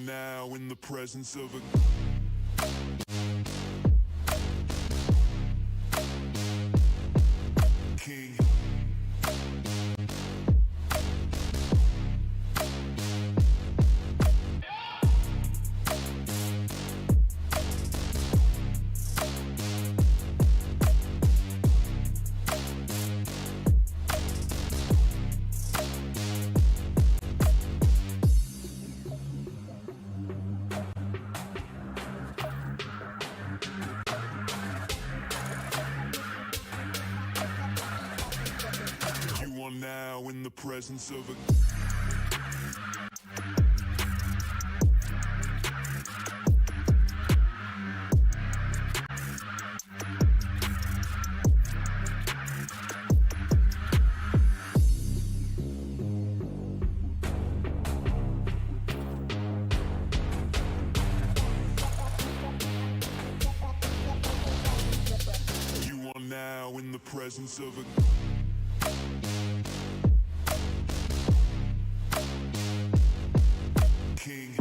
Now in the presence of a king. Now in the presence of a You are now in the presence of a king.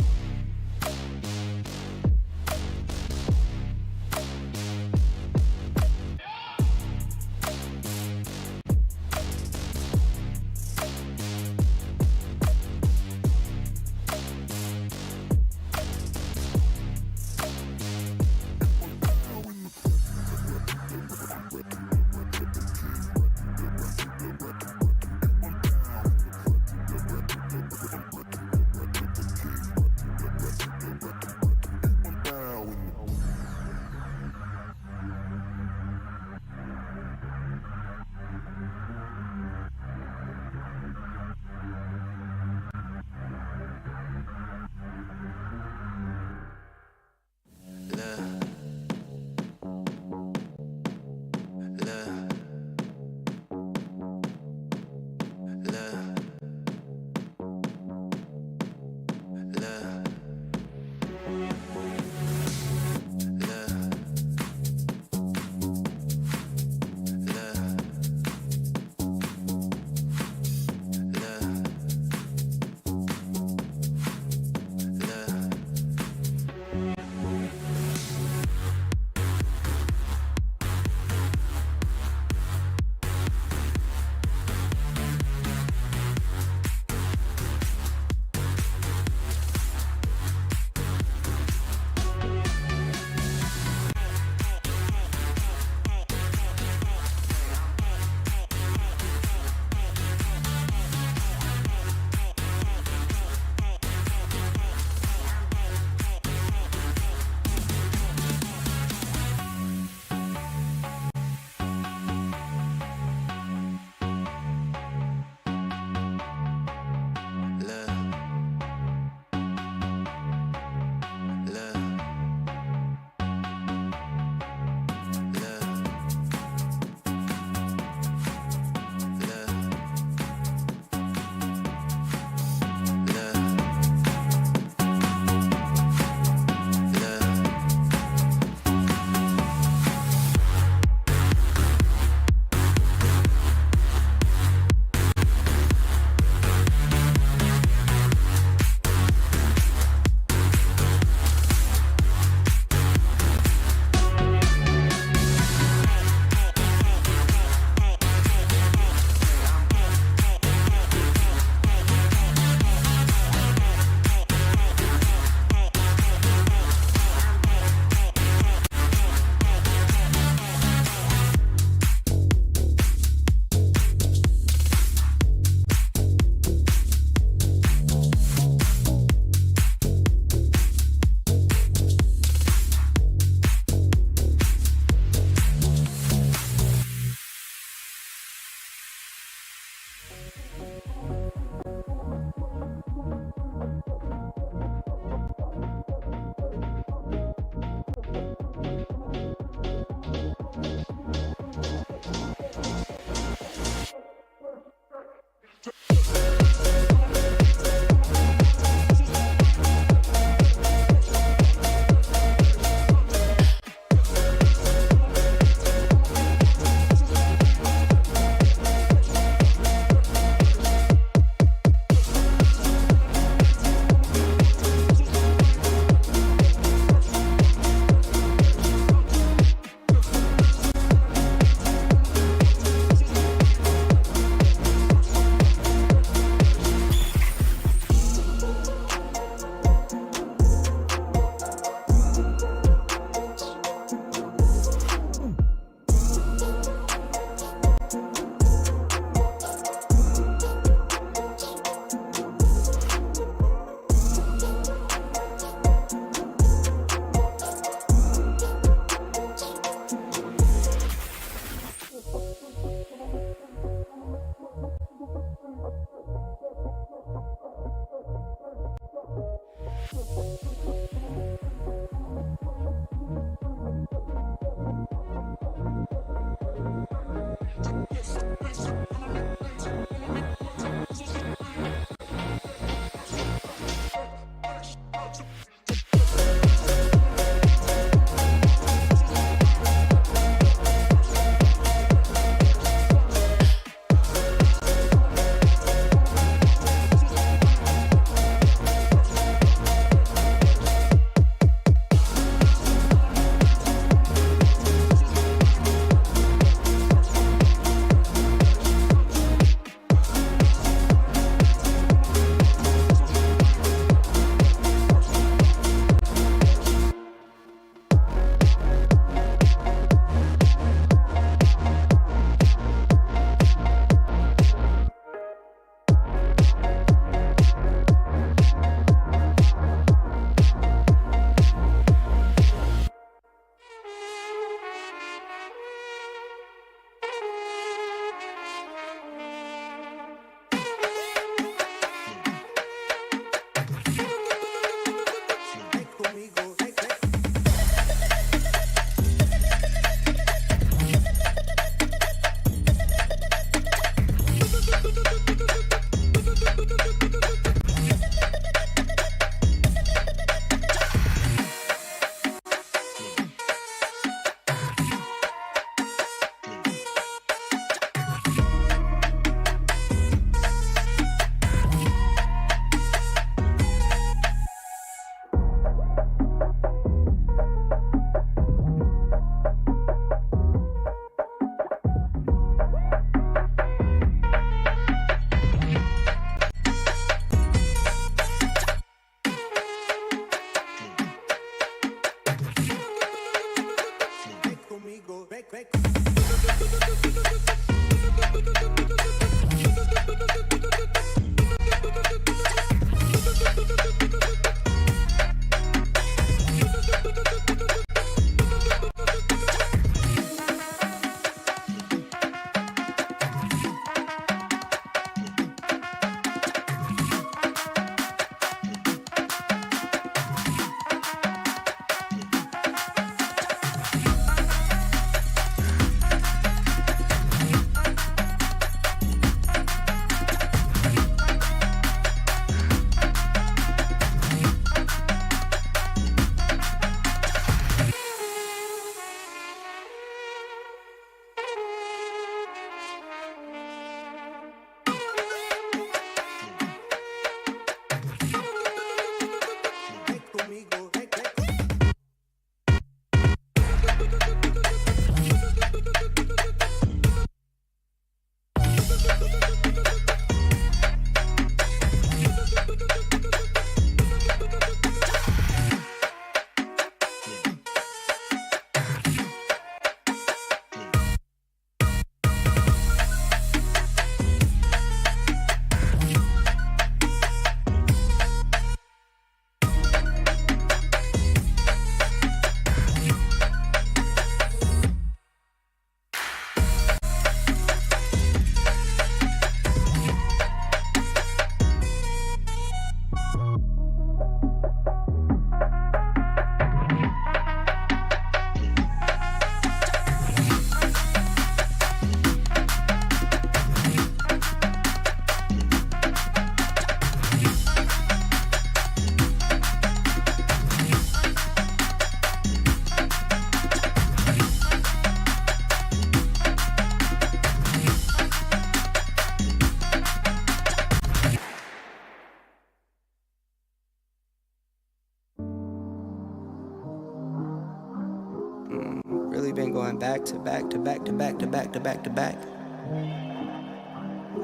we've been going back to back to back to back to back to back to back.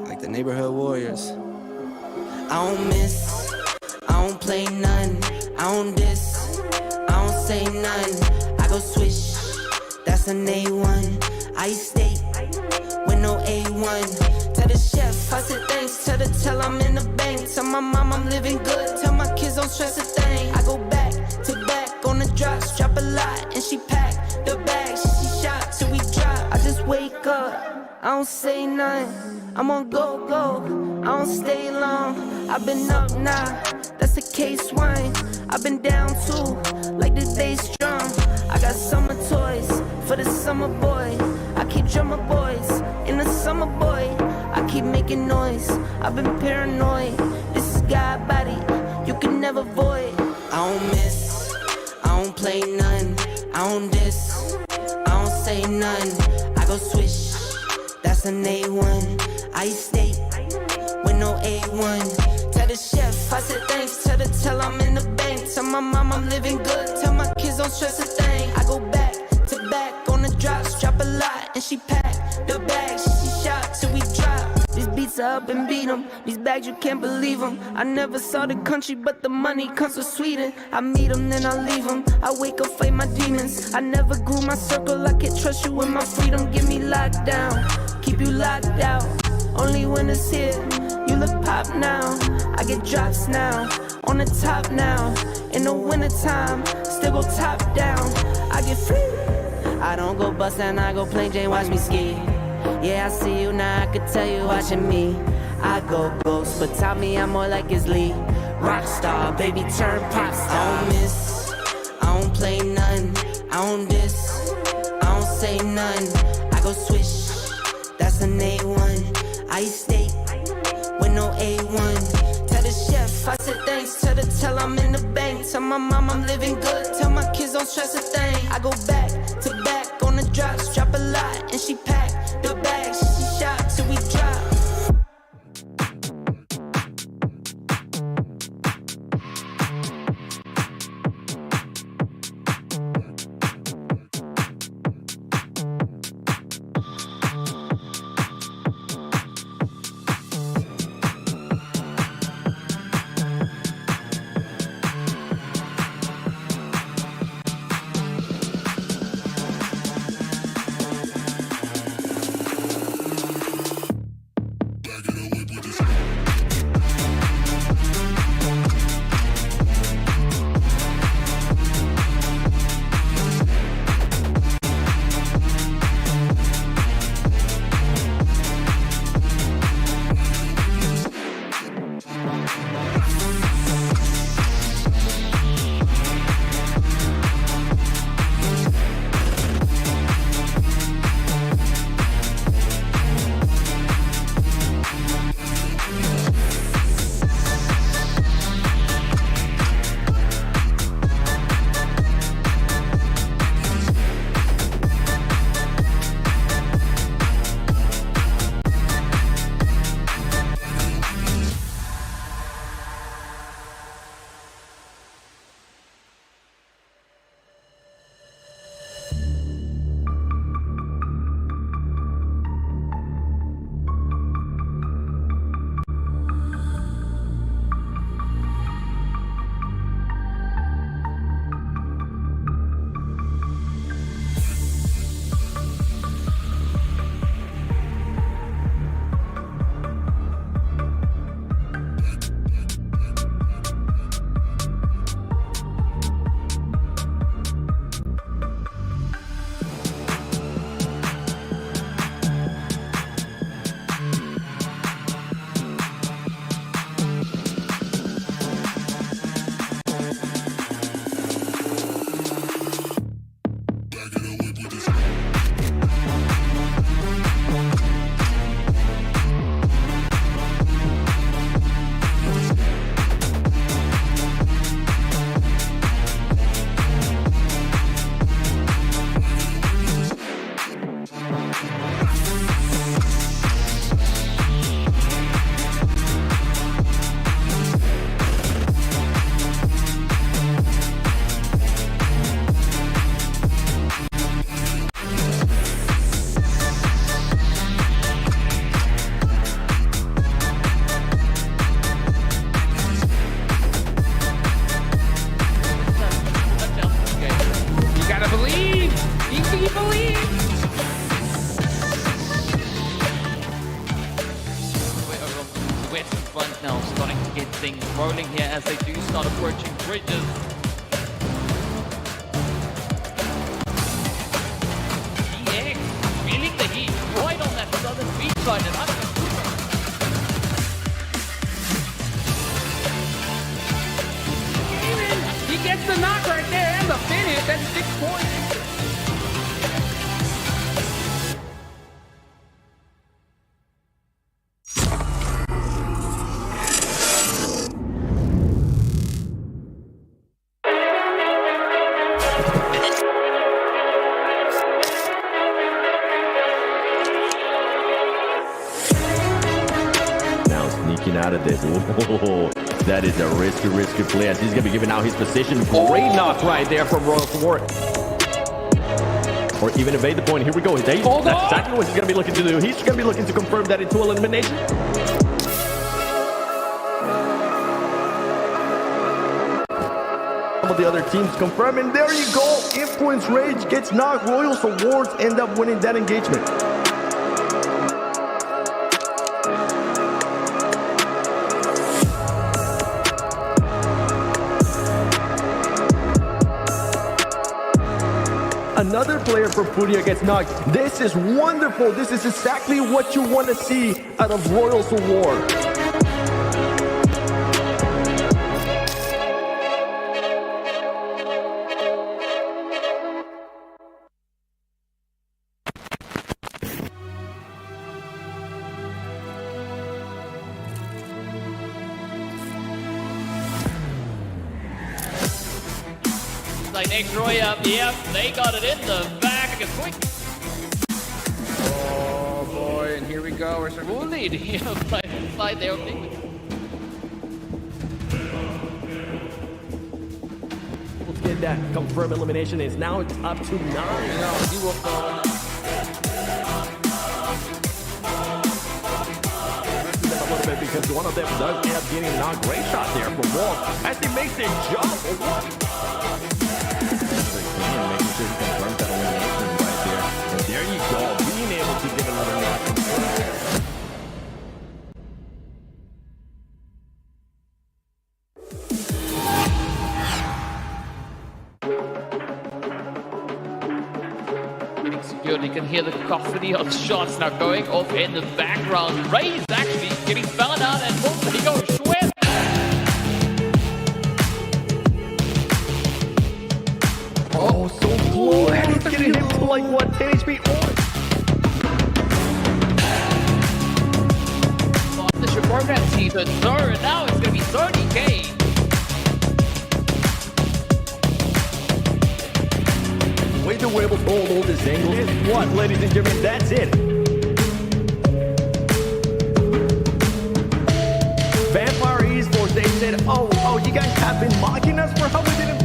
Like the neighborhood warriors. I don't miss, I don't play none, I don't diss, I don't say none. I go swish, that's an A1. I state with no A1. Tell the chef, I said thanks. Tell the tell I'm in the bank. Tell my mom I'm living good. Tell my kids don't stress a thing. I go back to back on the drops, drop a lot, and she pack the bags. She shot till we drop. I just wake up, I don't say nothing. I'm on go, I don't stay long. I've been up now, that's a case wine. I've been down too, like this day strong. I got summer toys for the summer boy. I keep drummer boys in the summer boy. I keep making noise, I've been paranoid. This is God body, you can never void. I don't miss, I don't play none, I don't diss, I don't say none. I go swish, that's an A1. I state with no A1. Tell the chef, I said thanks. Tell the tell I'm in the bank. Tell my mom I'm living good. Tell my kids don't stress a thing. I go back to back on the drops, drop a lot, and she pack the bags. She shot till we drop. These beats are up and beat 'em. These bags you can't believe 'em. I never saw the country, but the money comes from Sweden. I meet 'em, then I leave 'em. I wake up, fight my demons. I never grew my circle. I can't trust you with my freedom. Give me lockdown, keep you locked out. Only when it's here, you look pop now. I get drops now, on the top now. In the wintertime, still go top down. I get free. I don't go bust and I go plain Jane, watch me ski. Yeah, I see you now, I could tell you watching me. I go ghost, but tell me I'm more like his Lee. Rockstar, baby, turn pop star. I don't miss, I don't play none, I don't diss, I don't say none. I go swish, that's an A1. I state with no A1. Tell the chef, I said thanks. Tell the tell I'm in the bank. Tell my mom I'm living good. Tell my kids don't stress a thing. I go back to back on the drops, drop a lot, and she pack the bags. She shot till we drop. get things rolling here as they do start approaching bridges. GX feeling the heat right on that southern beach side, and he gets the knock right there and the finish. That's 6 points. Out of this. Whoa, that is a risky play as he's going to be giving out his position. Great knock right there from Royal War. Or even evade the point. Here we go. That's exactly what he's going to be looking to do. He's going to be looking to confirm that into elimination. Some of the other teams confirm, and there you go. Influence Rage gets knocked. Royals Awards end up winning that engagement. Another player from Furia gets knocked. This is wonderful. This is exactly what you want to see out of Royals Award. like next Roy up. Yep, they got it in the back. Again, quick. Oh boy, and here we go. We're We'll need slide there. Let's get that confirmed elimination. Is now it's up to 9. he will fall. A little bit because one of them does end up getting a great shot there from Wall as he makes a jump. Making sure he confirms that elimination right there. And there you go, being able to get another knock. Good. You can hear the cacophony of shots now going off in the background. Ray is actually getting found out, and boom, there he goes. Schweb. Oh, so close. And he's getting hit to like what, 10 HP on. Partnership program season, third. Now it's going to be 30K. Way to able to hold all this angle. Guess what, ladies and gentlemen, that's it. Vampire Esports, they said, oh, you guys have been mocking us for how we didn't.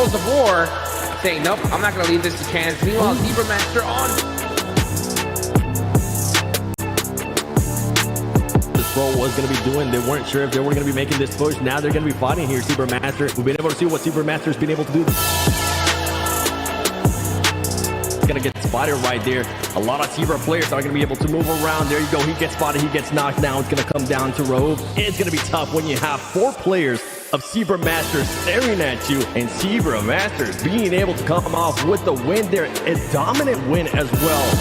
Of war, saying nope, I'm not gonna leave this to chance. Meanwhile, Zebra Master on. This role was going to be doing. They weren't sure if they were going to be making this push. Now they're going to be fighting here, Zebra Master. We've been able to see what Zebra Master's been able to do. It's going to get spotted right there. A lot of Zebra players are going to be able to move around. There you go. He gets spotted. He gets knocked down. It's going to come down to Rogue. It's going to be tough when you have 4 players of Zebra Masters staring at you, and Zebra Masters being able to come off with the win there. A dominant win as well.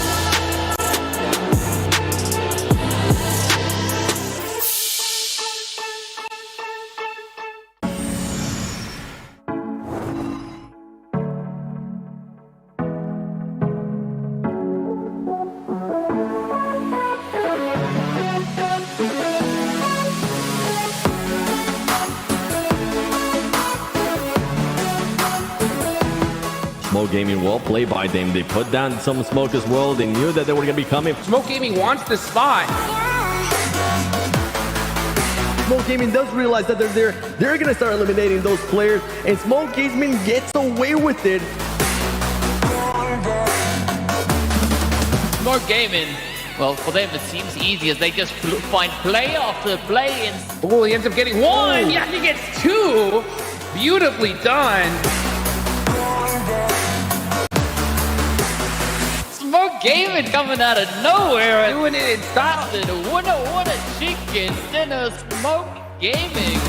Smoke Gaming, well played by them. They put down some smoke as well. They knew that they were going to be coming. Smoke Gaming wants the spot. Smoke Gaming does realize that they're gonna start eliminating those players, and Smoke Gaming gets away with it. Smoke Gaming, well, for them it seems easy as they just find play after play in. Oh, he ends up getting one. Yeah, he gets two. Beautifully done. Smoke Gaming coming out of nowhere and Doing it in style. What a chicken dinner, Smoke Gaming.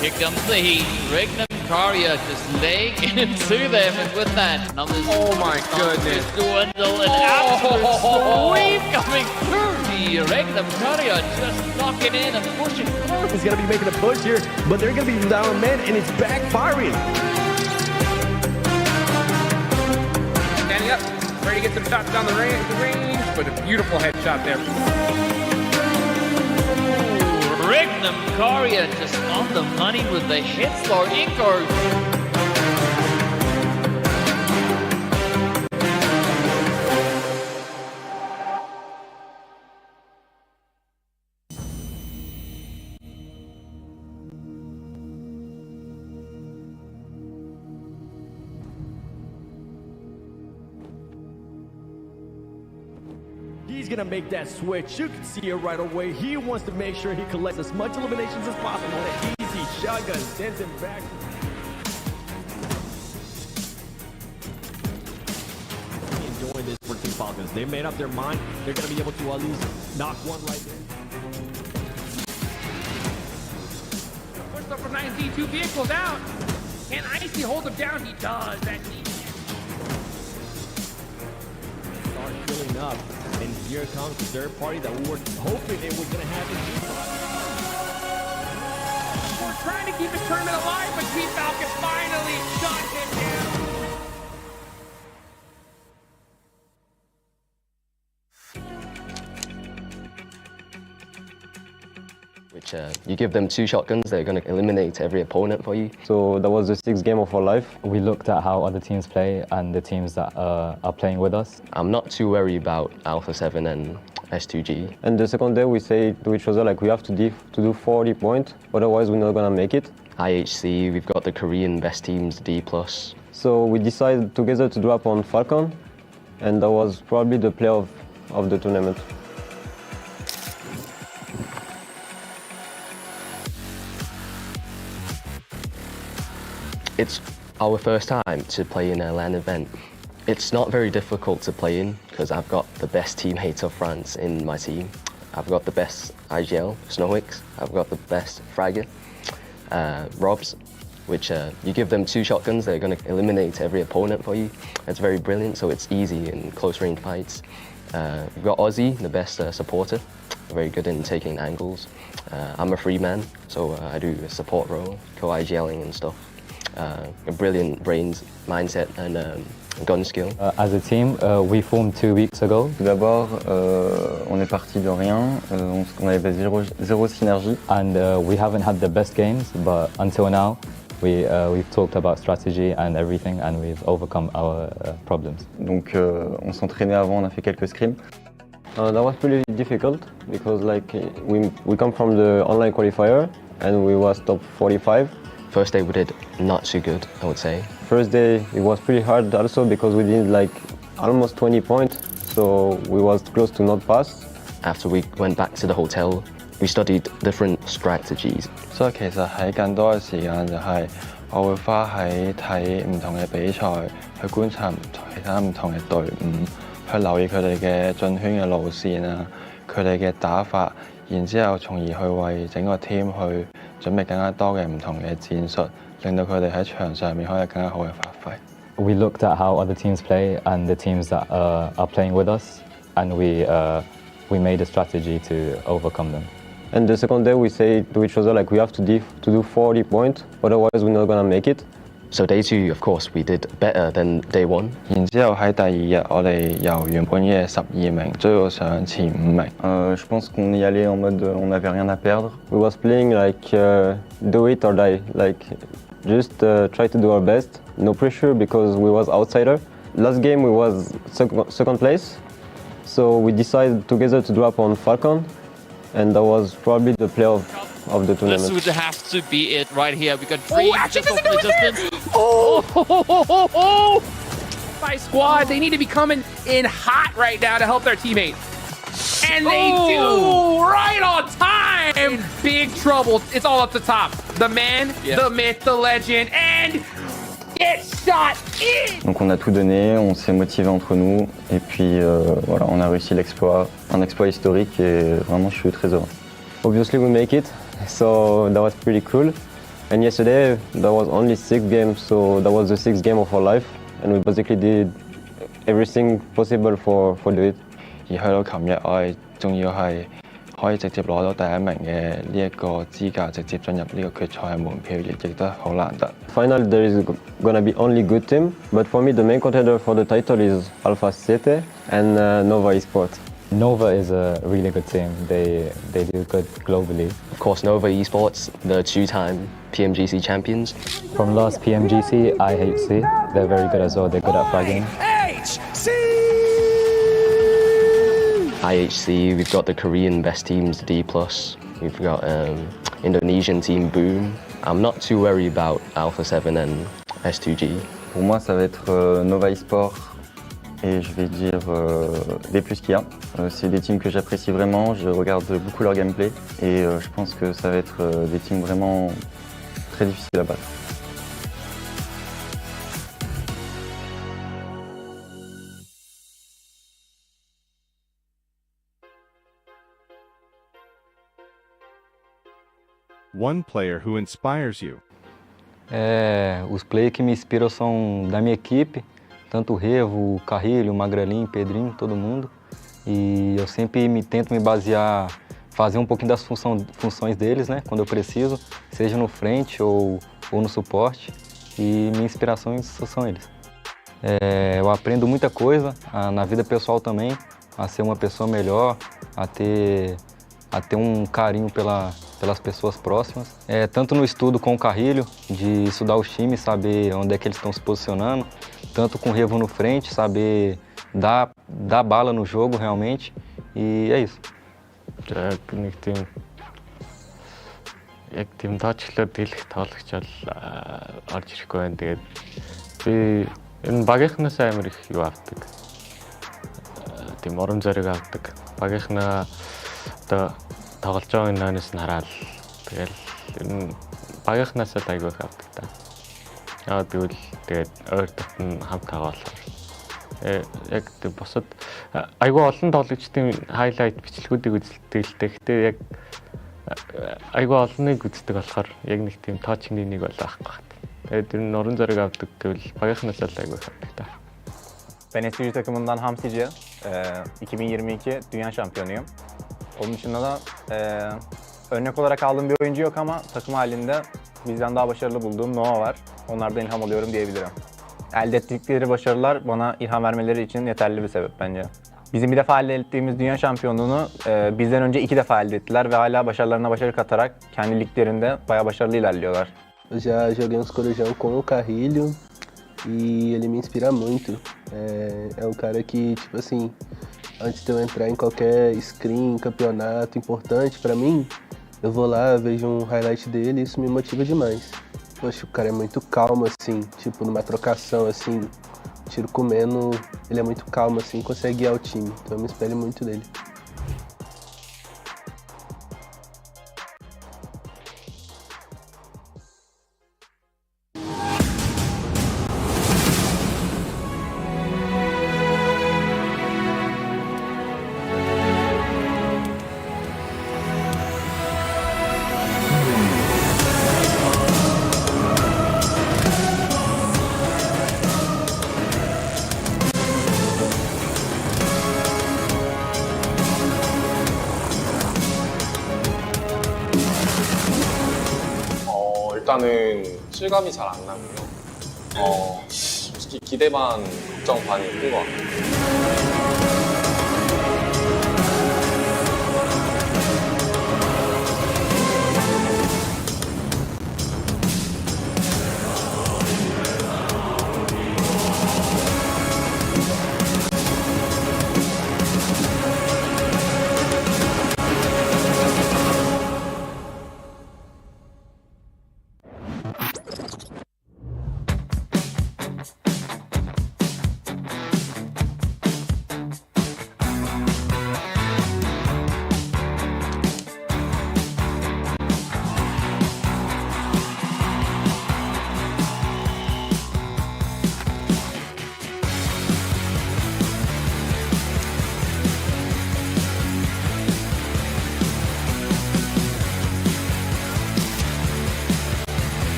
Here comes the heat. Regnum Karya just laying into them, and with that, numbers. Oh my goodness. Dwindle an absolute sweep coming through. The Regnum Karya just knocking in and pushing through. He's gonna be making a push here, but they're gonna be down men, and it's backfiring. Standing up, ready to get some shots down the range, but a beautiful headshot there. Regnum Karya just on the money with the hits for Ingo. He's gonna make that switch. You can see it right away. He wants to make sure he collects as much eliminations as possible. An easy shotgun sends him back. Enjoying this for Team Falcons. They made up their mind. They're gonna be able to at least knock one right there. Pushed up from 19, two vehicles out. Can Icy hold him down? He does. That's easy. Start filling up. And here comes the third party that we were hoping it was gonna happen. We're trying to keep the tournament alive, but Team Falcons finally shut him down. Which you give them 2 shotguns, they're going to eliminate every opponent for you. So that was the 6th game of our life. We looked at how other teams play and the teams that are playing with us. I'm not too worried about Alpha 7 and S2G. And the second day we say to each other like we have to do 40 points, otherwise we're not gonna make it. IHC, we've got the Korean best teams, D+. So we decided together to drop on Falcon, and that was probably the play of the tournament. It's our first time to play in a LAN event. It's not very difficult to play in because I've got the best teammates of France in my team. I've got the best IGL, Snowix. I've got the best Fragger, Robs, which you give them 2 shotguns, they're going to eliminate every opponent for you. It's very brilliant, so it's easy in close range fights. We've got Ozzy, the best supporter, very good in taking angles. I'm a free man, so I do a support role, co-IGLing and stuff. A brilliant brains, mindset and gun skill. As a team, we formed 2 weeks ago. Tout d'abord, on est parti de rien, on avait zéro synergie. And we haven't had the best games, but until now, we've talked about strategy and everything, and we've overcome our problems. Donc on s'entraînait avant, on a fait quelques scrims. That was pretty difficult because like we come from the Online Qualifier and we was top 45. First day we did not too good, I would say. First day it was pretty hard also because we did like almost 20 points, so we was close to not pass. After we went back to the hotel, we studied different strategies. 所以其實喺更多嘅時間就係我會花喺睇唔同嘅比賽，去觀察其他唔同嘅隊伍，去留意佢哋嘅進圈嘅路線啊，佢哋嘅打法，然之後從而去為整個 team 去準備更加多嘅唔同嘅戰術，令到佢哋喺場上面可以更加好嘅發揮。We looked at how other teams play and the teams that are playing with us, and we made a strategy to overcome them. And the second day we say to each other like we have to do 40 points, otherwise we're not gonna make it. So day 2, of course, we did better than day 1. 然之後喺第2日，我哋由原本嘅12名追到上前5名。Je pense qu'on y allait en mode on n'avait rien à perdre. We was playing like do it or die, like just try to do our best. No pressure because we was outsider. Last game we was second place, so we decided together to drop on Falcon, and that was probably the play of the tournament. This would have to be it right here. We got 3 just off the distance. Oh! By squad, they need to be coming in hot right now to help their teammate. And they do! Right on time! In big trouble. It's all up the top. The man, the myth, the legend, and get shot in! Donc on a tout donné, on s'est motivé entre nous, et puis voilà, on a réussi l'exploit, un exploit historique, et vraiment je suis très heureux. Obviously we make it, so that was pretty cool. And yesterday there was only 6 games, so that was the 6th game of our life, and we basically did everything possible for do it. 而去到琴日，我哋仲要係可以直接攞到第1名嘅呢一個資格，直接進入呢個決賽嘅門票，亦都好難得。Finally, there is gonna be only good team, but for me the main contender for the title is Alpha 7 and Nova Esports. Nova is a really good team. They do good globally. Of course, Nova Esports, the 2-time PMGC champions. From last PMGC, IHC, they're very good as well. They're good at fragging. IHC, we've got the Korean best teams, D+. We've got Indonesian team Boom. I'm not too worried about Alpha 7 and S2G. Pour moi, ça va être Nova Esports et je vais dire des plus qu'il y a. C'est des teams que j'apprécie vraiment, je regarde beaucoup leur gameplay et je pense que ça va être des teams vraiment très difficiles à battre. One player who inspires you. Os players que me inspiram são da minha equipe, tanto o Revo, o Carrilho, o Magrelinho, o Pedrinho, todo mundo. E eu sempre tento me basear, fazer um pouquinho das funções deles, né, quando eu preciso, seja no frente ou no suporte. E minhas inspirações são eles. Eu aprendo muita coisa na vida pessoal também, a ser uma pessoa melhor, a ter um carinho pelas pessoas próximas. Tanto no estudo com o Carrilho, de estudar os times, saber onde é que eles estão se posicionando, tanto com o Revo no frente, saber dar bala no jogo realmente, e é isso. Яг тийм тоочлоод дийлэх тоглогч бол орж ирэхгүй байна. Тэгээд би энэ багийнхнаас амар их юу авдаг. Тийм урам зориг авдаг. Багийнхнаа одоо тоглож байгаа нойноос нь хараад тэгэл энэ багийнхнаас л айгүй их авдаг та. Яа тэгвэл тэгээд өөр татн хамт байгаа болохоор яг тийм босод айгүй олон тоглогчдын хайлайт бичлэгүүдийг үзэлтэй л дээ. Гэтэ яг айгүй олныг үздэг болохоор яг нэг тийм тоочны нэг бол байхгүй байна. Тэгээд энэ уран зориг авдаг гэвэл багийнхнаас л айгүй их авдаг та. Ben S2G takımından Hamsici, 2022 dünya şampiyonuyum. Onun dışında da örnek olarak aldığım bir oyuncu yok ama takım halinde bizden daha başarılı bulduğum Noah var. Onlardan ilham alıyorum diyebilirim. Elde ettikleri başarılar bana ilham vermeleri için yeterli bir sebep bence. Bizim bir defa elde ettiğimiz dünya şampiyonluğunu bizden önce 2 defa elde ettiler ve hala başarılarına başarı katarak kendi liglerinde bayağı başarılı ilerliyorlar. Eu já joguei uns corujão com o Carrilho e ele me inspira muito. É um cara que, tipo assim, antes de eu entrar em qualquer screen, campeonato importante pra mim, eu vou lá, vejo um highlight dele e isso me motiva demais. Poxa, o cara é muito calmo assim, tipo numa trocação assim, tiro comendo, ele é muito calmo assim, consegue guiar o time, então eu me espelho muito dele. 일단은 실감이 잘 안 나고요. 솔직히 기대 반, 걱정 반이 큰 것 같아요.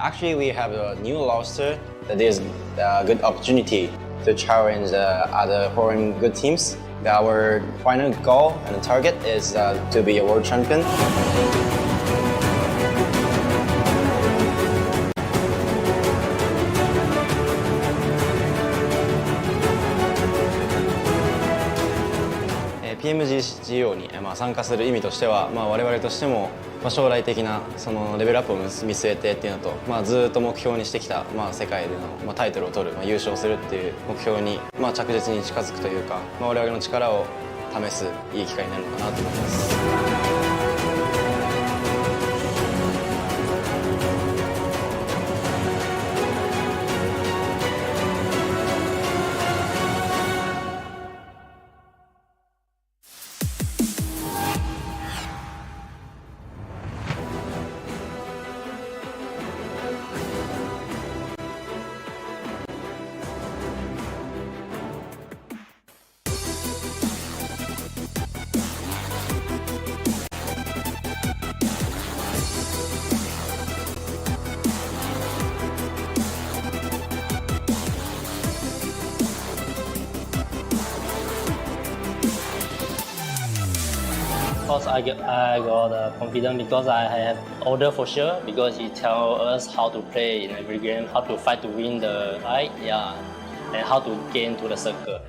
Actually, we have a new roster that is a good opportunity to challenge other foreign good teams. Our final goal and target is to be a world champion. PMGO に参加する意味としては、我々としても将来的なそのレベルアップを見据えてっていうのと、ずっと目標にしてきた、世界でのタイトルを取る、優勝するっていう目標に、着実に近づくというか、我々の力を試すいい機会になるのかなと思います。Of course, I got confidence because I have order for sure, because he tell us how to play in every game, how to fight to win the fight, yeah, and how to get into the circle.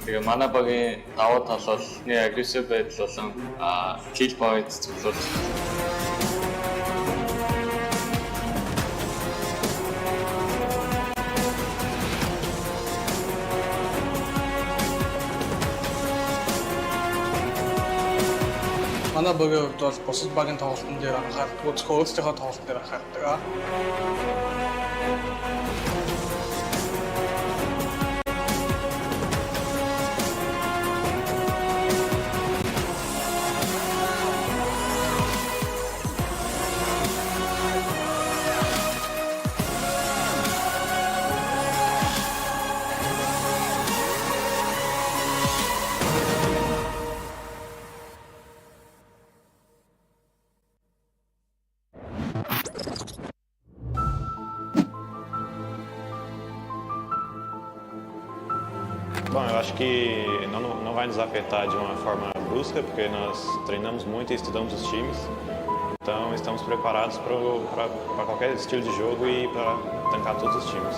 Тэгээ манай багийн давуу тал бол нэг агрессив байдал болон kill point цуглуулж. Манай багийн хувьд бол бусад багийн тоглолтын дээр анхаардаг, зөвхөн өөрсдийнхөө тоглолт дээр анхаардаг. Bom, eu acho que não vai nos afetar de uma forma brusca, porque nós treinamos muito e estudamos os times. Então, estamos preparados para qualquer estilo de jogo e para tancar todos os times.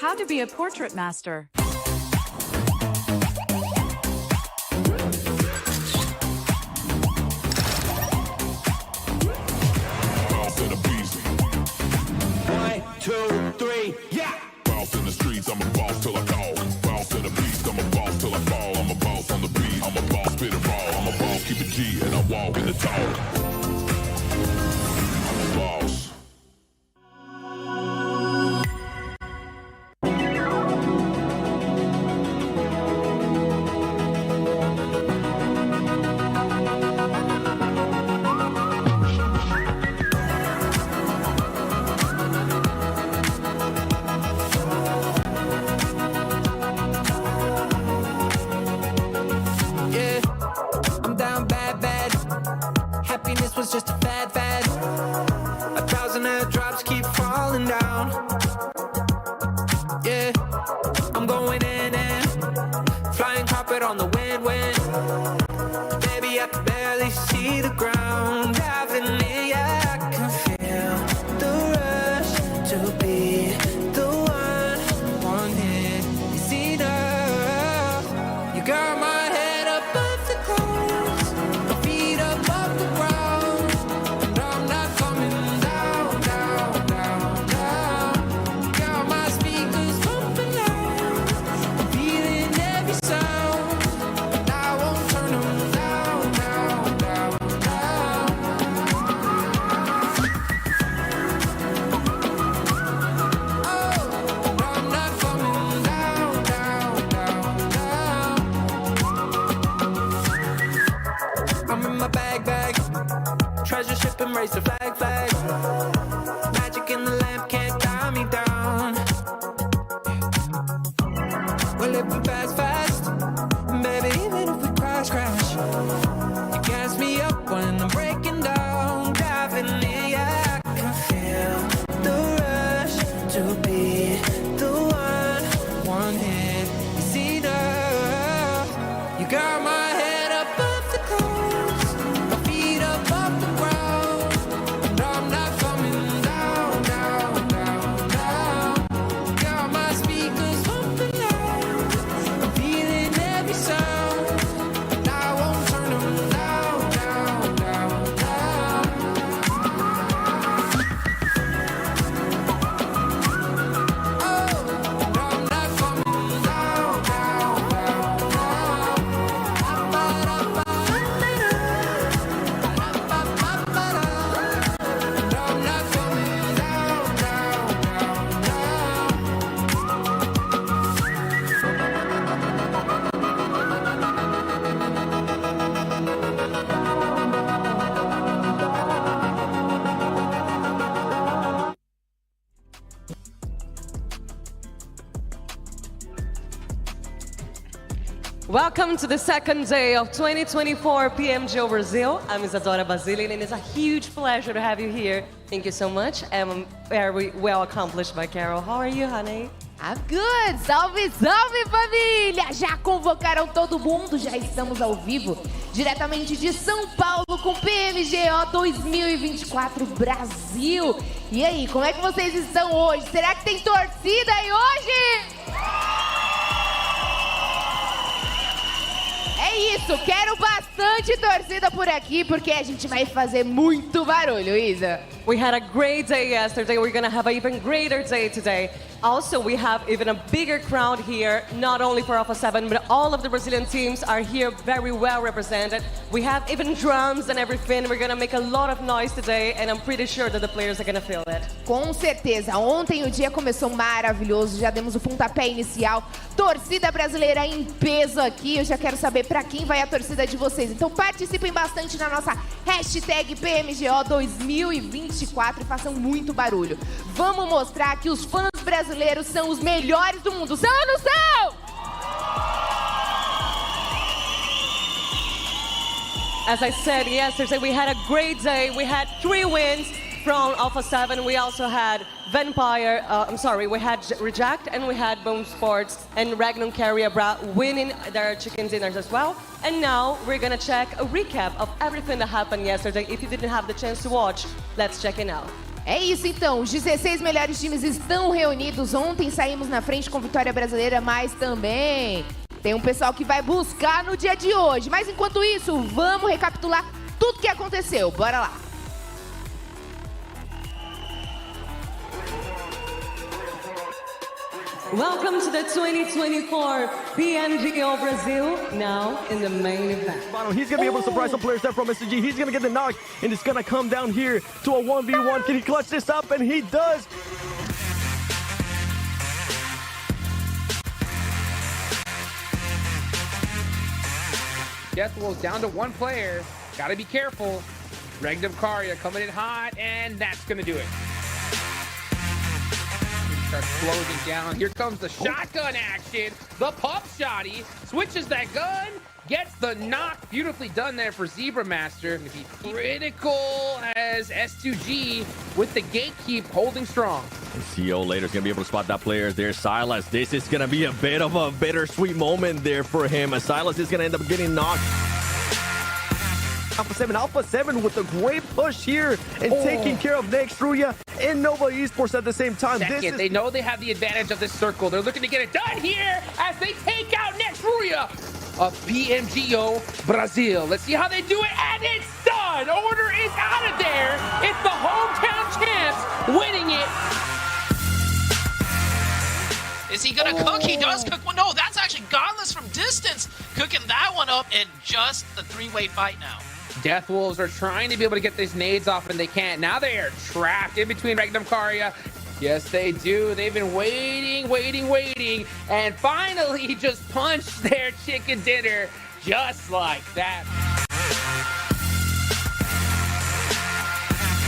How to be a portrait master. Boss in the streets, I'm a boss till I call. Boss in the beast, I'm a boss till I fall. I'm a boss on the beat, I'm a boss, spit it raw. I'm a boss, keep it G, and I walk in the talk. I'm a boss. Was just a fad. 1,000 airdrops keep falling down. Yeah, I'm going in and flying carpet on the wind. Baby, I can barely see the ground. Driving in, yeah, I can feel the rush to be the one hit. It's enough. You got my head above the clouds, my feet above the ground. Treasure ship and raise the flag. Magic in the lamp can't tie me down. We're living fast. Baby, even if we crash. You gas me up when I'm breaking down. Driving in, yeah, I can feel the rush to be the one hit. It's enough. You got my head above the clouds, my feet above the ground. Welcome to the second day of 2024 PMGO Brazil. I'm Isadora Basile, and it's a huge pleasure to have you here. Thank you so much. I'm very well accomplished by Carol. How are you, honey? I'm good! Salve, salve família! Já convocaram todo mundo, já estamos ao vivo, diretamente de São Paulo com PMGO 2024 Brasil. E aí, como é que vocês estão hoje? Será que tem torcida aí hoje? É isso, quero bastante torcida por aqui, porque a gente vai fazer muito barulho, Isa. We had a great day yesterday. We're gonna have an even greater day today. Also, we have even a bigger crowd here, not only for Alpha 7, but all of the Brazilian teams are here very well represented. We have even drums and everything. We're gonna make a lot of noise today, and I'm pretty sure that the players are gonna feel it. Com certeza. Ontem o dia começou maravilhoso, já demos o pontapé inicial. Torcida brasileira em peso aqui. Eu já quero saber para quem vai a torcida de vocês. Então participem bastante na nossa hashtag PMGO 2024 e façam muito barulho. Vamos mostrar que os fãs brasileiros são os melhores do mundo. São ou não são? As I said yesterday, we had a great day. We had 3 wins from Alpha 7. We also had Vampire, we had Reject, and we had Boom Sports and Ragnar Carrier winning their chicken dinners as well. And now we're gonna check a recap of everything that happened yesterday. If you didn't have the chance to watch, let's check it out. É isso então, os 16 melhores times estão reunidos. Ontem saímos na frente com vitória brasileira, mas também tem um pessoal que vai buscar no dia de hoje. Mas enquanto isso, vamos recapitular tudo que aconteceu. Bora lá! Welcome to the 2024 PMGO Brazil, now in the main event. He's going to be able to surprise some players there from SG. He's going to get the knock, and it's going to come down here to a 1v1. Can he clutch this up? And he does. Death Wolves down to 1 player. Gotta be careful. Ragnar Karya coming in hot, and that's going to do it. Starts closing down. Here comes the shotgun action. The pop shotty switches that gun, gets the knock. Beautifully done there for Zebra Master. Gonna be critical as S2G with the gatekeep holding strong. And CO later is going to be able to spot that player. There's Silas. This is going to be a bit of a bittersweet moment there for him, as Silas is going to end up getting knocked. Alpha 7 with a great push here and taking care of Next Ruya and Nova Esports at the same time. They know they have the advantage of this circle. They're looking to get it done here as they take out Next Ruya of PMGO Brazil. Let's see how they do it, and it's done. Order is out of there. It's the hometown champs winning it. Is he gonna cook? He does cook one. No, that's actually Godless from distance, cooking that one up in just the 3-way fight now. Death Wolves are trying to be able to get these nades off, and they can't. Now they are trapped in between Ragnar Karya. Yes, they do. They've been waiting, and finally just punched their chicken dinner just like that.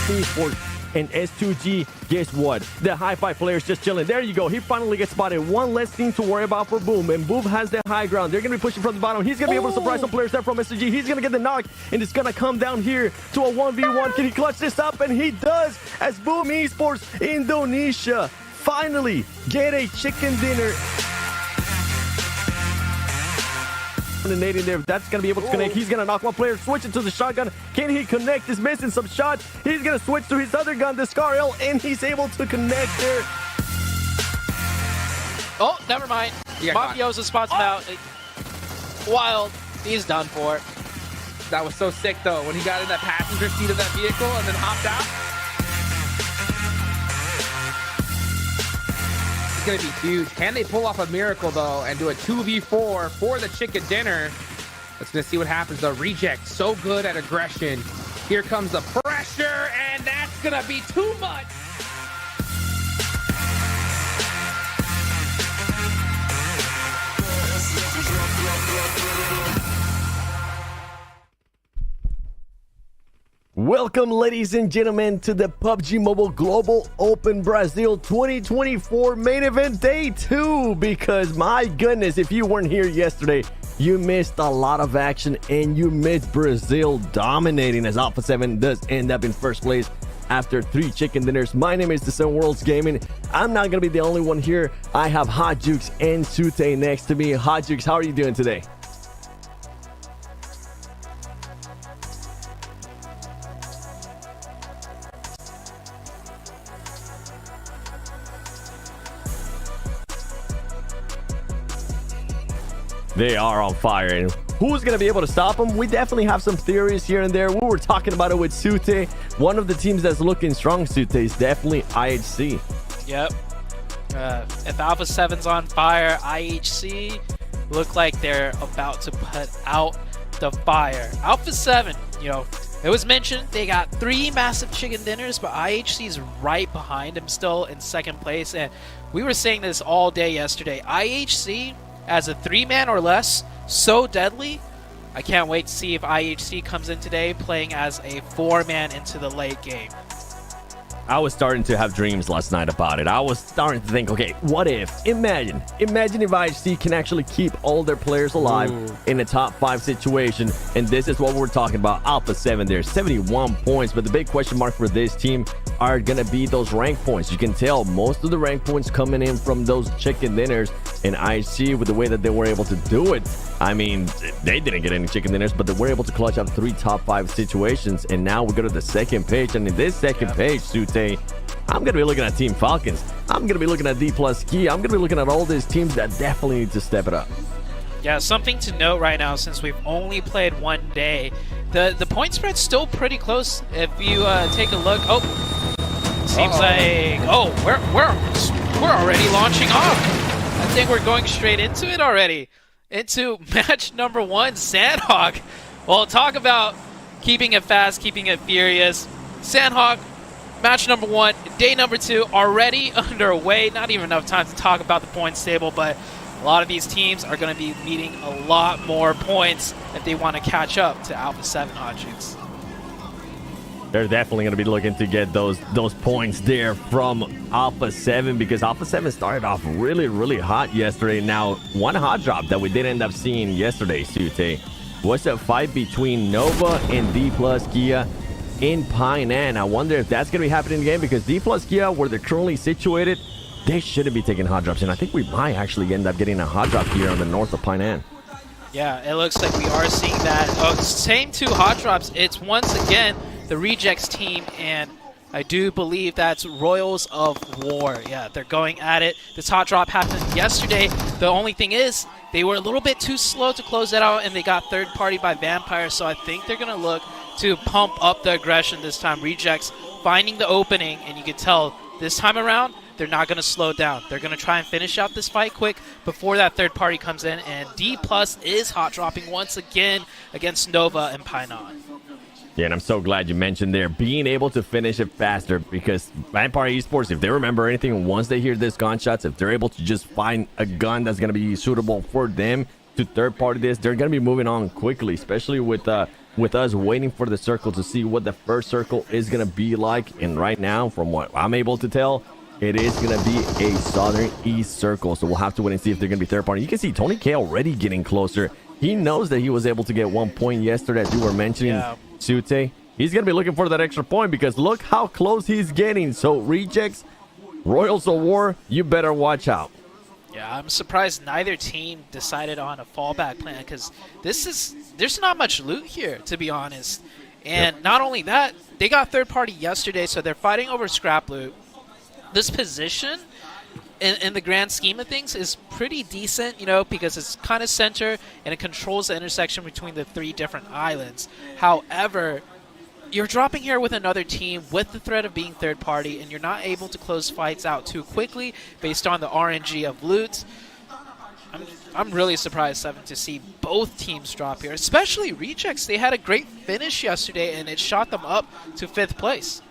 Esports and S2G, guess what? The high five players just chilling. There you go. He finally gets spotted. One less thing to worry about for Boom. And Boom has the high ground. They're going to be pushing from the bottom. He's going to be able to surprise some players there from S2G. He's going to get the knock. And it's going to come down here to a 1v1. Can he clutch this up? And he does, as Boom Esports Indonesia finally get a chicken dinner. There, that's gonna be able to connect. He's gonna knock one player, switch it to the shotgun. Can he connect? He's missing some shots. He's gonna switch to his other gun, the Scar L, and he's able to connect there. Oh, never mind. Mafiosa spots him out. Wild. He's done for. That was so sick though, when he got in that passenger seat of that vehicle and then hopped out. Going to be huge. Can they pull off a miracle though and do a 2v4 for the chicken dinner? Let's gonna see what happens. The Reject so good at aggression. Here comes the pressure, and that's gonna be too much. Welcome, ladies and gentlemen, to the PUBG Mobile Global Open Brazil 2024 main event day 2. Because my goodness, if you weren't here yesterday, you missed a lot of action and you missed Brazil dominating as Alpha 7 does end up in first place after 3 chicken dinners. My name is The Sun Worlds Gaming. I'm not gonna be the only one here. I have Hot Jukes and Sute next to me. Hot Jukes, how are you doing today? They are on fire. And who's going to be able to stop them? We definitely have some theories here and there. We were talking about it with Sute. One of the teams that's looking strong, Sute, is definitely IHC. Yep. If Alpha 7's on fire, IHC look like they're about to put out the fire. Alpha 7, you know, it was mentioned they got 3 massive chicken dinners, but IHC's right behind them still in second place. And we were saying this all day yesterday. IHC as a 3-man or less, so deadly. I can't wait to see if IHC comes in today playing as a 4-man into the late game. I was starting to have dreams last night about it. I was starting to think, okay, what if? Imagine if IHC can actually keep all their players alive in a top 5 situation. And this is what we're talking about. Alpha 7, there's 71 points. But the big question mark for this team are going to be those rank points. You can tell most of the rank points coming in from those chicken dinners. And IHC, with the way that they were able to do it, I mean, they didn't get any chicken dinners, but they were able to clutch up 3 top 5 situations. And now we go to the second page. And in this second page, Sute, I'm going to be looking at Team Falcons. I'm going to be looking at D+ Ski. I'm going to be looking at all these teams that definitely need to step it up. Yeah, something to note right now, since we've only played 1 day, the point spread's still pretty close. If you take a look, seems like we're already launching off. I think we're going straight into it already. Into match number 1, Sanhok. Well, talk about keeping it fast, keeping it furious. Sanhok, match number 1, day number 2, already underway. Not even enough time to talk about the points table, but a lot of these teams are going to be needing a lot more points if they want to catch up to Alpha 7 Hotchukes. They're definitely going to be looking to get those points there from Alpha 7, because Alpha 7 started off really, really hot yesterday. Now, one hot drop that we did end up seeing yesterday, Sute, was a fight between Nova and D+ Kia in Painan. I wonder if that's going to be happening again, because D+ Kia, where they're currently situated, they shouldn't be taking hot drops. And I think we might actually end up getting a hot drop here on the north of Painan. Yeah, it looks like we are seeing that. Same 2 hot drops. It's once again the Rejects team, and I do believe that's Royals of War. Yeah, they're going at it. This hot drop happened yesterday. The only thing is, they were a little bit too slow to close that out, and they got third party by Vampire, so I think they're going to look to pump up the aggression this time. Rejects finding the opening, and you can tell this time around, they're not going to slow down. They're going to try and finish out this fight quick before that third party comes in, and D+ is hot dropping once again against Nova and Painan. Yeah, and I'm so glad you mentioned there being able to finish it faster, because Vampire Esports, if they remember anything, once they hear this gunshots, if they're able to just find a gun that's going to be suitable for them to third party this, they're going to be moving on quickly, especially with us waiting for the circle to see what the first circle is going to be like. And right now, from what I'm able to tell, it is going to be a Southern East circle. So we'll have to wait and see if they're going to be third party. You can see Tony K already getting closer. He knows that he was able to get 1 point yesterday, as you were mentioning, Sute. He's going to be looking for that extra point, because look how close he's getting. So Rejects, Royals of War, you better watch out. Yeah, I'm surprised neither team decided on a fallback plan, because there's not much loot here, to be honest. And not only that, they got third party yesterday, so they're fighting over scrap loot. This position, in the grand scheme of things, is pretty decent, you know, because it's kind of center and it controls the intersection between the 3 different islands. However, you're dropping here with another team with the threat of being third party, and you're not able to close fights out too quickly based on the RNG of loot. I'm really surprised, Seven, to see both teams drop here, especially Rejects. They had a great finish yesterday, and it shot them up to 5th place.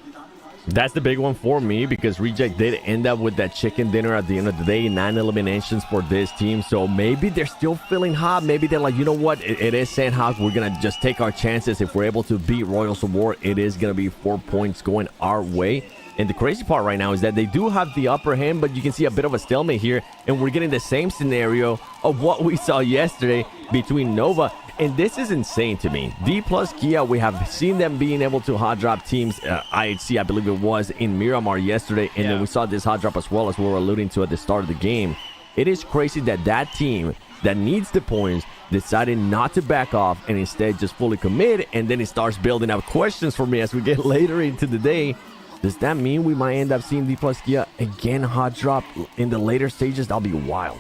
That's the big one for me, because Reject did end up with that chicken dinner at the end of the day. 9 eliminations for this team. So maybe they're still feeling hot. Maybe they're like, you know what? It is Sanhok. We're going to just take our chances. If we're able to beat Royals of War, it is going to be 4 points going our way. And the crazy part right now is that they do have the upper hand, but you can see a bit of a stalemate here. And we're getting the same scenario of what we saw yesterday between Nova. And this is insane to me. D plus Kia, we have seen them being able to hot drop teams. IHC, I believe it was, in Miramar yesterday. And then we saw this hot drop as well, as we were alluding to at the start of the game. It is crazy that that team that needs the points decided not to back off and instead just fully commit. And then it starts building up questions for me as we get later into the day. Does that mean we might end up seeing D plus Kia again hot drop in the later stages? That'll be wild.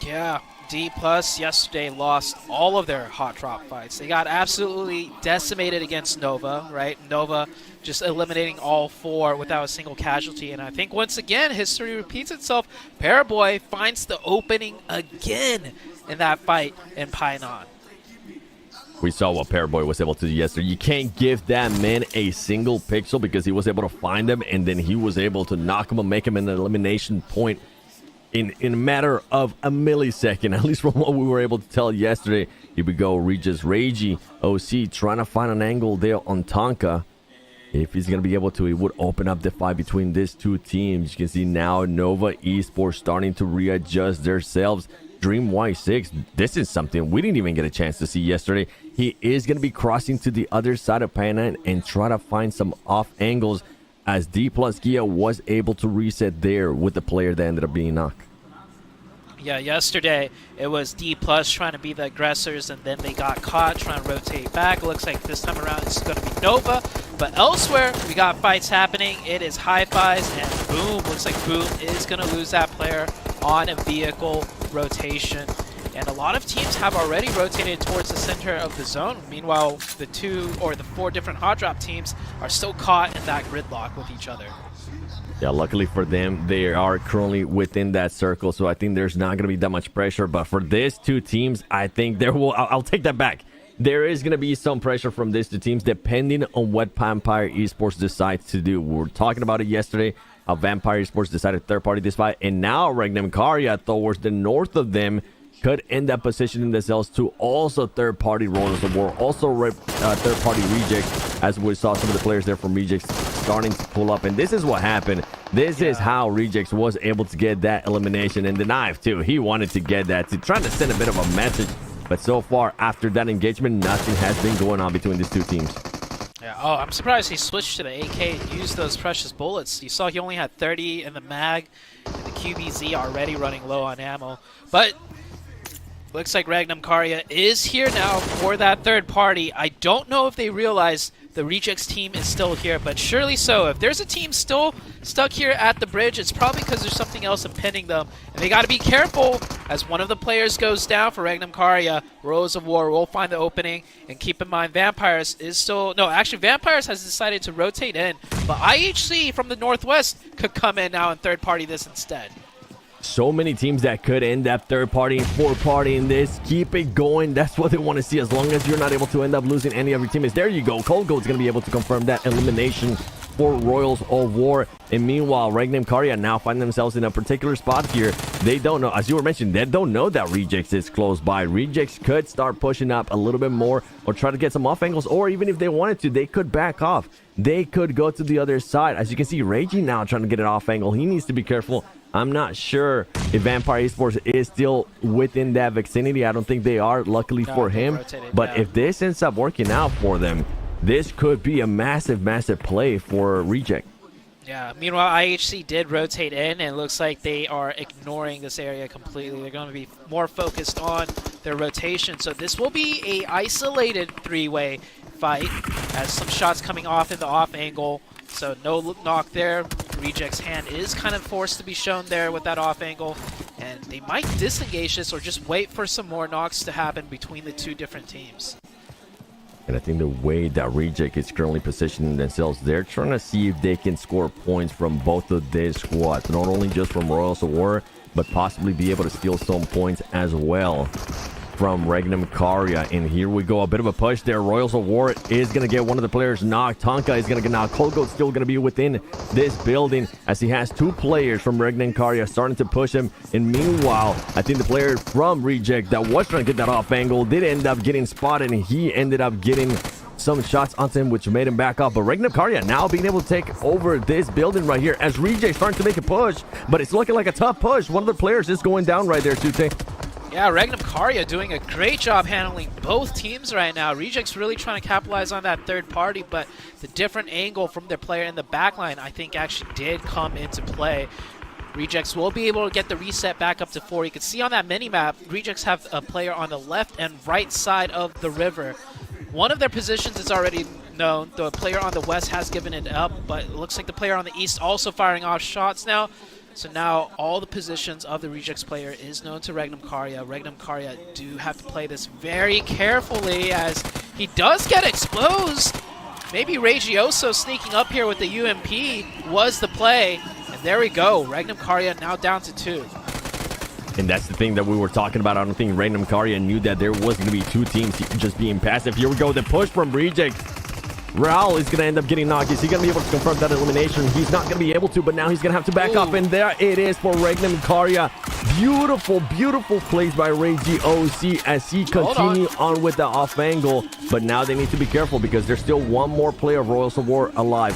Yeah, D plus yesterday lost all of their hot drop fights. They got absolutely decimated against Nova, right? Nova just eliminating all 4 without a single casualty. And I think once again, history repeats itself. Paraboy finds the opening again in that fight in Painan. We saw what Paraboy was able to do yesterday. You can't give that man a single pixel because he was able to find them, and then he was able to knock him and make him an elimination point in a matter of a millisecond, at least from what we were able to tell yesterday. Here we go, Regis Ragey, OC trying to find an angle there on Tonka. If he's going to be able to, it would open up the fight between these two teams. You can see now Nova Esports starting to readjust themselves. Dream Y6, this is something we didn't even get a chance to see yesterday. He is going to be crossing to the other side of Painan and try to find some off angles, as D plus Kia was able to reset there with the player that ended up being knocked. Yeah, yesterday it was D plus trying to be the aggressors, and then they got caught trying to rotate back. It looks like this time around it's going to be Nova, but elsewhere we got fights happening. It is Hi-Fi's, and Boom, looks like Boom is going to lose that player on a vehicle rotation. And a lot of teams have already rotated towards the center of the zone. Meanwhile, the 4 different hot drop teams are still caught in that gridlock with each other. Yeah, luckily for them, they are currently within that circle, so I think there's not going to be that much pressure. But for these two teams, I think there will... I'll take that back. There is going to be some pressure from these two teams depending on what Vampire Esports decides to do. We were talking about it yesterday, how Vampire Esports decided third-party this fight, and now Regnum Karya, towards the north of them, could end up positioning themselves to also third-party Rollers of War, also third-party Rejects, as we saw some of the players there from Rejects starting to pull up. And this is what happened. This is how Rejects was able to get that elimination. And the Knife, too, he wanted to get that, to try to send a bit of a message. But so far, after that engagement, nothing has been going on between these two teams. Yeah, oh, I'm surprised he switched to the AK and used those precious bullets. You saw he only had 30 in the mag, and the QBZ already running low on ammo. But looks like Regnum Karya is here now for that third party. I don't know if they realize the Rejects team is still here, but surely so. If there's a team still stuck here at the bridge, it's probably because there's something else impending them. And they got to be careful as one of the players goes down for Regnum Karya. Rose of War will find the opening. And keep in mind, Vampires is still... No, actually, Vampires has decided to rotate in. But IHC from the northwest could come in now and third party this instead. So many teams that could end up third party and fourth party in this. Keep it going. That's what they want to see. As long as you're not able to end up losing any of your teammates. There you go. Cold Gold's going to be able to confirm that elimination for Royals of War. And meanwhile, Regnum Karya now find themselves in a particular spot here. They don't know, as you were mentioning, they don't know that Rejects is close by. Rejects could start pushing up a little bit more or try to get some off angles, or even if they wanted to, they could back off. They could go to the other side. As you can see, Reggie now trying to get an off angle. He needs to be careful. I'm not sure if Vampire Esports is still within that vicinity. I don't think they are, luckily for him. But if this ends up working out for them, this could be a massive, massive play for Reject. Yeah, meanwhile, IHC did rotate in, and it looks like they are ignoring this area completely. They're going to be more focused on their rotation. So this will be a isolated three-way fight, as some shots coming off in the off angle. So no knock there. Reject's hand is kind of forced to be shown there with that off angle. And they might disengage this or just wait for some more knocks to happen between the two different teams. And I think the way that Reject is currently positioning themselves, they're trying to see if they can score points from both of their squads. Not only just from Royals of War, but possibly be able to steal some points as well from Regnum Karya. And here we go, a bit of a push there. Royals of War is going to get one of the players knocked. Tonka is going to get knocked. Kolgo's still going to be within this building as he has two players from Regnum Karya starting to push him. And meanwhile, I think the player from Reject that was trying to get that off angle did end up getting spotted, and he ended up getting some shots onto him, which made him back up. But Regnum Karya now being able to take over this building right here as Reject starting to make a push, but it's looking like a tough push. One of the players is going down right there, Tute. Yeah, Regnum Karya doing a great job handling both teams right now. Reject's really trying to capitalize on that third party, but the different angle from their player in the backline, I think, actually did come into play. Rejects will be able to get the reset back up to 4. You can see on that mini-map, Rejects have a player on the left and right side of the river. One of their positions is already known. The player on the west has given it up, but it looks like the player on the east also firing off shots now. So now all the positions of the Rejects player is known to Regnum Karya. Regnum Karya do have to play this very carefully as he does get exposed. Maybe Regioso sneaking up here with the UMP was the play. And there we go. Regnum Karya now down to 2. And that's the thing that we were talking about. I don't think Regnum Karya knew that there was going to be 2 teams just being passive. Here we go. The push from Reject. Raul is going to end up getting knocked. Is he going to be able to confirm that elimination? He's not going to be able to, but now he's going to have to back up. And there it is for Regnum Karya. Beautiful, beautiful plays by Regioso as he continues on with the off angle. But now they need to be careful because there's still one more player of Royals of War alive.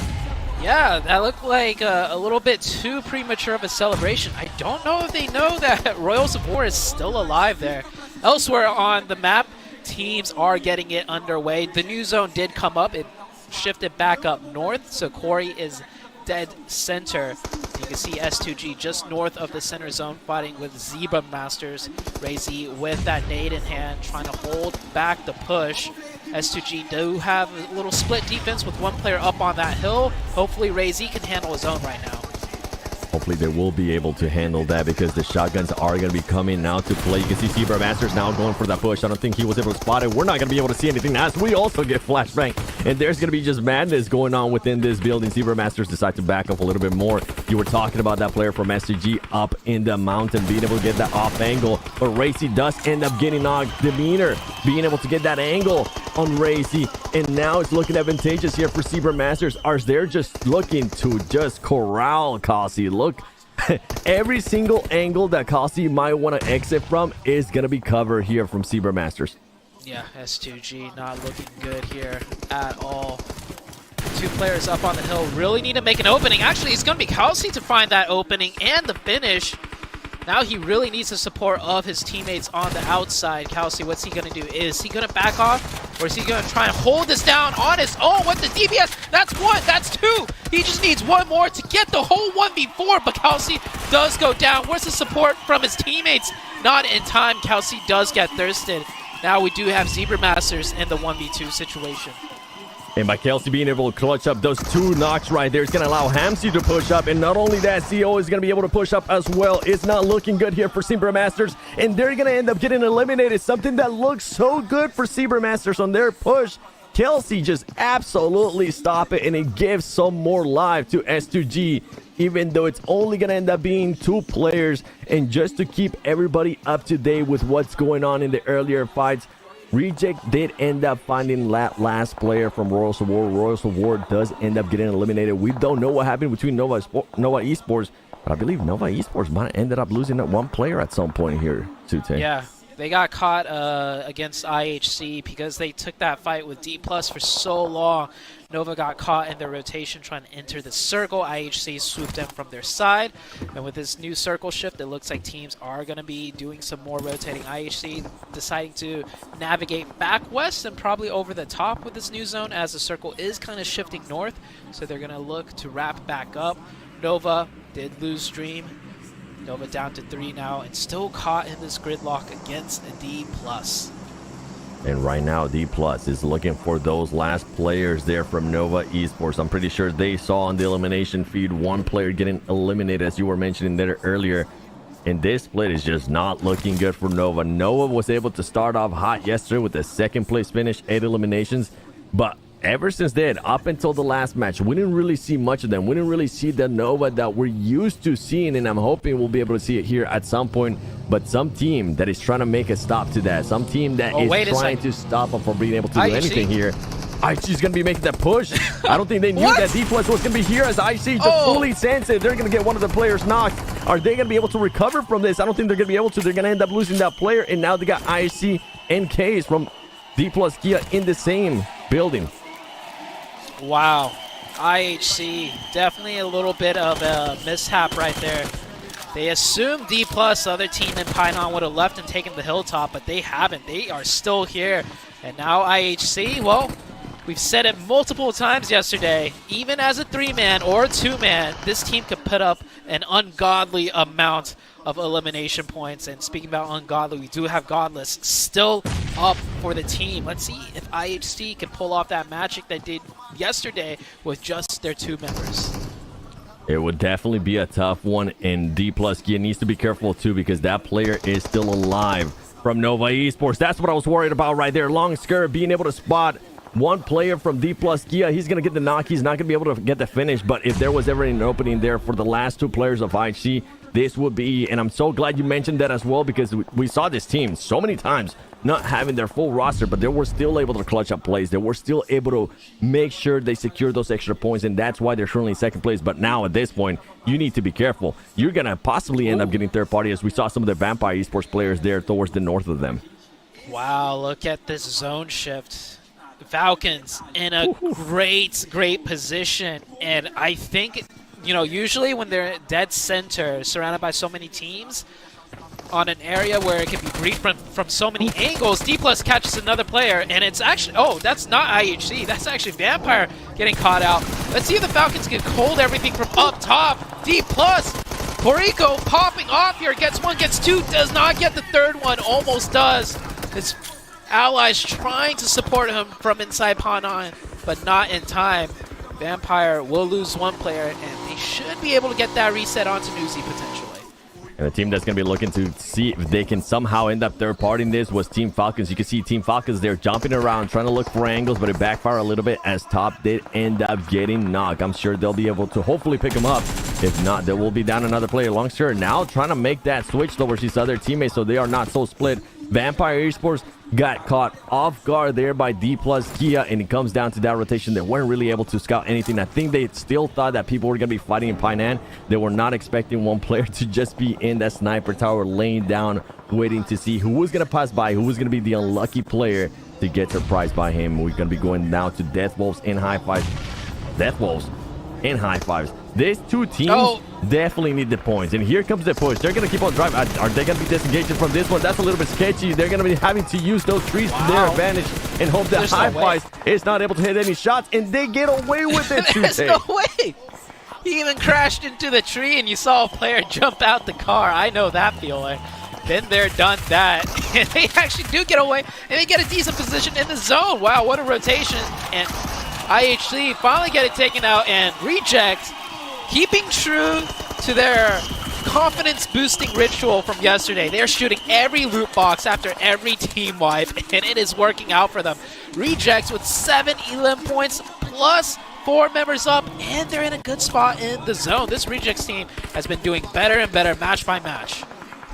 Yeah, that looked like a little bit too premature of a celebration. I don't know if they know that Royals of War is still alive there. Elsewhere on the map, teams are getting it underway. The new zone did come up. It shifted back up north, so Corey is dead center. You can see S2G just north of the center zone fighting with Zebra Masters. Ray Z with that nade in hand, trying to hold back the push. S2G do have a little split defense with one player up on that hill. Hopefully Ray Z can handle his own right now. Hopefully they will be able to handle that because the shotguns are going to be coming now to play. You can see Zebra Masters now going for that push. I don't think he was able to spot it. We're not going to be able to see anything as we also get flashbang. And there's going to be just madness going on within this building. Zebra Masters decide to back up a little bit more. You were talking about that player from SCG up in the mountain being able to get that off angle. But Racy does end up getting knocked. Demeanor being able to get that angle on Racy. And now it's looking advantageous here for Zebra Masters as they're just looking to just corral Kasi. Look, every single angle that Kasi might want to exit from is going to be covered here from Zebra Masters. Yeah, S2G not looking good here at all. 2 players up on the hill really need to make an opening. Actually, it's going to be Kasi to find that opening and the finish. Now he really needs the support of his teammates on the outside. Kelsey, what's he going to do? Is he going to back off? Or is he going to try and hold this down on his own with the DPS? That's 1. That's 2. He just needs 1 more to get the whole 1v4. But Kelsey does go down. Where's the support from his teammates? Not in time. Kelsey does get thirsted. Now we do have Zebra Masters in the 1v2 situation. And by Kelsey being able to clutch up those 2 knocks right there, it's going to allow Hamsi to push up. And not only that, CO is going to be able to push up as well. It's not looking good here for Zebra Masters. And they're going to end up getting eliminated. Something that looks so good for Zebra Masters on their push. Kelsey just absolutely stop it. And it gives some more life to S2G. Even though it's only going to end up being 2 players. And just to keep everybody up to date with what's going on in the earlier fights, Reject did end up finding that last player from Royals of War. Royals of War does end up getting eliminated. We don't know what happened between Nova Esports, but I believe Nova Esports might have ended up losing that 1 player at some point here, Sute. Yeah, they got caught against IHC because they took that fight with D+ for so long. Nova got caught in their rotation trying to enter the circle. IHC swooped in from their side. And with this new circle shift, it looks like teams are going to be doing some more rotating. IHC deciding to navigate back west and probably over the top with this new zone as the circle is kind of shifting north. So they're going to look to wrap back up. Nova did lose Dream. Nova down to 3 now and still caught in this gridlock against a D+. And right now, D+ is looking for those last players there from Nova Esports. I'm pretty sure they saw on the elimination feed 1 player getting eliminated, as you were mentioning there earlier. And this split is just not looking good for Nova. Nova was able to start off hot yesterday with a 2nd place finish, 8 eliminations. But ever since then, up until the last match, we didn't really see much of them. We didn't really see the Nova that we're used to seeing, and I'm hoping we'll be able to see it here at some point. But some team that is trying to make a stop to that, some team that is trying to stop them from being able to do anything here. IC is going to be making that push. I don't think they knew that D+ was going to be here as IC just fully sensed it. They're going to get one of the players knocked. Are they going to be able to recover from this? I don't think they're going to be able to. They're going to end up losing that player, and now they got IC and K's from D+ Kia in the same building. Wow. IHC, definitely a little bit of a mishap right there. They assumed D+, other team in Painan would have left and taken the hilltop, but they haven't. They are still here. And now IHC, well, we've said it multiple times yesterday, even as a 3-man or a 2-man, this team could put up an ungodly amount of elimination points. And speaking about ungodly, we do have Godless still up for the team. Let's see if IHC can pull off that magic they did yesterday with just their 2 members. It would definitely be a tough one, and D+ Gia needs to be careful too because that player is still alive from Nova Esports. That's what I was worried about right there. Long skirt being able to spot one player from D+ Gia. He's going to get the knock. He's not going to be able to get the finish, but if there was ever an opening there for the last 2 players of IHC, this would be, and I'm so glad you mentioned that as well because we saw this team so many times not having their full roster, but they were still able to clutch up plays. They were still able to make sure they secure those extra points, and that's why they're currently in second place. But now at this point, you need to be careful. You're going to possibly end up getting third party, as we saw some of the Vampire Esports players there towards the north of them. Wow, look at this zone shift. Falcons in a great position, and I think, you know, usually when they're dead center, surrounded by so many teams, on an area where it can be briefed from so many angles, D+ catches another player, and it's actually, oh, that's not IHC, that's actually Vampire getting caught out. Let's see if the Falcons can hold everything from up top. D+, Porrico popping off here, gets 1, gets 2, does not get the 3rd one, almost does. His allies trying to support him from inside Painan, but not in time. Vampire will lose 1 player, and they should be able to get that reset onto Newsy potentially. And the team that's going to be looking to see if they can somehow end up third partying this was Team Falcons. You can see Team Falcons there jumping around, trying to look for angles, but it backfired a little bit as Top did end up getting knocked. I'm sure they'll be able to hopefully pick him up. If not, they will be down another player. Longster now trying to make that switch towards his other teammates so they are not so split. Vampire Esports got caught off guard there by D+ Gia, and it comes down to that rotation. They weren't really able to scout anything. I think they still thought that people were going to be fighting in Painan. They were not expecting one player to just be in that sniper tower laying down, waiting to see who was going to pass by, who was going to be the unlucky player to get surprised by him. We're going to be going now to Death Wolves in high fives. Death Wolves in high fives. These 2 teams definitely need the points, and here comes the push. They're going to keep on driving. Are they going to be disengaging from this one? That's a little bit sketchy. They're going to be having to use those trees to their advantage and hope that high fives is not able to hit any shots, and they get away with it. There's no way. He even crashed into the tree, and you saw a player jump out the car. I know that feeling. Been there, done that. And they actually do get away, and they get a decent position in the zone. Wow, what a rotation. And IHC finally get it taken out, and Reject, keeping true to their confidence-boosting ritual from yesterday. They're shooting every loot box after every team wipe, and it is working out for them. Rejects with 7 elim points plus 4 members up, and they're in a good spot in the zone. This Rejects team has been doing better and better match by match.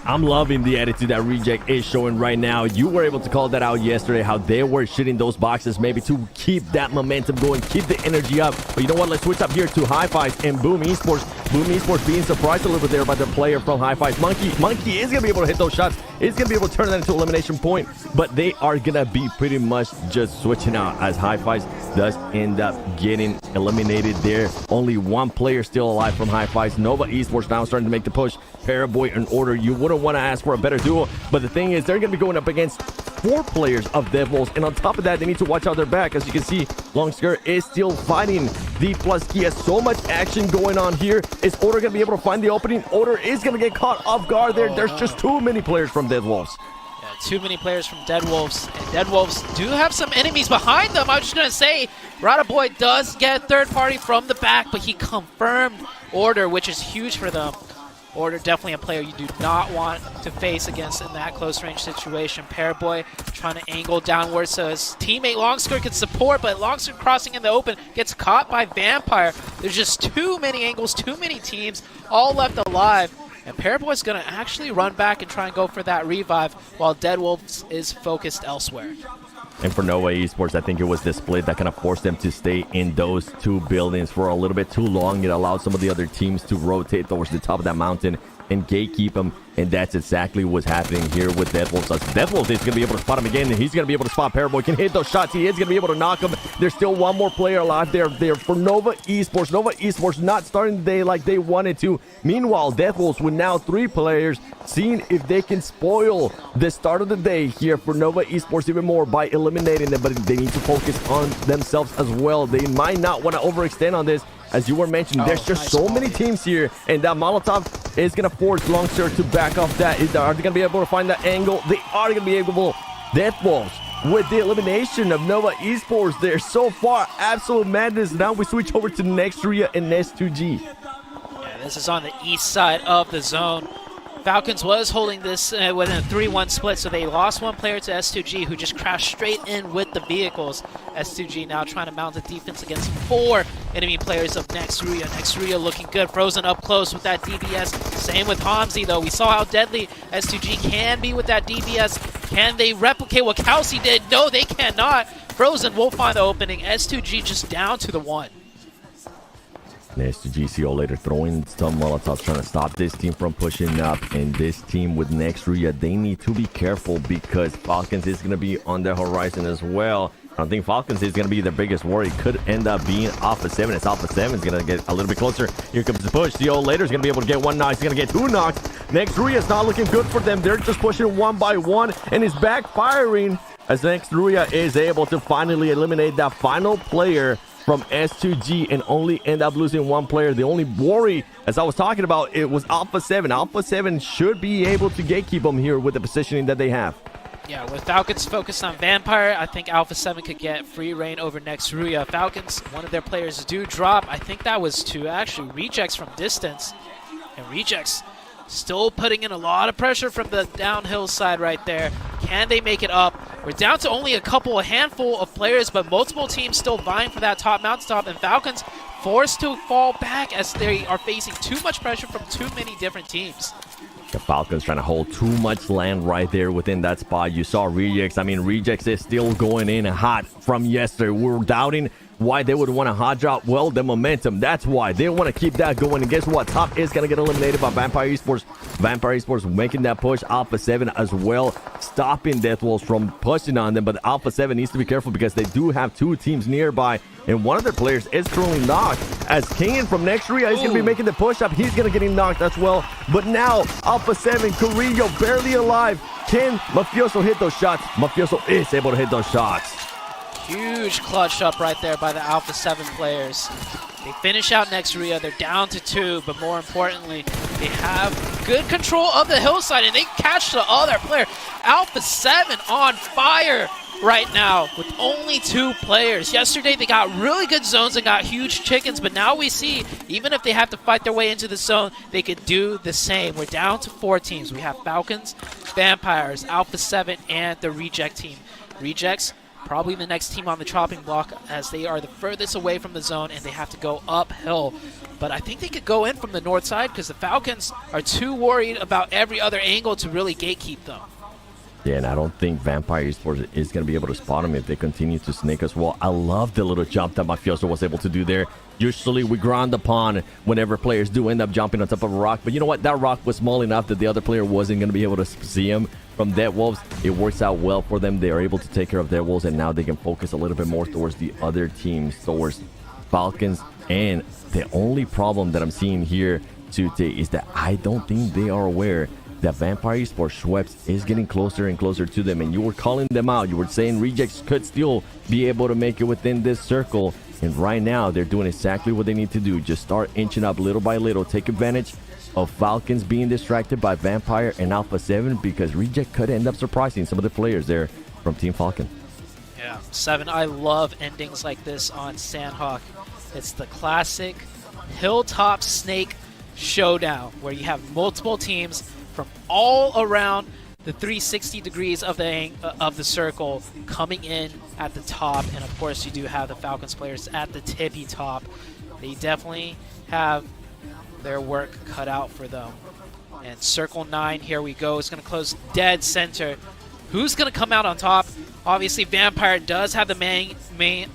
I'm loving the attitude that Reject is showing right now. You were able to call that out yesterday, how they were shooting those boxes maybe to keep that momentum going, keep the energy up. But you know what? Let's switch up here to High Fives and Boom Esports. Boom Esports being surprised a little bit there by the player from High Fives. Monkey is going to be able to hit those shots. He's going to be able to turn that into elimination point. But they are going to be pretty much just switching out as High Fives does end up getting eliminated there. Only 1 player still alive from High Fives. Nova Esports now starting to make the push. Paraboy in order. You wouldn't want to ask for a better duo, but the thing is they're going to be going up against 4 players of Devils, and on top of that they need to watch out their back. As you can see, Longskirt is still fighting D+ Gia. So much action going on here. Is Order going to be able to find the opening? Order is going to get caught off guard there. There's just too many players from Dead Wolves. Yeah, too many players from Dead Wolves, and Dead Wolves do have some enemies behind them. I was just going to say, Rada Boy does get third party from the back, but he confirmed Order, which is huge for them. Order definitely a player you do not want to face against in that close range situation. Paraboy trying to angle downwards so his teammate Longskirt can support, but Longskirt crossing in the open gets caught by Vampire. There's just too many angles, too many teams, all left alive. And Paraboy's going to actually run back and try and go for that revive while Dead Wolves is focused elsewhere. And for Nova Esports, I think it was the split that kind of forced them to stay in those 2 buildings for a little bit too long. It allowed some of the other teams to rotate towards the top of that mountain and gatekeep him. And that's exactly what's happening here with Deathwolves. Deathwolves is going to be able to spot him again, and he's going to be able to spot Paraboy. Can hit those shots. He is going to be able to knock him. There's still one more player alive there for Nova Esports. Nova Esports not starting the day like they wanted to. Meanwhile, Deathwolves with now 3 players, seeing if they can spoil the start of the day here for Nova Esports even more by eliminating them. But they need to focus on themselves as well. They might not want to overextend on this. As you were mentioning, there's just so many teams here, and that Molotov is going to force Longster to back off that. Are they going to be able to find that angle? They are going to be able. Deathwolves with the elimination of Nova Esports there so far. Absolute madness. Now we switch over to Nextria and S2G. Yeah, this is on the east side of the zone. Falcons was holding this within a 3-1 split, so they lost one player to S2G, who just crashed straight in with the vehicles. S2G now trying to mount a defense against 4 enemy players of Nextria. Nextria looking good, frozen up close with that DBS. Same with Hamzi, though. We saw how deadly S2G can be with that DBS. Can they replicate what Kelsey did? No, they cannot. Frozen will find the opening. S2G just down to the 1. S2G later throwing some Molotovs, trying to stop this team from pushing up. And this team with Nextria, they need to be careful because Falcons is going to be on the horizon as well. I don't think Falcons is going to be their biggest worry. Could end up being Alpha 7. It's Alpha 7 is going to get a little bit closer. Here comes the push. Later is going to be able to get 1 knock. He's going to get 2 knocks. Nextria is not looking good for them. They're just pushing 1 by 1, and it's backfiring as Nextria is able to finally eliminate that final player from S2G and only end up losing 1 player. The only worry, as I was talking about, it was Alpha 7. Alpha 7 should be able to gatekeep them here with the positioning that they have. Yeah, with Falcons focused on Vampire, I think Alpha 7 could get free reign over Nextria. Falcons, one of their players do drop. I think that was to actually Rejects from distance. And Rejects still putting in a lot of pressure from the downhill side right there. Can they make it up? We're down to only a handful of players, but multiple teams still vying for that top mountaintop, and Falcons forced to fall back as they are facing too much pressure from too many different teams. The Falcons trying to hold too much land right there within that spot. You saw Rejects. I mean, Rejects is still going in hot from yesterday. We were doubting why they would want to hot drop. Well, the momentum, that's why they want to keep that going. And guess what? Top is going to get eliminated by Vampire Esports. Vampire Esports making that push. Alpha 7 as well, stopping Deathwolves from pushing on them. But Alpha 7 needs to be careful because they do have 2 teams nearby. And one of their players is currently knocked, as Kane from Nextria is going to be making the push up. He's going to get knocked as well. But now, Alpha 7, Carrillo barely alive. Can Mafioso hit those shots? Mafioso is able to hit those shots. Huge clutch up right there by the Alpha 7 players. They finish out Nextria. They're down to 2, but more importantly, they have good control of the hillside, and they catch the other player. Alpha 7 on fire right now with only 2 players. Yesterday, they got really good zones and got huge chickens, but now we see, even if they have to fight their way into the zone, they could do the same. We're down to 4 teams. We have Falcons, Vampires, Alpha 7, and the Reject team. Rejects, probably the next team on the chopping block, as they are the furthest away from the zone and they have to go uphill. But I think they could go in from the north side because the Falcons are too worried about every other angle to really gatekeep them. Yeah, and I don't think Vampire Esports is going to be able to spot him if they continue to snake as well. I love the little jump that Mafioso was able to do there. Usually we ground upon whenever players do end up jumping on top of a rock. But you know what? That rock was small enough that the other player wasn't going to be able to see him from Deathwolves. It works out well for them. They are able to take care of Deathwolves, and now they can focus a little bit more towards the other teams, towards Falcons. And the only problem that I'm seeing here today is that I don't think they are aware that Vampire Esports Schweppes is getting closer and closer to them, and you were calling them out. You were saying Rejects could still be able to make it within this circle, and right now they're doing exactly what they need to do. Just start inching up little by little. Take advantage of Falcons being distracted by Vampire and Alpha 7, because Reject could end up surprising some of the players there from Team Falcon. Yeah, 7, I love endings like this on Sanhok. It's the classic hilltop snake showdown where you have multiple teams from all around the 360 degrees of the circle coming in at the top, and of course you do have the Falcons players at the tippy top. They definitely have their work cut out for them. And circle 9, here we go. It's going to close dead center. Who's going to come out on top? Obviously Vampire does have the man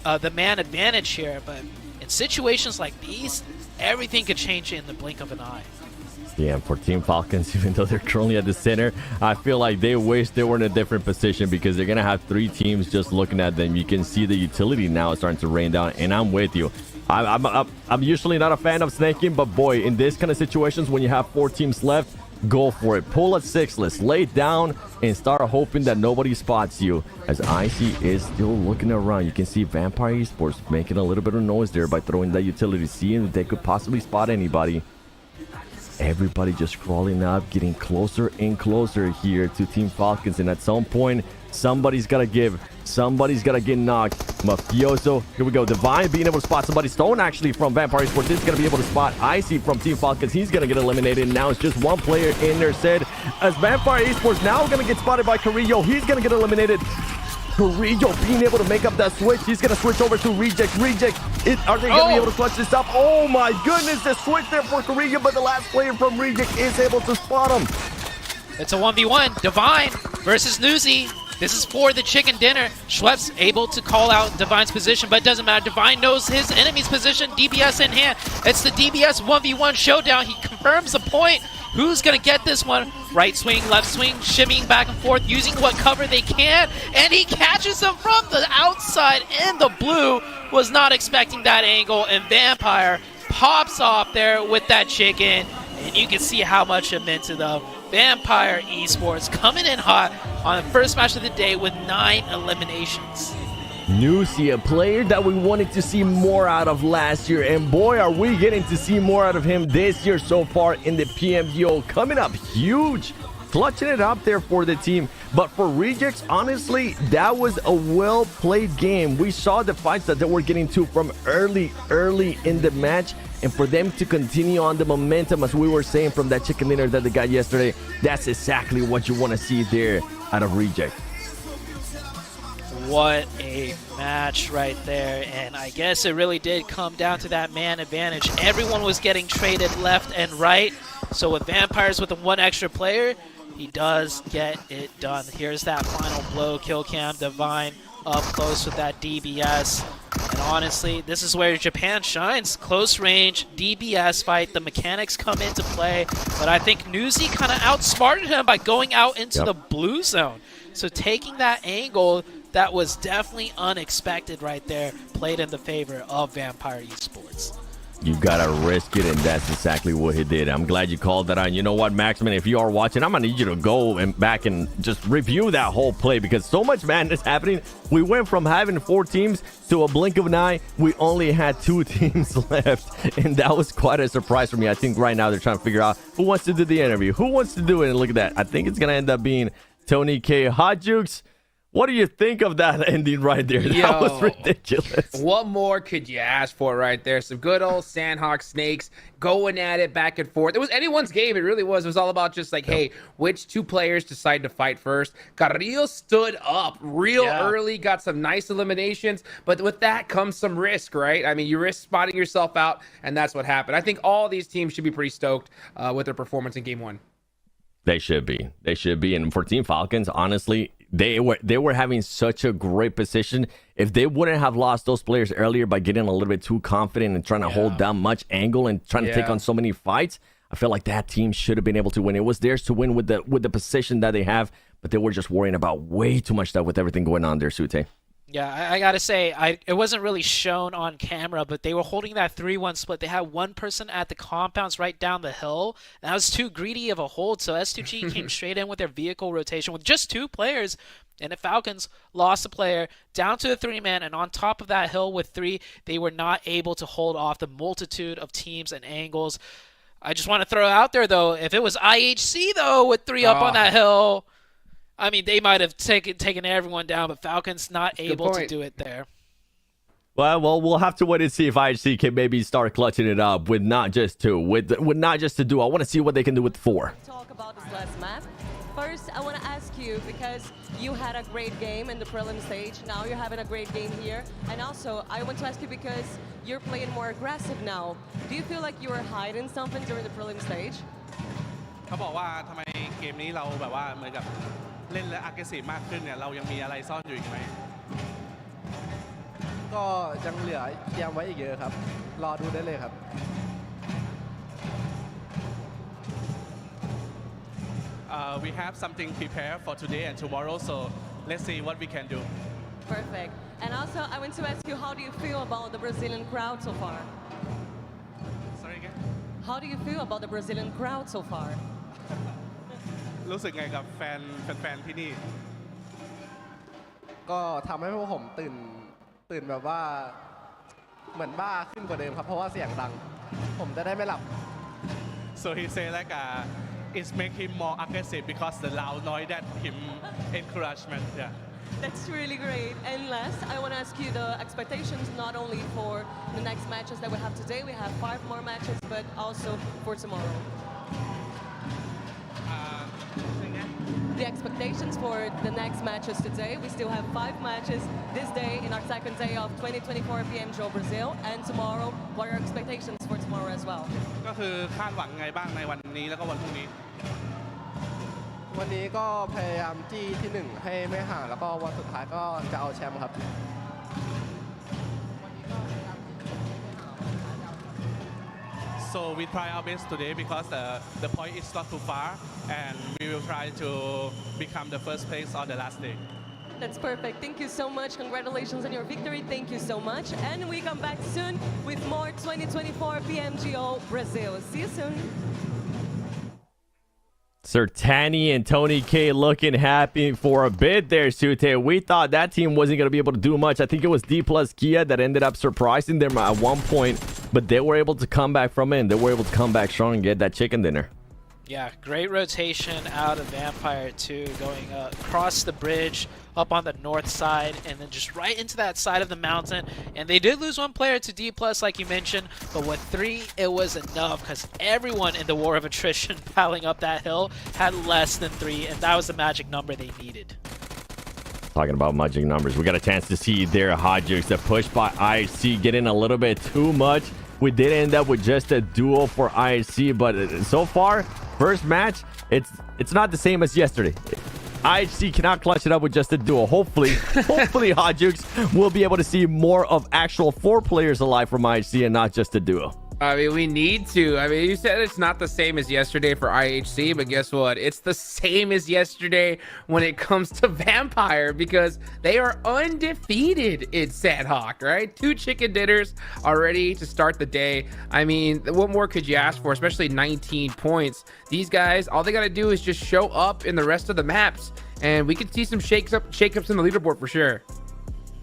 advantage here, but in situations like these, everything could change in the blink of an eye. Yeah, for Team Falcons, even though they're currently at the center, I feel like they wish they were in a different position because they're going to have 3 teams just looking at them. You can see the utility now starting to rain down, and I'm with you. I'm usually not a fan of snaking, but boy, in this kind of situations, when you have 4 teams left, go for it. Pull a 6-list, lay it down, and start hoping that nobody spots you. As Icy is still looking around, you can see Vampire Esports making a little bit of noise there by throwing that utility, seeing if they could possibly spot anybody. Everybody just crawling up, getting closer and closer here to Team Falcons, and at some point, somebody's got to give. Somebody's got to get knocked. Mafioso, here we go. Divine being able to spot somebody. Stone actually from Vampire Esports is going to be able to spot Icy from Team Falcons. He's going to get eliminated. Now it's just one player in there, said, as Vampire Esports now going to get spotted by Carrillo. He's going to get eliminated. Carrillo being able to make up that switch. He's going to switch over to Reject. Are they going to be able to clutch this up? Oh my goodness, the switch there for Carrillo, but the last player from Reject is able to spot him. It's a 1v1. Divine versus Nuzi. This is for the chicken dinner. Schweppes able to call out Divine's position, but it doesn't matter. Divine knows his enemy's position. DBS in hand. It's the DBS 1v1 showdown. He confirms the point. Who's going to get this one? Right swing, left swing, shimmying back and forth, using what cover they can, and he catches him from the outside in the blue. Was not expecting that angle, and Vampire pops off there with that chicken, and you can see how much it meant to them. Vampire Esports coming in hot on the first match of the day with 9 eliminations. Nuzi, a player that we wanted to see more out of last year, and boy, are we getting to see more out of him this year so far in the PMGO. Coming up huge, clutching it up there for the team. But for Rejects, honestly, that was a well-played game. We saw the fights that they were getting to from early in the match, and for them to continue on the momentum, as we were saying, from that chicken dinner that they got yesterday, that's exactly what you want to see there out of Reject. What a match right there, and I guess it really did come down to that man advantage. Everyone was getting traded left and right, so with Vampires with the 1 extra player, he does get it done. Here's that final blow, kill cam, Divine up close with that DBS. And honestly, this is where Japan shines. Close range, DBS fight, the mechanics come into play, but I think Nuzi kind of outsmarted him by going out into the blue zone. So taking that angle, that was definitely unexpected right there, played in the favor of Vampire Esports. You gotta risk it, and that's exactly what he did. I'm glad you called that out. You know what, Maxman, if you are watching, I'm gonna need you to go and back and just review that whole play, because so much madness happening. We went from having 4 teams to a blink of an eye, we only had 2 teams left, and that was quite a surprise for me. I think right now they're trying to figure out who wants to do the interview, who wants to do it, and look at that. I think it's gonna end up being Tony K. Hot Jukes. What do you think of that ending right there? That was ridiculous. What more could you ask for right there? Some good old Sanhok snakes going at it back and forth. It was anyone's game. It really was. It was all about just like, hey, which 2 players decide to fight first? Carrillo stood up real early, got some nice eliminations, but with that comes some risk, right? I mean, you risk spotting yourself out, and that's what happened. I think all these teams should be pretty stoked with their performance in Game 1. They should be. They should be. And for Team Falcons, honestly, they were having such a great position. If they wouldn't have lost those players earlier by getting a little bit too confident and trying to hold down much angle and trying to take on so many fights, I feel like that team should have been able to win. It was theirs to win with the position that they have, but they were just worrying about way too much stuff with everything going on there, Sute. Yeah, I gotta say, it wasn't really shown on camera, but they were holding that 3-1 split. They had 1 person at the compounds right down the hill, and that was too greedy of a hold, so S2G came straight in with their vehicle rotation with just 2 players, and the Falcons lost a player down to a 3-man, and on top of that hill with 3, they were not able to hold off the multitude of teams and angles. I just want to throw out there, though, if it was IHC, though, with 3 up on that hill, I mean, they might have taken everyone down, but Falcons not able to do it there. Well, we'll have to wait and see if IHC can maybe start clutching it up with not just 2, with not just a duo. I want to see what they can do with 4. Talk about this last map. First, I want to ask you, because you had a great game in the prelim stage, now you're having a great game here, and also I want to ask you because you're playing more aggressive now. Do you feel like you were hiding something during the prelim stage? เขาบอกว่าทำไมเกมนี้เราแบบว่าเหมือนกับเล่นและ aggressive มากขึ้นเนี่ยเรายังมีอะไรซ่อนอยู่อีกไหมก็ยังเหลือเตรียมไว้อีกเยอะครับรอดูได้เลยครับ we have something prepared for today and tomorrow, so let's see what we can do. Perfect. And also, I want to ask you, how do you feel about the Brazilian crowd so far? Sorry again? How do you feel about the Brazilian crowd so far? รู้สึกไงกับแฟนที่นี่ ก็ทำให้พวกผมตื่นแบบว่าเหมือนบ้าขึ้นกว่าเดิมครับเพราะว่าเสียงดังผมจะได้ไม่หลับ So he say like it's make him more aggressive because the loud noise that him encouragement. Yeah. That's really great. And last, I want to ask you the expectations not only for the next matches that we have today, we have 5 more matches, but also for tomorrow. The expectations for the next matches today, we still have 5 matches this day in our second day of 2024 PMGO Brazil, and tomorrow, what are your expectations for tomorrow as well? ก็คือคาดหวังไงบ้างในวันนี้แล้วก็วันพรุ่งนี้ วันนี้ก็พยายามจี้ที่1ให้ไม่ห่างแล้วก็วันสุดท้ายก็จะเอาแชมป์ครับ So we try our best today because the point is not too far, and we will try to become the first place on the last day. That's perfect. Thank you so much. Congratulations on your victory. Thank you so much. And we come back soon with more 2024 PMGO Brazil. See you soon. Sertani and Tony K looking happy for a bit there, Sute. We thought that team wasn't going to be able to do much. I think it was D plus Kia that ended up surprising them at one point, but they were able to come back from it, and they were able to come back strong and get that chicken dinner. Yeah, great rotation out of Vampire too, going across the bridge, up on the north side, and then just right into that side of the mountain. And they did lose 1 player to D+, like you mentioned, but with 3, it was enough because everyone in the war of attrition piling up that hill had less than 3, and that was the magic number they needed. Talking about magic numbers, we got a chance to see there Hodgix, the push by IHC getting a little bit too much. We did end up with just a duel for IHC, but so far, first match, it's not the same as yesterday. IHC cannot clutch it up with just a duel. Hopefully Hodgix will be able to see more of actual 4 players alive from IHC and not just a duo. I mean, we need to. I mean, you said it's not the same as yesterday for IHC, but guess what? It's the same as yesterday when it comes to Vampire because they are undefeated in Sanhok, right? 2 chicken dinners already to start the day. I mean, what more could you ask for, especially 19 points? These guys, all they got to do is just show up in the rest of the maps, and we could see some shakeups in the leaderboard for sure.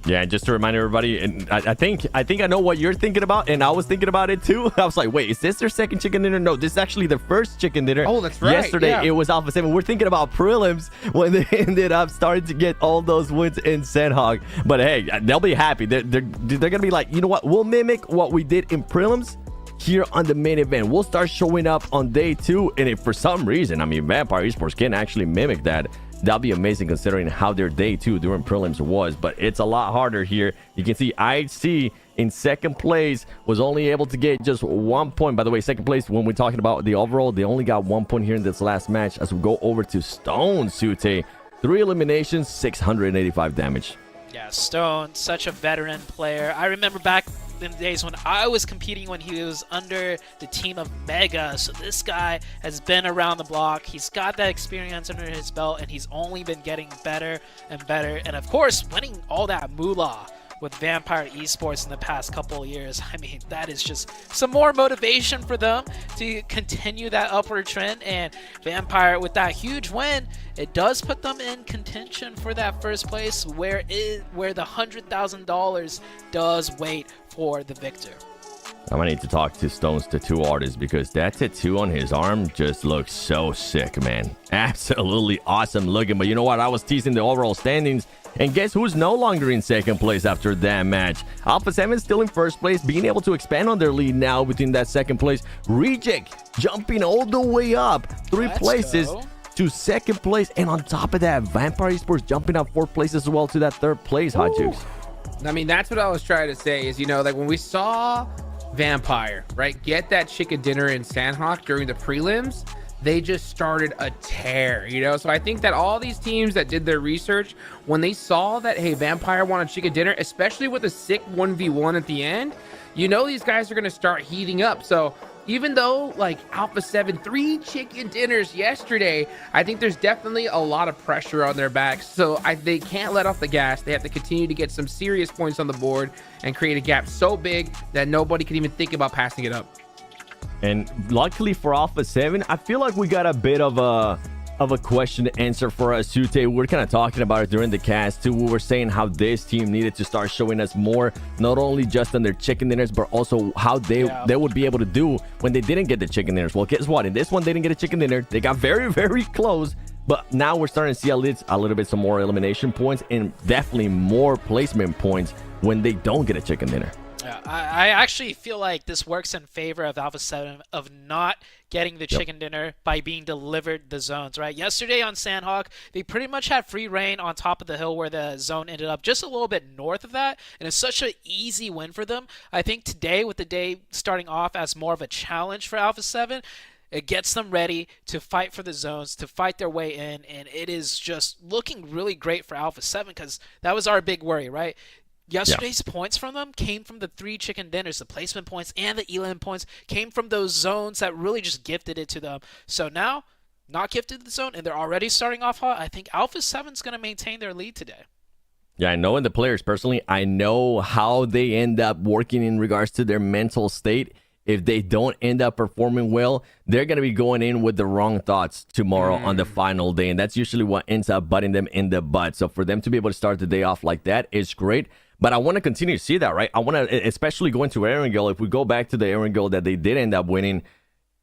Yeah, just to remind everybody, and I think I know what you're thinking about, and I was thinking about it too. I was like, wait, is this their second chicken dinner? No, this is actually their first chicken dinner. Oh, that's right. Yesterday, It was Alpha 7. We're thinking about prelims when they ended up starting to get all those wins in Sanhok. But hey, they'll be happy. They're going to be like, you know what? We'll mimic what we did in prelims here on the main event. We'll start showing up on day 2, and if for some reason, I mean, Vampire Esports can actually mimic that, that'll be amazing considering how their day 2 during prelims was. But it's a lot harder here. You can see IHC in second place was only able to get just 1 point. By the way, second place, when we're talking about the overall, they only got 1 point here in this last match. As we go over to Stone Sute, 3 eliminations, 685 damage. Yeah, Stone, such a veteran player. I remember back in the days when I was competing when he was under the team of Mega. So this guy has been around the block. He's got that experience under his belt, and he's only been getting better and better. And of course, winning all that moolah with Vampire Esports in the past couple of years. I mean, that is just some more motivation for them to continue that upward trend. And Vampire, with that huge win, it does put them in contention for that first place where the $100,000 does wait for the victor. I'm gonna need to talk to Stone's tattoo artist because that tattoo on his arm just looks so sick, man. Absolutely awesome looking. But you know what? I was teasing the overall standings, and guess who's no longer in second place after that match? Alpha 7 still in first place, being able to expand on their lead now within that second place. Reject jumping all the way up 3 places to second place, and on top of that, Vampire Esports jumping up 4 places as well to that third place, Hot Jukes. I mean, that's what I was trying to say is, you know, like when we saw Vampire, right, get that chicken dinner in Sanhok during the prelims, they just started a tear, you know? So I think that all these teams that did their research, when they saw that, hey, Vampire wanted chicken dinner, especially with a sick 1v1 at the end, you know these guys are going to start heating up. So, even though like Alpha 7, 3 chicken dinners yesterday, I think there's definitely a lot of pressure on their backs. So they can't let off the gas. They have to continue to get some serious points on the board and create a gap so big that nobody can even think about passing it up. And luckily for Alpha 7, I feel like we got a bit of a question to answer for us, Sute. We're kind of talking about it during the cast too. We were saying how this team needed to start showing us more, not only just on their chicken dinners, but also how they would be able to do when they didn't get the chicken dinners. Well, guess what? In this one, they didn't get a chicken dinner. They got very, very close. But now we're starting to see a little bit some more elimination points and definitely more placement points when they don't get a chicken dinner. Yeah, I actually feel like this works in favor of Alpha 7 of not getting the chicken dinner by being delivered the zones, right? Yesterday on Sanhok, they pretty much had free reign on top of the hill where the zone ended up just a little bit north of that, and it's such an easy win for them. I think today, with the day starting off as more of a challenge for Alpha 7, it gets them ready to fight for the zones, to fight their way in, and it is just looking really great for Alpha 7 because that was our big worry, right? Yesterday's points from them came from the 3 chicken dinners. The placement points and the elim points came from those zones that really just gifted it to them. So now, not gifted the zone, and they're already starting off hot. I think Alpha 7's going to maintain their lead today. Yeah, I know in the players personally, I know how they end up working in regards to their mental state. If they don't end up performing well, they're going to be going in with the wrong thoughts tomorrow on the final day, and that's usually what ends up butting them in the butt. So for them to be able to start the day off like that is great. But I want to continue to see that, right? I want to, especially going to Erangel, if we go back to the Erangel that they did end up winning,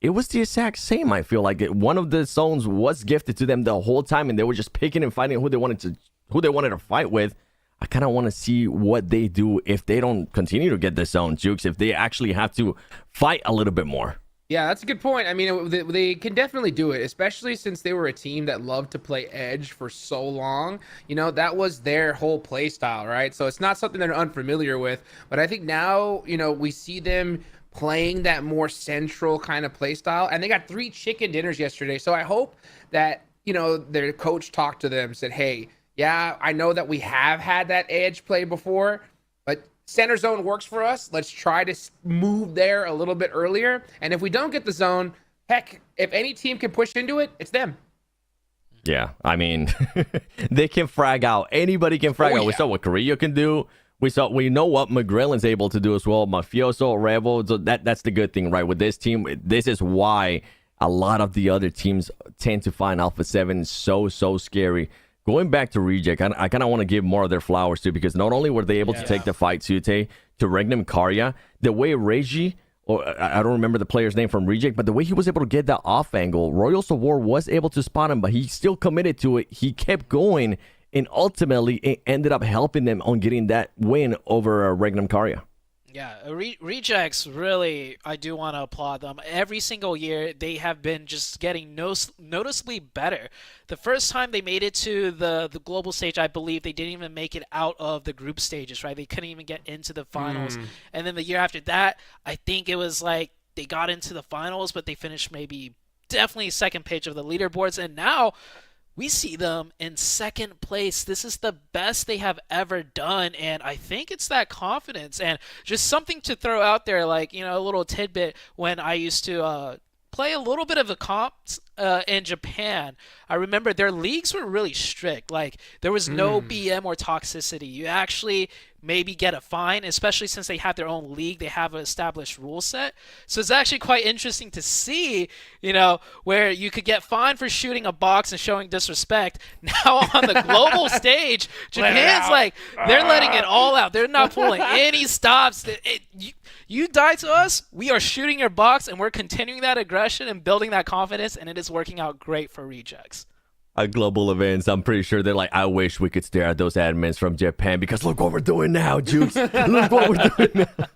it was the exact same. I feel like one of the zones was gifted to them the whole time, and they were just picking and fighting who they wanted to fight with. I kind of want to see what they do if they don't continue to get the zone, Jukes, if they actually have to fight a little bit more. Yeah, that's a good point. I mean, they can definitely do it, especially since they were a team that loved to play edge for so long. You know, that was their whole play style, right? So it's not something they're unfamiliar with. But I think now, you know, we see them playing that more central kind of play style. And they got 3 chicken dinners yesterday. So I hope that, you know, their coach talked to them, said, hey, yeah, I know that we have had that edge play before, but center zone works for us. Let's try to move there a little bit earlier. And if we don't get the zone, heck, if any team can push into it, it's them. Yeah, I mean, they can frag out. Anybody can frag out. Yeah. We saw what Carrillo can do. We know what McGrillen's able to do as well. Mafioso, Rebel. So that's the good thing, right? With this team, this is why a lot of the other teams tend to find Alpha 7 so scary. Going back to Reject, I kind of want to give more of their flowers too, because not only were they able to take the fight Sute to Regnum Karya, the way Reiji, or I don't remember the player's name from Reject, but the way he was able to get that off angle, Royal Sawar was able to spot him, but he still committed to it. He kept going, and ultimately it ended up helping them on getting that win over Regnum Karya. Yeah, Rejects, really, I do want to applaud them. Every single year, they have been just getting noticeably better. The first time they made it to the global stage, I believe they didn't even make it out of the group stages, right? They couldn't even get into the finals. And then the year after that, I think it was like they got into the finals, but they finished definitely second page of the leaderboards. And now we see them in second place. This is the best they have ever done, and I think it's that confidence. And just something to throw out there, like, you know, a little tidbit. When I used to play a little bit of the comps in Japan, I remember their leagues were really strict. Like, there was no BM or toxicity. You actually maybe get a fine, especially since they have their own league. They have an established rule set. So it's actually quite interesting to see, you know, where you could get fined for shooting a box and showing disrespect. Now on the global stage, Japan's like, they're letting it all out. They're not pulling any stops. You die to us, we are shooting your box, and we're continuing that aggression and building that confidence, and it is working out great for Rejects. At global events, I'm pretty sure they're like, I wish we could stare at those admins from Japan, because look what we're doing now, Jukes. Look what we're doing now.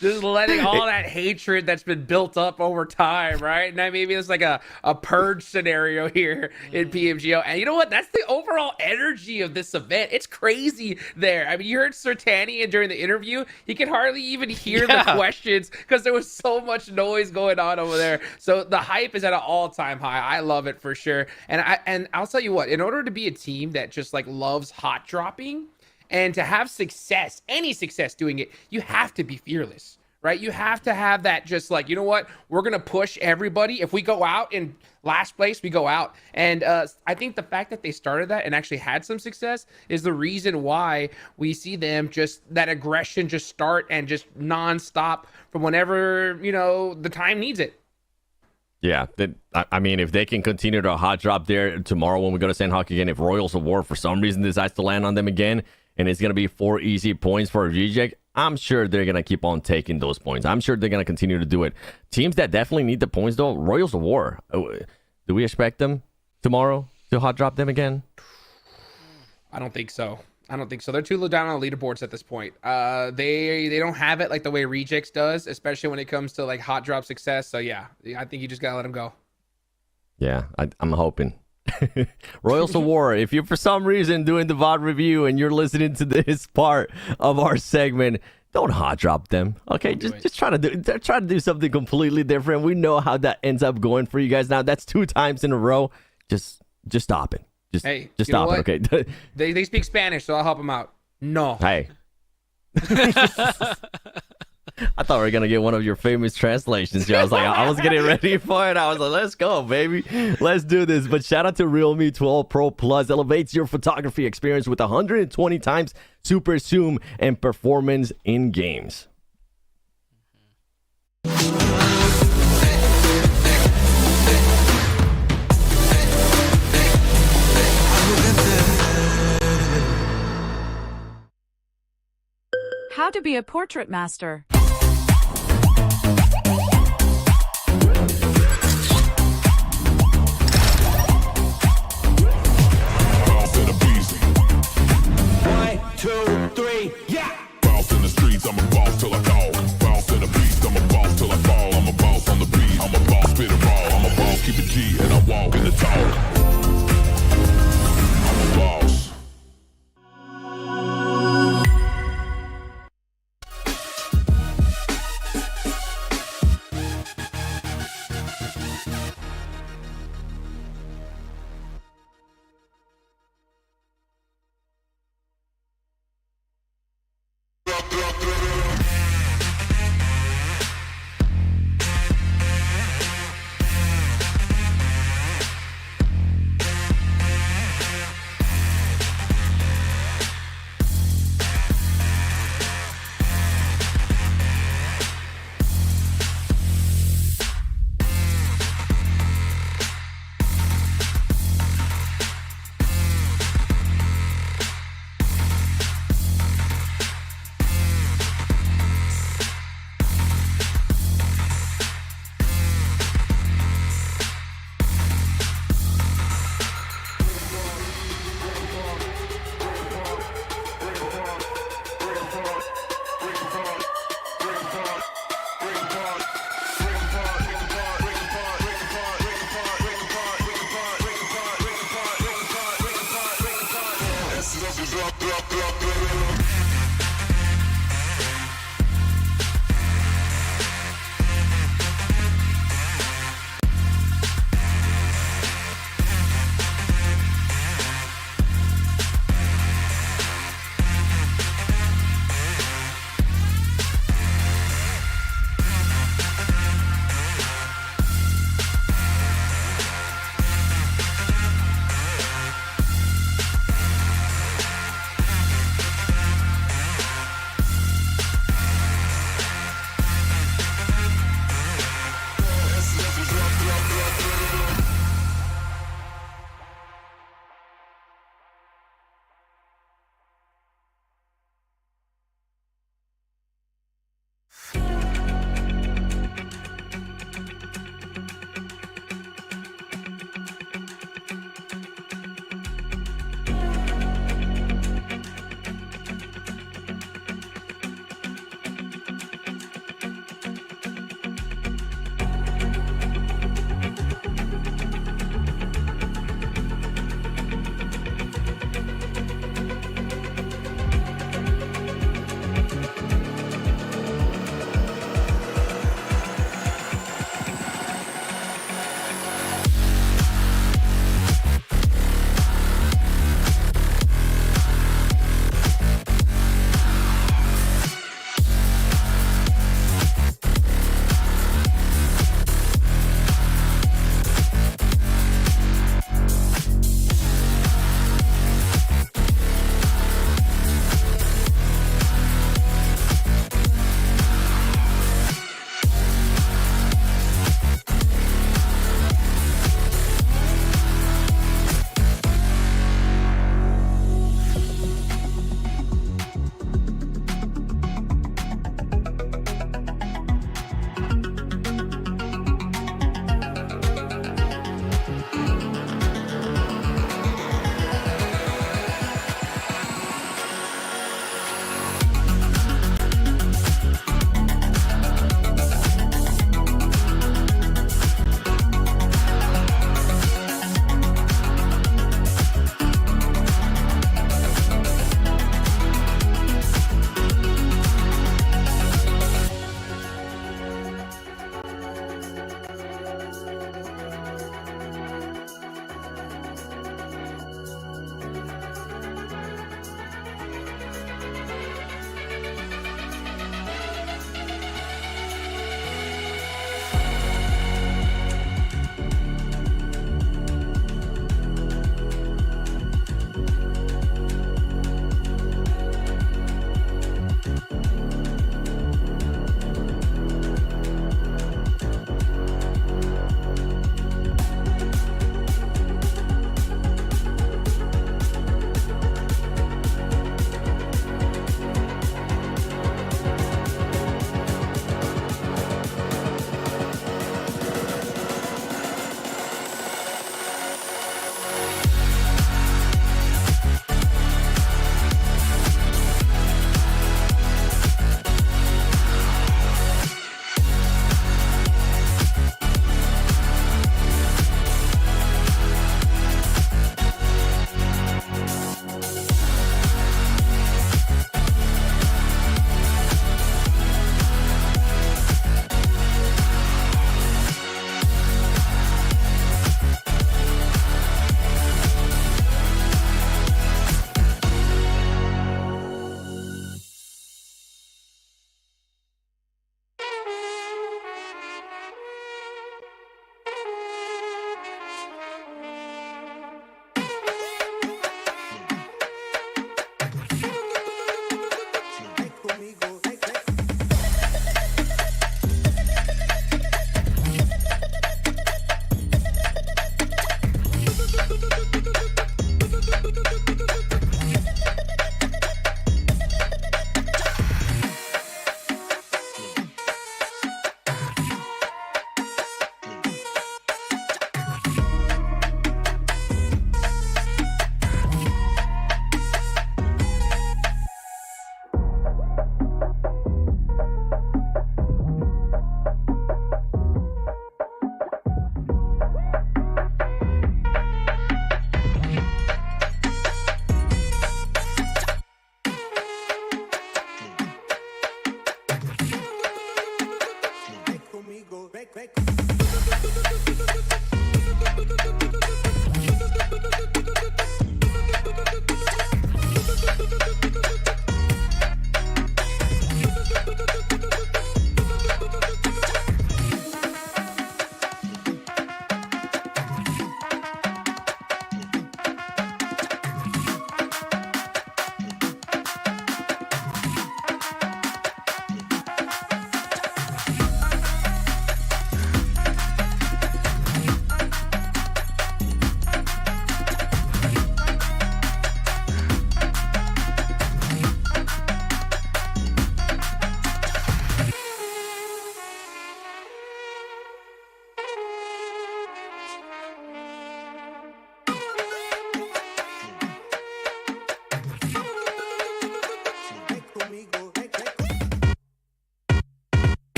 Just letting all that hatred that's been built up over time, right? And maybe it's like a purge scenario here in PMGO. And you know what? That's the overall energy of this event. It's crazy there. I mean, you heard Sertanian during the interview. He could hardly even hear the questions because there was so much noise going on over there. So the hype is at an all-time high. I love it for sure. And I'll tell you what, in order to be a team that just like loves hot dropping and to have success, any success doing it, you have to be fearless, right? You have to have that just like, you know what? We're going to push everybody. If we go out in last place, we go out. And I think the fact that they started that and actually had some success is the reason why we see them just that aggression just start and just nonstop from whenever, you know, the time needs it. Yeah, I mean, if they can continue to hot drop there tomorrow when we go to Sanhok again, if Royals of War for some reason decides to land on them again, and it's going to be 4 easy points for a reject, I'm sure they're going to keep on taking those points. I'm sure they're going to continue to do it. Teams that definitely need the points, though, Royals of War. Do we expect them tomorrow to hot drop them again? I don't think so. They're too low down on the leaderboards at this point. They don't have it like the way Rejects does, especially when it comes to like hot drop success. So yeah, I think you just gotta let them go. Yeah, I'm hoping. Royals of War, if you're for some reason doing the VOD review and you're listening to this part of our segment, don't hot drop them. Okay, just try to do something completely different. We know how that ends up going for you guys now. That's 2 times in a row. Just stop it. Just stop it, okay? They speak Spanish, so I'll help them out. No. Hey. I thought we were going to get one of your famous translations. I was like, I was getting ready for it. I was like, let's go, baby. Let's do this. But shout out to Realme 12 Pro Plus. Elevates your photography experience with 120 times super zoom and performance in games. How to be a portrait master. Bounce in the streets, I'm a boss till I call. Bounce in the beast, I'm a boss till I fall. I'm a boss on the beat, I'm a boss, spit it raw. I'm a boss, keep it G, and I walk in the talk. I'm a boss.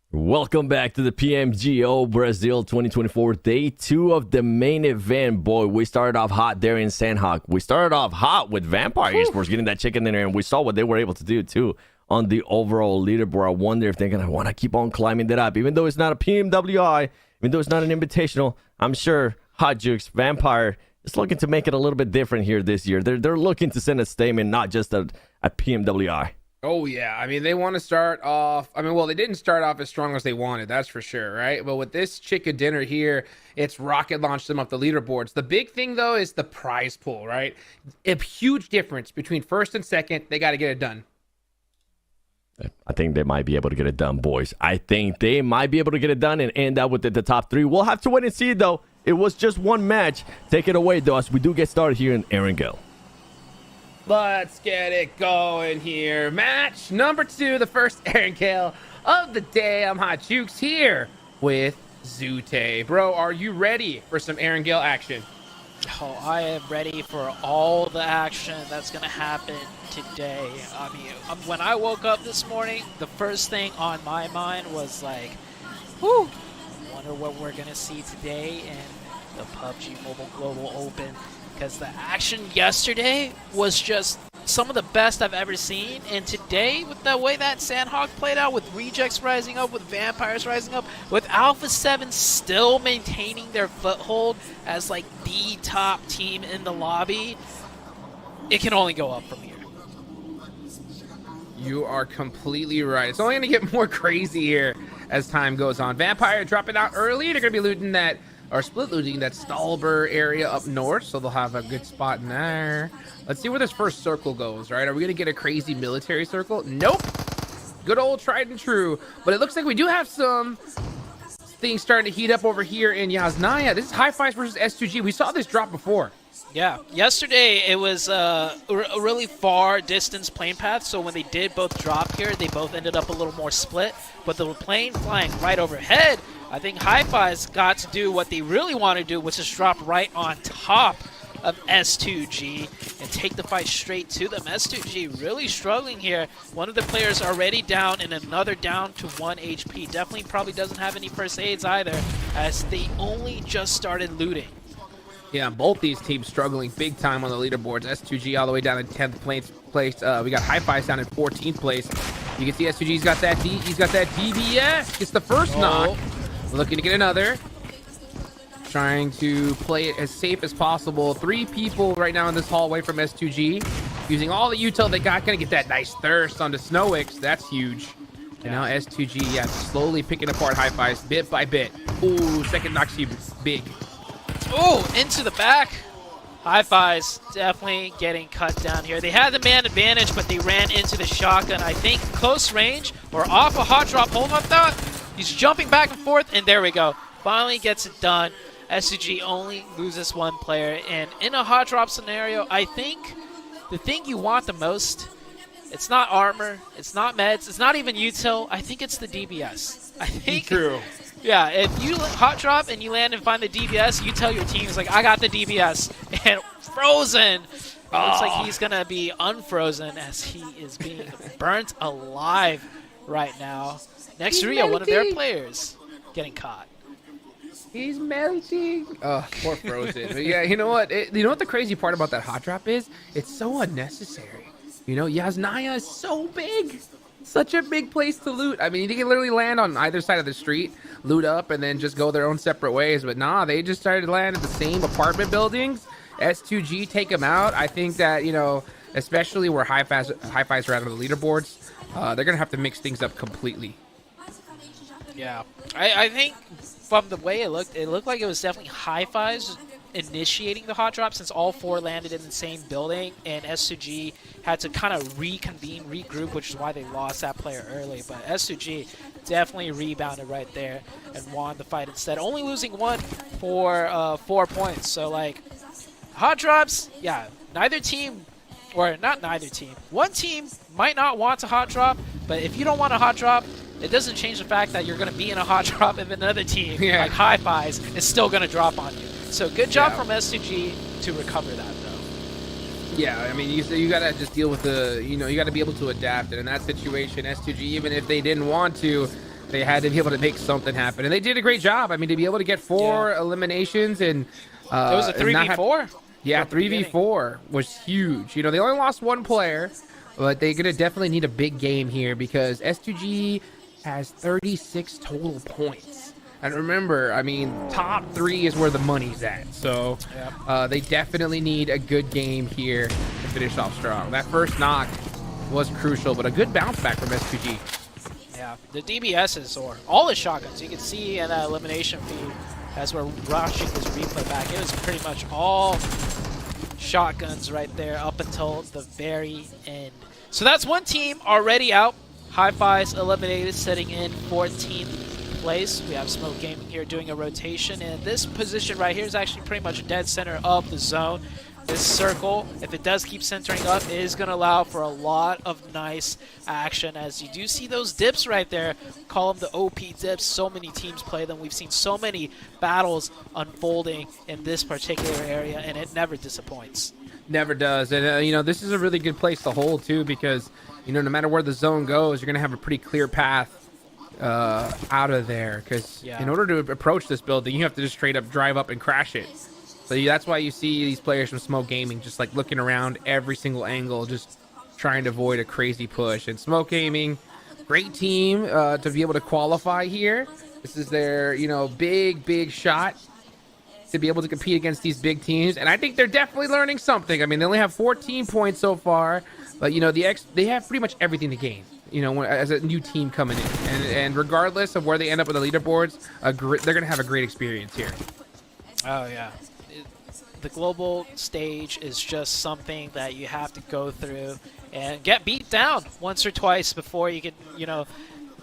Welcome back to the PMGO Brazil 2024 Day 2 of the main event. Boy, we started off hot there in Sanhok. We started off hot with Vampire Esports getting that chicken dinner, and we saw what they were able to do too on the overall leaderboard. I wonder if they're going to want to keep on climbing that up. Even though it's not a PMWI, even though it's not an invitational, I'm sure Hot Jukes, Vampire is looking to make it a little bit different here this year. They're looking to send a statement, not just a PMWI. Oh, yeah. I mean, they want to start off. I mean, well, they didn't start off as strong as they wanted. That's for sure, right? But with this chicken dinner here, it's rocket launched them up the leaderboards. The big thing, though, is the prize pool, right? A huge difference between first and second. They got to get it done. I think they might be able to get it done, boys. I think they might be able to get it done and end up with the top three. We'll have to wait and see, though. It was just one match. Take it away, though, as we do get started here in Erangel. Let's get it going here. Match number 2, the first Erangel of the day. I'm Hot Jukes here with Zute. Bro, are you ready for some Erangel action? Oh, I am ready for all the action that's going to happen today. I mean, when I woke up this morning, the first thing on my mind was like, whew, wonder what we're going to see today in the PUBG Mobile Global Open. Because the action yesterday was just some of the best I've ever seen. And today, with the way that Sanhok played out, with Rejects rising up, with Vampires rising up, with Alpha 7 still maintaining their foothold as like the top team in the lobby, it can only go up from here. You are completely right. It's only going to get more crazy here as time goes on. Vampire dropping out early. They're going to be looting that, or split looting that Stalber area up north, so they'll have a good spot in there. Let's see where this first circle goes, right? Are we going to get a crazy military circle? Nope. Good old tried and true. But it looks like we do have some things starting to heat up over here in Yasnaya. This is Hi-Fi's versus S2G. We saw this drop before. Yeah, yesterday it was a really far distance plane path, so when they did both drop here, they both ended up a little more split. But the plane flying right overhead, I think Hi-Fi's got to do what they really want to do, which is drop right on top of S2G and take the fight straight to them. S2G really struggling here. One of the players already down and another down to 1 HP. Definitely probably doesn't have any first aids either, as they only just started looting. Yeah, both these teams struggling big time on the leaderboards. S2G all the way down in 10th place. We got Hi-Fi's down in 14th place. You can see S2G's got that he's got that DBS. Gets the first knock. Looking to get another. Trying to play it as safe as possible. 3 people right now in this hallway from S2G. Using all the util they got. Gonna get that nice thirst onto Snowix. That's huge. And now S2G, yeah, slowly picking apart Hi-Fi's bit by bit. Ooh, second knock big. Oh, into the back. Hi-Fi's definitely getting cut down here. They had the man advantage, but they ran into the shotgun. I think close range or off a hot drop. Hold up that. He's jumping back and forth, and there we go. Finally gets it done. SCG only loses 1 player, and in a hot drop scenario, I think the thing you want the most, it's not armor, it's not meds, it's not even util. I think it's the DBS. I think. True. Yeah, if you hot drop and you land and find the DBS, you tell your team, like, I got the DBS. And Frozen, looks like he's going to be unfrozen as he is being burnt alive right now. Next to Rio, one of their players, getting caught. He's melting. Oh, poor Frozen. But yeah, you know what? You know what the crazy part about that hot drop is? It's so unnecessary. You know, Yasnaya is so big. Such a big place to loot. I mean, you can literally land on either side of the street, loot up, and then just go their own separate ways. But nah, they just started to land at the same apartment buildings. S2G take them out. I think that, you know, especially where Hi-Fi's are out on the leaderboards, they're going to have to mix things up completely. Yeah. I think from the way it looked like it was definitely Hi-Fi's initiating the hot drop, since all 4 landed in the same building, and S2G had to kind of regroup, which is why they lost that player early. But S2G definitely rebounded right there and won the fight instead, only losing 1 for 4 points. So, like, hot drops, yeah, neither team, or not neither team, one team might not want to hot drop, but if you don't want a hot drop, it doesn't change the fact that you're going to be in a hot drop if another team, like Hi-Fi's, is still going to drop on you. So good job from S2G to recover that, though. Yeah, I mean, you got to just deal with you got to be able to adapt. And in that situation, S2G, even if they didn't want to, they had to be able to make something happen. And they did a great job. I mean, to be able to get 4 eliminations and... it was a 3v4? Yeah, 3v4 was huge. You know, they only lost 1 player, but they're going to definitely need a big game here because S2G has 36 total points. And remember, I mean, top 3 is where the money's at. So they definitely need a good game here to finish off strong. That first knock was crucial, but a good bounce back from S2G. Yeah, the DBSs, or all the shotguns, you can see in that elimination feed as we're rushing this replay back, it was pretty much all shotguns right there up until the very end. So that's 1 team already out. Hi-Fi's eliminated, sitting in 14th place. We have Smoke Gaming here doing a rotation, and this position right here is actually pretty much dead center of the zone. This circle, if it does keep centering up, is going to allow for a lot of nice action, as you do see those dips right there. Call them the OP dips. So many teams play them. We've seen so many battles unfolding in this particular area, and it never disappoints. Never does. And, you know, this is a really good place to hold, too, because, you know, no matter where the zone goes, you're going to have a pretty clear path out of there, because in order to approach this building, you have to just straight up drive up and crash it. So that's why you see these players from Smoke Gaming just like looking around every single angle, just trying to avoid a crazy push. And Smoke Gaming, great team to be able to qualify here. This is their, you know, big shot to be able to compete against these big teams. And I think they're definitely learning something. I mean, they only have 14 points so far, but, you know, they have pretty much everything to gain, you know, as a new team coming in. And regardless of where they end up with the leaderboards, they're going to have a great experience here. Oh, yeah. The global stage is just something that you have to go through and get beat down once or twice before you can, you know,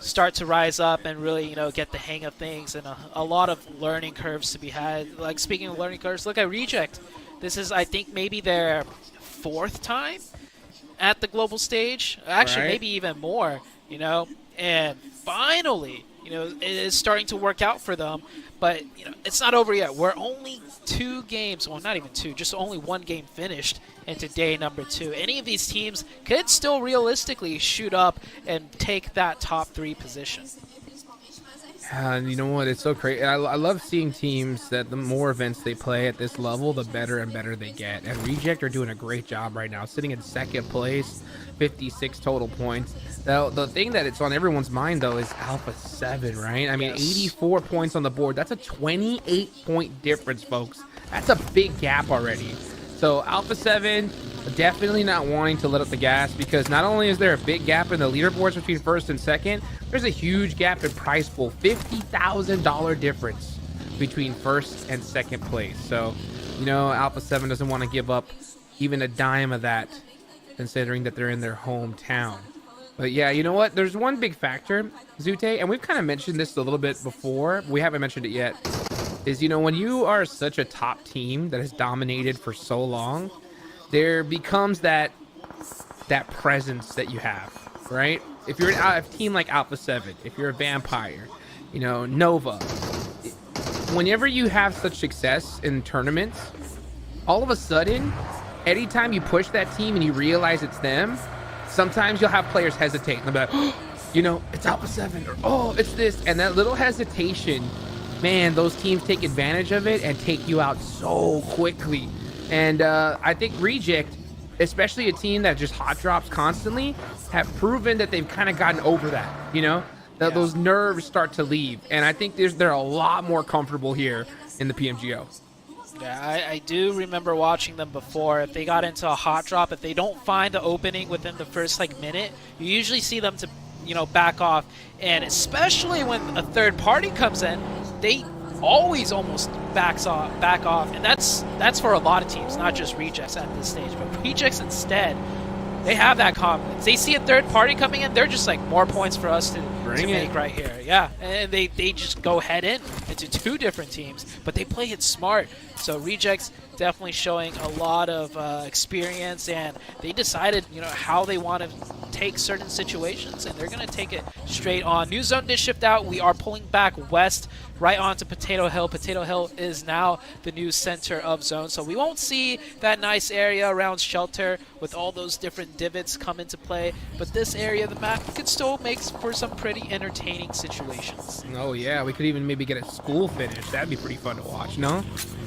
start to rise up and really, you know, get the hang of things, and a lot of learning curves to be had. Like, speaking of learning curves, look at Reject. This is, I think, maybe their 4th time at the global stage. Actually, maybe even more, you know, and finally, you know, it is starting to work out for them. But, you know, it's not over yet. We're only 2 games, well, not even 2, just only 1 game finished into day number 2. Any of these teams could still realistically shoot up and take that top 3 position. And you know what? It's so crazy. I love seeing teams that the more events they play at this level, the better and better they get. And Reject are doing a great job right now, sitting in second place, 56 total points. The thing that it's on everyone's mind, though, is Alpha 7, right? I mean, 84 points on the board. That's a 28-point difference, folks. That's a big gap already. So Alpha 7 definitely not wanting to let up the gas, because not only is there a big gap in the leaderboards between first and second, there's a huge gap in prize pool, $50,000 difference between first and second place. So, you know, Alpha 7 doesn't want to give up even a dime of that, considering that they're in their hometown. But yeah, you know what? There's one big factor, Zute, and we've kind of mentioned this a little bit before. We haven't mentioned it yet. Is, you know, when you are such a top team that has dominated for so long, there becomes that presence that you have, right? If you're a team like Alpha 7, if you're a Vampire, you know, Nova, whenever you have such success in tournaments, all of a sudden, anytime you push that team and you realize it's them, sometimes you'll have players hesitate. And they'll be like, you know, it's Alpha 7, or oh, it's this. And that little hesitation, man, those teams take advantage of it and take you out so quickly. And I think Reject, especially a team that just hot drops constantly, have proven that they've kind of gotten over that, you know? Those nerves start to leave. And I think they're a lot more comfortable here in the PMGO. Yeah, I do remember watching them before. If they got into a hot drop, if they don't find the opening within the first minute, you usually see them to, you know, back off. And especially when a third party comes in, they always almost back off, and that's for a lot of teams, not just Rejects at this stage. But Rejects instead, they have that confidence. They see a third party coming in, they're just like, more points for us to make right here. Yeah, and they just go head into two different teams, but they play it smart. So Rejects definitely showing a lot of experience, and they decided, you know, how they want to take certain situations, and they're going to take it straight on. New zone did shift out. We are pulling back west right onto Potato Hill. Potato Hill is now the new center of zone, so we won't see that nice area around Shelter with all those different divots come into play, but this area of the map could still make for some pretty entertaining situations. Oh yeah, we could even maybe get a school finish. That'd be pretty fun to watch, no?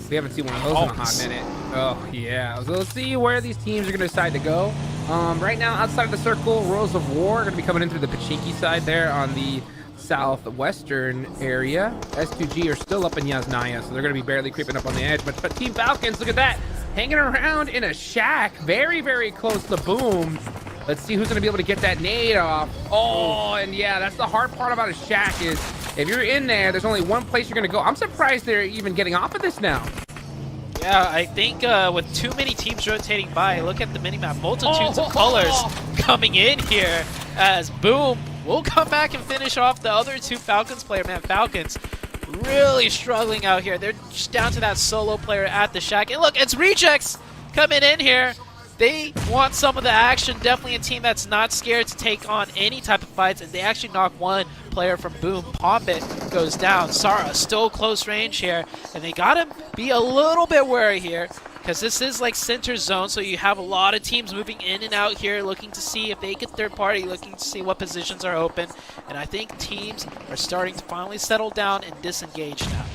We haven't seen one of those in a hot minute. Oh yeah, so let's see where these teams are going to decide to go. Right now, outside of the circle, Royals of War are going to be coming in through the Pachinki side there on the southwestern area. S2G are still up in Yasnaya, so they're going to be barely creeping up on the edge. But Team Falcons, look at that, hanging around in a shack, very, very close to Boom. Let's see who's going to be able to get that nade off. Oh, and yeah, that's the hard part about a shack is if you're in there, there's only one place you're going to go. I'm surprised they're even getting off of this now. Yeah, I think with too many teams rotating by, look at the minimap, multitudes of colors coming in here as Boom will come back and finish off the other two Falcons player. Man, Falcons really struggling out here. They're just down to that solo player at the shack. And look, it's Rejects coming in here. They want some of the action. Definitely a team that's not scared to take on any type of fights, and they actually knock one player from Boom. Pompit goes down. Sara still close range here, and they gotta be a little bit wary here because this is like center zone, so you have a lot of teams moving in and out here looking to see if they get third party, looking to see what positions are open, and I think teams are starting to finally settle down and disengage now.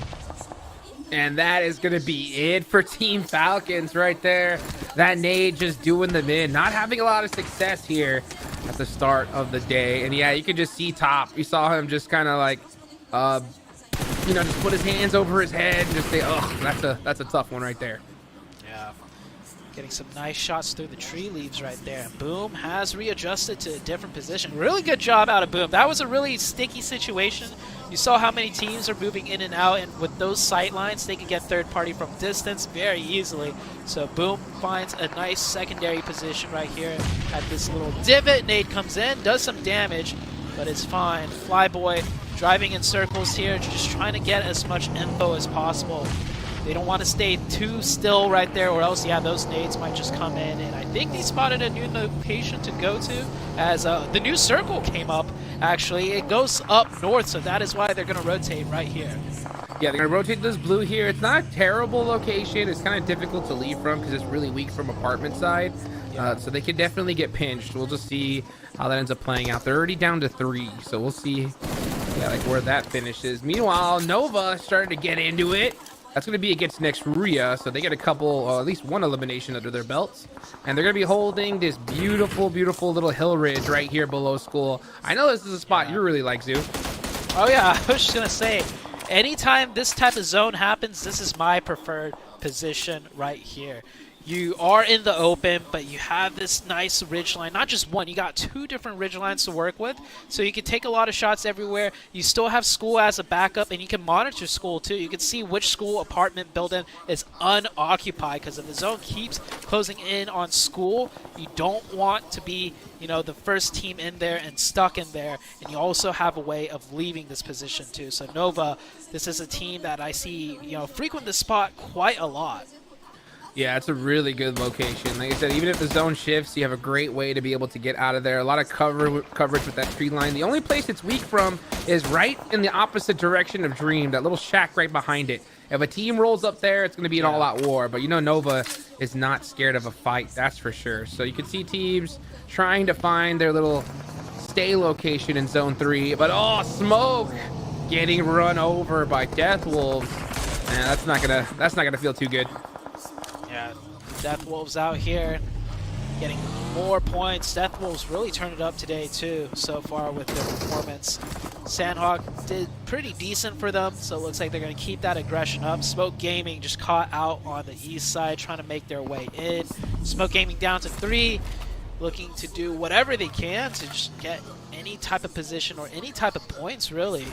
And that is going to be it for Team Falcons right there. That nade just doing them in. Not having a lot of success here at the start of the day. And yeah, you can just see Top. You saw him just kind of like, you know, just put his hands over his head and just say, oh, that's a tough one right there. Yeah. Getting some nice shots through the tree leaves right there. Boom has readjusted to a different position. Really good job out of Boom. That was a really sticky situation. You saw how many teams are moving in and out, and with those sight lines, they can get third party from distance very easily. So Boom finds a nice secondary position right here at this little divot. Nade comes in, does some damage, but it's fine. Flyboy driving in circles here, just trying to get as much info as possible. They don't want to stay too still right there, or else, yeah, those nades might just come in. And I think they spotted a new location to go to as the new circle came up, actually. It goes up north, so that is why they're going to rotate right here. Yeah, they're going to rotate this blue here. It's not a terrible location. It's kind of difficult to leave from because it's really weak from apartment side. So they could definitely get pinched. We'll just see how that ends up playing out. They're already down to 3, so we'll see Yeah, like where that finishes. Meanwhile, Nova started to get into it. That's going to be against next Ruria, so they get a couple, at least one elimination under their belts. And they're going to be holding this beautiful, beautiful little hill ridge right here below school. I know this is a spot you really like, Zoo. Oh yeah, I was just going to say, anytime this type of zone happens, this is my preferred position right here. You are in the open, but you have this nice ridge line. Not just one, you got 2 different ridge lines to work with. So you can take a lot of shots everywhere. You still have school as a backup, and you can monitor school too. You can see which school apartment building is unoccupied, because if the zone keeps closing in on school, you don't want to be, you know, the first team in there and stuck in there. And you also have a way of leaving this position too. So Nova, this is a team that I see, you know, frequent the spot quite a lot. Yeah, it's a really good location. Like I said, even if the zone shifts, you have a great way to be able to get out of there. A lot of coverage with that tree line. The only place it's weak from is right in the opposite direction of Dream, that little shack right behind it. If a team rolls up there, it's going to be an all-out war. But you know Nova is not scared of a fight, that's for sure. So you can see teams trying to find their little stay location in Zone 3. But, oh, Smoke getting run over by Death Wolves. Man, that's not gonna feel too good. Yeah, Death Wolves out here getting more points. Death Wolves really turned it up today too so far with their performance. Sanhok did pretty decent for them, so it looks like they're going to keep that aggression up. Smoke Gaming just caught out on the east side, trying to make their way in. Smoke Gaming down to 3, looking to do whatever they can to just get any type of position or any type of points really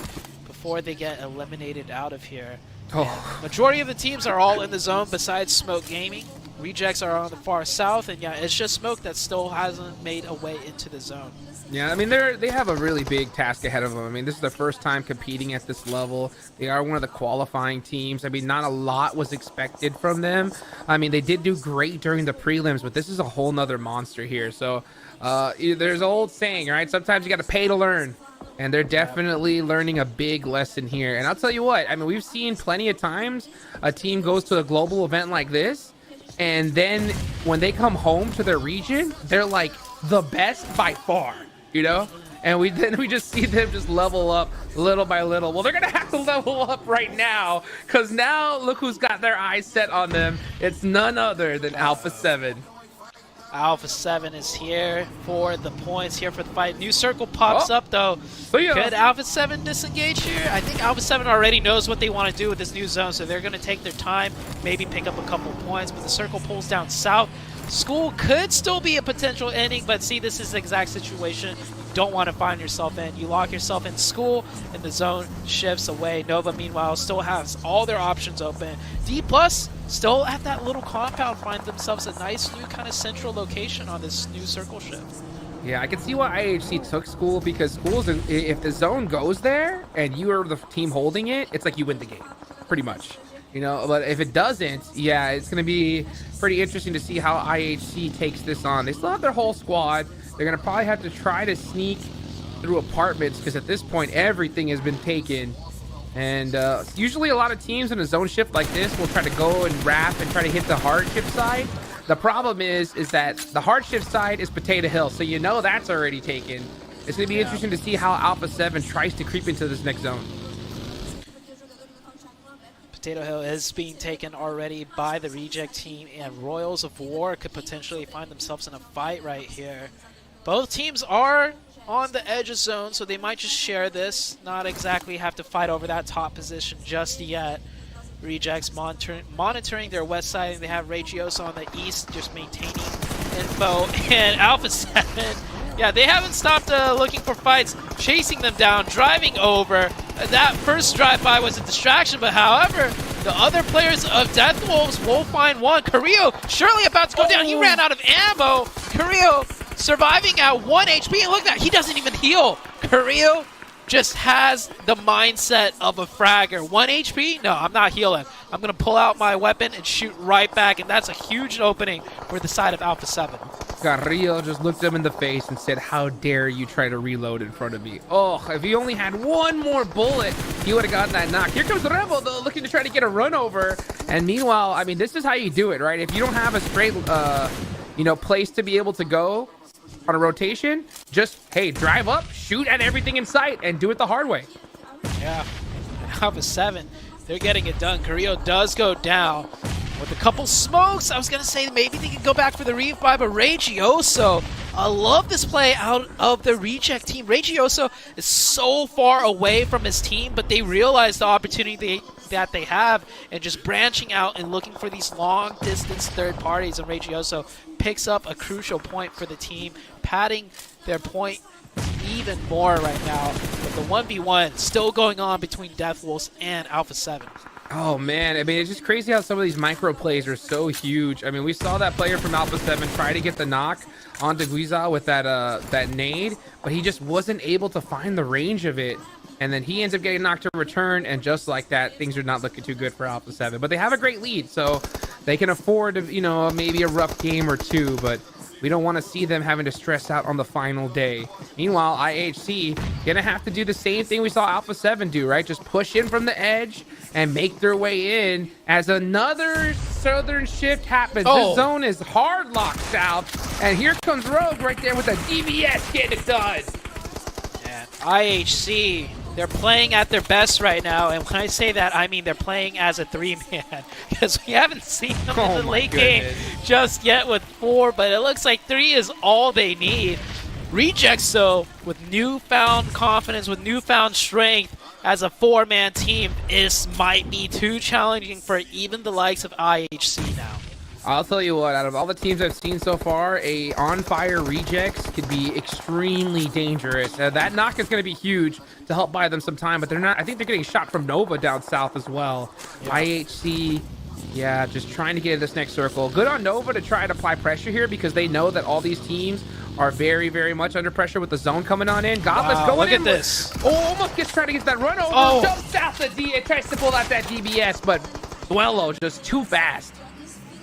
before they get eliminated out of here. Oh. Majority of the teams are all in the zone besides Smoke Gaming. Rejects are on the far south, and yeah, it's just Smoke that still hasn't made a way into the zone. Yeah, I mean, they have a really big task ahead of them. I mean, this is their first time competing at this level. They are one of the qualifying teams. I mean, not a lot was expected from them. I mean, they did do great during the prelims, but this is a whole nother monster here. So there's an old saying, right? Sometimes you got to pay to learn. And they're definitely learning a big lesson here. And I'll tell you what, I mean, we've seen plenty of times a team goes to a global event like this, and then when they come home to their region, they're like the best by far, you know? And we just see them just level up little by little. Well, they're going to have to level up right now, because now look who's got their eyes set on them. It's none other than Alpha 7. Alpha 7 is here for the points, here for the fight. New circle pops up, though. Could Alpha 7 disengage here? I think Alpha 7 already knows what they want to do with this new zone, so they're going to take their time, maybe pick up a couple points, but the circle pulls down south. School could still be a potential ending, but see, this is the exact situation you don't want to find yourself in. You lock yourself in school, and the zone shifts away. Nova, meanwhile, still has all their options open. D+, still at that little compound, find themselves a nice new kind of central location on this new circle shift. Yeah, I can see why IHC took school, because schools, if the zone goes there and you are the team holding it, it's like you win the game, pretty much. You know, but if it doesn't, yeah, it's going to be pretty interesting to see how IHC takes this on. They still have their whole squad. They're going to probably have to try to sneak through apartments, because at this point, everything has been taken. And usually a lot of teams in a zone shift like this will try to go and wrap and try to hit the hard shift side. The problem is that the hard shift side is Potato Hill, so you know that's already taken. It's going to be interesting to see how Alpha 7 tries to creep into this next zone. Potato Hill is being taken already by the reject team, and Royals of War could potentially find themselves in a fight right here. Both teams are on the edge of zone, so they might just share this, not exactly have to fight over that top position just yet. Rejects monitoring their west side, and they have Regiosa on the east just maintaining info, and Alpha 7, yeah, they haven't stopped looking for fights, chasing them down, driving over. That first drive-by was a distraction, but however, the other players of Death Wolves will find one. Carrillo surely about to go down. He ran out of ammo. Carrillo surviving at 1 HP, and look at that, he doesn't even heal. Carrillo just has the mindset of a fragger. 1 HP? No, I'm not healing. I'm going to pull out my weapon and shoot right back, and that's a huge opening for the side of Alpha 7. Carrillo just looked him in the face and said, "How dare you try to reload in front of me?" Oh, if he only had one more bullet, he would have gotten that knock. Here comes Rebel, though, looking to try to get a run over. And meanwhile, I mean, this is how you do it, right? If you don't have a straight, place to be able to go on a rotation, just, hey, drive up, shoot at everything in sight, and do it the hard way. Yeah, Alpha 7, they're getting it done. Carrillo does go down with a couple smokes. I was going to say maybe they could go back for the revive, but Regioso, I love this play out of the Reject team. Regioso is so far away from his team, but they realize the opportunity that they have and just branching out and looking for these long-distance third parties, and Regioso picks up a crucial point for the team, padding their point even more right now. But the 1v1 still going on between Death Wolves and Alpha 7. Oh man, I mean, it's just crazy how some of these micro plays are so huge. I mean, we saw that player from Alpha 7 try to get the knock onto Guiza with that nade, but he just wasn't able to find the range of it. And then he ends up getting knocked to return, and just like that, things are not looking too good for Alpha 7. But they have a great lead, so they can afford, you know, maybe a rough game or two, but we don't want to see them having to stress out on the final day. Meanwhile, IHC gonna have to do the same thing we saw Alpha 7 do, right? Just push in from the edge and make their way in as another southern shift happens. This zone is hard locked south, and here comes Rogue right there with a DBS getting it done. And IHC, they're playing at their best right now, and when I say that, I mean they're playing as a 3-man, because we haven't seen them in the late game just yet with 4, but it looks like 3 is all they need. Rejects, though, with newfound confidence, with newfound strength as a 4-man team, this might be too challenging for even the likes of IHC now. I'll tell you what, out of all the teams I've seen so far, a on-fire Rejects could be extremely dangerous. That knock is going to be huge to help buy them some time, but they're not. I think they're getting shot from Nova down south as well. Yeah. IHC, yeah, just trying to get in this next circle. Good on Nova to try to apply pressure here, because they know that all these teams are very, very much under pressure with the zone coming on in. Godless going look in. Look at this. Oh, almost gets trying to get that run over. Jumps out the D, tries to pull out that DBS, but Duello just too fast.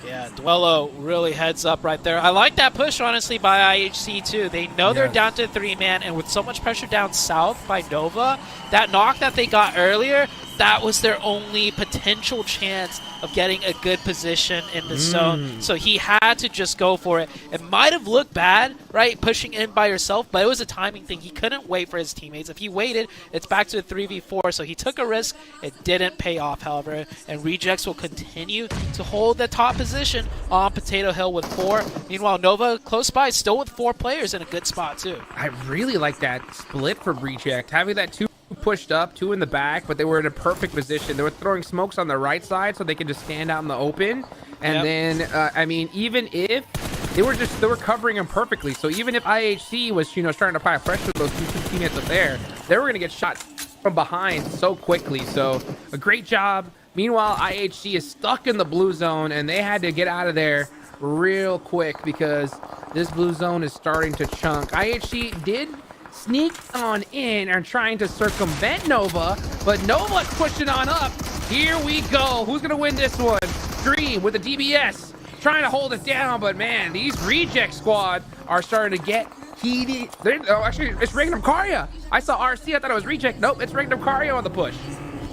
Yeah, Duello really heads up right there. I like that push, honestly, by IHC, too. They know they're down to 3-man, and with so much pressure down south by Nova, that knock that they got earlier, that was their only potential chance of getting a good position in the zone. So he had to just go for it. It might have looked bad, right, pushing in by yourself, but it was a timing thing. He couldn't wait for his teammates. If he waited, it's back to a 3v4, so he took a risk. It didn't pay off, however, and Rejects will continue to hold the top position on Potato Hill with 4. Meanwhile, Nova close by, still with 4 players in a good spot, too. I really like that split from Reject, having that 2 pushed up, 2 in the back, but they were in a perfect position. They were throwing smokes on the right side so they could just stand out in the open. And then, I mean, even if they were covering him perfectly. So even if IHC was, you know, starting to apply pressure to those 2 teammates up there, they were going to get shot from behind so quickly. So a great job. Meanwhile, IHC is stuck in the blue zone, and they had to get out of there real quick because this blue zone is starting to chunk. IHC did sneak on in and trying to circumvent Nova, but Nova's pushing on up. Here we go. Who's going to win this one? Dream with the DBS trying to hold it down, but man, these Reject squad are starting to get heated. Actually, it's Regnum Karya. I saw RC. I thought it was Reject. Nope, it's Regnum Karya on the push.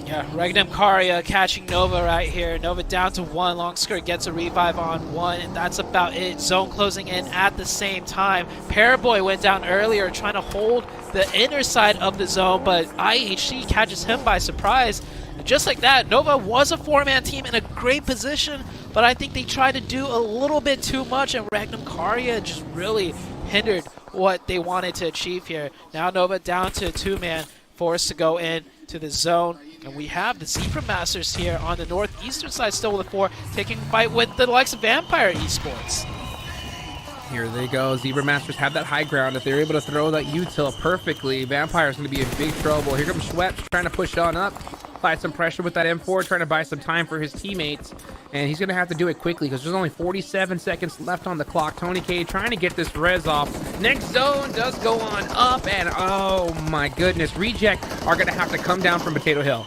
Yeah, Regnum Karya catching Nova right here. Nova down to 1. Long skirt gets a revive on 1, and that's about it. Zone closing in at the same time. Paraboy went down earlier trying to hold the inner side of the zone, but IHC catches him by surprise. And just like that, Nova was a 4-man team in a great position, but I think they tried to do a little bit too much, and Regnum Karya just really hindered what they wanted to achieve here. Now Nova down to a 2-man, forced to go in to the zone. And we have the Zebra Masters here on the northeastern side still with 4, taking a fight with the likes of Vampire Esports. Here they go. Zebra Masters have that high ground. If they're able to throw that util perfectly, Vampire's going to be in big trouble. Here comes Schweppes trying to push on up, apply some pressure with that M4, trying to buy some time for his teammates. And he's going to have to do it quickly because there's only 47 seconds left on the clock. Tony K trying to get this res off. Next zone does go on up, and oh my goodness, Reject are going to have to come down from Potato Hill.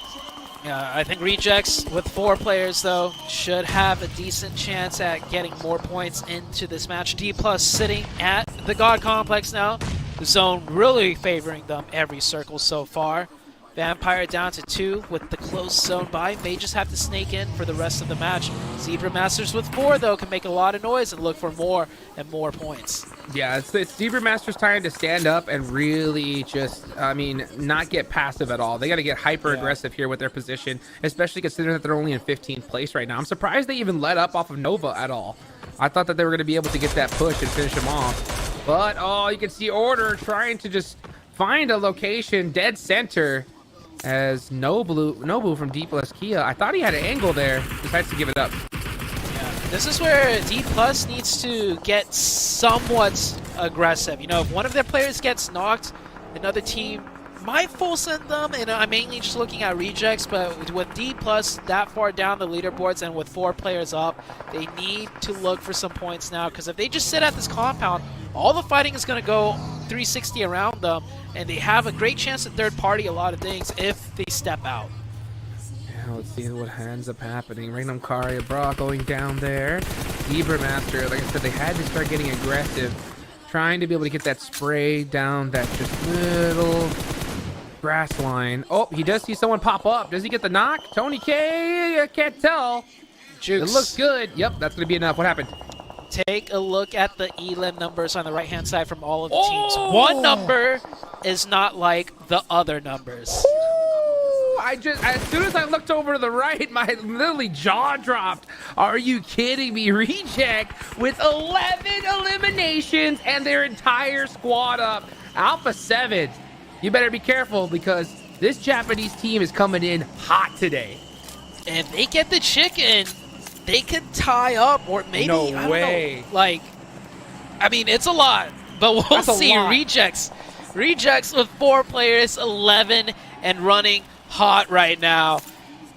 Yeah, I think Rejects with 4 players, though, should have a decent chance at getting more points into this match. D+ sitting at the God Complex now. The zone really favoring them every circle so far. Vampire down to 2 with the close zone by. May just have to snake in for the rest of the match. Zebra Masters with 4, though, can make a lot of noise and look for more and more points. Yeah, it's Zebra Masters time to stand up and really just, I mean, not get passive at all. They got to get hyper aggressive here with their position, especially considering that they're only in 15th place right now. I'm surprised they even let up off of Nova at all. I thought that they were going to be able to get that push and finish him off. But, oh, you can see Order trying to just find a location dead center as Nobu from D+ Kia. I thought he had an angle there. Decides to give it up. This is where D+ needs to get somewhat aggressive. You know, if one of their players gets knocked, another team might full send them, and I'm mainly just looking at rejects, but with D+ that far down the leaderboards and with 4 players up, they need to look for some points now, because if they just sit at this compound, all the fighting is going to go 360 around them, and they have a great chance to third party a lot of things if they step out. Let's see what ends up happening. Raynam Karia Bra going down there. Zebra Master, like I said, they had to start getting aggressive, trying to be able to get that spray down that just little grass line. Oh, he does see someone pop up. Does he get the knock? Tony K, I can't tell. Jukes. It looks good. Yep, that's going to be enough. What happened? Take a look at the elim numbers on the right-hand side from all of the teams. One number is not like the other numbers. As soon as I looked over to the right, my literally jaw dropped. Are you kidding me? Reject with 11 eliminations and their entire squad up. Alpha 7, you better be careful because this Japanese team is coming in hot today. And if they get the chicken, they could tie up, or maybe, no I don't way. know, like, I mean, it's a lot, but we'll That's see. Rejects with 4 players, 11, and running hot right now.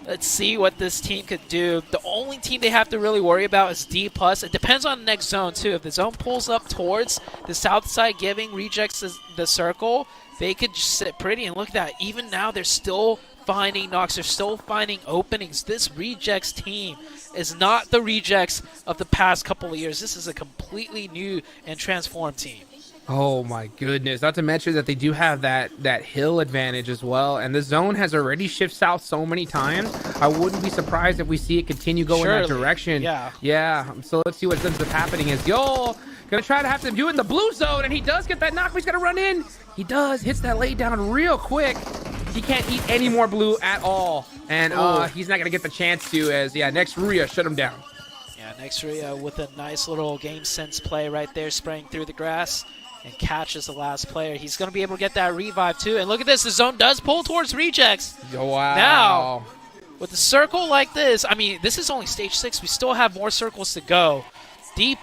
Let's see what this team could do. The only team they have to really worry about is D+. It depends on the next zone, too. If the zone pulls up towards the south side, giving rejects the circle, they could just sit pretty. And look at that. Even now, they're still finding knocks. They're still finding openings. This rejects team is not the rejects of the past couple of years. This is a completely new and transformed team. Oh my goodness. Not to mention that they do have that hill advantage as well. And the zone has already shifted south so many times. I wouldn't be surprised if we see it continue going that direction. Yeah. So let's see what ends up happening is Yo gonna try to have to do it in the blue zone, and he does get that knock, but he's gonna run in. He does, hits that lay down real quick. He can't eat any more blue at all. And he's not gonna get the chance to as next Ruya shut him down. Yeah, next Ruya with a nice little game sense play right there, spraying through the grass. And catches the last player. He's going to be able to get that revive too. And look at this. The zone does pull towards rejects. Wow. Now, with a circle like this, I mean, this is only stage 6. We still have more circles to go. D+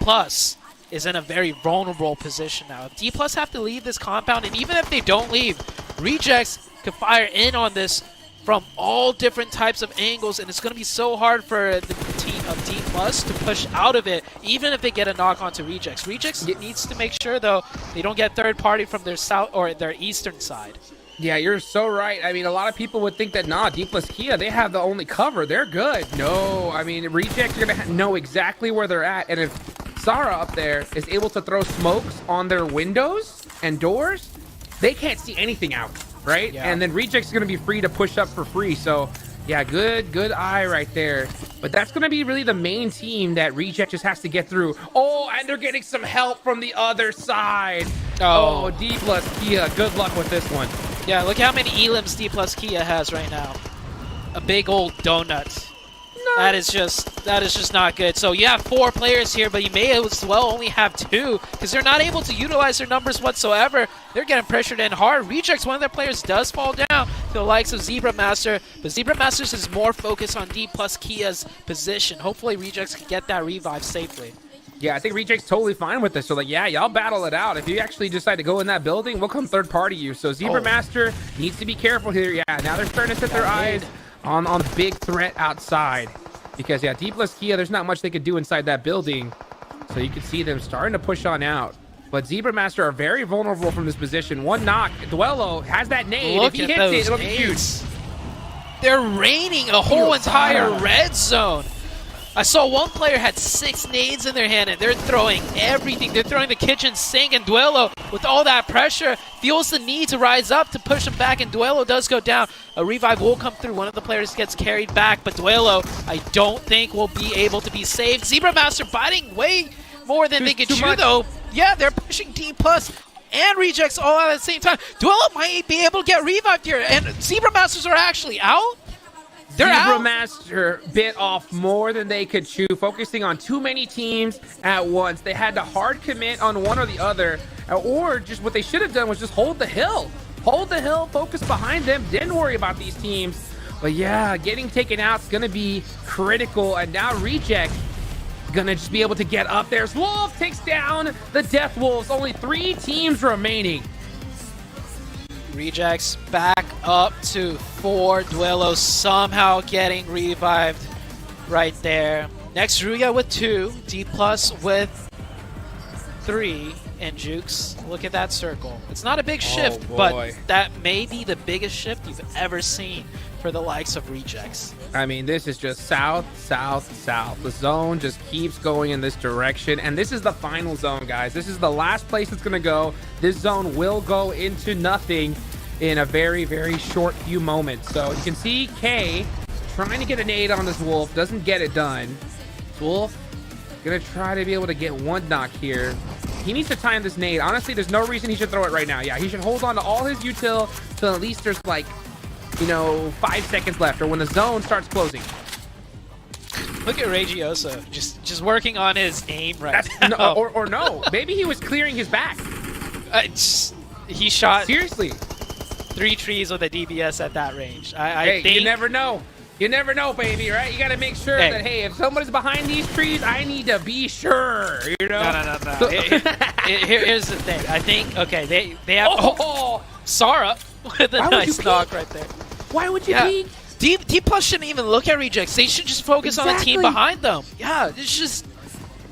is in a very vulnerable position now. D+ have to leave this compound. And even if they don't leave, rejects could fire in on this from all different types of angles. And it's going to be so hard for the team of D+ to push out of it, even if they get a knock onto rejects. Rejects needs to make sure, though, they don't get third party from their south or their eastern side. Yeah, you're so right. I mean, a lot of people would think that, D+ Kia, they have the only cover. They're good. No, I mean, rejects are going to know exactly where they're at. And if Sara up there is able to throw smokes on their windows and doors, they can't see anything out, right? Yeah. And then rejects are going to be free to push up for free. So, yeah, good eye right there. But that's going to be really the main team that Reject just has to get through. Oh, and they're getting some help from the other side. Oh, D+ Kia, good luck with this one. Yeah, look how many elims D+ Kia has right now. A big old donut. That is just not good. So you have 4 players here, but you may as well only have 2 because they're not able to utilize their numbers whatsoever. They're getting pressured in hard. Rejects, one of their players does fall down to the likes of Zebra Master, but Zebra Masters is more focused on D+ Kia's position. Hopefully Rejects can get that revive safely. Yeah, I think Reject's totally fine with this. So, like, yeah, y'all battle it out. If you actually decide to go in that building, we'll come third party you. So Zebra Master needs to be careful here. Yeah, now they're starting to set their eyes on the big threat outside. Because, yeah, D+ Kia, there's not much they could do inside that building. So you can see them starting to push on out. But Zebra Master are very vulnerable from this position. One knock. Duello has that nade. Look if he at hits those it, it'll be huge. nades. They're raining a whole entire red zone. I saw one player had 6 nades in their hand and they're throwing everything. They're throwing the kitchen sink, and Duelo, with all that pressure, feels the need to rise up to push him back, and Duelo does go down. A revive will come through. One of the players gets carried back, but Duelo, I don't think will be able to be saved. Zebra Master biting way more than they could chew, though. Yeah, they're pushing D+ and Rejects all at the same time. Duelo might be able to get revived here, and Zebra Masters are actually out. They're Zebra out. Master bit off more than they could chew, focusing on too many teams at once. They had to hard commit on one or the other, or just what they should have done was just hold the hill. Hold the hill, focus behind them, didn't worry about these teams. But yeah, getting taken out is going to be critical, and now Reject gonna just be able to get up there. Wolf takes down the Death Wolves. Only 3 teams remaining. Rejects back up to 4. Duelo somehow getting revived right there. Next, Ruya with 2. D+ with 3. And Jukes, look at that circle. It's not a big shift, but that may be the biggest shift you've ever seen for the likes of Rejects. I mean, this is just south, south, south. The zone just keeps going in this direction, and this is the final zone, guys. This is the last place it's gonna go. This zone will go into nothing in a very, very short few moments. So you can see K trying to get a nade on this Wolf, doesn't get it done. Wolf gonna try to be able to get one knock here. He needs to time this nade. Honestly, there's no reason he should throw it right now. Yeah, he should hold on to all his util till at least there's like, you know, 5 seconds left, or when the zone starts closing. Look at Regioso, just working on his aim right now. No, or no, maybe he was clearing his back. He shot seriously 3 trees with a DBS at that range. Hey, you never know. You never know, baby, right? You got to make sure that, hey, if somebody's behind these trees, I need to be sure, you know? No. So here's the thing. I think, okay, they have Sara with a nice knock right there. Why would you peek? D+ shouldn't even look at Rejects. They should just focus on the team behind them. Yeah, it's just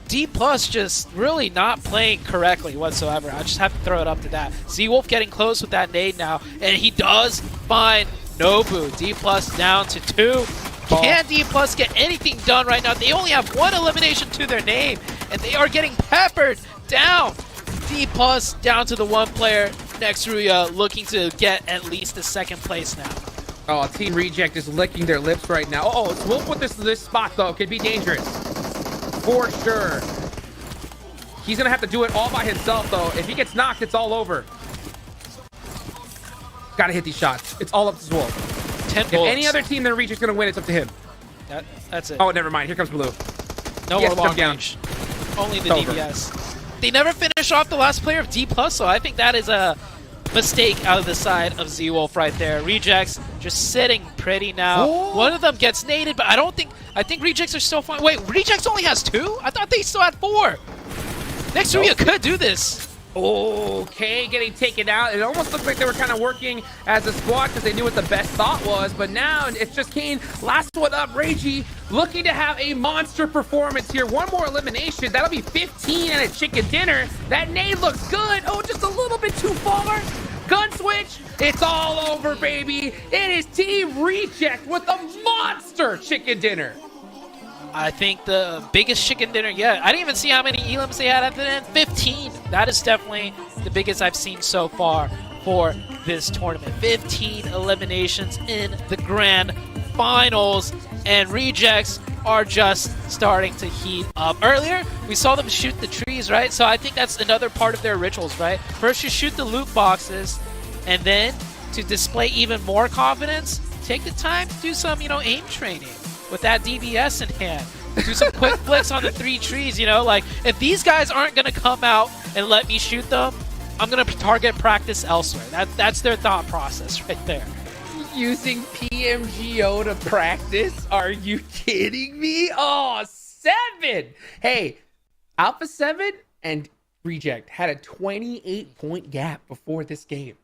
D+ just really not playing correctly whatsoever. I just have to throw it up to that. Z-Wolf getting close with that nade now, and he does find Nobu. D+ down to 2. Can D+ get anything done right now? They only have 1 elimination to their name, and they are getting peppered down. D+ down to the 1 player. Next, Ruya looking to get at least the 2nd place now. Oh, Team Reject is licking their lips right now. Oh, Wolf with this spot, though, could be dangerous. For sure. He's going to have to do it all by himself, though. If he gets knocked, it's all over. Got to hit these shots. It's all up to Wolf. 10 if bullets. Any other team than Reject's going to win, it's up to him. That's it. Oh, never mind. Here comes Blue. No more long range. Only the DBS. They never finish off the last player of D+, so I think that is a mistake out of the side of Z-Wolf right there. Rejects just sitting pretty now. Oh. One of them gets naded, but I think Rejects are still fine. Wait, Rejects only has 2? I thought they still had 4. Next Ruya could do this. Okay, getting taken out. It almost looked like they were kind of working as a squad because they knew what the best thought was, but now it's just Kane. Last one up, Reiji, looking to have a monster performance here. 1 more elimination. That'll be 15 and a chicken dinner. That nade looks good. Oh, just a little bit too far. Gun switch. It's all over, baby. It is Team Reject with a monster chicken dinner. I think the biggest chicken dinner yet. I didn't even see how many elims they had at the end. 15. That is definitely the biggest I've seen so far for this tournament. 15 eliminations in the grand finals, and Rejects are just starting to heat up. Earlier, we saw them shoot the trees, right? So I think that's another part of their rituals, right? First, you shoot the loot boxes, and then to display even more confidence, take the time to do some, aim training with that DBS in hand. Do some quick flicks on the 3 trees, like if these guys aren't going to come out and let me shoot them, I'm going to target practice elsewhere. That's their thought process right there. Using PMGO to practice? Are you kidding me? Oh, 7! Hey, Alpha 7 and Reject had a 28-point gap before this game.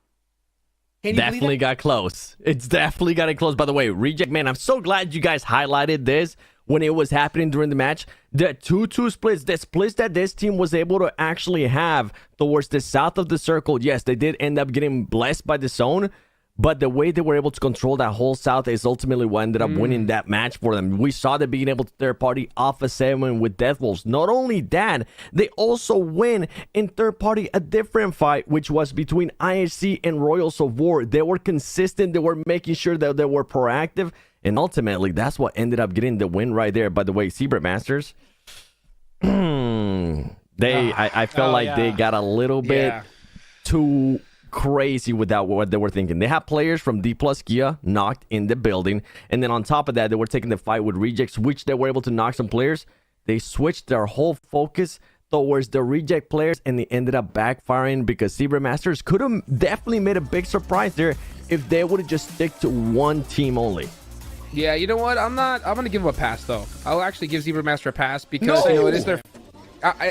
Definitely got close. It's definitely got it close. By the way, Reject, man, I'm so glad you guys highlighted this when it was happening during the match. The 2-2 splits, the splits that this team was able to actually have towards the south of the circle. Yes, they did end up getting blessed by the zone, But the way they were able to control that whole South is ultimately what ended up winning that match for them. We saw them being able to third party Alpha 7 with Deathwolves. Not only that, they also win in third party a different fight, which was between IHC and Royals of War. They were consistent. They were making sure that they were proactive. And ultimately, that's what ended up getting the win right there. By the way, Zebra Masters, I felt like they got a little bit too crazy without what they were thinking. They have players from D plus Kia knocked in the building, and then on top of that, they were taking the fight with Rejects, which they were able to knock some players. They switched their whole focus towards the Reject players, and they ended up backfiring because Zebra Masters could have definitely made a big surprise there if they would have just stick to one team only. Yeah, you know what? I'm gonna give them a pass though. I'll actually give Zebra Master a pass because you know it is their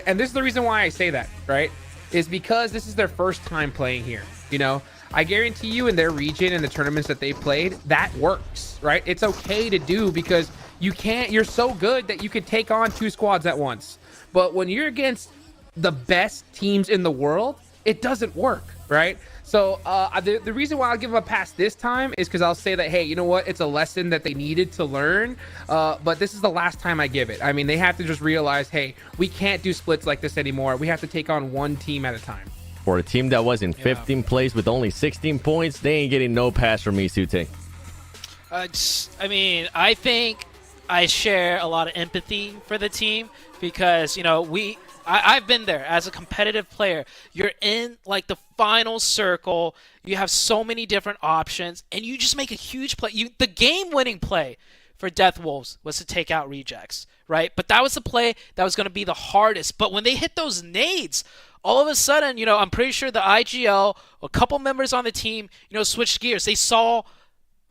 and this is the reason why I say that, right? Is because this is their first time playing here. You know, I guarantee you in their region and the tournaments that they played, that works, right? It's okay to do because you're so good that you could take on 2 squads at once. But when you're against the best teams in the world, it doesn't work, right? So the reason why I'll give them a pass this time is because I'll say that, hey, you know what? It's a lesson that they needed to learn. But this is the last time I give it. I mean, they have to just realize, hey, we can't do splits like this anymore. We have to take on one team at a time. For a team that was in 15th place with only 16 points, they ain't getting no pass from me, Sute. I mean, I think I share a lot of empathy for the team because, you know, I've been there as a competitive player. You're in like the final circle. You have so many different options, and you just make a huge play. The game-winning play for Deathwolves was to take out Rejects, right? But that was the play that was going to be the hardest. But when they hit those nades, all of a sudden, you know, I'm pretty sure the IGL, a couple members on the team, you know, switched gears. They saw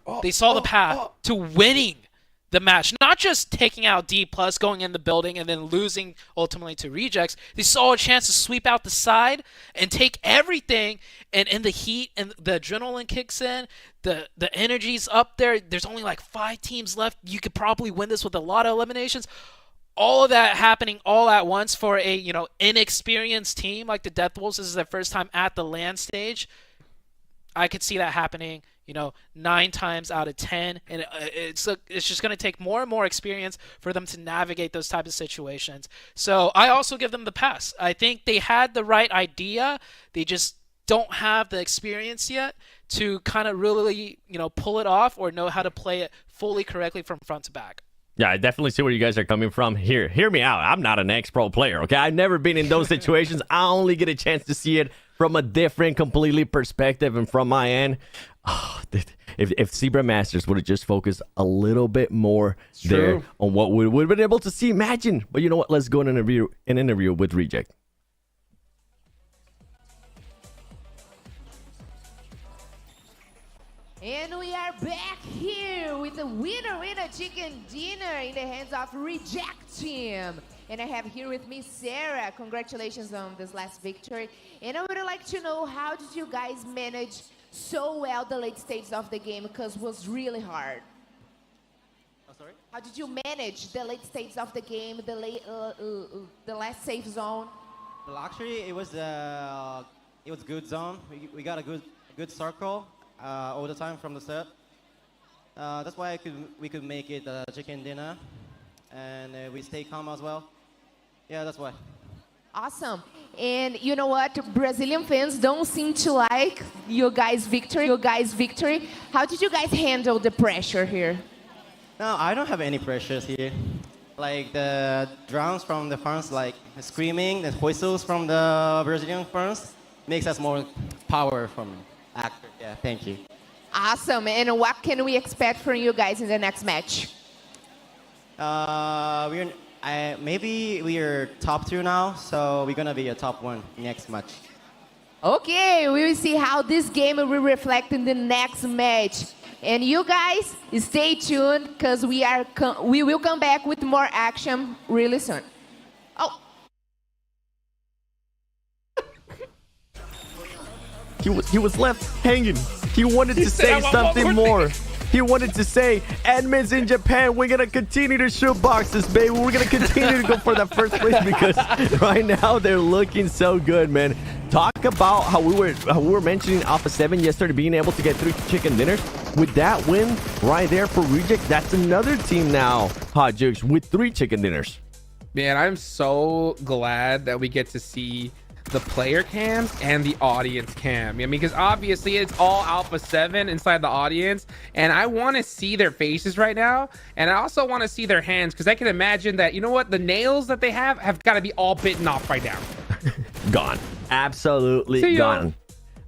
the path to winning the match, not just taking out D+, going in the building, and then losing ultimately to Rejects. They saw a chance to sweep out the side and take everything, and in the heat and the adrenaline kicks in, the energy's up there. There's only like 5 teams left. You could probably win this with a lot of eliminations. All of that happening all at once for a, you know, inexperienced team like the Deathwolves. This is their first time at the LAN stage. I could see that happening, you know, 9 times out of 10, and it's just going to take more and more experience for them to navigate those types of situations. So I also give them the pass. I think they had the right idea. They just don't have the experience yet to kind of really, you know, pull it off or know how to play it fully correctly from front to back. Yeah, I definitely see where you guys are coming from. Hear me out. I'm not an ex-pro player, okay? I've never been in those situations. I only get a chance to see it from a different, completely perspective, and from my end. Oh, if Zebra Masters would have just focused a little bit more there on what we would have been able to see, imagine. But you know what? Let's go and interview with Reject. And we are back here with the winner chicken dinner in the hands of Reject team. And I have here with me Sarah. Congratulations on this last victory. And I would like to know, how did you guys manage so well the late stages of the game, because it was really hard? Oh, sorry? How did you manage the late stages of the game, the last safe zone? Well, actually, it was good zone. We got a good circle all the time from the set. That's why we could make it chicken dinner, and we stay calm as well. Yeah, that's why. Awesome. And you know what? Brazilian fans don't seem to like you guys' victory. How did you guys handle the pressure here? No, I don't have any pressures here. Like the drums from the fans, like screaming, the whistles from the Brazilian fans makes us more power from actor. Yeah, thank you. Awesome. And what can we expect from you guys in the next match? Maybe we are top 2 now, so we're gonna be a top 1 next match. Okay, we will see how this game will reflect in the next match. And you guys, stay tuned, because we will come back with more action really soon. Oh. He was left hanging. He wanted to say something more. He wanted to say, admins in Japan, we're going to continue to shoot boxes, baby. We're going to continue to go for that first place, because right now they're looking so good, man. talk about how we were mentioning Alpha 7 yesterday being able to get 3 chicken dinners. With that win right there for Reject, that's another team now, Hot Jukes, with 3 chicken dinners. Man, I'm so glad that we get to see the player cams and the audience cam. I mean, because obviously it's all Alpha 7 inside the audience, and I want to see their faces right now, and I also want to see their hands, because I can imagine that, you know what, the nails that they have got to be all bitten off right now. Gone. Absolutely gone.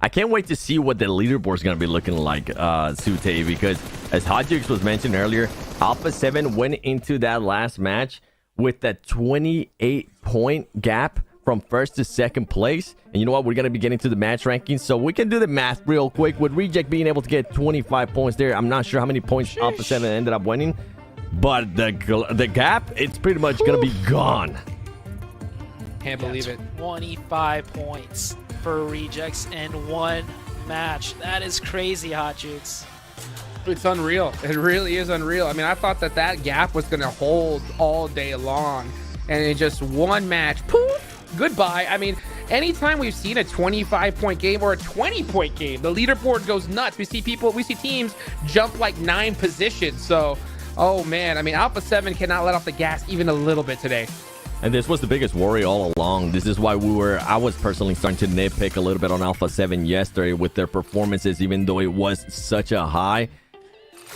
I can't wait to see what the leaderboard is going to be looking like, Sute, because as Hot Jukes was mentioned earlier, Alpha 7 went into that last match with that 28-point gap from first to second place. And you know what? We're going to be getting to the match rankings, so we can do the math real quick. With Reject being able to get 25 points there, I'm not sure how many points Alpha 7 ended up winning, but the gap, it's pretty much going to be gone. Can't believe it. 25 points for Rejects in one match. That is crazy, Hot Jukes. It's unreal. It really is unreal. I mean, I thought that gap was going to hold all day long, and in just one match, poof, goodbye. I mean, anytime we've seen a 25-point game or a 20-point game, the leaderboard goes nuts. We see teams jump like 9 positions. So, oh man, I mean, Alpha 7 cannot let off the gas even a little bit today. And this was the biggest worry all along. This is why I was personally starting to nitpick a little bit on Alpha 7 yesterday with their performances. Even though it was such a high,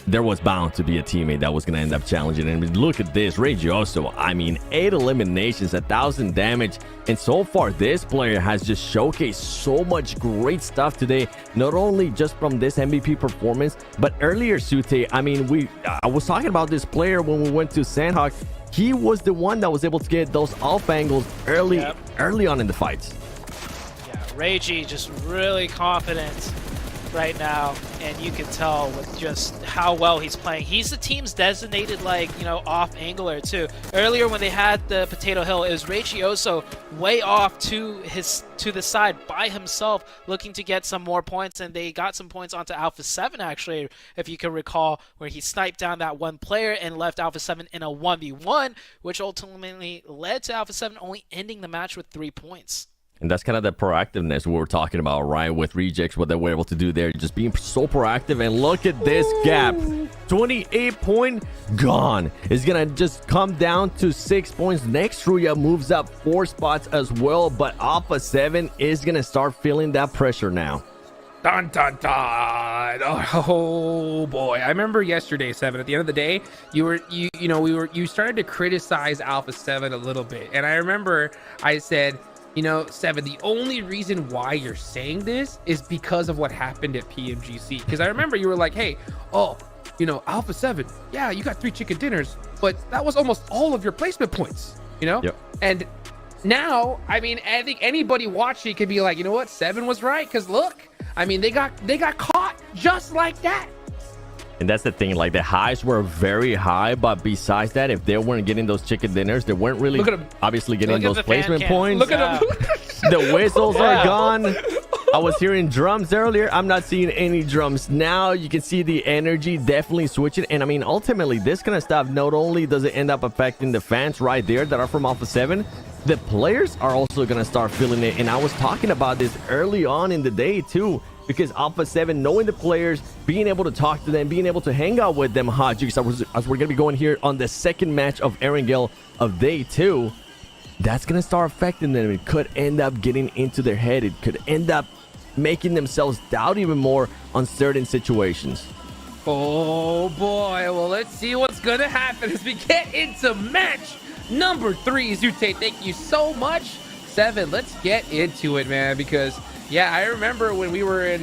there was bound to be a teammate that was going to end up challenging. And look at this, Regioso. I mean, 8 eliminations, 1,000 damage. And so far, this player has just showcased so much great stuff today. Not only just from this MVP performance, but earlier, Sute, I mean, I was talking about this player when we went to Sanhok. He was the one that was able to get those off angles early on in the fights. Yeah, Reiji just really confident right now, and you can tell with just how well he's playing. He's the team's designated, like, you know, off angler too. Earlier when they had the Potato Hill, it was Regioso way off to the side by himself, looking to get some more points, and they got some points onto Alpha 7 actually, if you can recall, where he sniped down that one player and left Alpha 7 in a 1v1, which ultimately led to Alpha 7 only ending the match with 3 points. And that's kind of the proactiveness we were talking about, right? With Rejects, what they were able to do there, just being so proactive. And look at this gap. 28-point gone. It's going to just come down to 6 points. Next, Ruya moves up 4 spots as well. But Alpha 7 is going to start feeling that pressure now. Dun, dun, dun. Oh boy, I remember yesterday, 7. At the end of the day, you started to criticize Alpha 7 a little bit. And I remember I said, you know, 7, the only reason why you're saying this is because of what happened at PMGC. Because I remember you were like, hey, you know, Alpha 7, yeah, you got 3 chicken dinners, but that was almost all of your placement points, you know? Yep. And now, I mean, I think anybody watching could be like, you know what, 7 was right, because look, I mean, they got caught just like that. And that's the thing, like the highs were very high, but besides that, if they weren't getting those chicken dinners, they weren't really obviously getting those placement points. Look at them. The whistles are gone. I was hearing drums earlier. I'm not seeing any drums now. You can see the energy definitely switching. And I mean, ultimately, this kind of stuff, not only does it end up affecting the fans right there that are from Alpha 7, the players are also going to start feeling it. And I was talking about this early on in the day too, because Alpha 7, knowing the players, being able to talk to them, being able to hang out with them, Hot Jukes, as we're going to be going here on the second match of Erangel of day 2, that's going to start affecting them. It could end up getting into their head. It could end up making themselves doubt even more on certain situations. Oh boy, well, let's see what's going to happen as we get into match number 3. Zute, thank you so much. 7, let's get into it, man, because yeah, I remember when we were in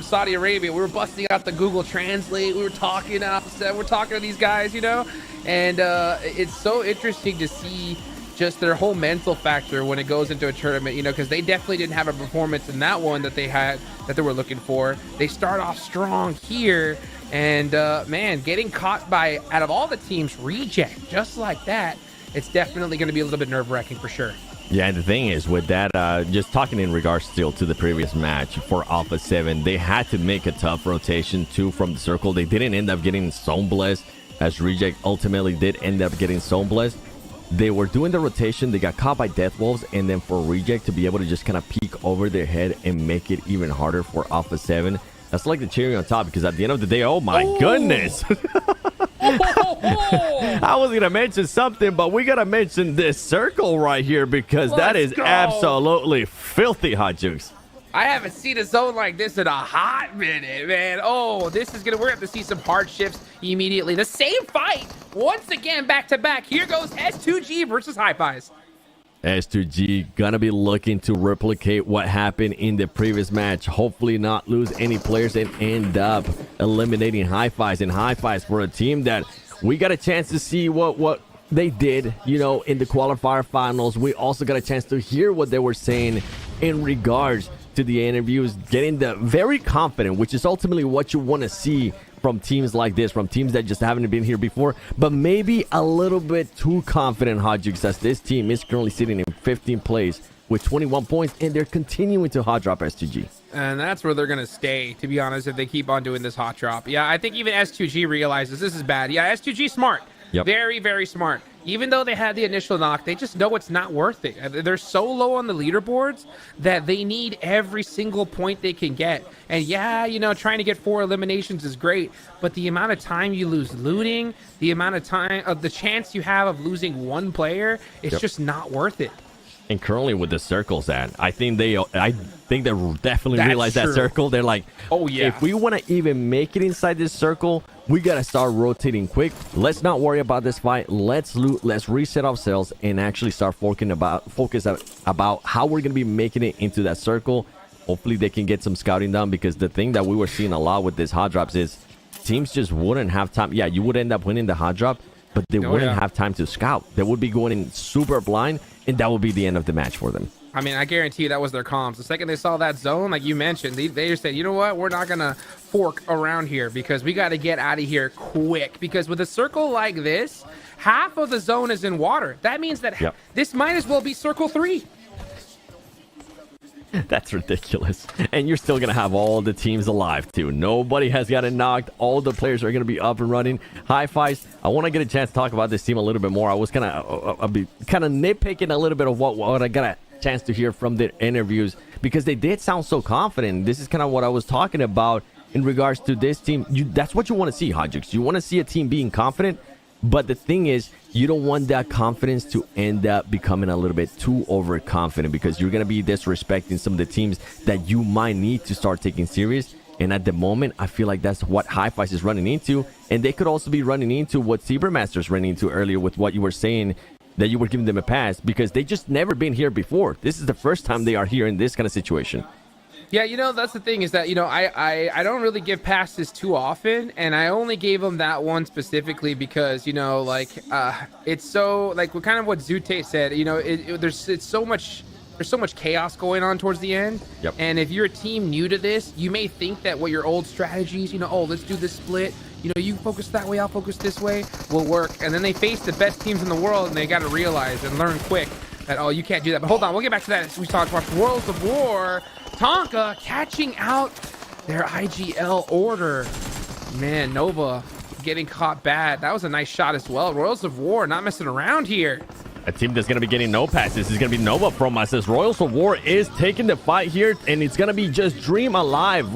Saudi Arabia, we were busting out the Google Translate. We were talking to these guys, you know, and it's so interesting to see just their whole mental factor when it goes into a tournament, you know, because they definitely didn't have a performance in that one that they were looking for. They start off strong here, and man, getting caught by, out of all the teams, Reject just like that, it's definitely going to be a little bit nerve-wracking for sure. Yeah, and the thing is with that, just talking in regards still to the previous match for Alpha 7, they had to make a tough rotation too from the circle. They didn't end up getting Zone Blessed, as Reject ultimately did end up getting Zone Blessed. they were doing the rotation, they got caught by Death Wolves, and then for Reject to be able to just kind of peek over their head and make it even harder for Alpha 7, that's like the cherry on top, because at the end of the day, oh my goodness. I was going to mention something, but we got to mention this circle right here, because that is absolutely filthy, Hot Jukes. I haven't seen a zone like this in a hot minute, man. Oh, this is we're gonna have to see some hardships immediately. The same fight once again, back to back. Here goes S2G versus Hi-Fi's. S2G gonna be looking to replicate what happened in the previous match. Hopefully not lose any players and end up eliminating Hi-Fi's. And Hi-Fi's, for a team that we got a chance to see what they did, you know, in the qualifier finals. We also got a chance to hear what they were saying in regards to the interviews, getting the very confident, which is ultimately what you want to see from teams like this, from teams that just haven't been here before, but maybe a little bit too confident, Hodgix, as this team is currently sitting in 15th place with 21 points, and they're continuing to hot drop S2G. And that's where they're going to stay, to be honest, if they keep on doing this hot drop. Yeah, I think even S2G realizes this is bad. Yeah, S2G smart. Yep. Very, very smart. Even though they had the initial knock, they just know it's not worth it. They're so low on the leaderboards that they need every single point they can get. And yeah, you know, trying to get 4 eliminations is great, but the amount of time you lose looting, the amount of time of the chance you have of losing one player, it's just not worth it. And currently with the circles, I think they definitely realize that circle. They're like, oh yeah, if we want to even make it inside this circle, we got to start rotating quick. Let's not worry about this fight. Let's loot, let's reset ourselves, and actually start focus about how we're going to be making it into that circle. Hopefully they can get some scouting done, because the thing that we were seeing a lot with this hot drops is teams just wouldn't have time. Yeah, you would end up winning the hot drop, but they wouldn't have time to scout. They would be going in super blind, and that would be the end of the match for them. I mean, I guarantee you that was their comms. The second they saw that zone, like you mentioned, they just said, you know what, we're not going to fork around here, because we got to get out of here quick. Because with a circle like this, half of the zone is in water. That means that this might as well be circle 3. That's ridiculous. And you're still going to have all the teams alive, too. Nobody has gotten knocked. All the players are going to be up and running. Hi-Fi's, I want to get a chance to talk about this team a little bit more. I was kind of nitpicking a little bit of what I got a chance to hear from their interviews, because they did sound so confident. This is kind of what I was talking about in regards to this team. That's what you want to see, Hodgix. You want to see a team being confident, but the thing is, you don't want that confidence to end up becoming a little bit too overconfident, because you're going to be disrespecting some of the teams that you might need to start taking serious. And at the moment, I feel like that's what Hi-Fi's is running into, and they could also be running into what Zebra Masters ran into earlier with what you were saying, that you were giving them a pass, because they just never been here before. This is the first time they are here in this kind of situation. Yeah, you know, that's the thing, is that, you know, I don't really give passes too often, and I only gave them that one specifically because, you know, like, it's so, like, kind of what Zute said, you know, there's so much chaos going on towards the end. Yep. And if you're a team new to this, you may think that what your old strategies, you know, oh, let's do this split, you know, you focus that way, I'll focus this way, will work. And then they face the best teams in the world, and they got to realize and learn quick that, oh, you can't do that. But hold on, we'll get back to that. We saw Worlds of War. Tonka catching out their IGL order. Man, Nova getting caught bad. That was a nice shot as well. Royals of War not messing around here. A team that's going to be getting no passes is going to be Nova from us, as Royals of War is taking the fight here, and it's going to be just Dream Alive.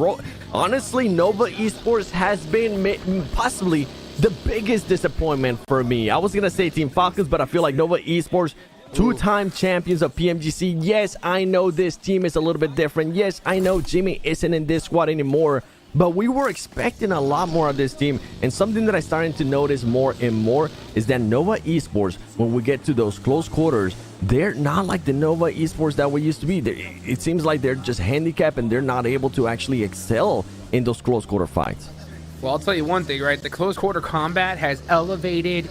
Honestly, Nova Esports has been possibly the biggest disappointment for me. I was going to say Team Falcons, but I feel like Nova Esports, two-time champions of PMGC. Yes, I know this team is a little bit different. Yes, I know Jimmy isn't in this squad anymore, but we were expecting a lot more of this team. And something that I'm starting to notice more and more is that Nova Esports, when we get to those close quarters, they're not like the Nova Esports that we used to be. It seems like they're just handicapped, and they're not able to actually excel in those close quarter fights. Well, I'll tell you one thing, right? The close quarter combat has elevated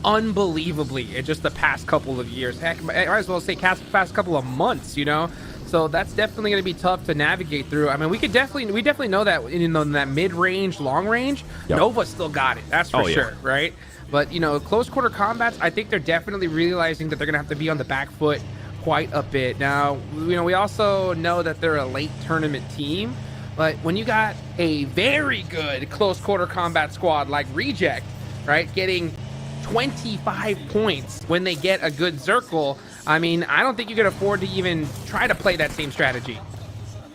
unbelievably in just the past couple of years. Heck, I might as well say past couple of months, you know? So that's definitely going to be tough to navigate through. I mean, we definitely know that in that mid-range, long range, Nova still got it. That's for sure, right? But, you know, close quarter combats, I think they're definitely realizing that they're going to have to be on the back foot quite a bit. Now, you know, we also know that they're a late tournament team, but when you got a very good close quarter combat squad like Reject, right, getting 25 points when they get a good circle. I mean, I don't think you can afford to even try to play that same strategy.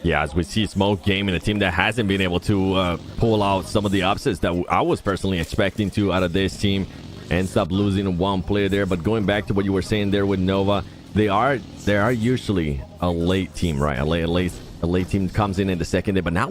Yeah, as we see Smoke Gaming, a team that hasn't been able to pull out some of the upsets that I was personally expecting to out of this team, ends up losing one player there. But going back to what you were saying there with Nova, they are usually a late team, right? A late team comes in the second day, but now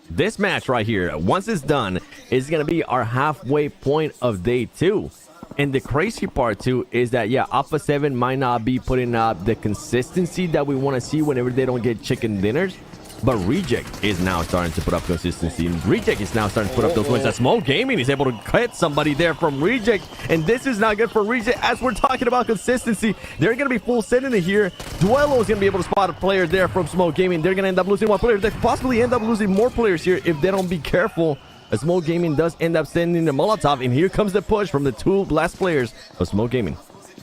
this match right here, once it's done, is going to be our halfway point of day 2. And the crazy part too is that, yeah, Alpha 7 might not be putting up the consistency that we want to see whenever they don't get chicken dinners, but Reject is now starting to put up consistency, and Reject is now starting to put up those wins. That Smoke Gaming is able to hit somebody there from Reject, and this is not good for Reject. As we're talking about consistency, they're going to be full sending it here. Duelo is going to be able to spot a player there from Smoke Gaming. They're going to end up losing one player. They possibly end up losing more players here if they don't be careful. Smoke Gaming does end up sending the Molotov, and here comes the push from the 2 last players of Smoke Gaming.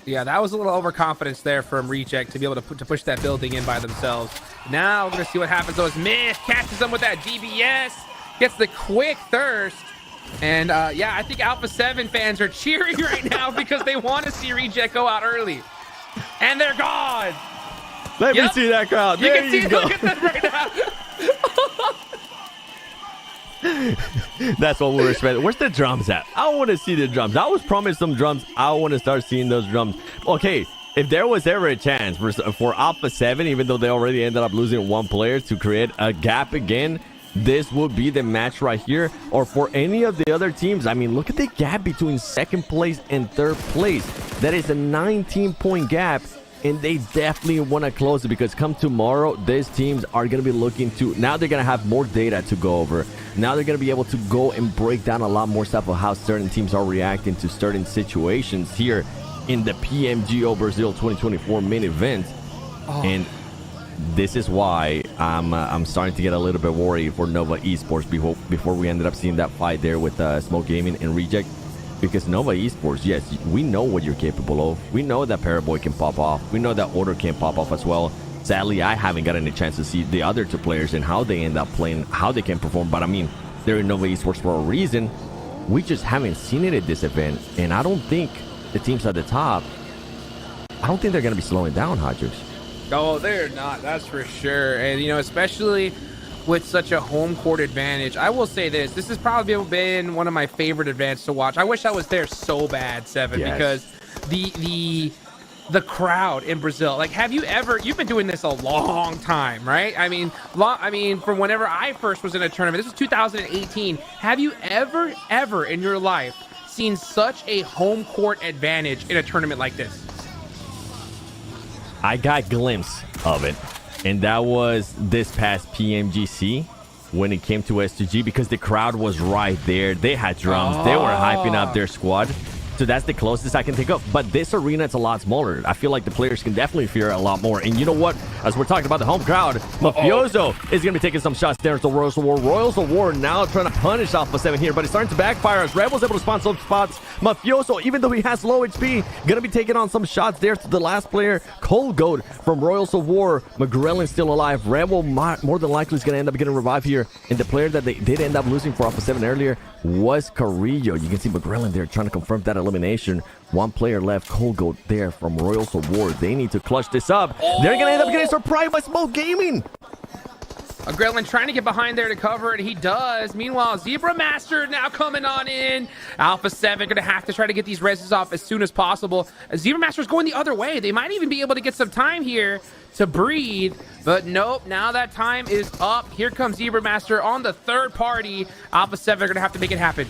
Yeah, that was a little overconfidence there from Reject to be able to push that building in by themselves. Now we're going to see what happens. So as Myth catches them with that DBS, gets the quick thirst. And yeah, I think Alpha 7 fans are cheering right now because they want to see Reject go out early. And they're gone. Let me see that crowd. You There can see, you go. look at them right now. That's what we're expecting. Where's the drums at? I want to see the drums. I was promised some drums. I want to start seeing those drums. Okay, if there was ever a chance for Alpha 7, even though they already ended up losing one player, to create a gap again, this would be the match right here. Or for any of the other teams, I mean, look at the gap between second place and third place. That is a 19-point gap. And they definitely want to close it, because come tomorrow, these teams are going to be looking to, now they're going to have more data to go over. Now they're going to be able to go and break down a lot more stuff of how certain teams are reacting to certain situations here in the PMGO Brazil 2024 main event. And this is why I'm starting to get a little bit worried for Nova Esports before we ended up seeing that fight there with Smoke Gaming and Reject. Because Nova Esports, yes, we know what you're capable of. We know that Paraboy can pop off. We know that Order can pop off as well. Sadly, I haven't gotten a chance to see the other 2 players and how they end up playing, how they can perform. But I mean, they're in Nova Esports for a reason. We just haven't seen it at this event. And I don't think the teams at the top, I don't think they're going to be slowing down, Hodges. No, they're not. That's for sure. And, you know, especially with such a home court advantage, I will say this has probably been one of my favorite events to watch. I wish I was there so bad, Seven, because the crowd in Brazil, like, you've been doing this a long time, right? I mean, from whenever I first was in a tournament, this was 2018. Have you ever in your life seen such a home court advantage in a tournament like this? I got a glimpse of it. And that was this past PMGC when it came to STG, because the crowd was right there. They had drums. They were hyping up their squad. So that's the closest I can think of. But this arena, it's a lot smaller. I feel like the players can definitely fear a lot more. And you know what? As we're talking about the home crowd, Mafioso is going to be taking some shots there. So Royals of War. Royals of War now trying to punish Alpha 7 here, but it's starting to backfire as Rebel's able to spawn some spots. Mafioso, even though he has low HP, going to be taking on some shots there to the last player, Cold Goat from Royals of War. McGrellin's still alive. Rebel more than likely is going to end up getting revived here. And the player that they did end up losing for Alpha 7 earlier was Carrillo. You can see McGrellin there trying to confirm that elimination. One player left, Cold Goat there from Royals of War. They need to clutch this up. They're going to end up getting surprised by Smoke Gaming. Gremlin trying to get behind there to cover it. He does. Meanwhile, Zebra Master now coming on in. Alpha 7 going to have to try to get these reses off as soon as possible. Zebra Master's going the other way. They might even be able to get some time here to breathe, but nope, now that time is up. Here comes Zebra Master on the third party. Alpha 7 are going to have to make it happen.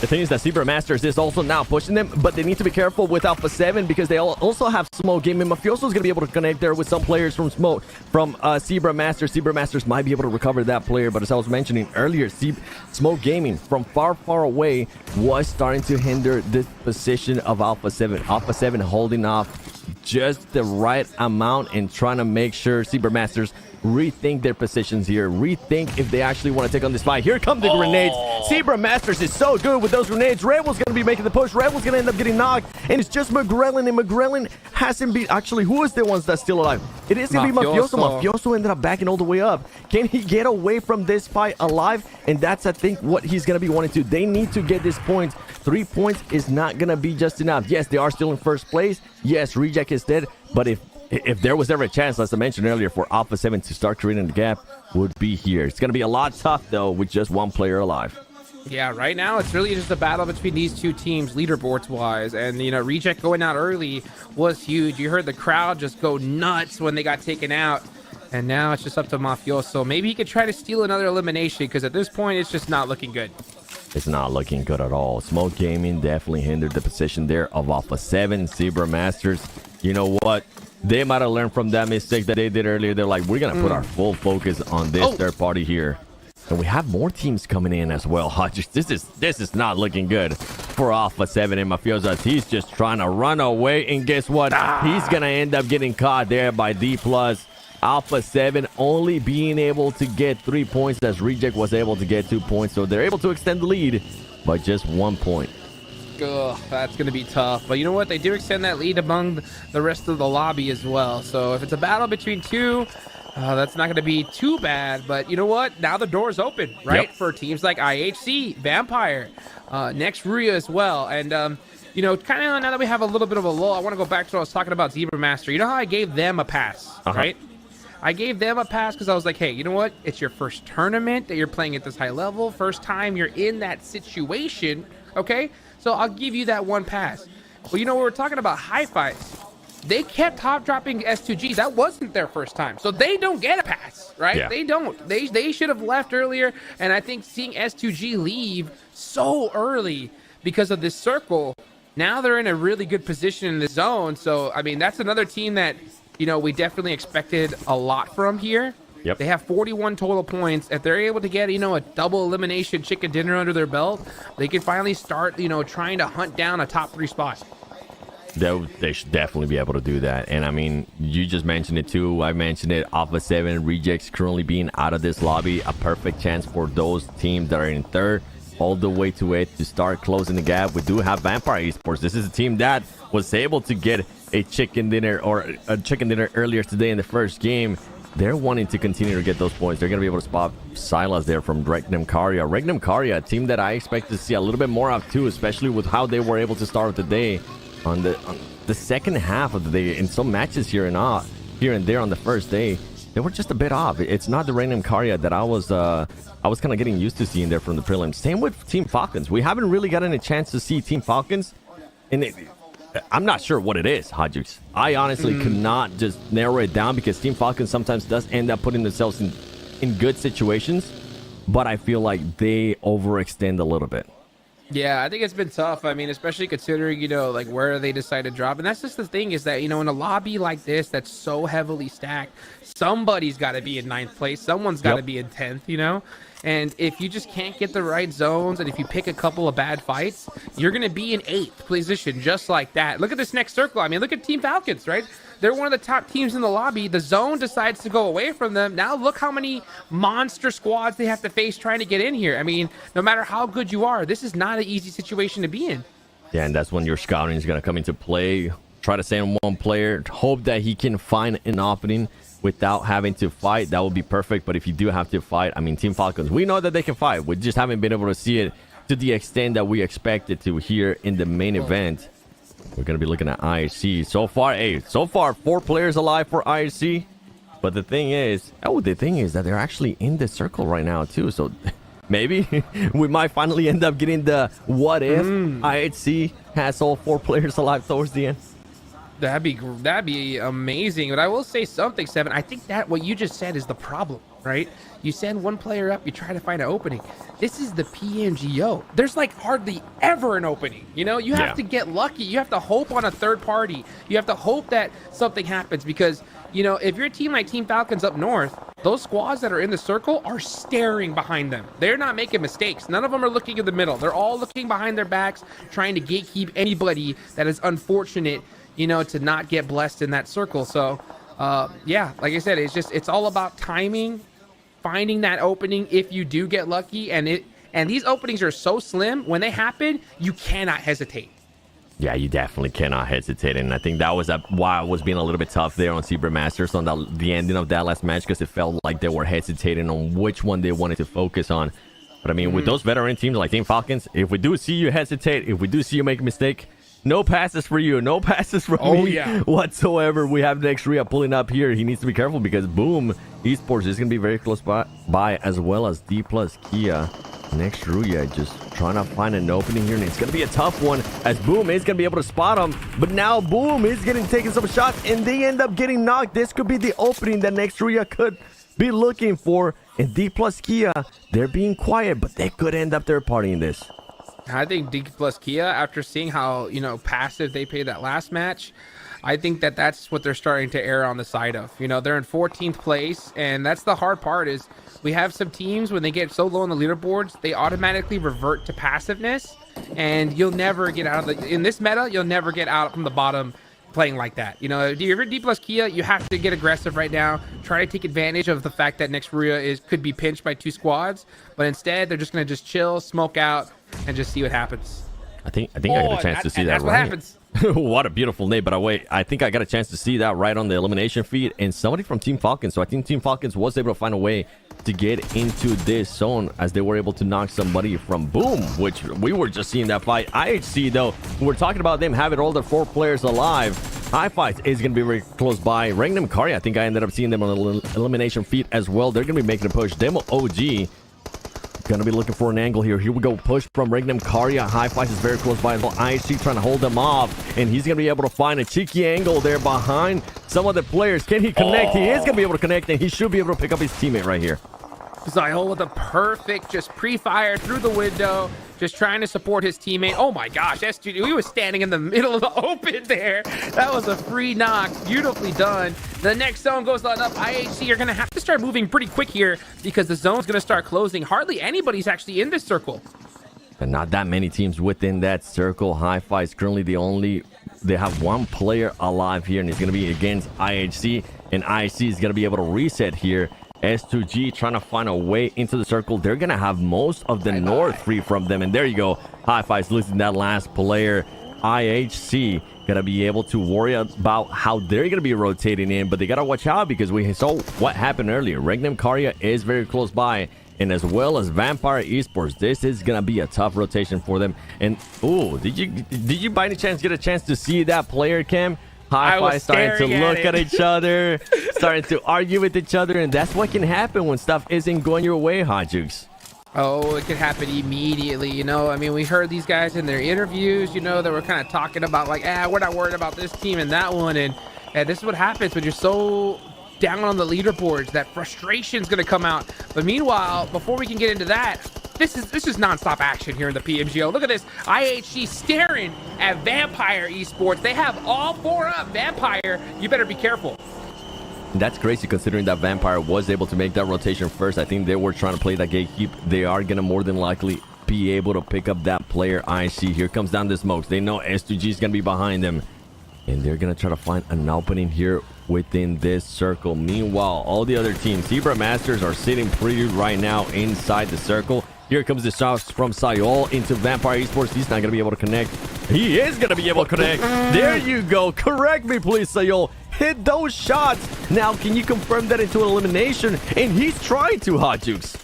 The thing is that Zebra Masters is also now pushing them, but they need to be careful with Alpha 7 because they also have Smoke Gaming. Mafioso is going to be able to connect there with some players from Zebra Masters. Zebra Masters might be able to recover that player, but as I was mentioning earlier, Smoke Gaming from far away was starting to hinder the position of Alpha 7. Alpha 7 holding off just the right amount and trying to make sure Zebra Masters rethink their positions here, rethink if they actually want to take on this fight. Here come the grenades. Zebra Masters is so good with those grenades. Rebel's going to be making the push. Rebel's going to end up getting knocked, and it's just McGrellin, and McGrellin hasn't been, actually, who is the ones that's still alive? It is going to be Mafioso. Mafioso ended up backing all the way up. Can he get away from this fight alive? And that's, I think, what he's going to be wanting to. They need to get this point 3 points is not gonna be just enough. Yes, they are still in first place. Yes, Reject is dead, but if there was ever a chance, as I mentioned earlier, for Alpha 7 to start creating the gap, would be here. It's gonna be a lot tough though with just one player alive. Yeah, right now it's really just a battle between these two teams, leaderboards wise, and you know, Reject going out early was huge. You heard the crowd just go nuts when they got taken out, and now it's just up to Mafioso. Maybe he could try to steal another elimination, because at this point it's just not looking good. It's not looking good at all. Smoke Gaming definitely hindered the position there of Alpha 7. Zebra Masters, you know what? They might have learned from that mistake that they did earlier. They're like, we're gonna put our full focus on this third party here. And we have more teams coming in as well. This is not looking good for Alpha 7 and Mafioso. He's just trying to run away, and guess what? He's gonna end up getting caught there by D+. Alpha 7 only being able to get 3 points, as Reject was able to get 2 points, so they're able to extend the lead by just 1 point. Ugh, that's going to be tough. But you know what? They do extend that lead among the rest of the lobby as well. So if it's a battle between two, that's not going to be too bad. But you know what? Now the door's open, right? For teams like IHC, Vampire, next Ruya as well. And, you know, kind of now that we have a little bit of a lull, I want to go back to what I was talking about Zebra Master. You know how I gave them a pass, right? I gave them a pass because I was like, hey, you know what? It's your first tournament that you're playing at this high level. First time you're in that situation, okay? So I'll give you that one pass. Well, you know, we were talking about high fives. They kept top dropping S2G. That wasn't their first time. So they don't get a pass, right? Yeah. They don't. They should have left earlier. And I think seeing S2G leave so early because of this circle, now they're in a really good position in the zone. So, I mean, that's another team that, you know, we definitely expected a lot from here. Yep. They have 41 total points. If they're able to get, you know, a double elimination chicken dinner under their belt, they can finally start, you know, trying to hunt down a top 3 spot. They should definitely be able to do that. And I mean, you just mentioned it too. I mentioned it. Alpha 7 Rejects currently being out of this lobby. A perfect chance for those teams that are in third all the way to it to start closing the gap. We do have Vampire Esports. This is a team that was able to get a chicken dinner earlier today in the first game. They're wanting to continue to get those points. They're going to be able to spot Silas there from Regnum Karya. Regnum Karya, a team that I expect to see a little bit more of too, especially with how they were able to start the day on the second half of the day. In some matches here and there on the first day, they were just a bit off. It's not the Regnum Karya that I was kind of getting used to seeing there from the prelims. Same with Team Falcons. We haven't really gotten a chance to see Team Falcons, and I'm not sure what it is, Hadjus. I honestly could not just narrow it down, because Team Falcons sometimes does end up putting themselves in good situations, but I feel like they overextend a little bit. Yeah, I think it's been tough. I mean, especially considering, you know, like where they decide to drop. And that's just the thing, is that, you know, in a lobby like this that's so heavily stacked, somebody's got to be in 9th place. Someone's got to be in 10th, you know? And if you just can't get the right zones, and if you pick a couple of bad fights, you're going to be in 8th position just like that. Look at this next circle. I mean, look at Team Falcons, right? They're one of the top teams in the lobby. The zone decides to go away from them. Now look how many monster squads they have to face trying to get in here. I mean, no matter how good you are, this is not an easy situation to be in. Yeah, and that's when your scouting is going to come into play. Try to send one player, hope that he can find an opening without having to fight. That would be perfect. But if you do have to fight, I mean, Team Falcons, we know that they can fight. We just haven't been able to see it to the extent that we expected to here in the main event. We're going to be looking at IHC. So far, 4 players alive for IHC. But the thing is that they're actually in the circle right now too. So maybe we might finally end up getting the what if IHC has all 4 players alive towards the end. That'd be amazing. But I will say something, Seven. I think that what you just said is the problem, right? You send one player up, you try to find an opening. This is the PMGO. There's like hardly ever an opening. You know, you have to get lucky. You have to hope on a third party. You have to hope that something happens, because, you know, if you're a team like Team Falcons up north, those squads that are in the circle are staring behind them. They're not making mistakes. None of them are looking in the middle. They're all looking behind their backs, trying to gatekeep anybody that is unfortunate, you know, to not get blessed in that circle. So, yeah, like I said, it's all about timing, finding that opening if you do get lucky. And these openings are so slim. When they happen, you cannot hesitate. Yeah, you definitely cannot hesitate. And I think that was why I was being a little bit tough there on Zebra Masters on the ending of that last match, because it felt like they were hesitating on which one they wanted to focus on. But I mean, with those veteran teams like Team Falcons, if we do see you hesitate, if we do see you make a mistake, no passes for you, no passes for me whatsoever. We have next Ria pulling up here. He needs to be careful because Boom Esports is going to be very close by, as well as D plus Kia. Next Ria just trying to find an opening here, and it's going to be a tough one as Boom is going to be able to spot him. But now Boom is taking some shots, and they end up getting knocked. This could be the opening that next Ria could be looking for. And D plus Kia, they're being quiet, but they could end up third partying this. I think D plus Kia, after seeing how, passive they played that last match, I think that's what they're starting to err on the side of. They're in 14th place, and that's the hard part is we have some teams, when they get so low on the leaderboards, they automatically revert to passiveness, and you'll never get out of in this meta, you'll never get out from the bottom playing like that. If you're D plus Kia, you have to get aggressive right now, try to take advantage of the fact that next Ria could be pinched by 2 squads, but instead they're just going to chill, smoke out, and just see what happens. I think I got a chance to see that. That's what happens. What a beautiful name. But wait, I think I got a chance to see that right on the elimination feed, and somebody from Team Falcons. So I think Team Falcons was able to find a way to get into this zone as they were able to knock somebody from Boom, which we were just seeing that fight. IHC, though, we're talking about them having all their 4 players alive. High Fights is going to be very close by. Rangnam Kari, I think I ended up seeing them on the elimination feed as well. They're going to be making a push. Demo OG going to be looking for an angle here. Here we go. Push from Rangnam Kari. High Fights is very close by. IHC trying to hold them off, and he's going to be able to find a cheeky angle there behind some of the players. Can he connect? He is going to be able to connect, and he should be able to pick up his teammate right here. Zayol with a perfect just pre-fire through the window, just trying to support his teammate. Oh my gosh, SG, he was standing in the middle of the open there. That was a free knock. Beautifully done. The next zone goes on up. IHC, you're going to have to start moving pretty quick here because the zone's going to start closing. Hardly anybody's actually in this circle. But not that many teams within that circle. Hi-Fi is currently they have 1 player alive here, and it's going to be against IHC, and IHC is going to be able to reset here. S2G trying to find a way into the circle. They're going to have most of the north free from them. And there you go. Hi-Fi's losing that last player. IHC going to be able to worry about how they're going to be rotating in. But they got to watch out because we saw what happened earlier. Regnum Karya is very close by. And as well as Vampire Esports, this is going to be a tough rotation for them. And, oh, did you by any chance get a chance to see that player, Cam? Hi-Fi starting to look at each other, starting to argue with each other, and that's what can happen when stuff isn't going your way, Hot Jukes. Oh, it could happen immediately, I mean, we heard these guys in their interviews, they were kind of talking about like, we're not worried about this team and that one, and this is what happens when you're so down on the leaderboards. That frustration's going to come out. But meanwhile, before we can get into that, this is non-stop action here in the PMGO. Look at this. IHG staring at Vampire Esports. They have all 4 up. Vampire, you better be careful. That's crazy considering that Vampire was able to make that rotation first. I think they were trying to play that gatekeep. They are going to more than likely be able to pick up that player. IHG, here comes down the smokes. They know S2G is going to be behind them. And they're going to try to find an opening here within this circle. Meanwhile, all the other teams, Zebra Masters, are sitting pretty right now inside the circle. Here comes the shots from Sayol into Vampire Esports. He's not going to be able to connect. He is going to be able to connect. There you go. Correct me, please, Sayol. Hit those shots. Now, can you confirm that into an elimination? And he's trying to, Hot Jukes.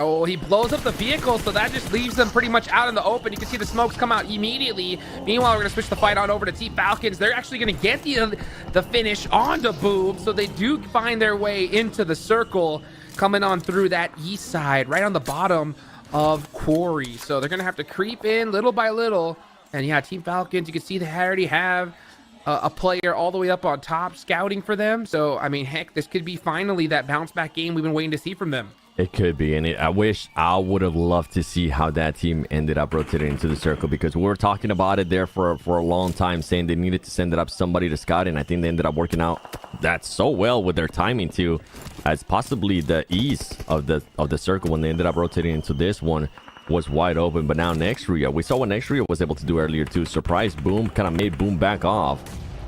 Oh, he blows up the vehicle, so that just leaves them pretty much out in the open. You can see the smokes come out immediately. Meanwhile, we're going to switch the fight on over to Team Falcons. They're actually going to get the finish onto Boom, so they do find their way into the circle, coming on through that east side, right on the bottom of Quarry. So they're going to have to creep in little by little. And yeah, Team Falcons, you can see they already have a player all the way up on top scouting for them. So, I mean, heck, this could be finally that bounce back game we've been waiting to see from them. It could be, and I would have loved to see how that team ended up rotating into the circle, because we were talking about it there for a long time, saying they needed to send it up somebody to scout, and I think they ended up working out that so well with their timing too, as possibly the east of the circle when they ended up rotating into this one was wide open. But now Nextria, we saw what Nextria was able to do earlier too. Surprise Boom, kind of made Boom back off.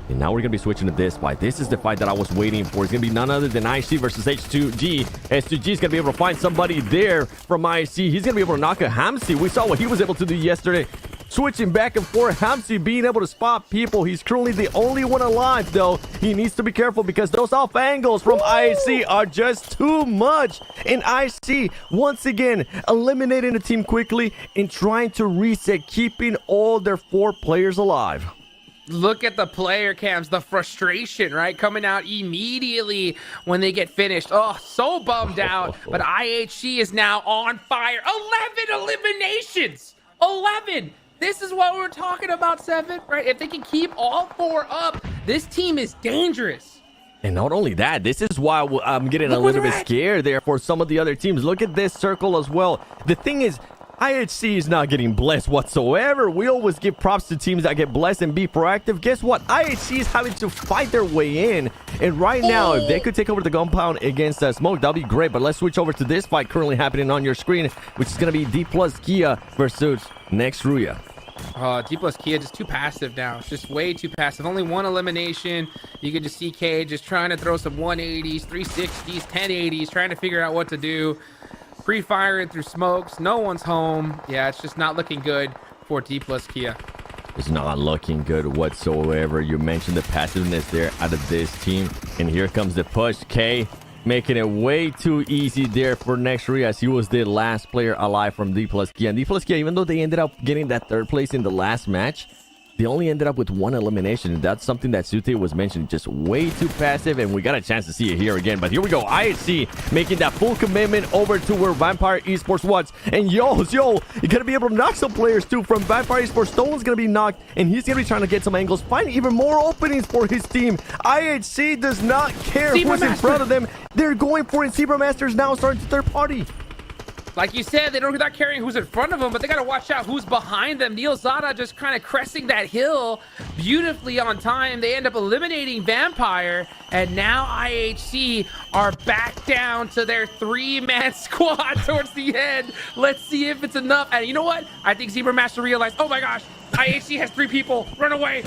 And now we're going to be switching to this fight. This is the fight that I was waiting for. It's going to be none other than IHC versus H2G. S2G is going to be able to find somebody there from IHC. He's going to be able to knock a Hamsi. We saw what he was able to do yesterday. switching back and forth. Hamsi being able to spot people. He's currently the only one alive, though. He needs to be careful because those off angles from IHC are just too much. And IHC, once again, eliminating the team quickly and trying to reset, keeping all their 4 players alive. Look at the player cams, the frustration, right? Coming out immediately when they get finished. Oh, so bummed out. But IHC is now on fire. 11 eliminations. 11. This is what we're talking about, 7, right? If they can keep all 4 up, this team is dangerous. And not only that, this is why I'm getting a little bit scared there for some of the other teams. Look at this circle as well. The thing is, IHC is not getting blessed whatsoever. We always give props to teams that get blessed and be proactive. Guess what? IHC is having to fight their way in. And right now, if they could take over the compound against Smoke, that'd be great. But let's switch over to this fight currently happening on your screen, which is going to be D plus Kia versus Next Ruya. D plus Kia just too passive now. It's just way too passive. Only 1 elimination. You can just see K just trying to throw some 180s, 360s, 1080s, trying to figure out what to do. Pre-firing through smokes. No one's home. Yeah, it's just not looking good for D plus Kia. It's not looking good whatsoever. You mentioned the passiveness there out of this team. And here comes the push. K making it way too easy there for Next Ruya, as he was the last player alive from D plus Kia. And D plus Kia, even though they ended up getting that 3rd place in the last match, they only ended up with 1 elimination. And that's something that Sute was mentioning. Just way too passive, and we got a chance to see it here again. But here we go. IHC making that full commitment over to where Vampire Esports wants. And yo, you're gonna be able to knock some players too from Vampire Esports. Stolen's gonna be knocked, and he's gonna be trying to get some angles, find even more openings for his team. IHC does not care who's in front of them. They're going for it. Zebra Masters now starting to 3rd party. Like you said, they're not caring who's in front of them, but they got to watch out who's behind them. Neil Zada just kind of cresting that hill beautifully on time. They end up eliminating Vampire, and now IHC are back down to their 3-man squad towards the end. Let's see if it's enough. And you know what? I think Zebra Master realized, oh my gosh, IHC has 3 people. Run away.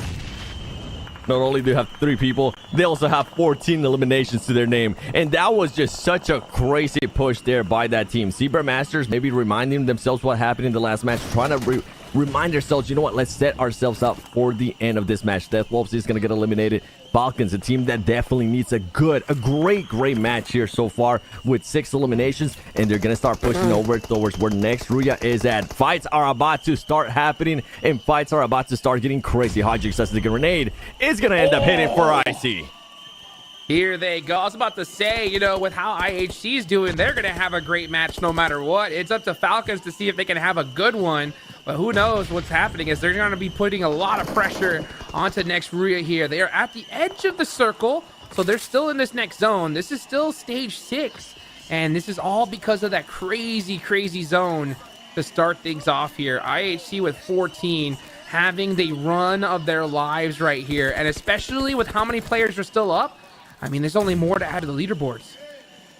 Not only do they have 3 people, they also have 14 eliminations to their name. And that was just such a crazy push there by that team. Zebra Masters maybe reminding themselves what happened in the last match, trying to remind ourselves, you know what, let's set ourselves up for the end of this match. Deathwolves is going to get eliminated. Falcons, a team that definitely needs a great match here so far with 6 eliminations, and they're going to start pushing over towards where Next Ruya is at. Fights are about to start happening, and fights are about to start getting crazy. Hodgix says the grenade is going to end up hitting for IC. Here they go. I was about to say, you know, with how IHC is doing, they're going to have a great match no matter what. It's up to Falcons to see if they can have a good one. But who knows what's happening is they're going to be putting a lot of pressure onto Next Ruya here. They are at the edge of the circle, so they're still in this next zone. This is still stage 6, and this is all because of that crazy zone to start things off here. IHC with 14, having the run of their lives right here, and especially with how many players are still up, I mean, there's only more to add to the leaderboards.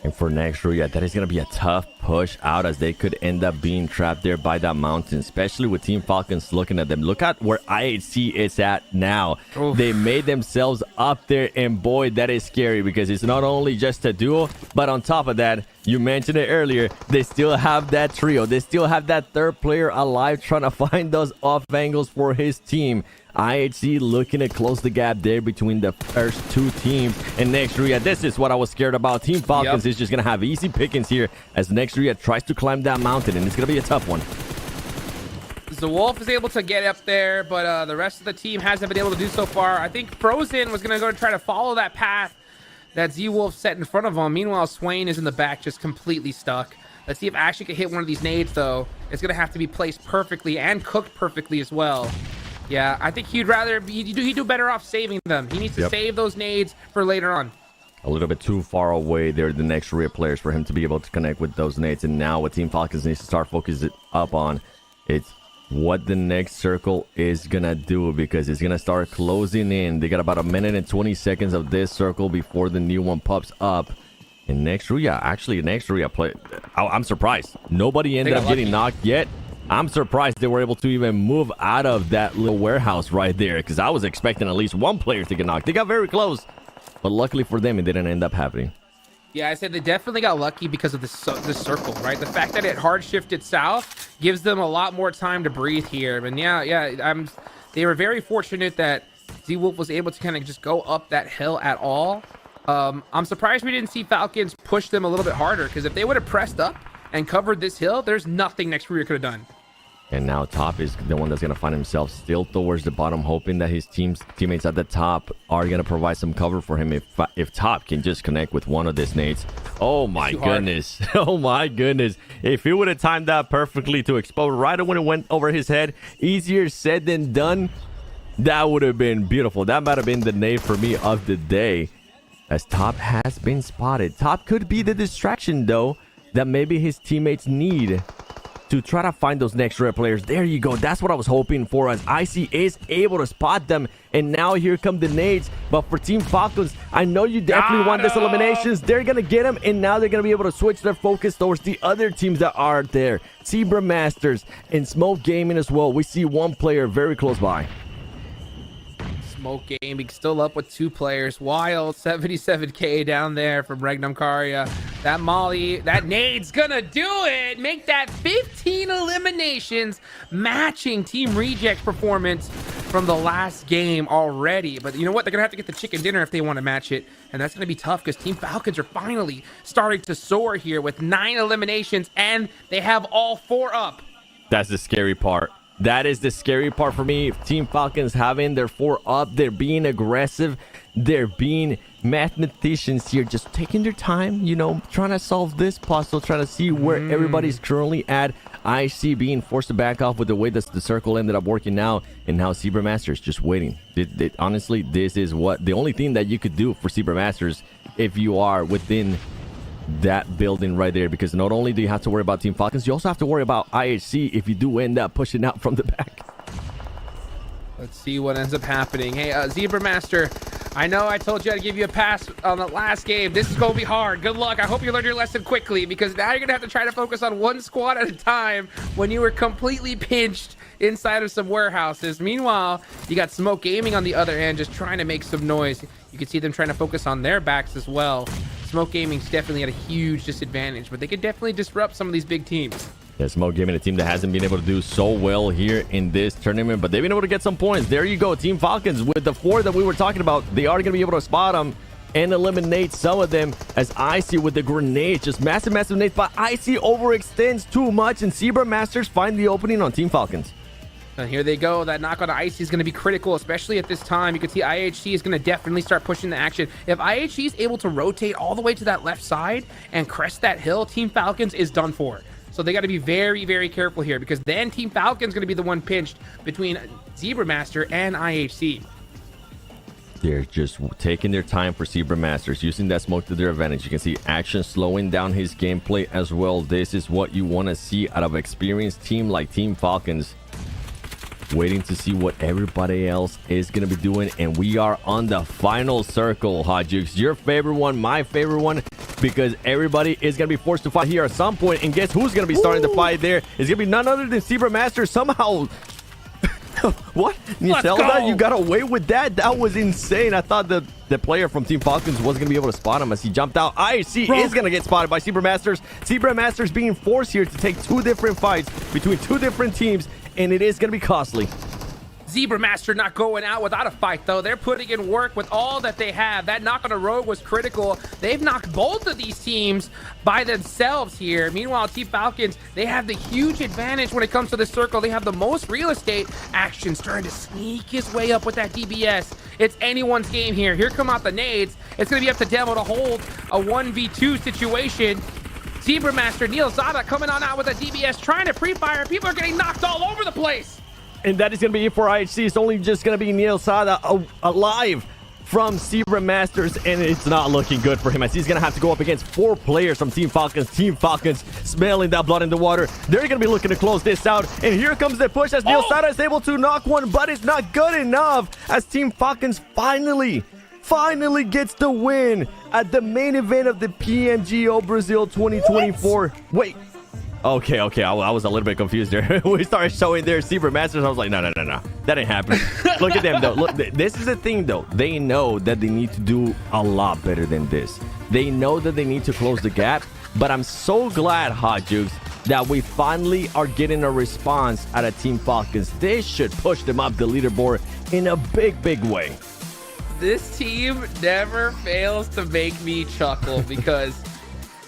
And for Next Ruya, that is going to be a tough push out, as they could end up being trapped there by that mountain, especially with Team Falcons looking at them. Look at where IHC is at now. Oof. They made themselves up there, and boy, that is scary, because it's not only just a duo, but on top of that, you mentioned it earlier, they still have that trio. They still have that 3rd player alive trying to find those off angles for his team. IHC looking to close the gap there between the first 2 teams. And Next Ruya, this is what I was scared about. Team Falcons is just going to have easy pickings here as Next Ruya tries to climb that mountain, and it's going to be a tough one. The Wolf is able to get up there, but the rest of the team hasn't been able to do so far. I think Frozen was going to go try to follow that path that Z-Wolf set in front of him. Meanwhile, Swain is in the back, just completely stuck. Let's see if Ashley can hit one of these nades, though. It's going to have to be placed perfectly and cooked perfectly as well. Yeah, I think he'd do better off saving them. He needs to save those nades for later on. A little bit too far away there, the Next Ruya players, for him to be able to connect with those nades. And now what Team Falcons needs to start focusing up on, it's what the next circle is going to do, because it's going to start closing in. They got about 1 minute and 20 seconds of this circle before the new one pops up. And Next Ruya play. I'm surprised. Nobody ended up getting knocked yet. I'm surprised they were able to even move out of that little warehouse right there, because I was expecting at least 1 player to get knocked. They got very close, but luckily for them, it didn't end up happening. Yeah, I said they definitely got lucky because of the circle, right? The fact that it hard shifted south gives them a lot more time to breathe here. And they were very fortunate that Z-Wolf was able to kind of just go up that hill at all. I'm surprised we didn't see Falcons push them a little bit harder, because if they would have pressed up and covered this hill, there's nothing Next Career could have done. And now Top is the one that's going to find himself still towards the bottom, hoping that his teammates at the top are going to provide some cover for him if Top can just connect with one of these nades. Oh my goodness. Oh my goodness. If he would have timed that perfectly to explode right when it went over his head, easier said than done. That would have been beautiful. That might have been the nade for me of the day, as Top has been spotted. Top could be the distraction, though, that maybe his teammates need to try to find those next rare players. There you go. That's what I was hoping for, as Icy is able to spot them. And now here come the nades. But for Team Falcons, I know you definitely want this eliminations. They're going to get them, and now they're going to be able to switch their focus towards the other teams that are there. Zebra Masters and Smoke Gaming as well. We see one player very close by. Smoke Gaming still up with 2 players. Wild 77k down there from Regnum Karya. That Molly, that nade's gonna do it. Make that 15 eliminations, matching Team Reject's performance from the last game already. But you know what? They're gonna have to get the chicken dinner if they want to match it, and that's gonna be tough, because Team Falcons are finally starting to soar here with 9 eliminations, and they have all 4 up. That's the scary part. That is the scary part for me. Team Falcons having their 4 up. They're being aggressive. They're being mathematicians here, just taking their time, you know, trying to solve this puzzle, trying to see where everybody's currently at. I see being forced to back off with the way that the circle ended up working out, and now Zebra Masters just waiting. Honestly, this is what the only thing that you could do for Zebra Masters if you are within that building right there, because not only do you have to worry about Team Falcons, you also have to worry about IHC if you do end up pushing out from the back. Let's see what ends up happening. Hey, Zebra Master, I know I told you I'd give you a pass on the last game. This is going to be hard. Good luck. I hope you learned your lesson quickly, because now you're going to have to try to focus on one squad at a time when you were completely pinched inside of some warehouses. Meanwhile, you got Smoke Gaming on the other end, just trying to make some noise. You can see them trying to focus on their backs as well. Smoke Gaming's definitely at a huge disadvantage, but they could definitely disrupt some of these big teams. Yeah, Smoke Gaming, a team that hasn't been able to do so well here in this tournament, but they've been able to get some points. There you go, Team Falcons with the 4 that we were talking about. They are going to be able to spot them and eliminate some of them, as Icy with the grenades, just massive nades, but Icy overextends too much, and Zebra Masters find the opening on Team Falcons. And here they go. That knock on Icy is going to be critical, especially at this time. You can see IHC is going to definitely start pushing the action. If IHC is able to rotate all the way to that left side and crest that hill, Team Falcons is done for. So they got to be very, very careful here, because then Team Falcons going to be the one pinched between Zebra Master and IHC. They're just taking their time for Zebra Masters, using that smoke to their advantage. You can see Action slowing down his gameplay as well. This is what you want to see out of an experienced team like Team Falcons. Waiting to see what everybody else is going to be doing, and we are on the final circle. Hot Jukes, your favorite one, my favorite one, because everybody is going to be forced to fight here at some point, and guess who's going to be starting to fight there? It's going to be none other than Zebra Master. Somehow what, Niselda, you got away with that? That was insane. I thought the player from Team Falcons wasn't going to be able to spot him as he jumped out. IHC is going to get spotted by Zebra Masters. Zebra Masters being forced here to take 2 different fights between 2 different teams, and it is going to be costly. Zebra Master not going out without a fight, though. They're putting in work with all that they have. That knock on a rogue was critical. They've knocked both of these teams by themselves here. Meanwhile, Team Falcons, they have the huge advantage when it comes to the circle. They have the most real estate. Action starting to sneak his way up with that DBS. It's anyone's game here. Here come out the nades. It's going to be up to Demo to hold a 1v2 situation. Zebra Master, Neil Zada coming on out with a DBS, trying to pre-fire. People are getting knocked all over the place. And that is going to be it for IHC. It's only just going to be Neil Sada alive from Zebra Masters, and it's not looking good for him, as he's going to have to go up against 4 players from Team Falcons. Team Falcons smelling that blood in the water. They're going to be looking to close this out, and here comes the push as Neil Sada is able to knock one, but it's not good enough as Team Falcons finally gets the win at the main event of the PMGO Brazil 2024. Wait. Okay. I was a little bit confused there. We started showing their Zebra Masters. I was like, no. That ain't happening. Look at them, though. Look, this is the thing, though. They know that they need to do a lot better than this. They know that they need to close the gap. But I'm so glad, Hot Jukes, that we finally are getting a response out of Team Falcons. This should push them up the leaderboard in a big way. This team never fails to make me chuckle because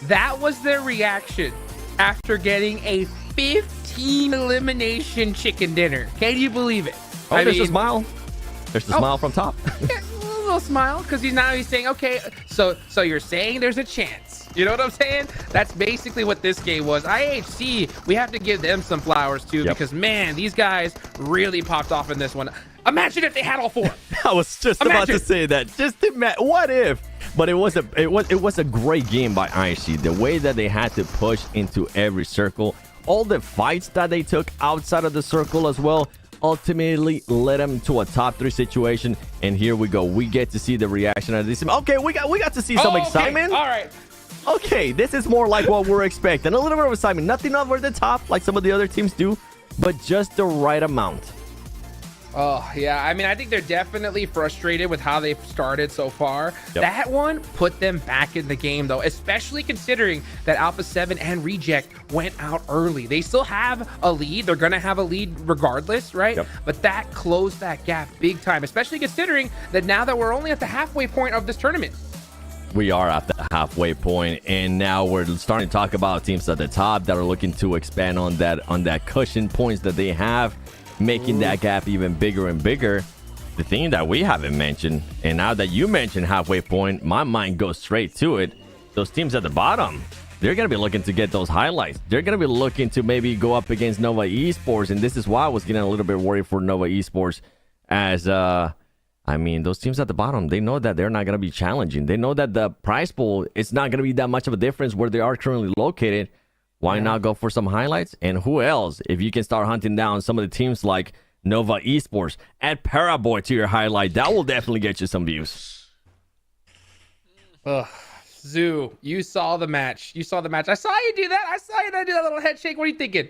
that was their reaction after getting a 15 elimination chicken dinner. Can you believe it? Oh, there's a smile. There's the smile from top. Yeah, a little smile because he's saying, okay, so you're saying there's a chance. You know what I'm saying? That's basically what this game was. IHC, we have to give them some flowers too because, man, these guys really popped off in this one. Imagine if they had all four. I was just about to say that. Just imagine, what if? But it was a great game by IHC. The way that they had to push into every circle, all the fights that they took outside of the circle as well, ultimately led them to a top 3 situation. And here we go. We get to see the reaction of this team. Okay, we got to see some excitement. All right. Okay, this is more like what we're expecting. A little bit of excitement. Nothing over the top like some of the other teams do, but just the right amount. Oh, yeah. I mean, I think they're definitely frustrated with how they've started so far. Yep. That one put them back in the game, though, especially considering that Alpha 7 and Reject went out early. They still have a lead. They're going to have a lead regardless, right? Yep. But that closed that gap big time, especially considering that now that we're only at the halfway point of this tournament. We are at the halfway point, and now we're starting to talk about teams at the top that are looking to expand on that cushion points that they have, making that gap even bigger and bigger. The thing that we haven't mentioned, and now that you mentioned halfway point, my mind goes straight to it. Those teams at the bottom, they're going to be looking to get those highlights. They're going to be looking to maybe go up against Nova Esports, and this is why I was getting a little bit worried for Nova Esports as I mean, those teams at the bottom, they know that they're not going to be challenging. They know that the prize pool, it's not going to be that much of a difference where they are currently located. Why not go for some highlights? And who else? If you can start hunting down some of the teams like Nova Esports, add Paraboy to your highlight. That will definitely get you some views. Zoo, you saw the match. I saw you do that. I saw you do that little head shake. What are you thinking?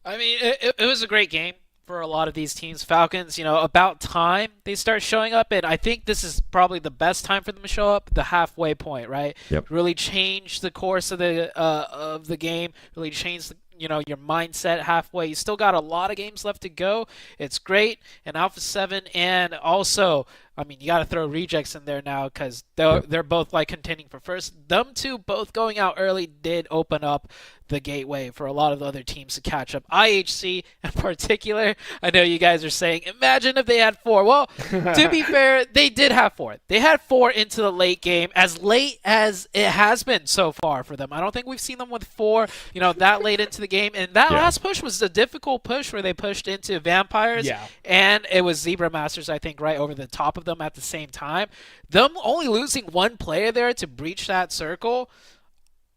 I mean, it was a great game for a lot of these teams. Falcons, about time they start showing up, and I think this is probably the best time for them to show up, the halfway point, right? Yep. Really change the course of the game, really change your mindset halfway. You still got a lot of games left to go. It's great. And Alpha 7, and also, I mean, you got to throw Rejects in there now because they're both like contending for first. Them two both going out early did open up the gateway for a lot of the other teams to catch up. IHC in particular, I know you guys are saying, imagine if they had 4. Well, to be fair, they did have 4. They had 4 into the late game, as late as it has been so far for them. I don't think we've seen them with 4, that late into the game. And that last push was a difficult push where they pushed into Vampires, and it was Zebra Masters, I think, right over the top of them at the same time. Them only losing 1 player there to breach that circle,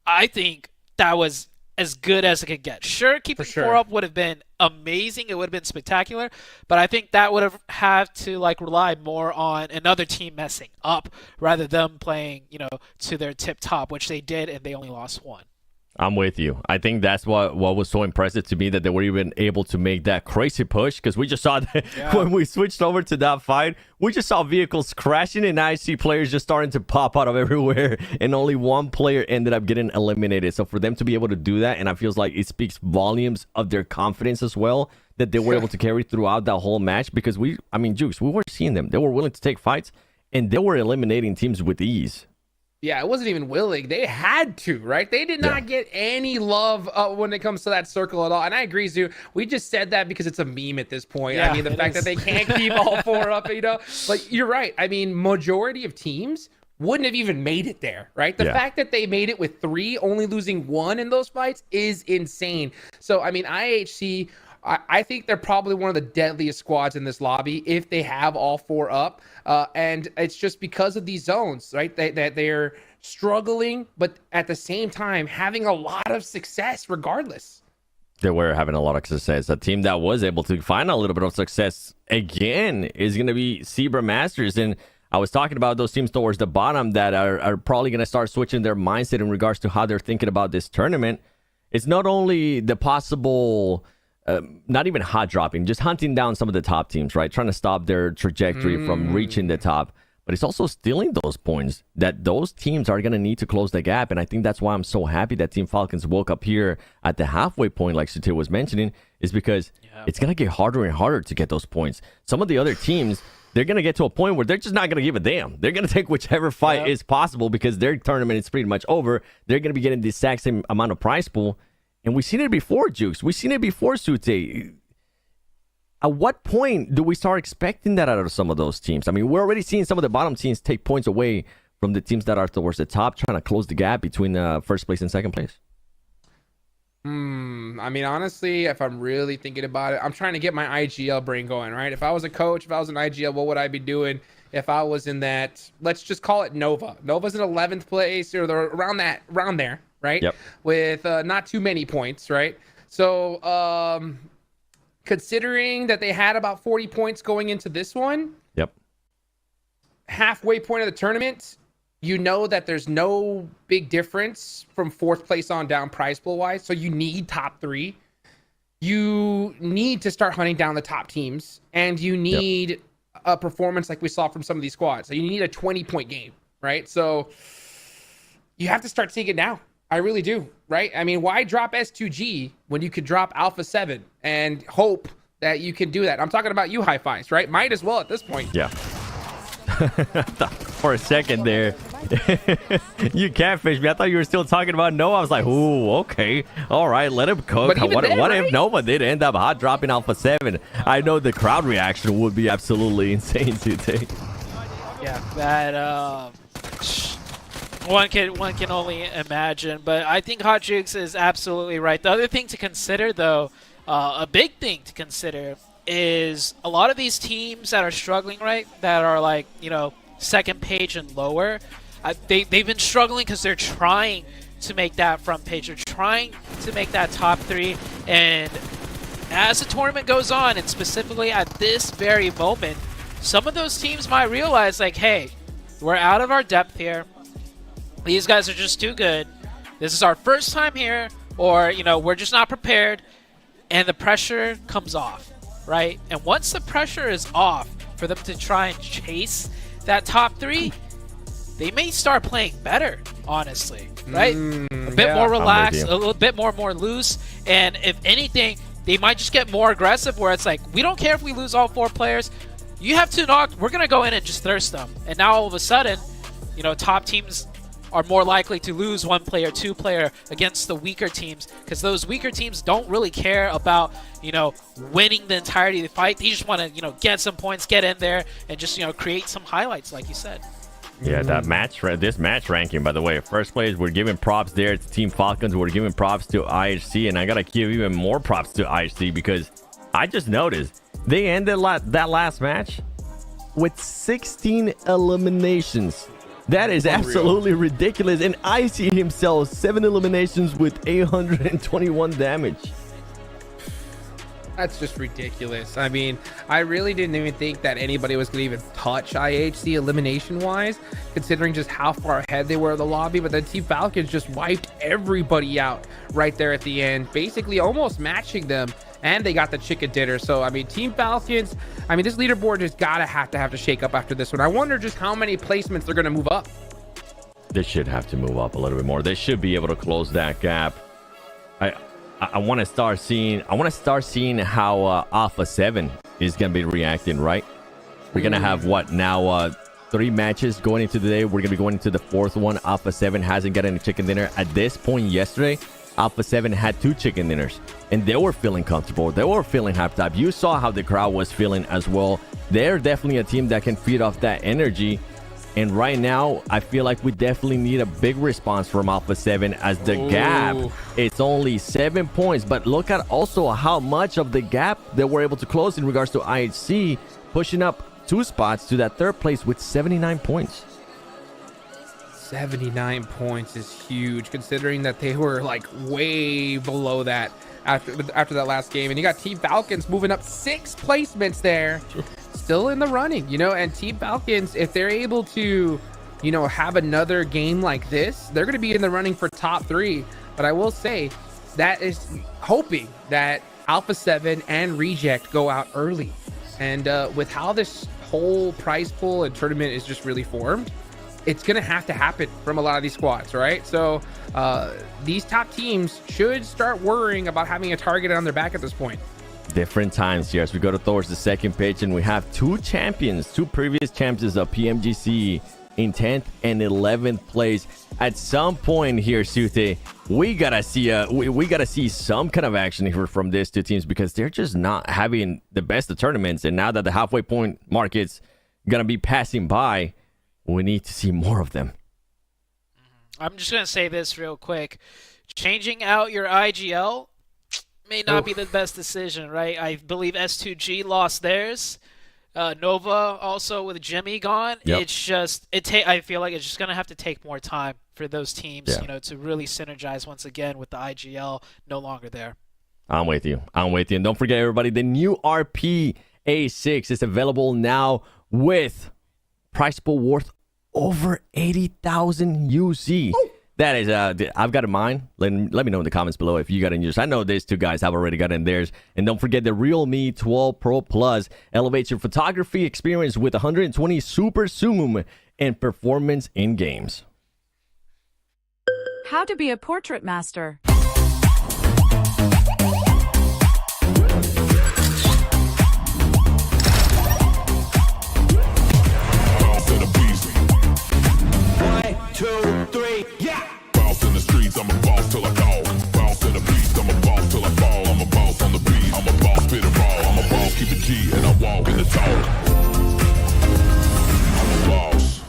I think that was as good as it could get. Sure, keeping 4 up would have been amazing. It would have been spectacular. But I think that would have had to rely more on another team messing up rather than playing, to their tip top, which they did, and they only lost 1. I'm with you. I think that's what was so impressive to me, that they were even able to make that crazy push, because we just saw that when we switched over to that fight, we just saw vehicles crashing and I see players just starting to pop out of everywhere, and only 1 player ended up getting eliminated. So for them to be able to do that, and I feel like it speaks volumes of their confidence as well, that they were able to carry throughout that whole match, because Jukes, we were seeing them. They were willing to take fights, and they were eliminating teams with ease. Yeah, it wasn't even willing. They had to, right? They did not get any love when it comes to that circle at all. And I agree, Zoo. We just said that because it's a meme at this point. Yeah, I mean, the fact that they can't keep all 4 up, But you're right. I mean, majority of teams wouldn't have even made it there, right? The fact that they made it with 3, only losing 1 in those fights is insane. So, I mean, IHC, I think they're probably one of the deadliest squads in this lobby if they have all 4 up. And it's just because of these zones, right? That they're struggling, but at the same time having a lot of success regardless. They were having a lot of success. A team that was able to find a little bit of success again is going to be Zebra Masters. And I was talking about those teams towards the bottom that are probably going to start switching their mindset in regards to how they're thinking about this tournament. It's not only the possible... not even hot dropping, just hunting down some of the top teams, right? Trying to stop their trajectory from reaching the top. but it's also stealing those points that those teams are going to need to close the gap. And I think that's why I'm so happy that Team Falcons woke up here at the halfway point, like Sutil was mentioning, is because it's going to get harder and harder to get those points. Some of the other teams, they're going to get to a point where they're just not going to give a damn. They're going to take whichever fight is possible because their tournament is pretty much over. They're going to be getting the exact same amount of prize pool. And we've seen it before, Jukes. We've seen it before, Sute. At what point do we start expecting that out of some of those teams? I mean, we're already seeing some of the bottom teams take points away from the teams that are towards the top, trying to close the gap between first place and second place. I mean, honestly, if I'm really thinking about it, I'm trying to get my IGL brain going, right? If I was a coach, if I was an IGL, what would I be doing if I was in that, let's just call it Nova. Nova's in 11th place, or they're around there, right? Yep. With not too many points, right? So, considering that they had about 40 points going into this one, halfway point of the tournament, you know that there's no big difference from 4th place on down prize pool wise. So you need top 3. You need to start hunting down the top teams, and you need a performance like we saw from some of these squads. So you need a 20-point game, right? So you have to start seeing it now. I really do, right? I mean, why drop S2G when you could drop Alpha 7 and hope that you can do that? I'm talking about you, Hi-Fi's, right? Might as well at this point. Yeah. For a second there, you catfished me. I thought you were still talking about Nova. I was like, ooh, okay. All right, let him cook. What if Nova did end up hot dropping Alpha 7? I know the crowd reaction would be absolutely insane to take. Yeah, that one can only imagine, but I think Hot Jukes is absolutely right. The other thing to consider, though, a big thing to consider, is a lot of these teams that are struggling, right, that are like, you know, second page and lower, they've been struggling because they're trying to make that front page. They're trying to make that top 3, and as the tournament goes on, and specifically at this very moment, some of those teams might realize, like, hey, we're out of our depth here. These guys are just too good. This is our first time here, or, you know, we're just not prepared, and the pressure comes off, right? And once the pressure is off for them to try and chase that top 3, they may start playing better, honestly, right? A bit more relaxed, a little bit more loose, and if anything, they might just get more aggressive, where it's like, we don't care if we lose all 4 players. You have 2 knocked, we're going to go in and just thirst them. And now all of a sudden, you know, top teams are more likely to lose 1 player, 2 player against the weaker teams, because those weaker teams don't really care about, you know, winning the entirety of the fight. They just want to, you know, get some points, get in there, and just, you know, create some highlights, like you said. Yeah, that match, this match ranking, by the way, first place, we're giving props there to Team Falcons. We're giving props to IHC, and I gotta give even more props to IHC, because I just noticed they ended that last match with 16 eliminations. That is absolutely ridiculous. And IC himself, 7 eliminations with 821 damage. That's just ridiculous. I mean, I really didn't even think that anybody was going to even touch IHC elimination-wise, considering just how far ahead they were in the lobby. But then Team Falcons just wiped everybody out right there at the end, basically almost matching them. And they got the chicken dinner. So, I mean, Team Falcons, I mean, this leaderboard just have to shake up after this one. I wonder just how many placements they're going to move up. They should have to move up a little bit more. They should be able to close that gap. I want to start seeing how Alpha 7 is going to be reacting, right? We're going to have what now 3 matches going into the day. We're going to be going into the 4th one. Alpha 7 hasn't got any chicken dinner. At this point yesterday, Alpha 7 had 2 chicken dinners, and they were feeling comfortable. They were feeling hyped up. You saw how the crowd was feeling as well. They're definitely a team that can feed off that energy. And right now, I feel like we definitely need a big response from Alpha 7, as the gap, it's only 7 points. But look at also how much of the gap they were able to close in regards to IHC, pushing up 2 spots to that 3rd place with 79 points. 79 points is huge, considering that they were like way below that after that last game. And you got Team Falcons moving up 6 placements there, still in the running, you know. And Team Falcons, if they're able to, you know, have another game like this, they're going to be in the running for top 3. But I will say that is hoping that Alpha 7 and Reject go out early. And with how this whole prize pool and tournament is just really formed, it's going to have to happen from a lot of these squads, right? So these top teams should start worrying about having a target on their back at this point. Different times here as we go towards the second pitch, and we have two previous champions of PMGC in 10th and 11th place. At some point here, Sute, we gotta see some kind of action here from these two teams, because they're just not having the best of tournaments. And now that the halfway point market's gonna be passing by, we need to see more of them. I'm just gonna say this real quick: changing out your IGL may not be the best decision, right? I believe S2G lost theirs. Nova also with Jimmy gone. Yep. It's just I feel like it's just gonna have to take more time for those teams, to really synergize once again with the IGL no longer there. I'm with you. And don't forget, everybody, the new RP A6 is available now with price pool worth over 80,000 UC. That is, I've got in mine. Let me know in the comments below if you got in yours. I know these two guys have already got in theirs. And don't forget, the Realme 12 Pro Plus elevates your photography experience with 120 super zoom and performance in games. How to be a portrait master. I'm a boss till I go. Boss to the beast, I'm a boss till I fall. I'm a boss on the beat, I'm a boss, spit it raw. I'm a boss, keep it G, and I walk in the talk. I'm a boss.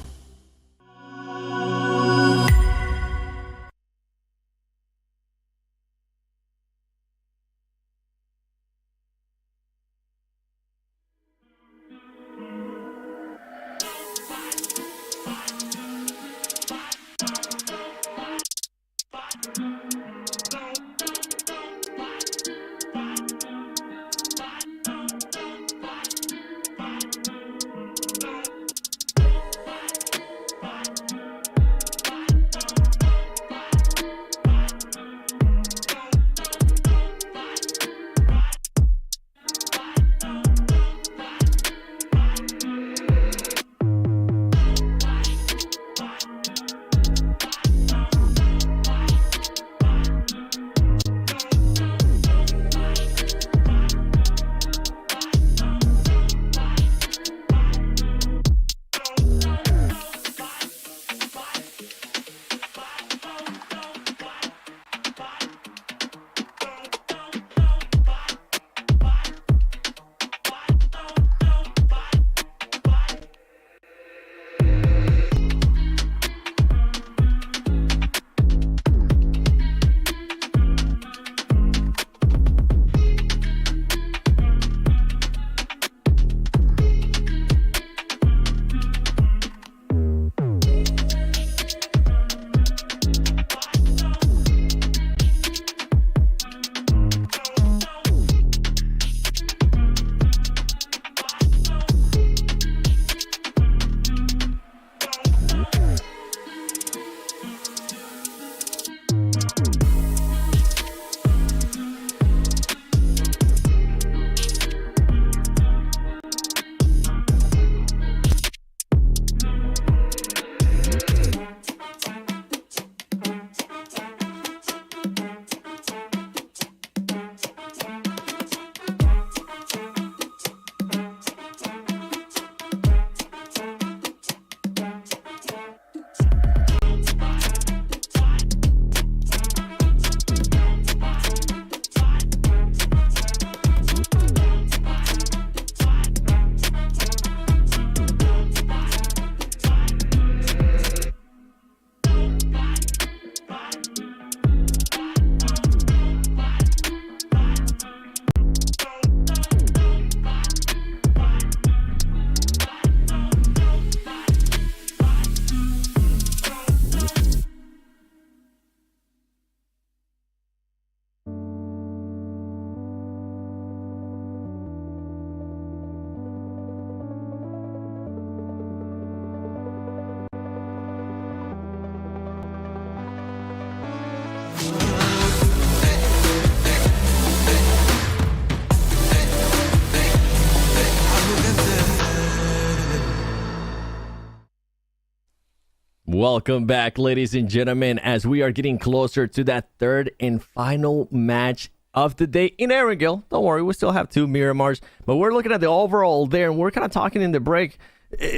Welcome back, ladies and gentlemen, as we are getting closer to that third and final match of the day in Erangel. Don't worry, we still have 2 Miramars, but we're looking at the overall there, and we're kind of talking in the break.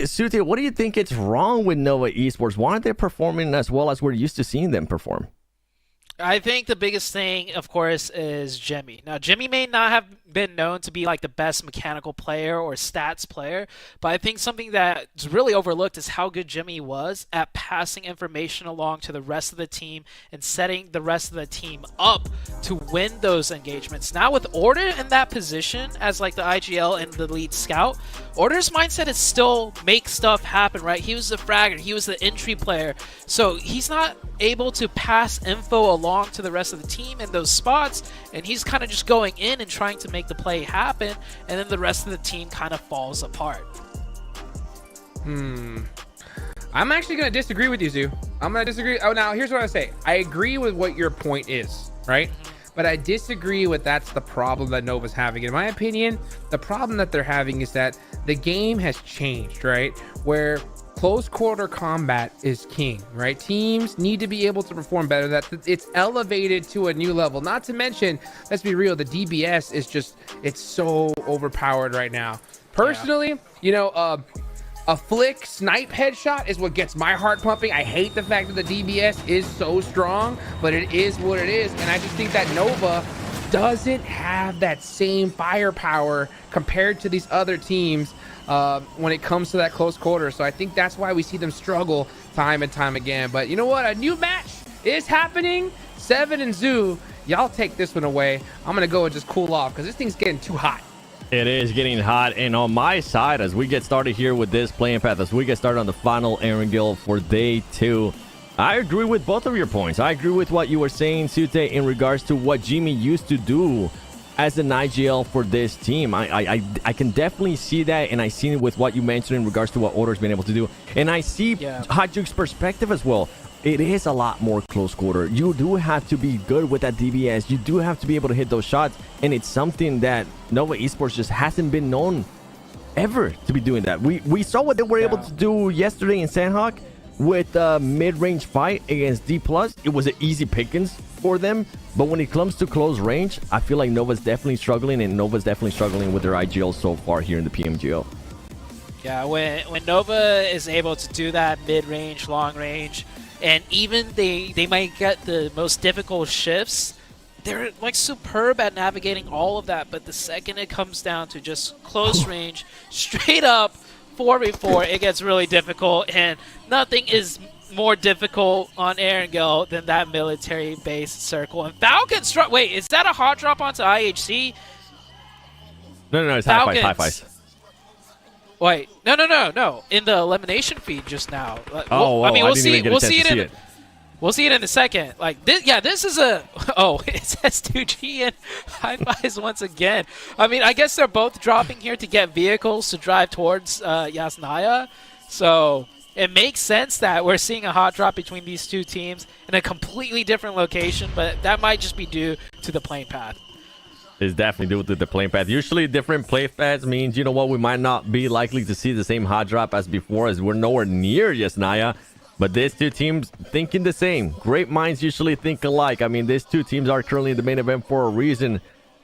Sute, what do you think is wrong with Nova Esports? Why aren't they performing as well as we're used to seeing them perform? I think the biggest thing, of course, is Jimmy. Now, Jimmy may not have been known to be like the best mechanical player or stats player, but I think something that's really overlooked is how good Jimmy was at passing information along to the rest of the team and setting the rest of the team up to win those engagements. Now with Order in that position as like the IGL and the lead scout, Order's mindset is still make stuff happen, right? He was the fragger, he was the entry player, so he's not able to pass info along to the rest of the team in those spots, and he's kind of just going in and trying to make the play happen, and then the rest of the team kind of falls apart. I'm actually going to disagree with you, Zoo. I'm going to disagree. Oh, now here's what I say. I agree with what your point is, right? But I disagree with that's the problem that Nova's having. In my opinion, the problem that they're having is that the game has changed, right? Where close quarter combat is king, right? Teams need to be able to perform better. That it's elevated to a new level. Not to mention, let's be real, the DBS is just, it's so overpowered right now. Personally, you know, a flick snipe headshot is what gets my heart pumping. I hate the fact that the DBS is so strong, but it is what it is. And I just think that Nova doesn't have that same firepower compared to these other teams when it comes to that close quarter. So I think that's why we see them struggle time and time again. But you know what? A new match is happening. Seven and Zoo, y'all take this one away. I'm going to go and just cool off because this thing's getting too hot. It is getting hot, and on my side, as we get started here with this playing path, as we get started on the final Erangel for day 2, I agree with both of your points. I agree with what you were saying, Sute, in regards to what Jimmy used to do as an IGL for this team. I can definitely see that, and I seen it with what you mentioned in regards to what Order's been able to do. And I see Hot Juke's perspective as well. It is a lot more close quarter. You do have to be good with that DBS. You do have to be able to hit those shots, and it's something that Nova Esports just hasn't been known ever to be doing that. We saw what they were able to do yesterday in Sanhok with a mid-range fight against D+. It was an easy pickings for them, but when it comes to close range, I feel like Nova's definitely struggling, and Nova's definitely struggling with their IGL so far here in the PMGO. Yeah, when Nova is able to do that mid-range, long-range, and even they might get the most difficult shifts, they're like superb at navigating all of that. But the second it comes down to just close range, straight up 4v4, it gets really difficult. And nothing is more difficult on Erangel than that military base circle. And Falcon struck. Wait, is that a hot drop onto IHC? No, it's high fives. Wait, no. In the elimination feed just now. We'll see it in a second. Like this, this is a. Oh, it says 2G and high fives once again. I mean, I guess they're both dropping here to get vehicles to drive towards Yasnaya. So it makes sense that we're seeing a hot drop between these two teams in a completely different location, but that might just be due to the playing path. Is definitely due to the playing path. Usually different play paths means, you know what, we might not be likely to see the same hot drop as before, as we're nowhere near Yasnaya. But these two teams thinking the same. Great minds usually think alike. I mean, these two teams are currently in the main event for a reason.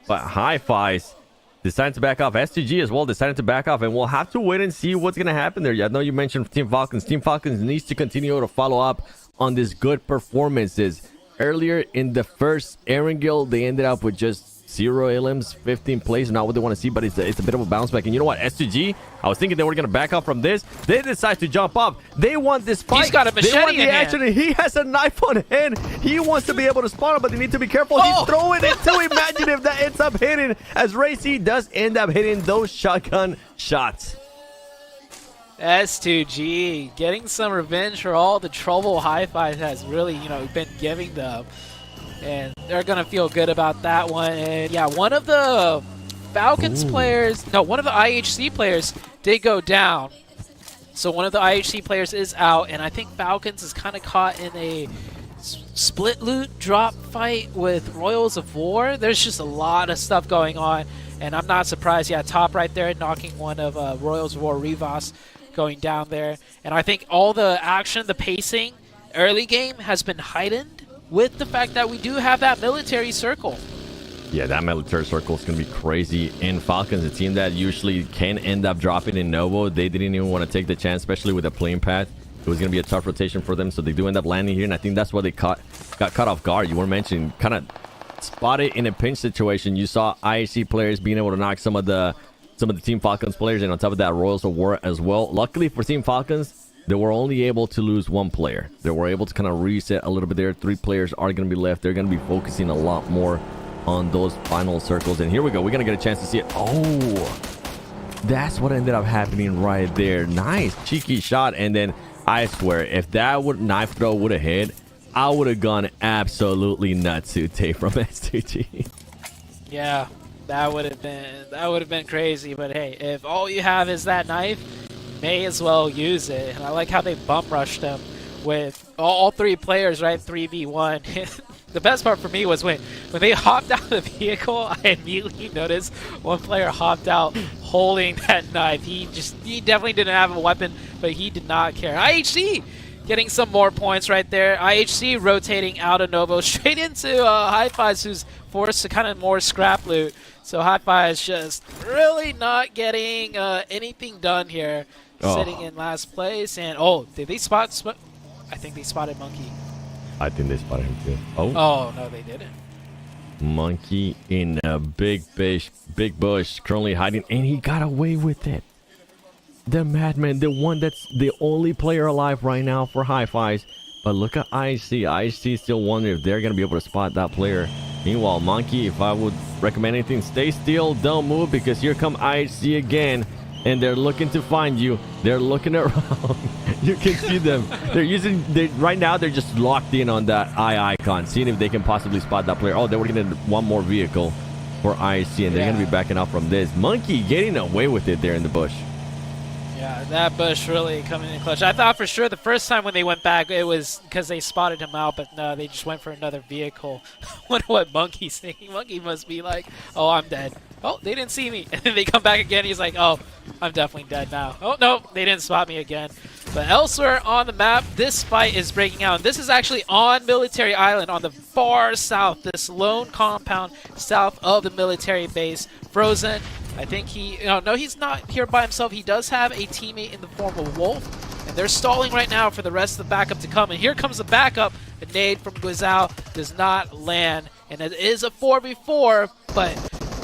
But Hi-Fi's decided to back off. STG as well decided to back off. And we'll have to wait and see what's going to happen there. I know you mentioned Team Falcons. Team Falcons needs to continue to follow up on these good performances. Earlier in the first Erangel, they ended up with just 0 elims, 15 plays, not what they want to see, but it's a bit of a bounce back. And you know what, STG, I was thinking they were going to back off from this. They decide to jump up. They want this fight. He's got a machete in hand. He has a knife on hand. He wants to be able to spawn it, but they need to be careful. He's throwing it too. Imagine if that ends up hitting, as Racy does end up hitting those shotgun shots. S2G getting some revenge for all the trouble Hi-Fi has really, been giving them. And they're going to feel good about that one. And yeah, one of the Falcons players, one of the IHC players did go down. So one of the IHC players is out. And I think Falcons is kind of caught in a split loot drop fight with Royals of War. There's just a lot of stuff going on. And I'm not surprised. Yeah, top right there knocking one of Royals of War Rivas. going down there. And I think all the action, the pacing, early game has been heightened with the fact that we do have that military circle. Yeah, that military circle is going to be crazy. And Falcons, a team that usually can end up dropping in Novo, they didn't even want to take the chance, especially with the plane path. It was going to be a tough rotation for them, so they do end up landing here. And I think that's why they got caught off guard. You were mentioning kind of spotted in a pinch situation. You saw IHC players being able to knock some of the Team Falcons players, and on top of that, Royals of War as well. Luckily for Team Falcons, they were only able to lose one player. They were able to kind of reset a little bit there. 3 players are going to be left. They're going to be focusing a lot more on those final circles. And here we go. We're going to get a chance to see it. Oh, that's what ended up happening right there. Nice cheeky shot. And then I swear, if that knife throw would have hit, I would have gone absolutely nuts to take from S2G. Yeah, that would have been crazy. But hey, if all you have is that knife, may as well use it. And I like how they bum rushed them with all 3 players, right? 3v1. The best part for me was when they hopped out of the vehicle, I immediately noticed one player hopped out holding that knife. He definitely didn't have a weapon, but he did not care. IHC getting some more points right there. IHC rotating out of Novo straight into Hi-Fi's, who's forced to kind of more scrap loot. So Hi-Fi is just really not getting anything done here, sitting in last place. And did they spot? I think they spotted Monkey. I think they spotted him too. Oh no, they didn't. Monkey in a big bush, currently hiding, and he got away with it. The Madman, the one that's the only player alive right now for Hi-Fi's. But look at IHC. IHC still wondering if they're going to be able to spot that player. Meanwhile, Monkey, if I would recommend anything, stay still, don't move, because here come IHC again. And they're looking to find you. They're looking around. You can see them. Right now, they're just locked in on that eye icon, seeing if they can possibly spot that player. Oh, they were getting one more vehicle for IHC, and they're going to be backing up from this. Monkey getting away with it there in the bush. Yeah, that bush really coming in clutch. I thought for sure the first time when they went back, it was because they spotted him out, but no, they just went for another vehicle. Wonder what Monkey's thinking. Monkey must be like, oh, I'm dead. Oh, they didn't see me. And then they come back again. He's like, oh, I'm definitely dead now. Oh, no, they didn't spot me again. But elsewhere on the map, this fight is breaking out. And this is actually on Military Island on the far south, this lone compound south of the military base. Frozen, I think no, he's not here by himself. He does have a teammate in the form of Wolf. And they're stalling right now for the rest of the backup to come. And here comes the backup. A nade from Guizao does not land. And it is a 4v4, but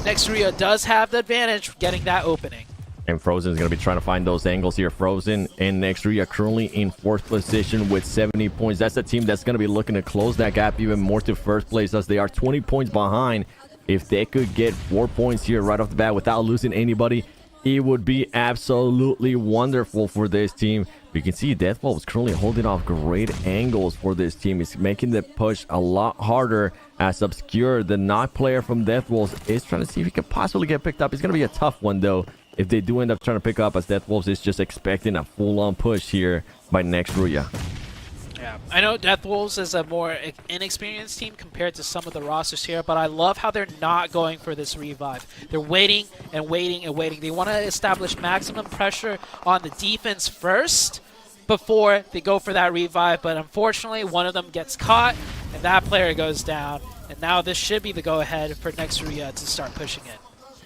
Nextria does have the advantage getting that opening. And Frozen is going to be trying to find those angles here. Frozen and Nextria currently in 4th position with 70 points. That's a team that's going to be looking to close that gap even more to 1st place, as they are 20 points behind. If they could get 4 points here right off the bat without losing anybody, it would be absolutely wonderful for this team. You can see Deathwolf is currently holding off great angles for this team. It's making the push a lot harder, as Obscure, the knock player from Deathwolves, is trying to see if he could possibly get picked up. It's going to be a tough one, though, if they do end up trying to pick up, as Deathwolves is just expecting a full-on push here by Nextria. Yeah, I know Deathwolves is a more inexperienced team compared to some of the rosters here, but I love how they're not going for this revive. They're waiting and waiting and waiting. They want to establish maximum pressure on the defense first before they go for that revive, but unfortunately one of them gets caught and that player goes down. And now this should be the go-ahead for Nextria to start pushing it.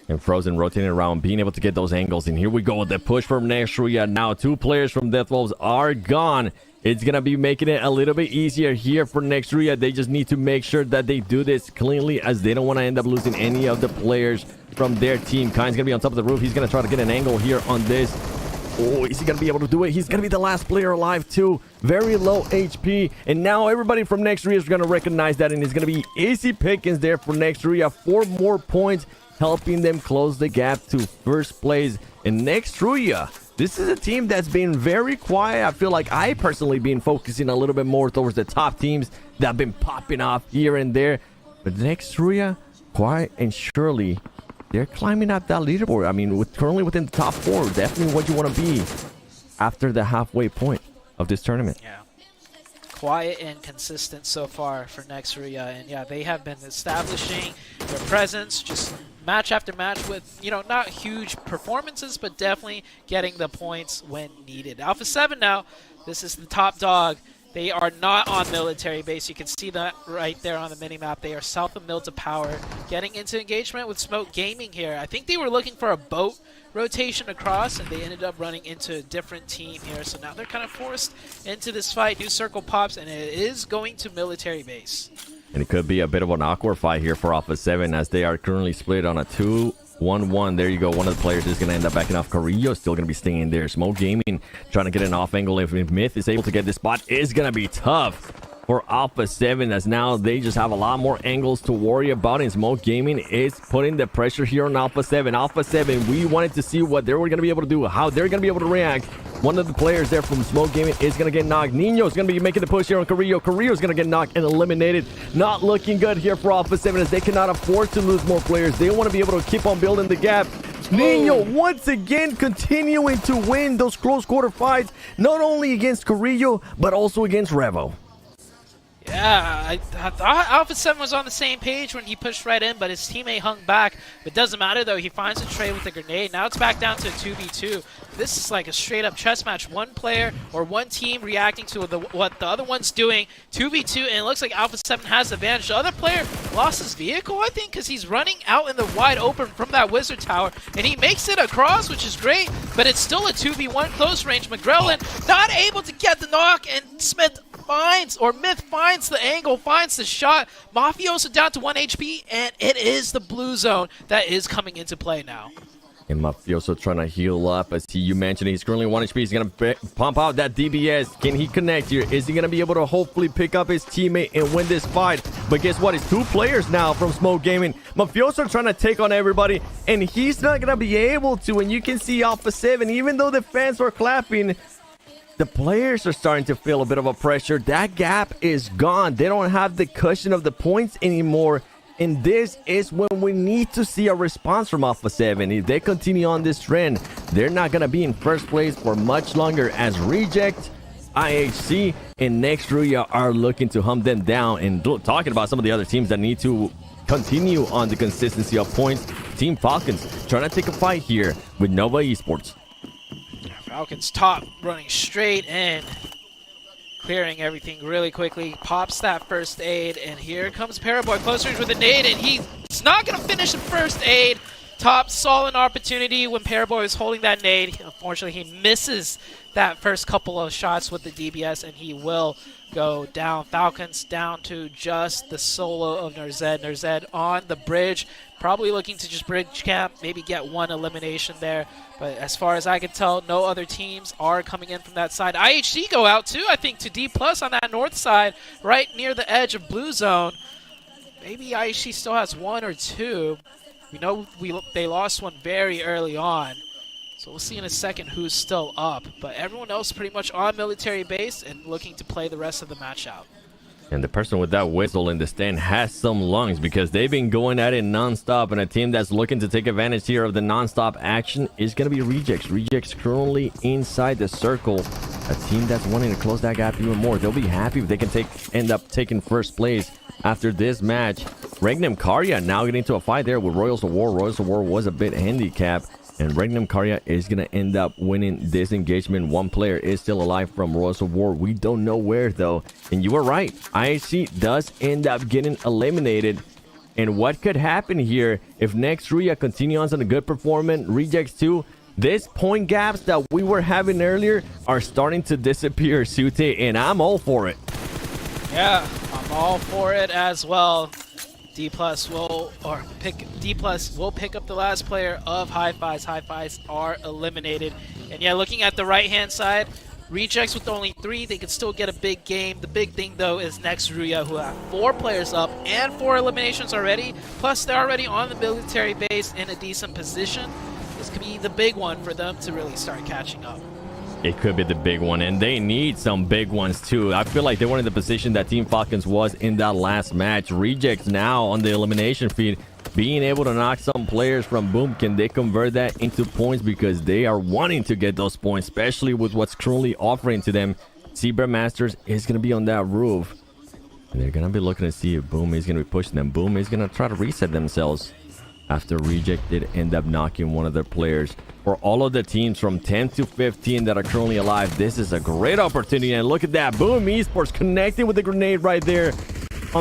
And Frozen rotating around, being able to get those angles. And here we go with the push from Nextria. Now 2 players from Deathwolves are gone. It's going to be making it a little bit easier here for Nextria. They just need to make sure that they do this cleanly, as they don't want to end up losing any of the players from their team. Kai's going to be on top of the roof. He's going to try to get an angle here on this. Oh, is he going to be able to do it? He's going to be the last player alive too. Very low HP. And now everybody from Nextria is going to recognize that, and it's going to be easy pickings there for Nextria. 4 more points, helping them close the gap to 1st place. And Nextria, this is a team that's been very quiet. I feel like I personally been focusing a little bit more towards the top teams that have been popping off here and there. But Nextria, quiet and surely, they're climbing up that leaderboard. I mean, currently within the top 4, definitely what you want to be after the halfway point of this tournament. Yeah. Quiet and consistent so far for Nextria, and yeah, they have been establishing their presence, just match after match with, you know, not huge performances, but definitely getting the points when needed. Alpha 7 now, this is the top dog. They are not on military base. You can see that right there on the minimap. They are south of Mill to Power, getting into engagement with Smoke Gaming here. I think they were looking for a boat rotation across, and they ended up running into a different team here. So now they're kind of forced into this fight. New circle pops, and it is going to military base. And it could be a bit of an awkward fight here for Alpha 7 as they are currently split on a 2-1-1. There you go. One of the players is going to end up backing off. Carrillo still going to be staying there. Smoke Gaming trying to get an off angle. If Myth is able to get this spot, it's going to be tough for Alpha 7 as now they just have a lot more angles to worry about, and Smoke Gaming is putting the pressure here on Alpha 7. Alpha 7, we wanted to see what they were going to be able to do, how they're going to be able to react. One of the players there from Smoke Gaming is going to get knocked. Nino's going to be making the push here on Carrillo. Carrillo's going to get knocked and eliminated. Not looking good here for Alpha 7 as they cannot afford to lose more players. They want to be able to keep on building the gap. Nino once again continuing to win those close quarter fights, not only against Carrillo, but also against Revo. Yeah, I thought Alpha 7 was on the same page when he pushed right in, but his teammate hung back. It doesn't matter, though. He finds a trade with a grenade. Now it's back down to a 2v2. This is like a straight-up chess match. One player or one team reacting to what the other one's doing. 2v2, and it looks like Alpha 7 has the advantage. The other player lost his vehicle, I think, because he's running out in the wide open from that wizard tower, and he makes it across, which is great, but it's still a 2v1 close range. McGrellin not able to get the knock, and Smith Myth finds the angle, finds the shot. Mafioso down to 1 HP, and it is the blue zone that is coming into play now. And Mafioso trying to heal up. As you mentioned, he's currently 1 HP. He's going to pump out that DBS. Can he connect here? Is he going to be able to hopefully pick up his teammate and win this fight? But guess what? It's 2 players now from Smoke Gaming. Mafioso trying to take on everybody, and he's not going to be able to. And you can see Alpha 7, even though the fans are clapping, the players are starting to feel a bit of a pressure. That gap is gone. They don't have the cushion of the points anymore. And this is when we need to see a response from Alpha 7. If they continue on this trend, they're not going to be in first place for much longer as Reject, IHC, and Next Ruya are looking to hunt them down. And talking about some of the other teams that need to continue on the consistency of points, Team Falcons trying to take a fight here with Nova Esports. Falcons top, running straight in, clearing everything really quickly, pops that first aid, and here comes Paraboy close range with a nade, and he's not going to finish the first aid. Top saw an opportunity when Paraboy was holding that nade. Unfortunately, he misses that first couple of shots with the DBS, and he will go down. Falcons down to just the solo of Nerzed. Nerzed on the bridge, probably looking to just bridge camp, maybe get one elimination there. But as far as I can tell, no other teams are coming in from that side. IHC go out too, I think, to D+ on that north side, right near the edge of blue zone. Maybe IHC still has 1 or 2. We know they lost one very early on. So we'll see in a second who's still up. But everyone else pretty much on military base and looking to play the rest of the match out. And the person with that whistle in the stand has some lungs because they've been going at it non-stop. And a team that's looking to take advantage here of the non-stop action is going to be Rejects. Rejects currently inside the circle. A team that's wanting to close that gap even more. They'll be happy if they can end up taking first place after this match. Regnum Karya now getting into a fight there with Royals of War. Royals of War was a bit handicapped, and Regnum Karya is going to end up winning this engagement. One player is still alive from Royals of War. We don't know where, though. And you were right. IHC does end up getting eliminated. And what could happen here if Next Ruya continues on a good performance? Rejects too. These point gaps that we were having earlier are starting to disappear, Sute, and I'm all for it. Yeah, I'm all for it as well. D+ will pick up the last player of Hi-Fi's. Hi-Fi's are eliminated. And yeah, looking at the right-hand side, Rejects with only 3, they could still get a big game. The big thing, though, is Next Ruya, who have 4 players up and 4 eliminations already. Plus, they're already on the military base in a decent position. This could be the big one for them to really start catching up. It could be the big one, and they need some big ones too. I feel like they were in the position that Team Falcons was in that last match. Rejects now on the elimination feed, being able to knock some players from Boom. Can they convert that into points? Because they are wanting to get those points, especially with what's currently offering to them. Zebra Masters is going to be on that roof. And they're gonna be looking to see if Boom is gonna be pushing them. Boom is gonna try to reset themselves after Reject did end up knocking one of their players. For all of the teams from 10 to 15 that are currently alive, this is a great opportunity. And look at that, Boom Esports connecting with the grenade right there.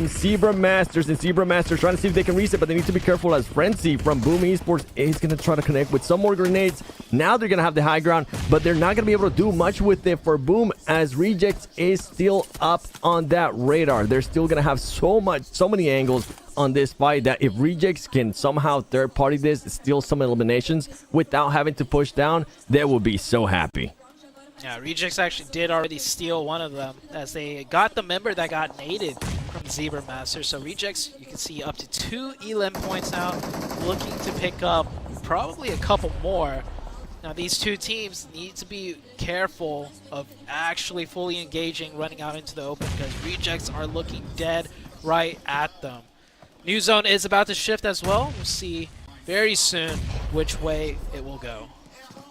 Zebra Masters, and Zebra Masters trying to see if they can reset, but they need to be careful as Frenzy from Boom Esports is going to try to connect with some more grenades. Now they're going to have the high ground, but they're not going to be able to do much with it for Boom, as Rejects is still up on that radar. They're still going to have so many angles on this fight that if Rejects can somehow third party this, steal some eliminations without having to push down, they will be so happy. Yeah, Rejects actually did already steal one of them, as they got the member that got naded from Zebra Master. So Rejects, you can see up to 2 elim points now, looking to pick up probably a couple more. Now these two teams need to be careful of actually fully engaging, running out into the open, because Rejects are looking dead right at them. New zone is about to shift as well. We'll see very soon which way it will go.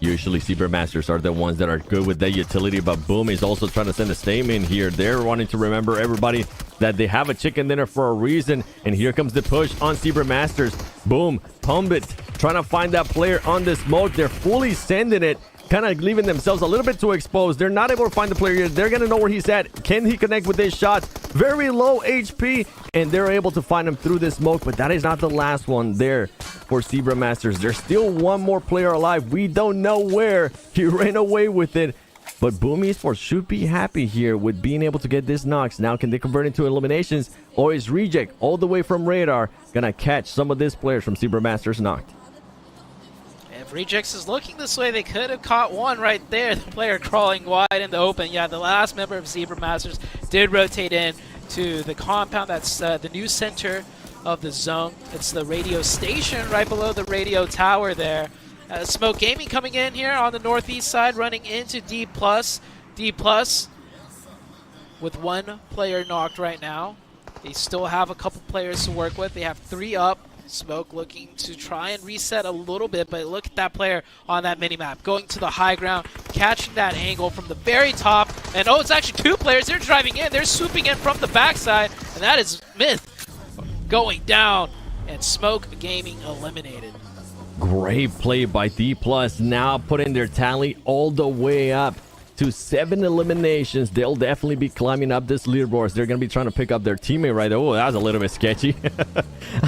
Usually Zebra Masters are the ones that are good with that utility, but Boom is also trying to send a statement here. They're wanting to remember everybody that they have a chicken dinner for a reason, and here comes the push on Zebra Masters. Boom, Pumbit trying to find that player on the smoke. They're fully sending it, kind of leaving themselves a little bit too exposed. They're not able to find the player here. They're going to know where he's at. Can he connect with this shot? Very low HP, and they're able to find him through the smoke, but that is not the last one there for Zebra Masters. There's still one more player alive. We don't know where. He ran away with it, but Boom Esports should be happy here with being able to get this knocks. Now, can they convert into eliminations, or is Reject all the way from radar gonna catch some of these players from Zebra Masters knocked? If Rejects is looking this way, they could have caught one right there. The player crawling wide in the open. Yeah, the last member of Zebra Masters did rotate in to the compound. That's the new center of the zone. It's the radio station right below the radio tower there. Smoke Gaming coming in here on the northeast side, running into D+. D+ with one player knocked right now. They still have a couple players to work with. They have 3 up. Smoke looking to try and reset a little bit, but look at that player on that minimap going to the high ground, catching that angle from the very top. And oh, it's actually 2 players. They're driving in. They're swooping in from the backside, and that is Myth going down, and Smoke Gaming eliminated. Great play by D+, now putting their tally all the way up to 7 eliminations. They'll definitely be climbing up this leaderboard. They're going to be trying to pick up their teammate right there. Oh, that was a little bit sketchy.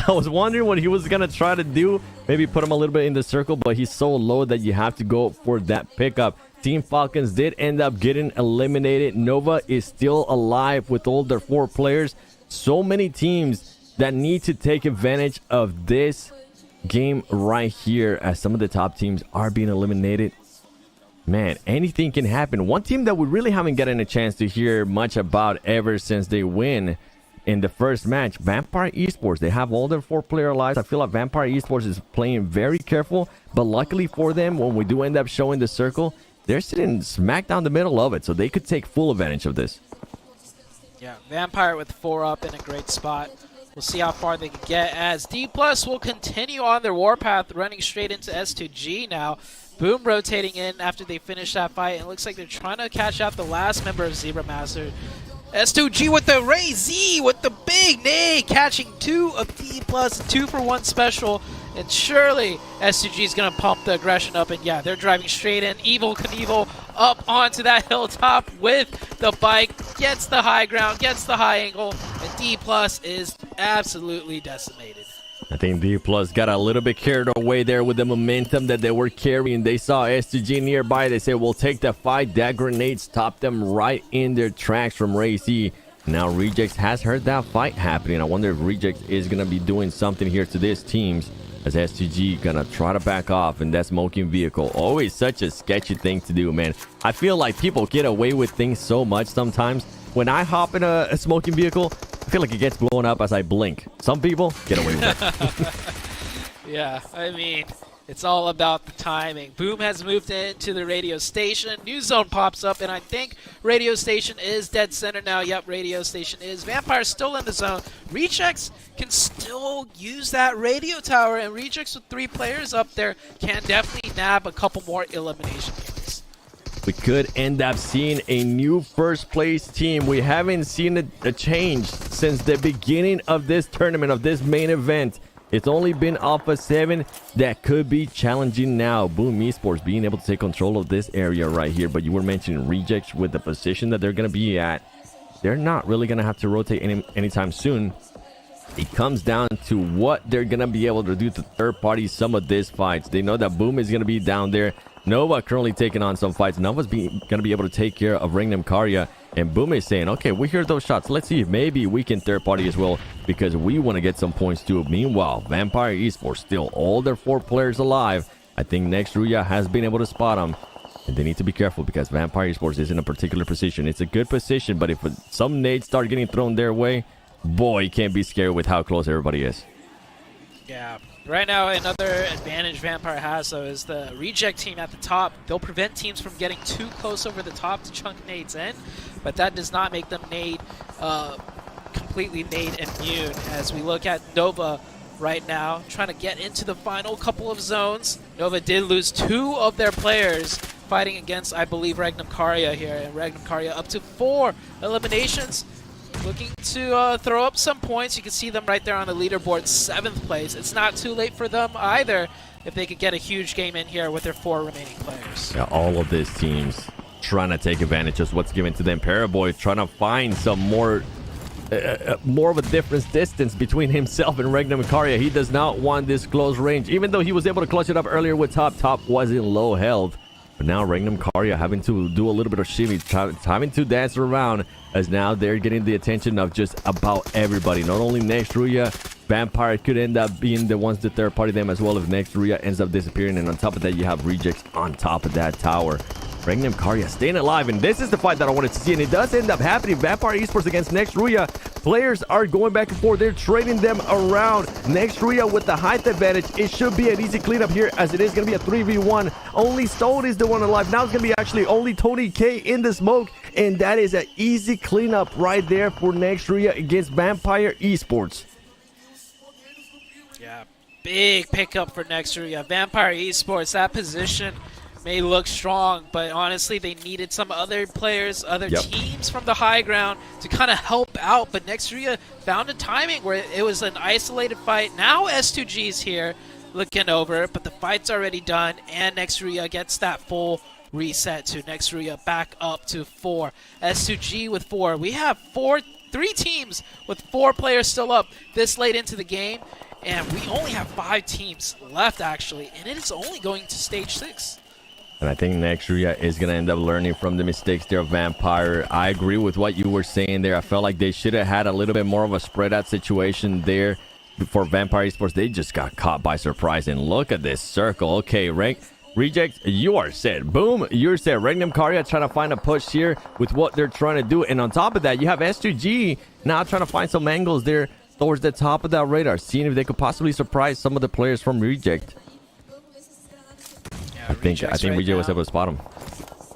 I was wondering what he was going to try to do. Maybe put him a little bit in the circle, but he's so low that you have to go for that pickup. Team Falcons did end up getting eliminated. Nova is still alive with all their 4 players. So many teams that need to take advantage of this game right here, as some of the top teams are being eliminated. Man, anything can happen. One team that we really haven't gotten a chance to hear much about ever since they win in the first match, Vampire Esports. They have all their 4 player lives. I feel like Vampire Esports is playing very careful, but luckily for them, when we do end up showing the circle, they're sitting smack down the middle of it, so they could take full advantage of this. Yeah, Vampire with 4 up in a great spot. We'll see how far they can get, as D+ will continue on their warpath, running straight into S2G now. Boom rotating in after they finish that fight, and it looks like they're trying to catch out the last member of Zebra Master. S2G with the Ray Z with the big nade, catching 2 of D+, 2-for-1 special, and surely S2G is going to pump the aggression up, and yeah, they're driving straight in. Evil Knievel up onto that hilltop with the bike, gets the high ground, gets the high angle, and D+ is absolutely decimated. I think D+ got a little bit carried away there with the momentum that they were carrying. They saw S2G nearby. They said, we'll take the fight. That grenade stopped them right in their tracks from Ray Z. Now Rejects has heard that fight happening. I wonder if Rejects is going to be doing something here to this teams, as S2G going to try to back off in that smoking vehicle. Always such a sketchy thing to do, man. I feel like people get away with things so much sometimes. When I hop in a smoking vehicle, I feel like it gets blown up as I blink. Some people get away with it. Yeah, I mean, it's all about the timing. Boom has moved into the radio station. New zone pops up, and I think radio station is dead center now. Yep, radio station is. Vampire's still in the zone. Rejects can still use that radio tower, and Rejects with 3 players up there can definitely nab a couple more elimination points. we could end up seeing a new first place team. We haven't seen a change since the beginning of this tournament, of this main event. It's only been Alpha 7 that could be challenging now. Boom Esports being able to take control of this area right here. But you were mentioning Rejects with the position that they're going to be at. They're not really going to have to rotate anytime soon. It comes down to what they're going to be able to do to third party some of these fights. They know that Boom is going to be down there. Nova currently taking on some fights. Nova's going to be able to take care of Ringnam Karya. And Boom is saying, okay, we hear those shots. Let's see if maybe we can third party as well, because we want to get some points too. Meanwhile, Vampire Esports still all their 4 players alive. I think Next Ruya has been able to spot them. And they need to be careful because Vampire Esports is in a particular position. It's a good position, but if some nades start getting thrown their way, boy, you can't be scared with how close everybody is. Yeah. Right now, another advantage Vampire has, though, is the reject team at the top. They'll prevent teams from getting too close over the top to chunk nades in, but that does not make them completely nade immune. As we look at Nova right now, trying to get into the final couple of zones. Nova did lose 2 of their players fighting against, I believe, Ringnam Karya here, and Ringnam Karya up to 4 eliminations. Looking to throw up some points. You can see them right there on the leaderboard, 7th place. It's not too late for them either if they could get a huge game in here with their 4 remaining players. Yeah, all of these teams trying to take advantage of what's given to them. Paraboy trying to find some more of a difference distance between himself and Ringnam Karya. He does not want this close range, even though he was able to clutch it up earlier with Top. Top was in low health. But now Ringnam Karya having to do a little bit of shimmy, having to dance around, as now they're getting the attention of just about everybody. Not only Next Ruya, Vampire could end up being the ones to third party them as well if Next Ruya ends up disappearing. And on top of that, you have Rejects on top of that tower. Ringnam Karya staying alive, and this is the fight that I wanted to see, and it does end up happening. Vampire Esports against Next Ruya. Players are going back and forth. They're trading them around. Next Ruya with the height advantage. It should be an easy cleanup here, as it is going to be a 3v1. Only Stone is the one alive. Now it's going to be actually only Tony K in the smoke, and that is an easy cleanup right there for Next Ruya against Vampire Esports. Yeah, big pickup for Next Ruya. Vampire Esports, that position may look strong, but honestly, they needed some other players, other teams from the high ground to kind of help out. But Next Ruya found a timing where it was an isolated fight. Now S2G's here looking over, but the fight's already done, and Next Ruya gets that full reset to Next Ruya back up to 4. S2G with 4. We have 3 teams with 4 players still up this late into the game, and we only have 5 teams left actually, and it is only going to stage 6. And I think Next Ruya is going to end up learning from the mistakes there of Vampire. I agree with what you were saying there. I felt like they should have had a little bit more of a spread out situation there for Vampire Esports. They just got caught by surprise. And look at this circle. Okay, Rejects, you are set. Boom, you're set. Ringnam Karya trying to find a push here with what they're trying to do. And on top of that, you have S2G now trying to find some angles there towards the top of that radar, seeing if they could possibly surprise some of the players from Reject. I think Reject was able to spot him.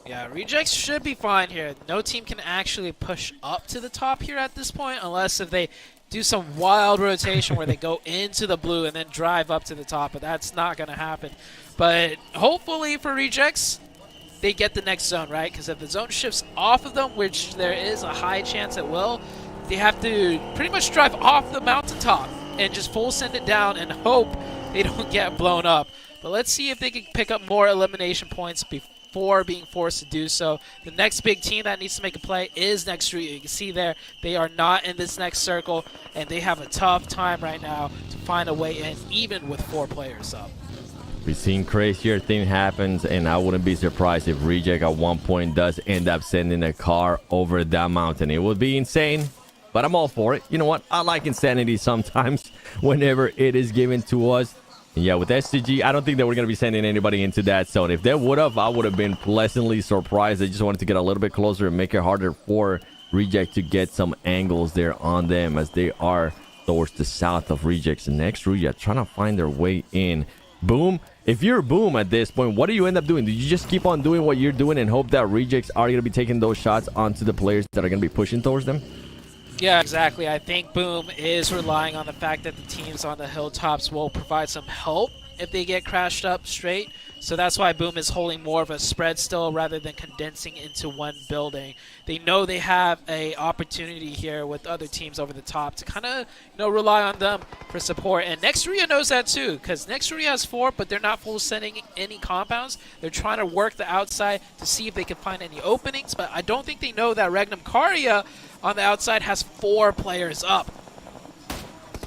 Yeah, Rejects should be fine here. No team can actually push up to the top here at this point, unless if they do some wild rotation where they go into the blue and then drive up to the top, but that's not going to happen. But hopefully for Rejects, they get the next zone, right? Because if the zone shifts off of them, which there is a high chance it will, they have to pretty much drive off the mountaintop and just full send it down and hope they don't get blown up. But let's see if they can pick up more elimination points before being forced to do so. The next big team that needs to make a play is Next Ruya. You can see there, they are not in this next circle, and they have a tough time right now to find a way in, even with 4 players up. We've seen crazier thing happens, and I wouldn't be surprised if Reject at one point does end up sending a car over that mountain. It would be insane, but I'm all for it. You know what? I like insanity sometimes whenever it is given to us. Yeah, with SCG, I don't think that we're going to be sending anybody into that zone. If they would have, I would have been pleasantly surprised. They just wanted to get a little bit closer and make it harder for Reject to get some angles there on them, as they are towards the south of Rejects. Next Ruya trying to find their way in. Boom. If you're Boom at this point, what do you end up doing? Do you just keep on doing what you're doing and hope that Rejects are going to be taking those shots onto the players that are going to be pushing towards them? Yeah, exactly. I think Boom is relying on the fact that the teams on the hilltops will provide some help if they get crashed up straight. So that's why Boom is holding more of a spread still rather than condensing into one building. They know they have a opportunity here with other teams over the top to kind of rely on them for support. And Nextria knows that too, because Nextria has 4, but they're not full sending any compounds. They're trying to work the outside to see if they can find any openings, but I don't think they know that Regnum Karya on the outside has 4 players up.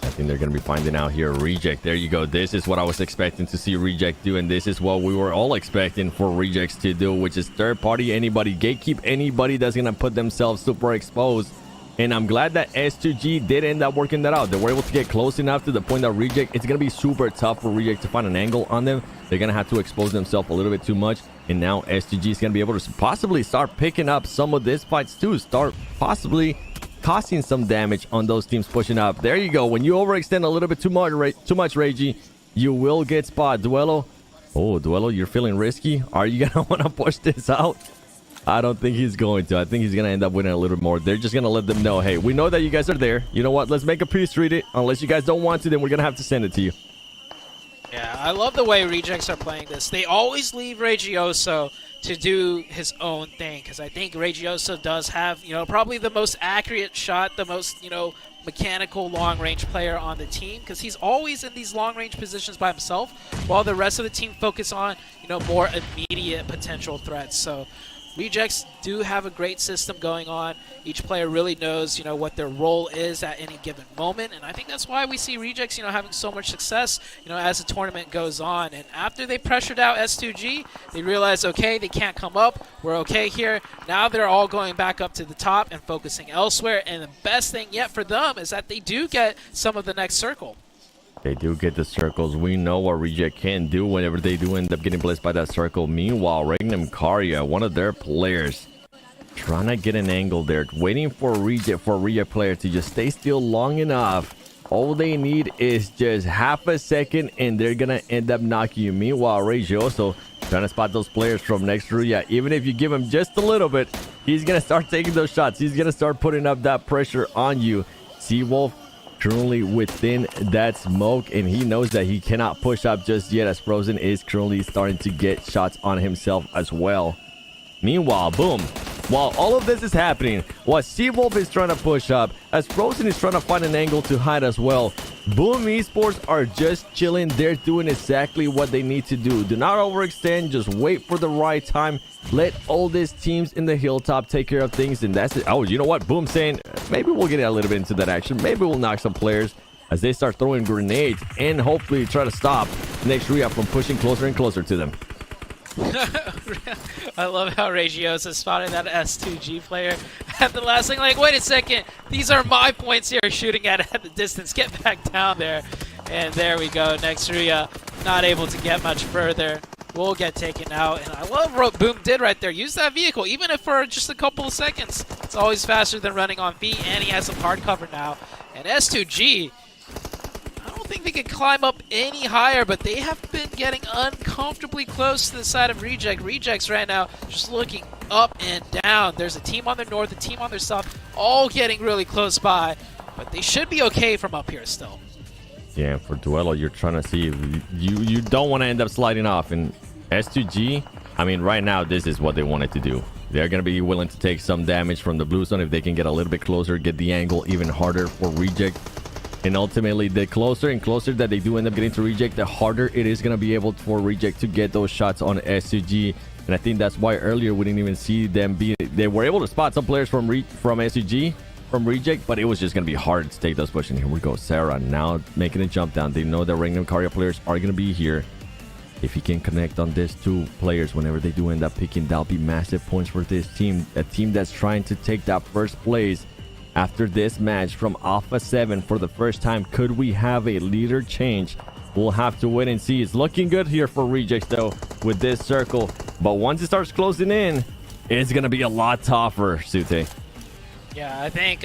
I think they're going to be finding out here. Reject, there you go. This is what I was expecting to see Reject do, and this is what we were all expecting for Rejects to do, which is third party anybody, gatekeep anybody that's going to put themselves super exposed. And I'm glad that S2G did end up working that out. They were able to get close enough to the point that Reject, it's going to be super tough for Reject to find an angle on them. They're going to have to expose themselves a little bit too much. And now S2G is going to be able to possibly start picking up some of these fights too. Start possibly costing some damage on those teams pushing up. There you go. When you overextend a little bit too much, Reiji, you will get spot. Duelo. Oh, Duelo, you're feeling risky. Are you going to want to push this out? I don't think he's going to. I think he's going to end up winning a little bit more. They're just going to let them know, hey, we know that you guys are there. You know what? Let's make a peace treaty. Unless you guys don't want to, then we're going to have to send it to you. Yeah, I love the way Rejects are playing this. They always leave Regioso to do his own thing, because I think Regioso does have, probably the most accurate shot, the most, mechanical long-range player on the team, because he's always in these long-range positions by himself, while the rest of the team focus on, more immediate potential threats. So Rejects do have a great system going on. Each player really knows, what their role is at any given moment, and I think that's why we see Rejects, having so much success, as the tournament goes on. And after they pressured out S2G, they realized, okay, they can't come up. We're okay here. Now they're all going back up to the top and focusing elsewhere. And the best thing yet for them is that they do get some of the next circle. They do get the circles. We know what Reject can do whenever they do end up getting blessed by that circle. Meanwhile, Regnum Karya, one of their players, trying to get an angle there, waiting for Reject player to just stay still long enough. All they need is just half a second, and they're going to end up knocking you. Meanwhile, Regioso trying to spot those players from next to Ruya. Even if you give him just a little bit, he's going to start taking those shots. He's going to start putting up that pressure on you. Seawolf currently within that smoke, and he knows that he cannot push up just yet, as Frozen is currently starting to get shots on himself as well. Meanwhile, Boom, while all of this is happening, while Seawolf is trying to push up, as Frozen is trying to find an angle to hide as well, Boom Esports are just chilling. They're doing exactly what they need to do. Do not overextend, just wait for the right time. Let all these teams in the hilltop take care of things, and that's it. Oh, you know what? Boom saying, maybe we'll get a little bit into that action. Maybe we'll knock some players as they start throwing grenades and hopefully try to stop Nextria from pushing closer and closer to them. I love how Regiosa spotted that S2G player at the last thing. Like, wait a second, these are my points here, shooting at the distance. Get back down there. And there we go. Nextria not able to get much further. Will get taken out. And I love what Boom did right there. Use that vehicle, even if for just a couple of seconds. It's always faster than running on feet, and he has some hard cover now. And S2G, I don't think they can climb up any higher, but they have been getting uncomfortably close to the side of Reject. Rejects right now just looking up and down. There's a team on their north, a team on their south, all getting really close by, but they should be okay from up here still. Yeah, for Duelo, you're trying to see, you don't want to end up sliding off. And S2G, I mean, right now, this is what they wanted to do. They're going to be willing to take some damage from the blue zone if they can get a little bit closer, get the angle even harder for Reject. And ultimately, the closer and closer that they do end up getting to Reject, the harder it is going to be able for Reject to get those shots on S2G. And I think that's why earlier we didn't even see them be... They were able to spot some players from S2G, from Reject, but it was just going to be hard to take those pushes. Here we go. Sarah now making a jump down. They know that Regnum Karya players are going to be here. If he can connect on these two players whenever they do end up picking, that'll be massive points for this team. A team that's trying to take that first place after this match from Alpha 7 for the first time. Could we have a leader change? We'll have to wait and see. It's looking good here for Rejects, though, with this circle. But once it starts closing in, it's going to be a lot tougher, Sute. Yeah, I think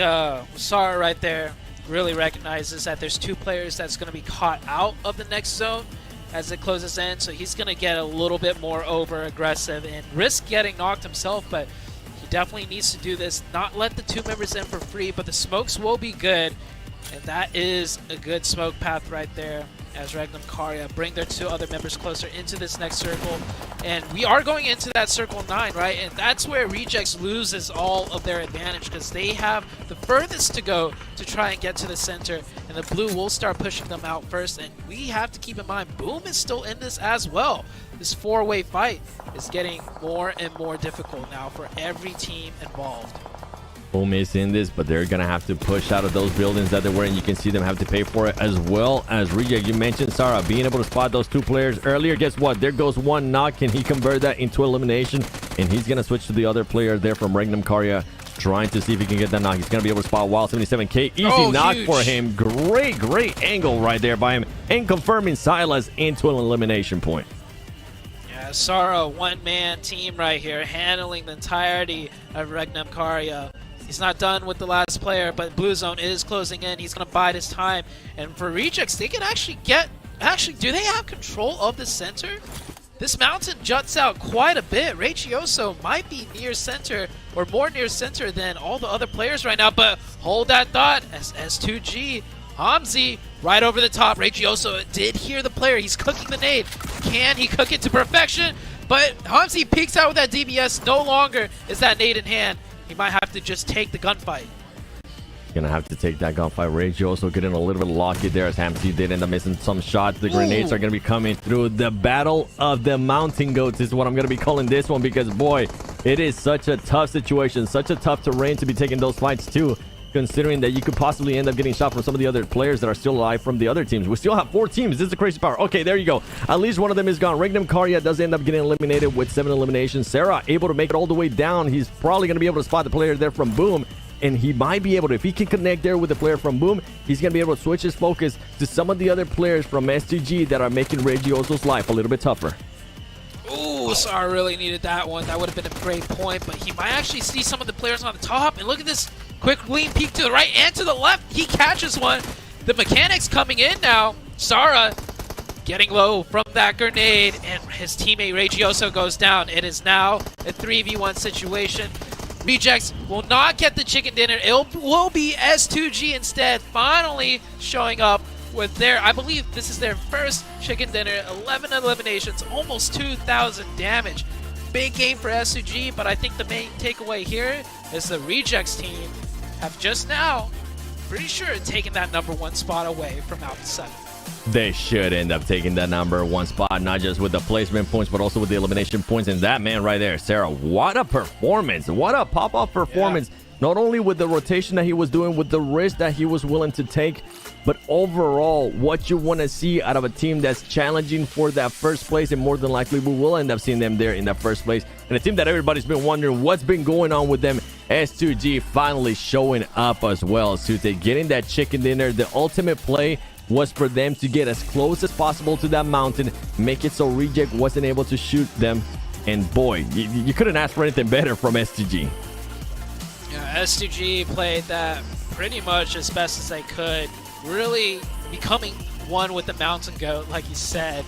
Sara right there really recognizes that there's two players that's going to be caught out of the next zone as it closes in. So he's going to get a little bit more over-aggressive and risk getting knocked himself, but he definitely needs to do this. Not let the two members in for free, but the smokes will be good. And that is a good smoke path right there. as Regnum Karya bring their 2 other members closer into this next circle. And we are going into that circle 9, right? And that's where Rejects loses all of their advantage because they have the furthest to go to try and get to the center. And the blue will start pushing them out first. And we have to keep in mind, Boom is still in this as well. This 4-way fight is getting more and more difficult now for every team involved. Boom is in this, but they're gonna have to push out of those buildings that they were in. You can see them have to pay for it, as well as Reject. You mentioned Sarah being able to spot those 2 players earlier. Guess what? There goes one knock. Can he convert that into elimination? And he's gonna switch to the other player there from Regnum Karya, trying to see if he can get that knock. He's gonna be able to spot Wild 77K. Easy knock huge for him. Great angle right there by him, and confirming Silas into an elimination point. Yeah, Sara, one-man team right here, handling the entirety of Regnum Karya. He's not done with the last player, but Blue Zone is closing in. He's going to bide his time. And for Rejects, they can actually do they have control of the center? This mountain juts out quite a bit. Regioso might be near center, or more near center than all the other players right now, but hold that thought. S2G, Hamzi, right over the top. Regioso did hear the player. He's cooking the nade. Can he cook it to perfection? But Hamzi peeks out with that DBS. No longer is that nade in hand. He might have to just take the gunfight. Gonna have to take that gunfight. Rage also getting a little bit lucky there as Hamzy did end up missing some shots. The grenades are gonna be coming through. The battle of the mountain goats is what I'm gonna be calling this one, because boy, it is such a tough situation, such a tough terrain to be taking those fights too, considering that you could possibly end up getting shot from some of the other players that are still alive from the other teams. We still have 4 teams. This is the crazy power. Okay, there you go. At least one of them is gone. Regnum Karya does end up getting eliminated with 7 eliminations. Sarah able to make it all the way down. He's probably going to be able to spot the player there from Boom, and he might be able to, if he can connect there with the player from Boom, he's going to be able to switch his focus to some of the other players from STG that are making Regioso's life a little bit tougher. Ooh, Sar really needed that one. That would have been a great point, but he might actually see some of the players on the top. And look at this quick lean peek to the right and to the left. He catches one. The mechanics coming in now. Sara getting low from that grenade, and his teammate Regioso goes down. It is now a 3v1 situation. Rejects will not get the chicken dinner. It will be S2G instead, finally showing up with their, I believe this is their first chicken dinner. 11 eliminations, almost 2,000 damage. Big game for S2G, but I think the main takeaway here is the Rejects team have just now, pretty sure, taken that #1 spot away from Alpha 7. They should end up taking that #1 spot, not just with the placement points, but also with the elimination points. And that man right there, Sarah, what a performance. What a pop-off performance. Yeah. Not only with the rotation that he was doing, with the risk that he was willing to take, but overall, what you want to see out of a team that's challenging for that first place, and more than likely we will end up seeing them there in that first place. And a team that everybody's been wondering what's been going on with them, S2G finally showing up as well. Sute getting that chicken dinner. The ultimate play was for them to get as close as possible to that mountain, make it so Reject wasn't able to shoot them. And boy, you couldn't ask for anything better from STG. Yeah, S2G played that pretty much as best as they could, really becoming one with the mountain goat, like you said.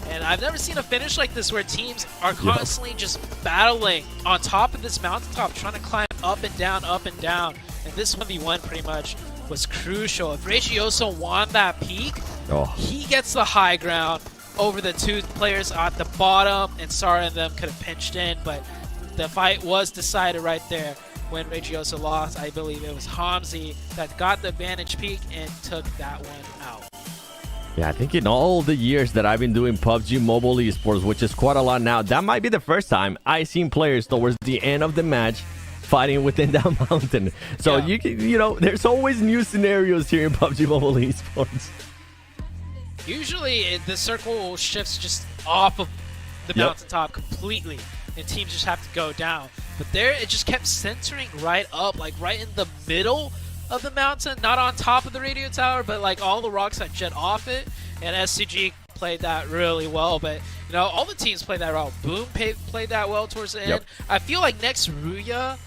And I've never seen a finish like this where teams are constantly just battling on top of this mountaintop, trying to climb up and down, up and down. And this 1v1 pretty much was crucial. If Regioso won that peak, he gets the high ground over the 2 players at the bottom, and Sara and them could have pinched in, but the fight was decided right there. When Regioso lost, I believe it was Hamzi that got the advantage peak and took that one out. Yeah, I think in all the years that I've been doing PUBG Mobile esports, which is quite a lot now, that might be the first time I've seen players towards the end of the match fighting within that mountain. So you know, there's always new scenarios here in PUBG Mobile esports. Usually the circle shifts just off of the mountaintop completely, and teams just have to go down. But there, it just kept centering right up, like right in the middle of the mountain, not on top of the radio tower, but like all the rocks that jet off it. And SCG played that really well, but you know, all the teams played that well. Boom played that well towards the end. I feel like next Ruya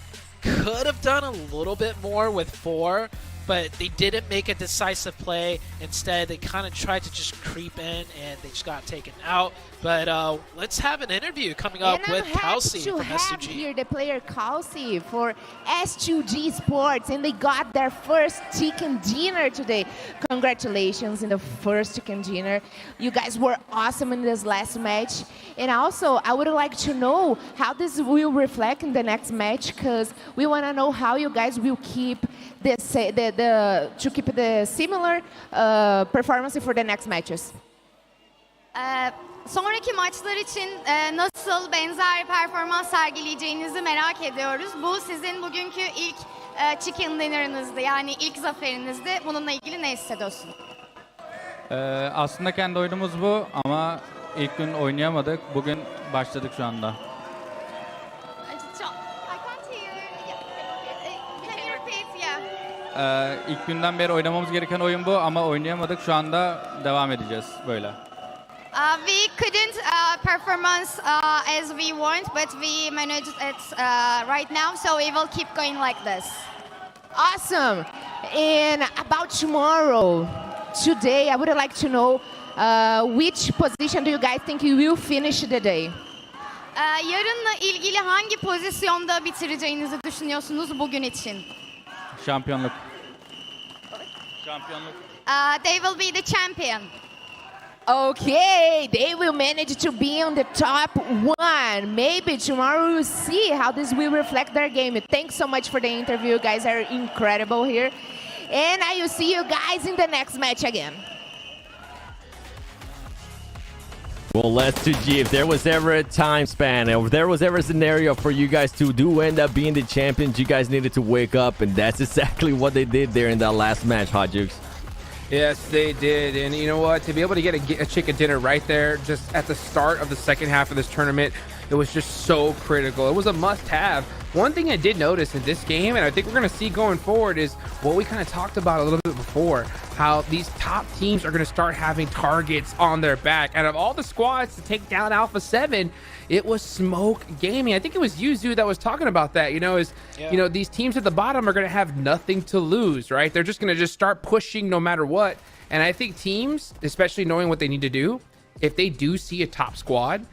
could have done a little bit more with 4, but they didn't make a decisive play. Instead, they kind of tried to just creep in, and they just got taken out. But let's have an interview coming up with Kelsey from S2G. Here the player Kelsey for S2G Sports, and they got their first chicken dinner today. Congratulations in the first chicken dinner. You guys were awesome in this last match. And also, I would like to know how this will reflect in the next match, because we want to know how you guys will keep this, to keep the similar performance for the next matches. Sonraki maçlar için nasıl benzer performans sergileyeceğinizi merak ediyoruz. Bu sizin bugünkü ilk chicken dinner'ınızdı, yani ilk zaferinizdi. Bununla ilgili ne hissediyorsun? Aslında kendi oyunumuz bu ama ilk gün oynayamadık. Bugün başladık şu anda. İlk günden beri oynamamız gereken oyun bu ama oynayamadık. Şu anda devam edeceğiz böyle. We couldn't performance as we want, but we managed it right now, so we will keep going like this. Awesome. And about tomorrow, today, I would like to know which position do you guys think you will finish the day? Yarınla ilgili hangi pozisyonda bitireceğinizi düşünüyorsunuz bugün için? Şampiyonluk. They will be the champion. Okay, they will manage to be on the top one. Maybe tomorrow we'll see how this will reflect their game. Thanks so much for the interview. You guys are incredible here. And I will see you guys in the next match again. Well, S2G, if there was ever a time span, if there was ever a scenario for you guys to end up being the champions, you guys needed to wake up, and that's exactly what they did there in that last match, Hot Jukes. Yes, they did. And you know what? To be able to get a chicken dinner right there just at the start of the second half of this tournament, it was just so critical. It was a must-have. One thing I did notice in this game, and I think we're going to see going forward, is what we kind of talked about a little bit before, how these top teams are going to start having targets on their back. And of all the squads to take down Alpha 7, it was Smoke Gaming. I think it was Yuzu that was talking about that, you know, you know, these teams at the bottom are going to have nothing to lose, right? They're just going to just start pushing no matter what. And I think teams, especially knowing what they need to do, if they do see a top squad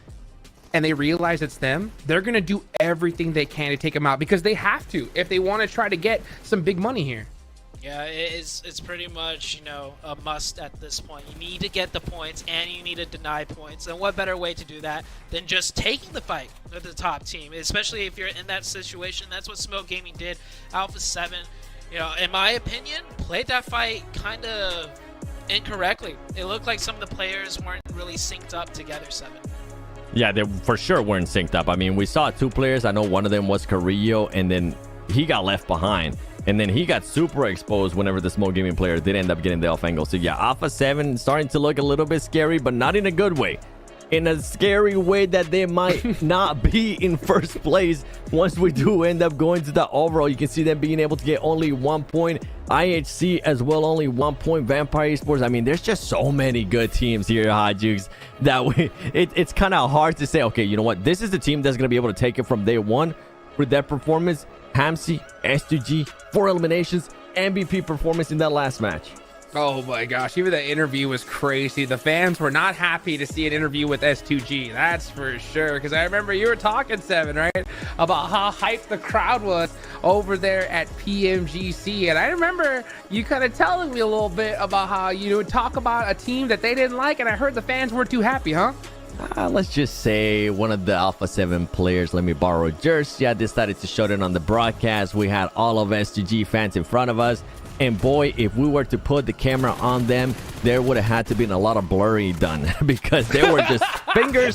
and they realize it's them, they're going to do everything they can to take them out, because they have to if they want to try to get some big money here. Yeah, it's pretty much, you know, a must at this point. You need to get the points, and you need to deny points. And what better way to do that than just taking the fight with the top team, especially if you're in that situation. That's what Smoke Gaming did. Alpha 7, you know, in my opinion, played that fight kind of incorrectly. It looked like some of the players weren't really synced up together, 7. Yeah, they for sure weren't synced up. I mean, we saw 2 players. I know one of them was Carrillo, and then he got left behind. And then he got super exposed whenever the Smoke Gaming player did end up getting the off angle. So yeah, Alpha 7 starting to look a little bit scary, but not in a good way. In a scary way that they might not be in first place once we do end up going to the overall. You can see them being able to get only 1 point. IHC as well, only 1 point. Vampire Esports. I mean, there's just so many good teams here, Hot Jukes, that it's kind of hard to say, okay, you know what? This is the team that's going to be able to take it from day one with that performance. Hamsi, S2G, 4 eliminations, MVP performance in that last match. Oh my gosh, even the interview was crazy. The fans were not happy to see an interview with S2G, that's for sure. Because I remember you were talking, 7, right? About how hyped the crowd was over there at PMGC. And I remember you kind of telling me a little bit about how you would talk about a team that they didn't like, and I heard the fans weren't too happy, huh? Let's just say one of the Alpha 7 players, let me borrow a jersey, I decided to show it on the broadcast. We had all of S2G fans in front of us. And boy, if we were to put the camera on them, there would have had to been a lot of blurry done because there were just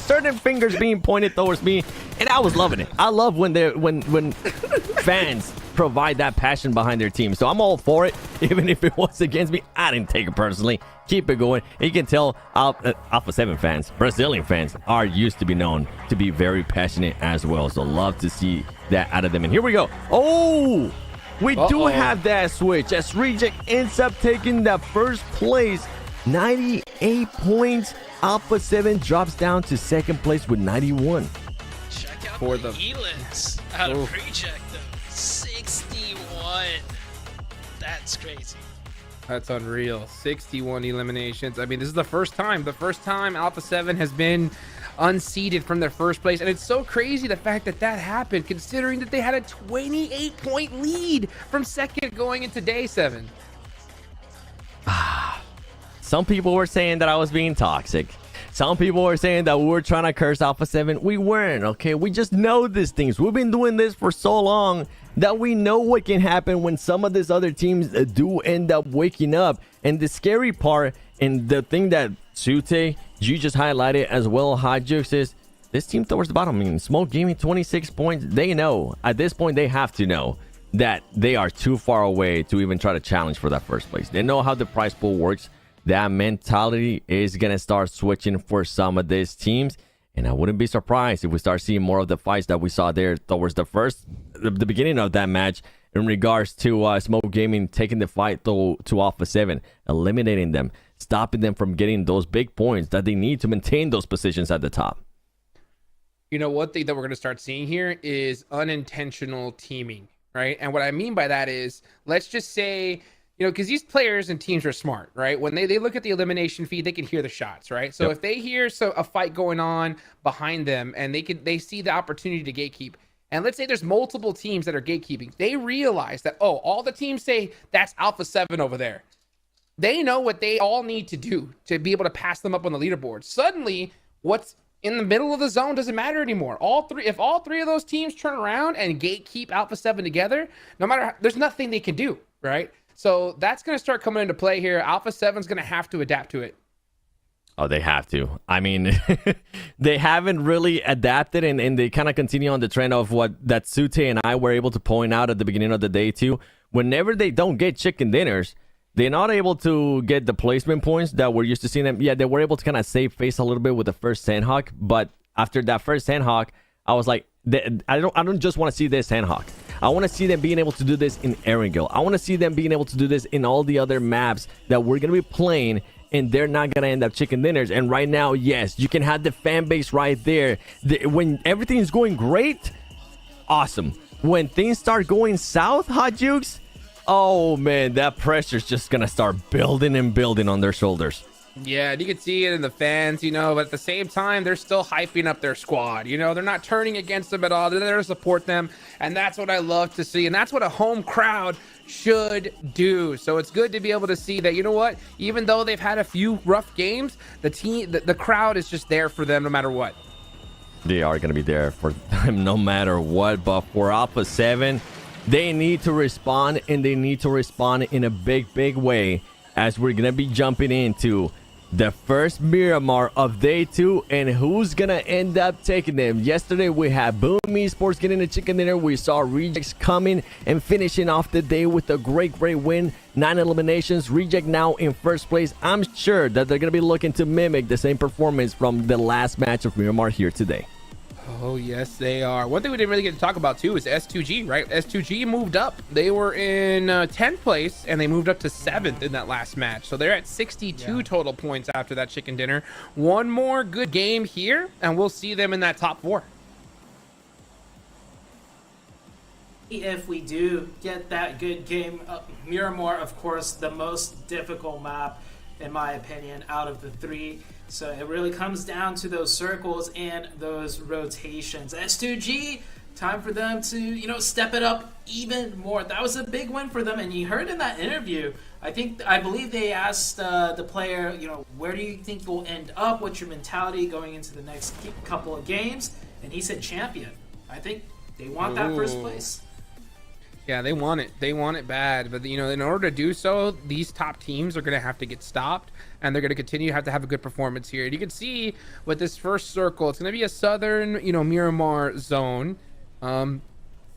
certain fingers being pointed towards me. And I was loving it. I love when fans provide that passion behind their team. So I'm all for it. Even if it was against me, I didn't take it personally. Keep it going. And you can tell Alpha 7 fans, Brazilian fans, are used to be known to be very passionate as well. So love to see that out of them. And here we go. Oh, we do have that switch as Reject ends up taking the first place. 98 points. Alpha 7 drops down to second place with 91. Check out the Elix out of Reject, though. 61. That's crazy. That's unreal. 61 eliminations. I mean, this is the first time Alpha 7 has been unseeded from their first place. And it's so crazy the fact that that happened, considering that they had a 28-point lead from second going into day 7. Some people were saying that I was being toxic. Some people were saying that we were trying to curse Alpha 7. We weren't, okay? We just know these things. We've been doing this for so long that we know what can happen when some of these other teams do end up waking up. And the scary part, and the thing that Sute, you just highlighted as well, Hot Jukes, is this team towards the bottom. I mean, Smoke Gaming, 26 points. They know. At this point, they have to know that they are too far away to even try to challenge for that first place. They know how the prize pool works. That mentality is going to start switching for some of these teams. And I wouldn't be surprised if we start seeing more of the fights that we saw there towards the beginning of that match in regards to Smoke Gaming taking the fight to Alpha 7, eliminating them, stopping them from getting those big points that they need to maintain those positions at the top. You know, one thing that we're going to start seeing here is unintentional teaming, right? And what I mean by that is, let's just say, you know, because these players and teams are smart, right? When they look at the elimination feed, they can hear the shots, right? So if they hear a fight going on behind them and they see the opportunity to gatekeep, and let's say there's multiple teams that are gatekeeping, they realize that, oh, all the teams say that's Alpha 7 over there. They know what they all need to do to be able to pass them up on the leaderboard. Suddenly, what's in the middle of the zone doesn't matter anymore. If all three of those teams turn around and gatekeep Alpha 7 together, no matter how, there's nothing they can do, right? So that's going to start coming into play here. Alpha 7's going to have to adapt to it. Oh, they have to. I mean, they haven't really adapted, and they kind of continue on the trend of what that Sute and I were able to point out at the beginning of the day too. Whenever they don't get chicken dinners, they're not able to get the placement points that we're used to seeing them. Yeah, they were able to kind of save face a little bit with the first Sanhok, but after that first Sanhok, I was like, I don't just want to see this Sanhok. I want to see them being able to do this in Erangel. I want to see them being able to do this in all the other maps that we're going to be playing, and they're not going to end up chicken dinners. And right now, yes, you can have the fan base right there. When everything is going great, awesome. When things start going south, Hot Jukes, oh man, that pressure's just going to start building and building on their shoulders. Yeah, and you can see it in the fans, you know, but at the same time, they're still hyping up their squad. You know, they're not turning against them at all. They're there to support them, and that's what I love to see, and that's what a home crowd should do. So it's good to be able to see that, you know what, even though they've had a few rough games, the crowd is just there for them no matter what. They are going to be there for them no matter what, but for Alpha 7, they need to respond, and they need to respond in a big way, as we're going to be jumping into the first Miramar of day 2, and who's gonna end up taking them. Yesterday we had Boom Esports getting a chicken dinner. We saw Rejects coming and finishing off the day with a great win, 9 eliminations. Reject now in first place. I'm sure that they're gonna be looking to mimic the same performance from the last match of Miramar here today. Oh, yes, they are. One thing we didn't really get to talk about, too, is S2G, right? S2G moved up. They were in 10th place, and they moved up to 7th in that last match. So they're at 62 total points after that chicken dinner. One more good game here, and we'll see them in that top 4. If we do get that good game, Miramar, of course, the most difficult map, in my opinion, out of the 3. So it really comes down to those circles and those rotations. S2G, time for them to, you know, step it up even more. That was a big win for them, and you heard in that interview, I believe they asked the player, you know, where do you think you'll end up? What's your mentality going into the next couple of games? And he said champion. I think they want that first place. Yeah, they want it. They want it bad. But, you know, in order to do so, these top teams are going to have to get stopped, and they're going to continue to have a good performance here. And you can see with this first circle, it's going to be a southern, you know, Miramar zone. But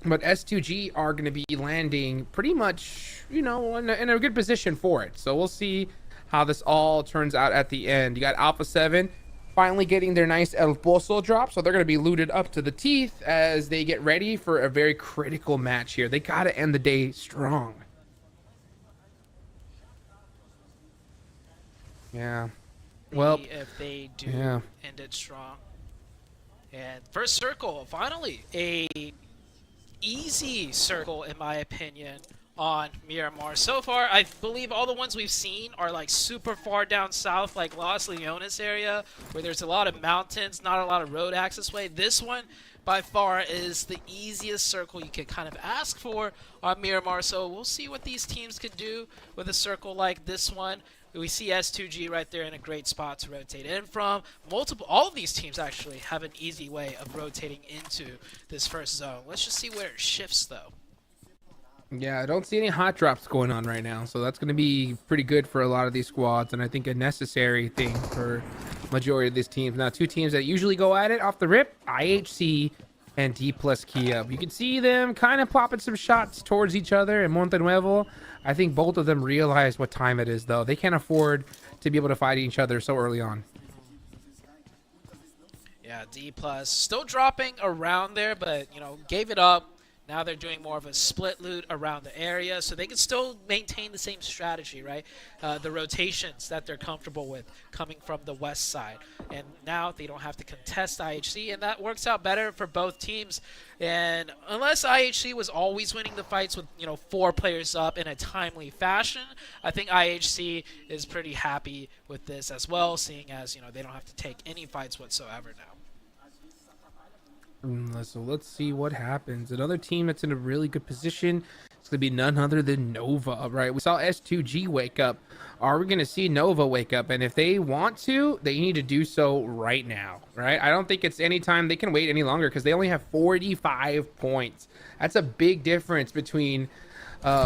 S2G are going to be landing pretty much, you know, in a good position for it. So we'll see how this all turns out at the end. You got Alpha 7 finally getting their nice El Pozo drop, so they're going to be looted up to the teeth as they get ready for a very critical match here. They got to end the day strong. Yeah. Well, if they do end it strong. And first circle, finally, a easy circle in my opinion. on Miramar. So far, I believe all the ones we've seen are like super far down south, like Los Leones area, where there's a lot of mountains, not a lot of road access way. This one, by far, is the easiest circle you could kind of ask for on Miramar. So we'll see what these teams can do with a circle like this one. We see S2G right there in a great spot to rotate in from. All of these teams actually have an easy way of rotating into this first zone. Let's just see where it shifts, though. Yeah, I don't see any hot drops going on right now, so that's going to be pretty good for a lot of these squads, and I think a necessary thing for majority of these teams. Now, two teams that usually go at it off the rip, IHC and D plus Kia. You can see them kind of popping some shots towards each other in Monte Nuevo. I think both of them realize what time it is, though. They can't afford to be able to fight each other so early on. Yeah, D plus still dropping around there, but, you know, gave it up. Now they're doing more of a split loot around the area, so they can still maintain the same strategy, right? The rotations that they're comfortable with coming from the west side. And now they don't have to contest IHC, and that works out better for both teams. And unless IHC was always winning the fights with, you know, 4 players up in a timely fashion, I think IHC is pretty happy with this as well, seeing as, you know, they don't have to take any fights whatsoever now. So let's see what happens. Another team that's in a really good position. It's going to be none other than Nova, right? We saw S2G wake up. Are we going to see Nova wake up? And if they want to, they need to do so right now, right? I don't think it's any time they can wait any longer because they only have 45 points. That's a big difference between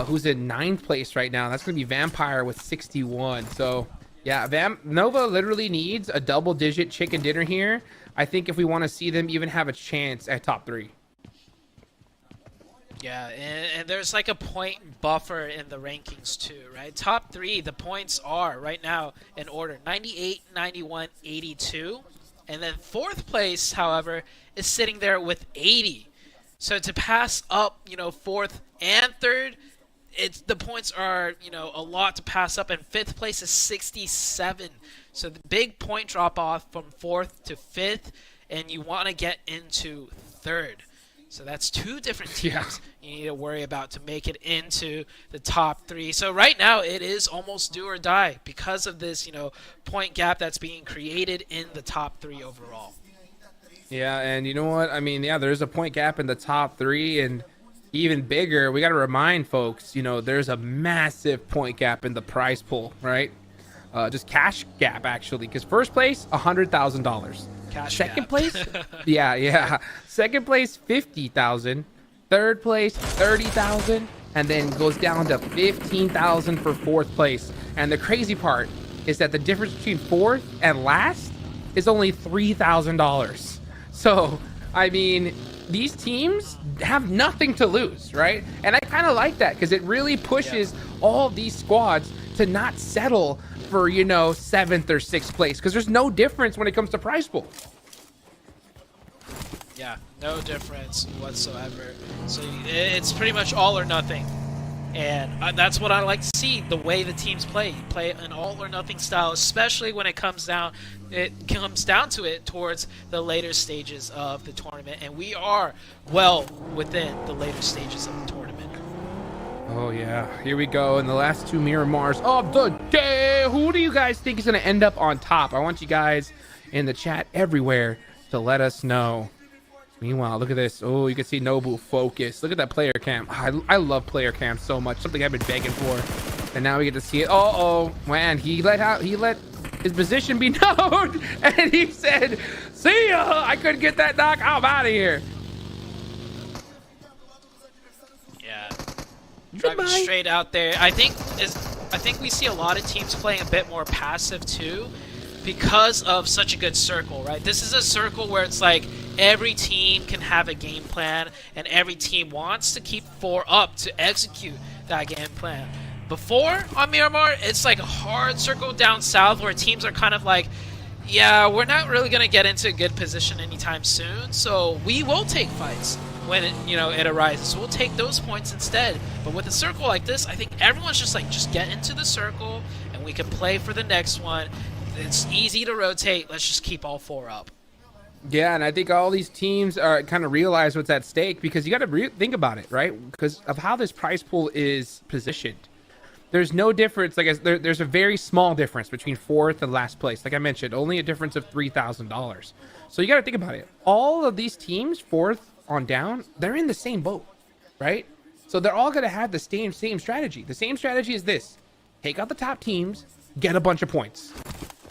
who's in 9th place right now. That's going to be Vampire with 61. So, yeah, Nova literally needs a double-digit chicken dinner here. I think if we want to see them even have a chance at top 3. Yeah, and there's like a point buffer in the rankings too, right? Top 3, the points are right now in order 98, 91, 82. And then 4th place, however, is sitting there with 80. So to pass up, you know, 4th and 3rd, the points are, you know, a lot to pass up, and 5th place is 67. So the big point drop off from 4th to 5th, and you want to get into 3rd. So that's 2 different teams you need to worry about to make it into the top 3. So right now it is almost do or die because of this, you know, point gap that's being created in the top 3 overall. Yeah, and you know what? I mean, yeah, there's a point gap in the top 3, and even bigger, we got to remind folks, you know, there's a massive point gap in the prize pool, right? Just cash gap, actually, because 1st place, $100,000. Second place, yeah. Second place, 50,000. 3rd place, 30,000, and then goes down to 15,000 for 4th place. And the crazy part is that the difference between 4th and last is only $3,000. So, I mean, these teams have nothing to lose, right? And I kind of like that because it really pushes all these squads to not settle for, you know, 7th or 6th place because there's no difference when it comes to prize pool. Yeah, no difference whatsoever. So it's pretty much all or nothing. And that's what I like to see, the way the teams play. You play an all or nothing style, especially when it comes down to it towards the later stages of the tournament. And we are well within the later stages of the tournament. Oh, yeah. Here we go in the last 2 Miramars of the day. Who do you guys think is going to end up on top? I want you guys in the chat everywhere to let us know. Meanwhile, look at this. Oh, you can see Nobu focus. Look at that player cam. I love player cam so much. Something I've been begging for. And now we get to see it. Uh-oh. Man, he let his position be known. And he said, see ya. I couldn't get that knock. I'm out of here. Yeah. Driving straight out there. I think we see a lot of teams playing a bit more passive too because of such a good circle, right? This is a circle where it's like every team can have a game plan and every team wants to keep 4 up to execute that game plan. Before on Miramar, it's like a hard circle down south where teams are kind of like, yeah, we're not really going to get into a good position anytime soon, so we will take fights when it arises. We'll take those points instead. But with a circle like this, I think everyone's just like, just get into the circle and we can play for the next one. It's easy to rotate. Let's just keep all 4 up. Yeah, and I think all these teams are kind of realize what's at stake because you got to think about it, right? Because of how this prize pool is positioned. There's no difference. Like there's a very small difference between fourth and last place. Like I mentioned, only a difference of $3,000. So you got to think about it. All of these teams, fourth on down, they're in the same boat, right? So they're all going to have the same strategy. The same strategy is this: take out the top teams, get a bunch of points.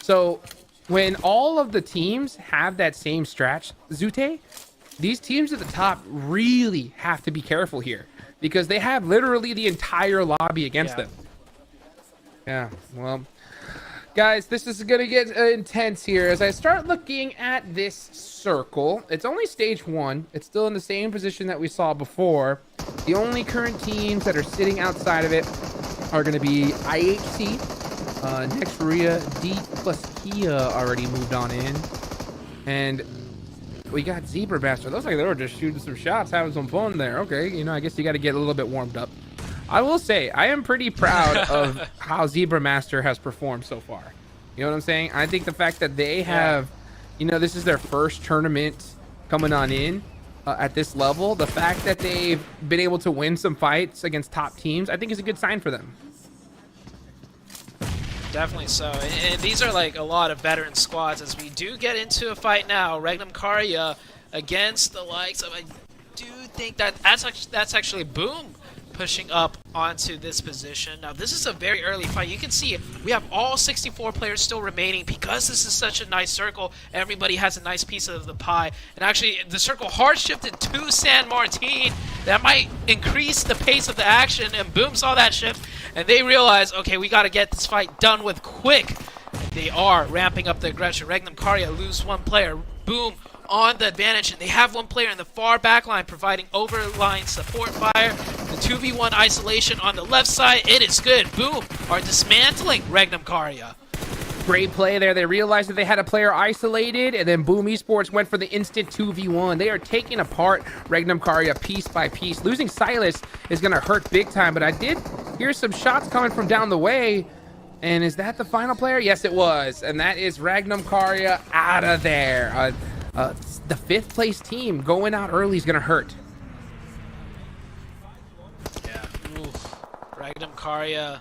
So when all of the teams have that same strat, Zute, these teams at the top really have to be careful here because they have literally the entire lobby against them. Yeah, well, guys, this is going to get intense here as I start looking at this circle. It's only stage 1. It's still in the same position that we saw before. The only current teams that are sitting outside of it are going to be IHC. Next, Maria D plus Kia already moved on in. And we got Zebra Master. Looks like they were just shooting some shots, having some fun there. Okay, you know, I guess you got to get a little bit warmed up. I will say, I am pretty proud of how Zebra Master has performed so far. You know what I'm saying? I think the fact that they have, you know, this is their first tournament coming on in at this level. The fact that they've been able to win some fights against top teams, I think is a good sign for them. Definitely so. And these are like a lot of veteran squads as we do get into a fight now. Regnum Karya against the likes of, I do think that that's actually Boom pushing up onto this position. Now this is a very early fight. You can see we have all 64 players still remaining because this is such a nice circle. Everybody has a nice piece of the pie. And actually the circle hard shifted to San Martin. That might increase the pace of the action, and Boom saw that shift and they realized, okay, we got to get this fight done with quick. And they are ramping up the aggression. Regnum Karya lose one player. Boom on the advantage, and they have one player in the far back line providing overline support fire. The 2v1 isolation on the left side, it is good. Boom are dismantling Regnum Karya. Great play there. They realized that they had a player isolated, and then Boom Esports went for the instant 2v1. They are taking apart Regnum Karya piece by piece. Losing Silas is going to hurt big time, but I did hear some shots coming from down the way. And is that the final player? Yes, it was. And that is Regnum Karya out of there. The 5th place team going out early is going to hurt. Yeah. Oof. Regnum Karya,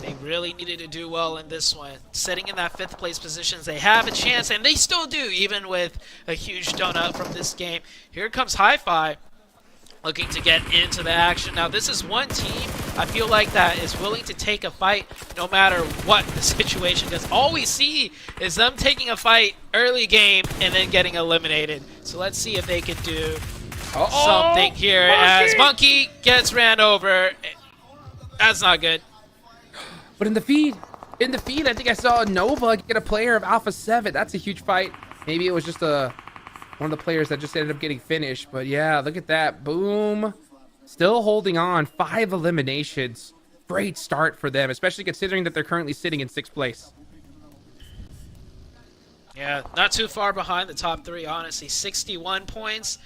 they really needed to do well in this one. Sitting in that 5th place positions, they have a chance, and they still do, even with a huge donut from this game. Here comes Hi-Fi, looking to get into the action. Now, this is one team I feel like that is willing to take a fight no matter what the situation, because all we see is them taking a fight early game and then getting eliminated. So let's see if they can do something here. As Monkey gets ran over. That's not good. But in the feed, I think I saw Nova get a player of Alpha 7. That's a huge fight. Maybe it was just one of the players that just ended up getting finished. But yeah, look at that. Boom. Still holding on. 5 eliminations. Great start for them, especially considering that they're currently sitting in 6th place. Yeah, not too far behind the top 3, honestly. 61 points.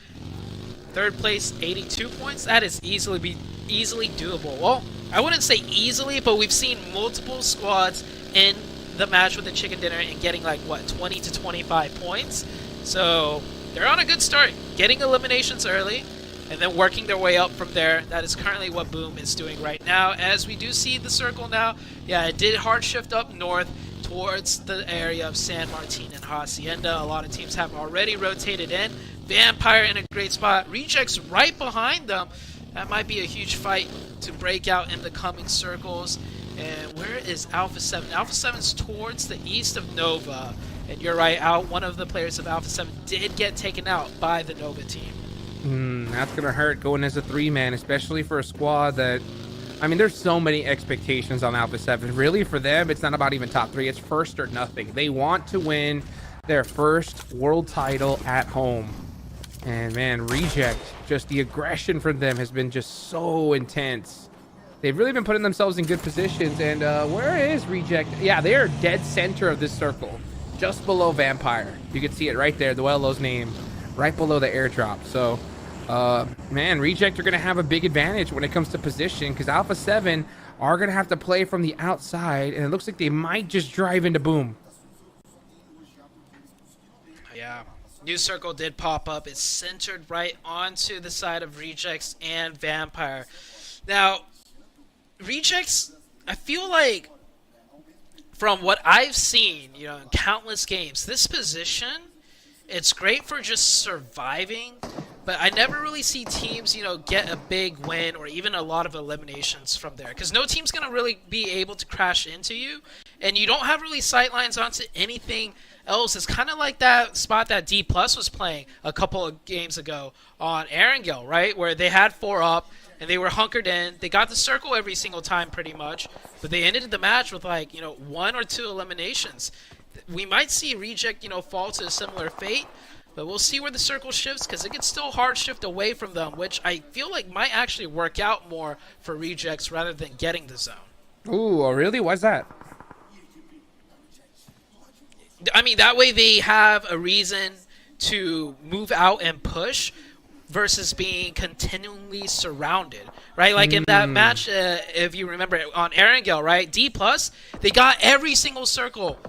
3rd place, 82 points. That is easily doable. Well, I wouldn't say easily, but we've seen multiple squads in the match with the Chicken Dinner and getting like, what, 20 to 25 points. So they're on a good start, getting eliminations early and then working their way up from there. That is currently what Boom is doing right now. As we do see the circle now, yeah, it did hard shift up north towards the area of San Martin and Hacienda. A lot of teams have already rotated in. Vampire in a great spot. Rejects right behind them. That might be a huge fight to break out in the coming circles. And where is Alpha 7? Alpha 7's towards the east of Nova. And you're right, one of the players of Alpha 7 did get taken out by the Nova team. That's going to hurt going as a 3-man, especially for a squad that, I mean, there's so many expectations on Alpha 7. Really, for them, it's not about even top 3. It's first or nothing. They want to win their first world title at home. And man, Reject, just the aggression from them has been just so intense. They've really been putting themselves in good positions. And where is Reject? Yeah, they are dead center of this circle, just below Vampire. You can see it right there, the Duelo's name, right below the airdrop. So, man, Reject are going to have a big advantage when it comes to position, because Alpha 7 are going to have to play from the outside, and it looks like they might just drive into Boom. Yeah. New circle did pop up. It's centered right onto the side of Rejects and Vampire. Now, Rejects, I feel like from what I've seen, you know, in countless games, this position, it's great for just surviving, but I never really see teams, you know, get a big win or even a lot of eliminations from there. Because no team's going to really be able to crash into you, and you don't have really sightlines onto anything else. It's kind of like that spot that D Plus was playing a couple of games ago on Erangel, right? Where they had 4 up, and they were hunkered in. They got the circle every single time pretty much, but they ended the match with, like, you know, 1 or 2 eliminations. We might see Reject, you know, fall to a similar fate, but we'll see where the circle shifts, because it can still hard shift away from them, which I feel like might actually work out more for Rejects rather than getting the zone. Ooh, oh, really? Why's that? I mean, that way they have a reason to move out and push versus being continually surrounded, right? Like in that match, if you remember on Erangel, right? D+, they got every single circle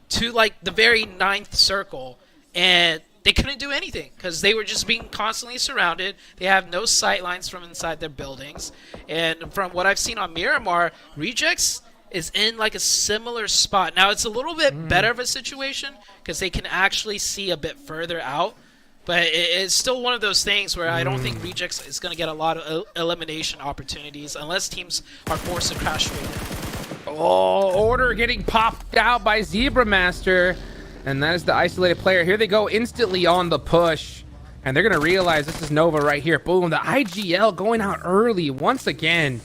to like the very 9th circle, and they couldn't do anything because they were just being constantly surrounded. They have no sight lines from inside their buildings. And from what I've seen on Miramar, Rejects is in like a similar spot. Now it's a little bit better of a situation because they can actually see a bit further out, but it's still one of those things where I don't think Rejects is going to get a lot of elimination opportunities unless teams are forced to crash straight in. Oh, Order getting popped out by Zebra Master, and that is the isolated player. Here they go instantly on the push, and they're going to realize this is Nova right here. Boom, the IGL going out early once again.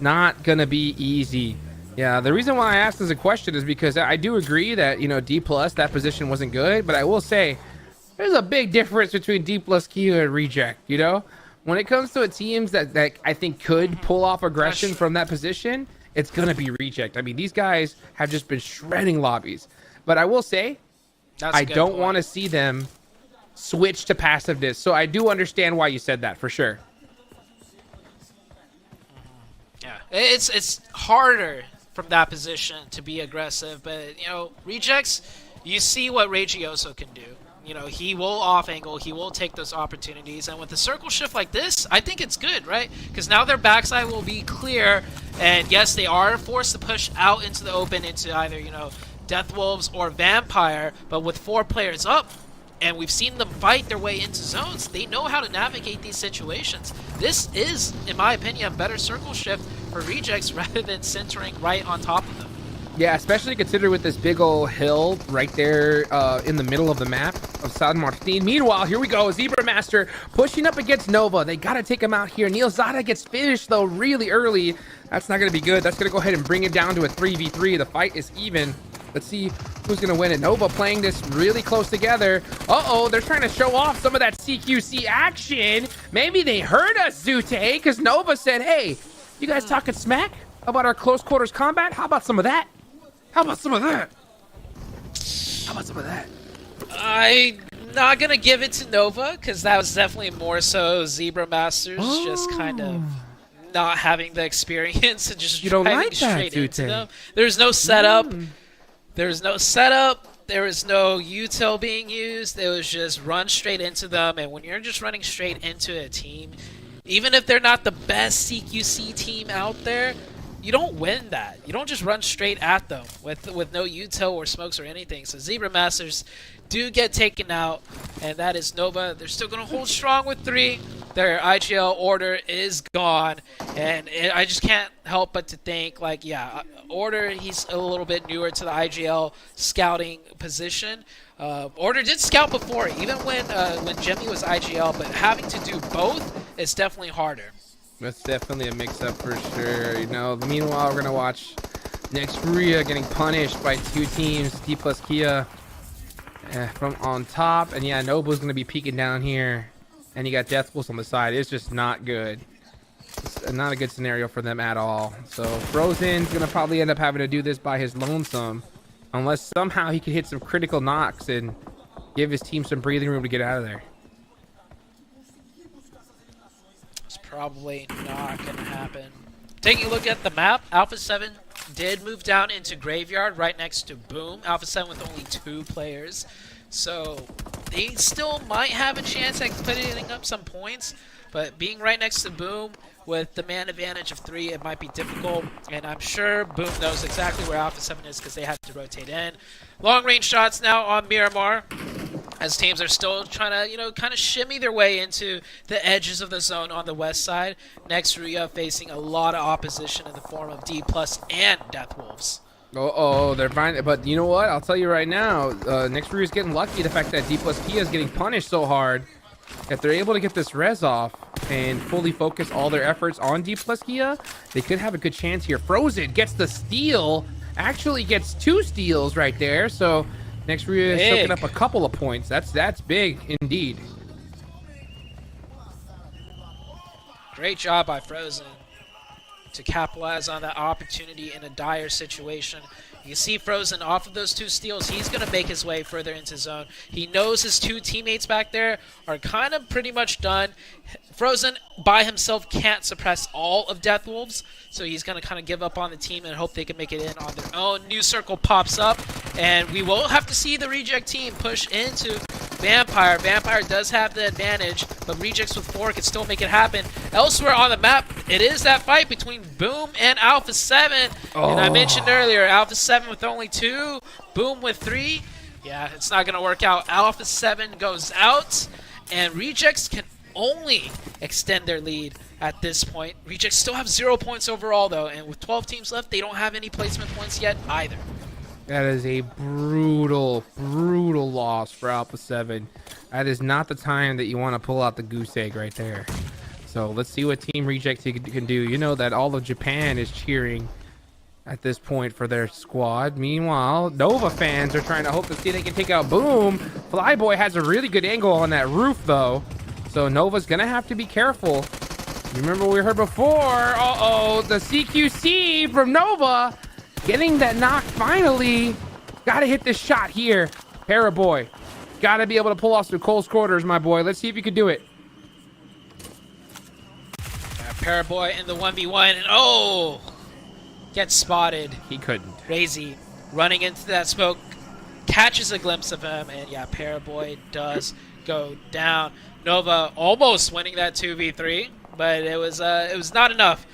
Not going to be easy. Yeah, the reason why I asked this a question is because I do agree that, you know, D+, that position wasn't good, but I will say there's a big difference between D+, Kia and Reject, you know? When it comes to teams that I think could pull off aggression from that position, it's going to be Reject. I mean, these guys have just been shredding lobbies. But I will say, I don't want to see them switch to passiveness. So I do understand why you said that, for sure. Yeah, it's harder from that position to be aggressive, but, you know, Rejects, you see what Regioso can do. You know, he will off angle, he will take those opportunities, and with a circle shift like this, I think it's good, right? Because now their backside will be clear, and yes, they are forced to push out into the open into either, you know, Death Wolves or Vampire, but with 4 players up, and we've seen them fight their way into zones, they know how to navigate these situations. This is, in my opinion, a better circle shift for Rejects rather than centering right on top of them. Yeah, especially considering with this big old hill right there in the middle of the map of San Martin. Meanwhile, here we go. Zebra Master pushing up against Nova. They got to take him out here. Neil Zada gets finished, though, really early. That's not going to be good. That's going to go ahead and bring it down to a 3v3. The fight is even. Let's see who's going to win it. Nova playing this really close together. Uh-oh, they're trying to show off some of that CQC action. Maybe they heard us, Zute, because Nova said, hey, you guys talking smack about our close quarters combat? How about some of that? How about some of that? How about some of that? I'm not going to give it to Nova, because that was definitely more so Zebra Masters just kind of not having the experience and just driving straight into them. There's no setup. There's no setup. There was no util being used. It was just run straight into them. And when you're just running straight into a team, even if they're not the best CQC team out there, you don't win that. You don't just run straight at them with no util or smokes or anything. So Zebra Masters do get taken out, and that is Nova. They're still going to hold strong with 3. Their IGL order is gone, and I just can't help but to think, like, yeah, Order, he's a little bit newer to the IGL scouting position. Order did scout before, even when Jimmy was IGL, but having to do both is definitely harder. That's definitely a mix-up for sure. You know, meanwhile, we're going to watch next Rhea getting punished by 2 teams, D+ Kia from on top. And yeah, Nobu's going to be peeking down here. And you got Death Wolves on the side. It's just not good. It's not a good scenario for them at all. So Frozen's going to probably end up having to do this by his lonesome. Unless somehow he can hit some critical knocks and give his team some breathing room to get out of there. It's probably not going to happen. Taking a look at the map, Alpha 7 did move down into Graveyard right next to Boom. Alpha 7 with only 2 players. So they still might have a chance at putting up some points, but being right next to Boom with the man advantage of 3, it might be difficult, and I'm sure Boom knows exactly where Alpha 7 is because they have to rotate in. Long range shots now on Miramar, as teams are still trying to, you know, kind of shimmy their way into the edges of the zone on the west side. Next, Ruya facing a lot of opposition in the form of D+ and Death Wolves. They're fine, but you know what? I'll tell you right now, next Ruya's getting lucky. The fact that D+ Kia is getting punished so hard. If they're able to get this res off and fully focus all their efforts on D+ Kia, they could have a good chance here. Frozen gets the steal, actually gets 2 steals right there. So next Ruya is soaking up a couple of points. That's big indeed. Great job by Frozen to capitalize on that opportunity in a dire situation. You see Frozen off of those 2 steals. He's going to make his way further into zone. He knows his 2 teammates back there are kind of pretty much done. Frozen by himself can't suppress all of Death Wolves, so he's going to kind of give up on the team and hope they can make it in on their own. New circle pops up, and we will have to see the Reject team push into Vampire. Vampire does have the advantage, but Rejects with 4 can still make it happen. Elsewhere on the map, it is that fight between Boom and Alpha 7. And I mentioned earlier, Alpha 7 with only 2, Boom with 3. Yeah, it's not going to work out. Alpha 7 goes out, and Rejects can only extend their lead at this point. Rejects still have 0 points overall, though, and with 12 teams left, they don't have any placement points yet either. That is a brutal, brutal loss for Alpha 7. That is not the time that you want to pull out the goose egg right there. So let's see what Team Reject can do. You know that all of Japan is cheering at this point for their squad. Meanwhile, Nova fans are trying to hope to see they can take out Boom. Flyboy has a really good angle on that roof, though. So Nova's going to have to be careful. You remember what we heard before? The CQC from Nova. Getting that knock finally. Gotta hit this shot here. Paraboy. Gotta be able to pull off some close quarters, my boy. Let's see if you can do it. Paraboy in the 1v1, and gets spotted. He couldn't. Crazy. Running into that smoke. Catches a glimpse of him, and yeah, Paraboy does go down. Nova almost winning that 2v3, but it was not enough.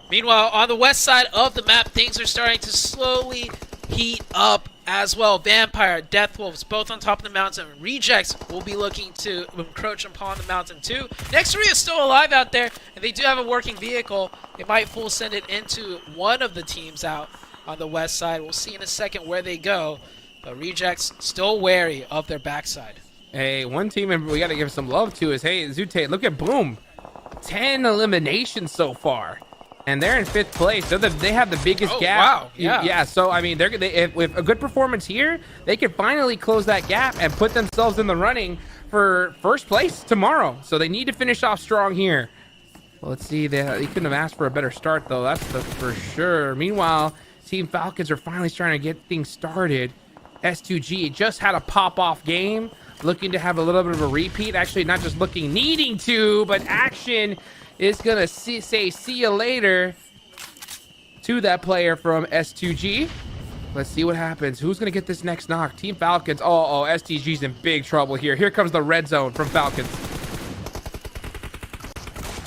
Meanwhile, on the west side of the map, things are starting to slowly heat up as well. Vampire, Death Wolves, both on top of the mountain. Rejects will be looking to encroach upon the mountain too. Next Three is still alive out there, and they do have a working vehicle. They might full send it into one of the teams out on the west side. We'll see in a second where they go. But Rejects still wary of their backside. Hey, one team we got to give some love to is, hey, Zute, look at Boom. 10 eliminations so far. And they're in 5th place. They have the biggest gap. Wow. Yeah. Yeah. So I mean, with a good performance here, they could finally close that gap and put themselves in the running for 1st place tomorrow. So they need to finish off strong here. Well, let's see. They couldn't have asked for a better start, though. That's for sure. Meanwhile, Team Falcons are finally starting to get things started. S2G just had a pop-off game, looking to have a little bit of a repeat. Actually, not just looking, needing to, but action is gonna say see you later to that player from S2G. Let's see what happens. Who's gonna get this next knock? Team Falcons. STG's in big trouble here. Here comes the red zone from Falcons.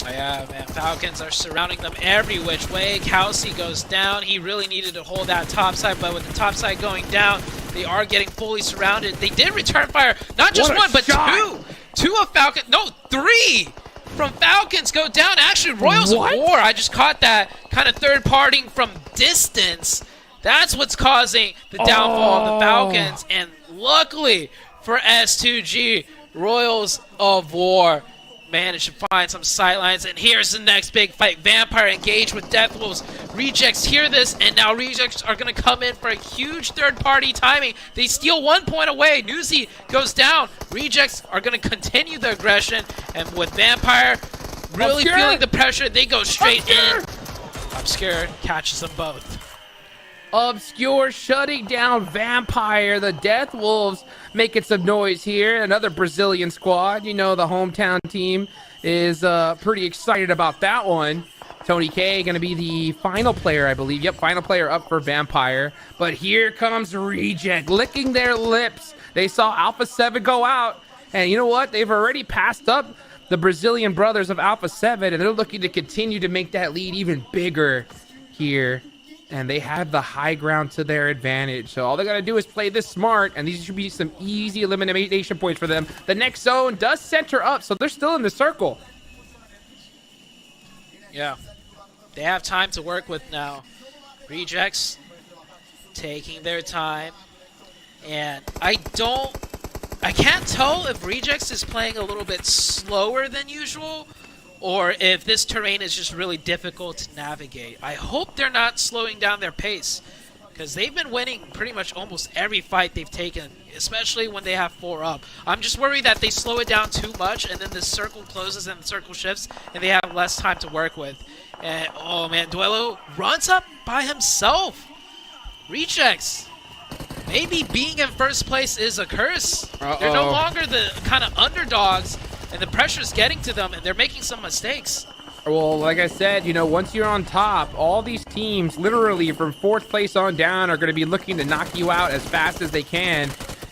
Yeah, man, Falcons are surrounding them every which way. Kelsey goes down. He really needed to hold that top side, but with the top side going down, they are getting fully surrounded. They did return fire. Not just one, but two. 2 of Falcons. No, 3 from Falcons go down. Actually, Royals of War. I just caught that kind of third partying from distance. That's what's causing the downfall of the Falcons. And luckily for S2G, Royals of War managed to find some sightlines, and here's the next big fight. Vampire engaged with Death Wolves. Rejects hear this, and now Rejects are going to come in for a huge third-party timing. They steal 1 point away. Newsy goes down. Rejects are going to continue the aggression, and with Vampire really feeling the pressure, they go straight in. Obscure catches them both. Obscure shutting down Vampire. The Death Wolves making some noise here. Another Brazilian squad. You know, the hometown team is pretty excited about that one. Tony K going to be the final player, I believe. Yep, final player up for Vampire. But here comes Reject, licking their lips. They saw Alpha 7 go out, And you know what? They've already passed up the Brazilian brothers of Alpha 7, and they're looking to continue to make that lead even bigger here. And they have the high ground to their advantage. So all they got to do is play this smart, and these should be some easy elimination points for them. The next zone does center up, so they're still in the circle. Yeah. They have time to work with now. Rejects taking their time. And I can't tell if Rejects is playing a little bit slower than usual, or if this terrain is just really difficult to navigate. I hope they're not slowing down their pace, because they've been winning pretty much almost every fight they've taken, especially when they have 4 up. I'm just worried that they slow it down too much, and then the circle closes and the circle shifts, and they have less time to work with. And, oh man, Duelo runs up by himself. Rejects. Maybe being in first place is a curse. They're no longer the kind of underdogs, and the pressure's getting to them, and they're making some mistakes. Well, like I said, you know, once you're on top, all these teams, literally from 4th place on down, are going to be looking to knock you out as fast as they can.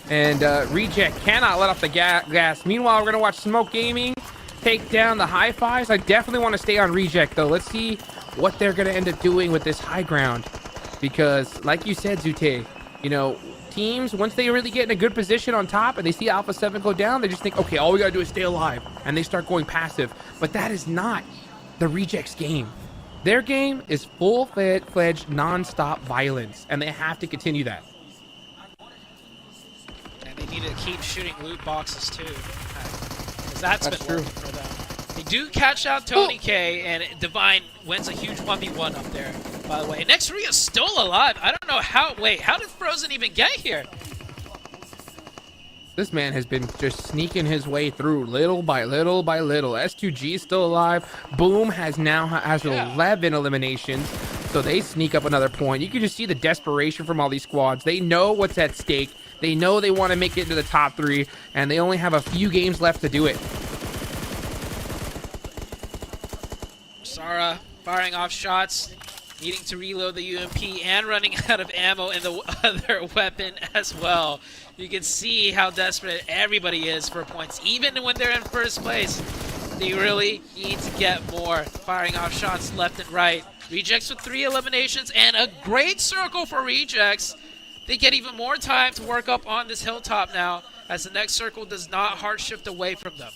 And Reject cannot let off the gas. Meanwhile, we're going to watch Smoke Gaming take down the high fives. I definitely want to stay on Reject, though. Let's see what they're going to end up doing with this high ground. Because, like you said, Zute, you know, teams, once they really get in a good position on top and they see Alpha 7 go down, they just think, okay, all we gotta do is stay alive, and they start going passive. But that is not the Rejects game. Their game is full-fledged non-stop violence, and they have to continue that. And they need to keep shooting loot boxes too, because that's been working for them. They do catch out Tony K, and Divine wins a huge 1v1 up there, by the way. Next Rio's still alive. I don't know how. Wait, how did Frozen even get here? This man has been just sneaking his way through little by little by little. S2G is still alive. Boom has 11 eliminations, so they sneak up another point. You can just see the desperation from all these squads. They know what's at stake. They know they want to make it into the top 3, and they only have a few games left to do it. Sara firing off shots, needing to reload the UMP and running out of ammo in the other weapon as well. You can see how desperate everybody is for points. Even when they're in first place, they really need to get more. Firing off shots left and right. Rejects with 3 eliminations and a great circle for Rejects. They get even more time to work up on this hilltop now, as the next circle does not hard shift away from them.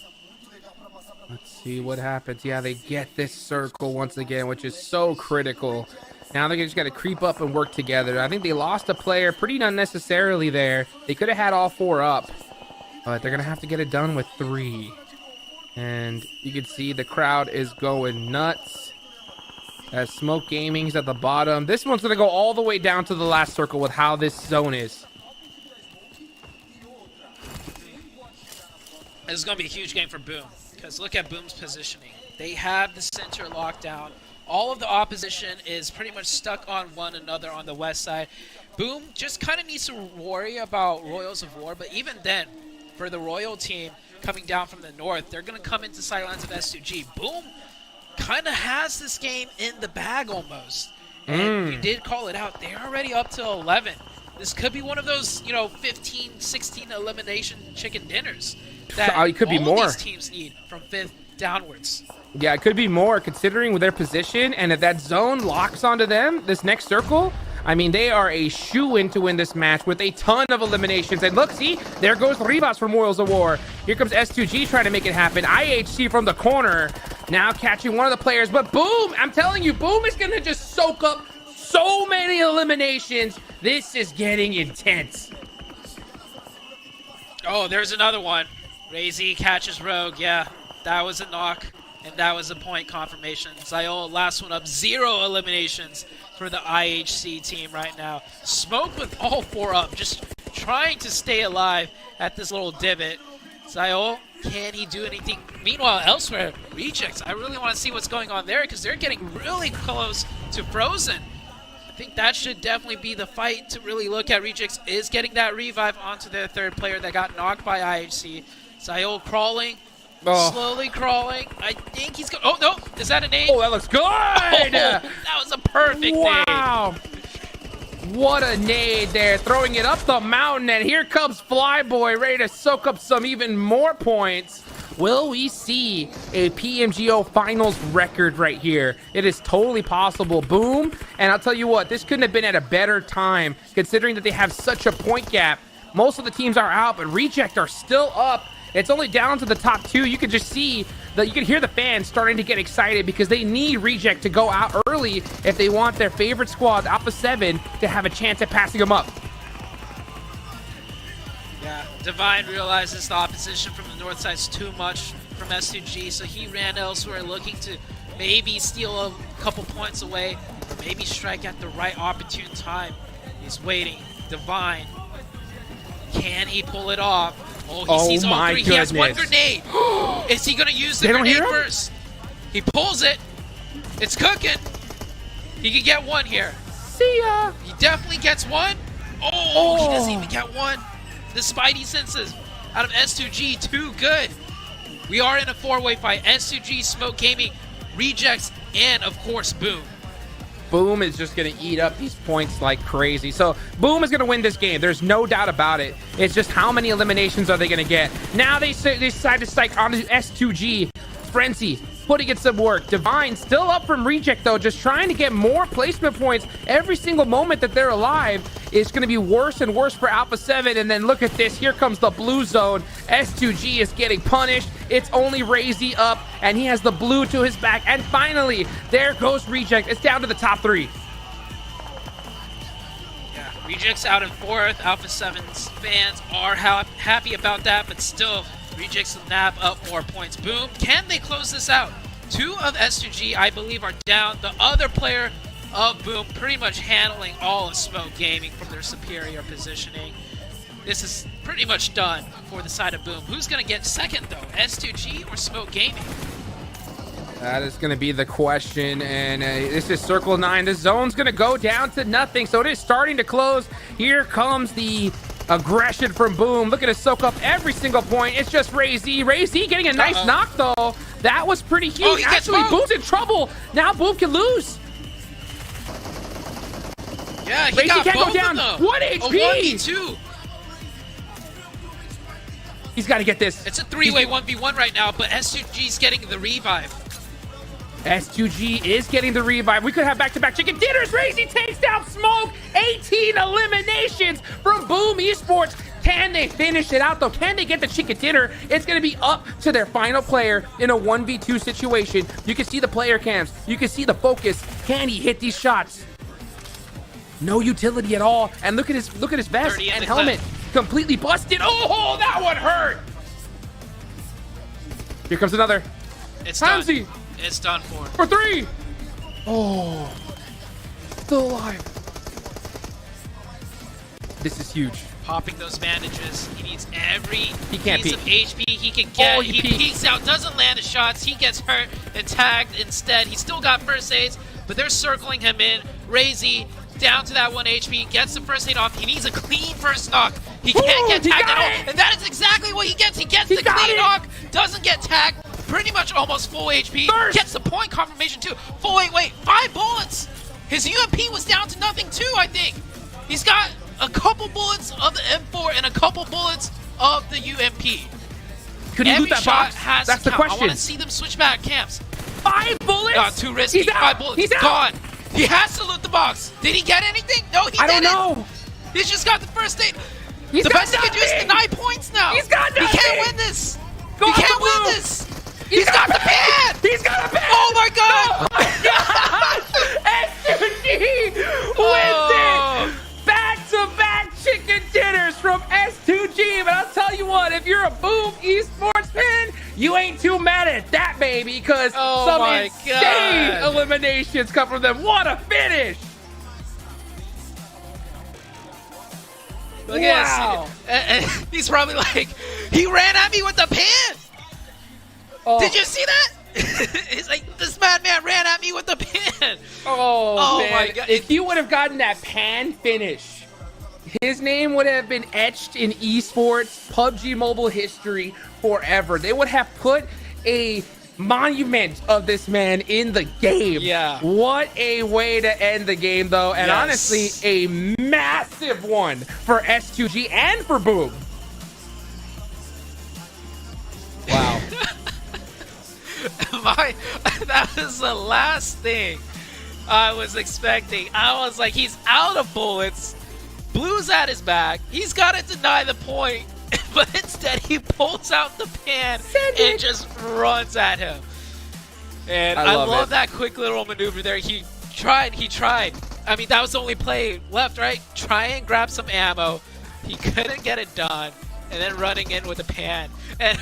Let's see what happens. Yeah, they get this circle once again, which is so critical. Now they just got to creep up and work together. I think they lost a player pretty unnecessarily there. They could have had all 4 up, but they're going to have to get it done with 3. And you can see the crowd is going nuts as Smoke Gaming's at the bottom. This one's going to go all the way down to the last circle with how this zone is. This is going to be a huge game for Boom, because look at Boom's positioning. They have the center locked down. All of the opposition is pretty much stuck on one another on the west side. Boom just kind of needs to worry about Royals of War, but even then, for the Royal team coming down from the north, they're going to come into sidelines of S2G. Boom kind of has this game in the bag almost. And you did call it out. They're already up to 11. This could be one of those, 15, 16 elimination chicken dinners that it could be all more. These teams need from 5th downwards. Yeah, it could be more considering their position, and if that zone locks onto them, this next circle, I mean, they are a shoo-in to win this match with a ton of eliminations. And look, see, there goes Rivas from Royals of War. Here comes S2G trying to make it happen. IHC from the corner, now catching one of the players. But Boom, I'm telling you, Boom is going to just soak up so many eliminations. This is getting intense. Oh, there's another one. Razy catches Rogue. Yeah, that was a knock, and that was a point confirmation. Zayol, last one up. 0 eliminations for the IHC team right now. Smoke with all 4 up, just trying to stay alive at this little divot. Zayol, can he do anything? Meanwhile, elsewhere, Rejects. I really want to see what's going on there, because they're getting really close to Frozen. I think that should definitely be the fight to really look at. Rejects is getting that revive onto their 3rd player that got knocked by IHC. Zayol crawling, slowly crawling. I think he's going. Oh, no. Is that a nade? Oh, that looks good. Oh, that was a perfect nade. what a nade there, throwing it up the mountain, and here comes Flyboy, ready to soak up some even more points. Will we see a PMGO Finals record right here? It is totally possible. Boom. And I'll tell you what, this couldn't have been at a better time, considering that they have such a point gap. Most of the teams are out, but Reject are still up. It's only down to the top 2. You can just see that, you can hear the fans starting to get excited because they need Reject to go out early if they want their favorite squad, Alpha 7, to have a chance at passing them up. Yeah, Divine realizes the opposition from the north side is too much from S2G, so he ran elsewhere looking to maybe steal a couple points away, or maybe strike at the right opportune time. He's waiting. Divine, can he pull it off? Oh, he sees all 3. He has 1 grenade. Is he going to use the grenade first? He pulls it. It's cooking. He can get 1 here. See ya. He definitely gets 1. Oh, he doesn't even get 1. The Spidey senses out of S2G, too good. We are in a 4-way fight. S2G, Smoke Gaming, Rejects, and of course, Boom. Boom is just going to eat up these points like crazy. So Boom is going to win this game. There's no doubt about it. It's just how many eliminations are they going to get. Now they decide to strike onto S2G. Frenzy putting in some work. Divine still up from Reject, though, just trying to get more placement points. Every single moment that they're alive is going to be worse and worse for Alpha 7. And then look at this. Here comes the blue zone. S2G is getting punished. It's only Razy up, and he has the blue to his back. And finally, there goes Reject. It's down to the top 3. Yeah, Rejects out in 4th. Alpha 7's fans are happy about that, but still, Rejects will nab up more points. Boom. Can they close this out? 2 of S2G, I believe, are down. The other player of Boom pretty much handling all of Smoke Gaming from their superior positioning. This is pretty much done for the side of Boom. Who's going to get second, though? S2G or Smoke Gaming? That is going to be the question, and this is Circle 9. The zone's going to go down to nothing, so it is starting to close. Here comes the aggression from Boom. Looking to soak up every single point. It's just Razy. Razy getting a nice knock, though. That was pretty huge. Oh, actually, Boom's in trouble. Now Boom can lose. Yeah, he Razy got can't both go down. of them. 1 HP. A 1v2. He's got to get this. It's a 3-way 1v1 right now, but S2G's getting the revive. S2G is getting the revive. We could have back-to-back chicken dinners. Razy takes down Smoke. 18 eliminations from Boom Esports. Can they finish it out, though? Can they get the chicken dinner? It's going to be up to their final player in a 1v2 situation. You can see the player cams. You can see the focus. Can he hit these shots? No utility at all. And look at his vest and helmet. Completely busted. Oh, that one hurt. Here comes another. It's Hamzy. done. It's done for. For 3. Oh, still alive. This is huge. Popping those bandages. He needs every can't piece peek. of HP he can get. Oh, he peeks out, doesn't land the shots. He gets hurt and tagged instead. He's still got first aids, but they're circling him in. Razy down to that 1 HP, gets the first aid off. He needs a clean first knock. He can't get tagged at all, and that is exactly what he gets. He gets the clean knock, doesn't get tagged, pretty much almost full HP, gets the point confirmation too. Wait, 5 bullets. His UMP was down to nothing too, I think. He's got a couple bullets of the M4 and a couple bullets of the UMP. Could he loot that box? That's the question. I want to see them switch back camps. 5 bullets? Too risky. He's out. 5 bullets. He's out. Gone. He has to loot the box. Did he get anything? No, he didn't. I don't know. He's just got the first aid. He's the got best he can do is deny points now. He's got nothing. He can't win this. Go he out can't the win blue. this. He's got the pan. He's got a pan. Oh my god. Oh my gosh. S2G wins it. Back-to-back chicken dinners from S2G. But I'll tell you what, if you're a Boom Esports fan, you ain't too mad at that, baby, because some insane eliminations come from them. What a finish. Look at this. He's probably like, he ran at me with the pan. Oh. Did you see that? He's like, this madman ran at me with the pan. Oh man. My god. If you would have gotten that pan finish, his name would have been etched in esports PUBG Mobile history forever. They would have put a monument of this man in the game. Yeah. What a way to end the game, though. And honestly, a massive one for S2G and for Boom. Wow. That was the last thing I was expecting. I was like, he's out of bullets. Blue's at his back. He's got to deny the point. But instead, he pulls out the pan and just runs at him. And I love that quick little maneuver there. He tried. I mean, that was the only play left, right? Try and grab some ammo. He couldn't get it done. And then running in with the pan. And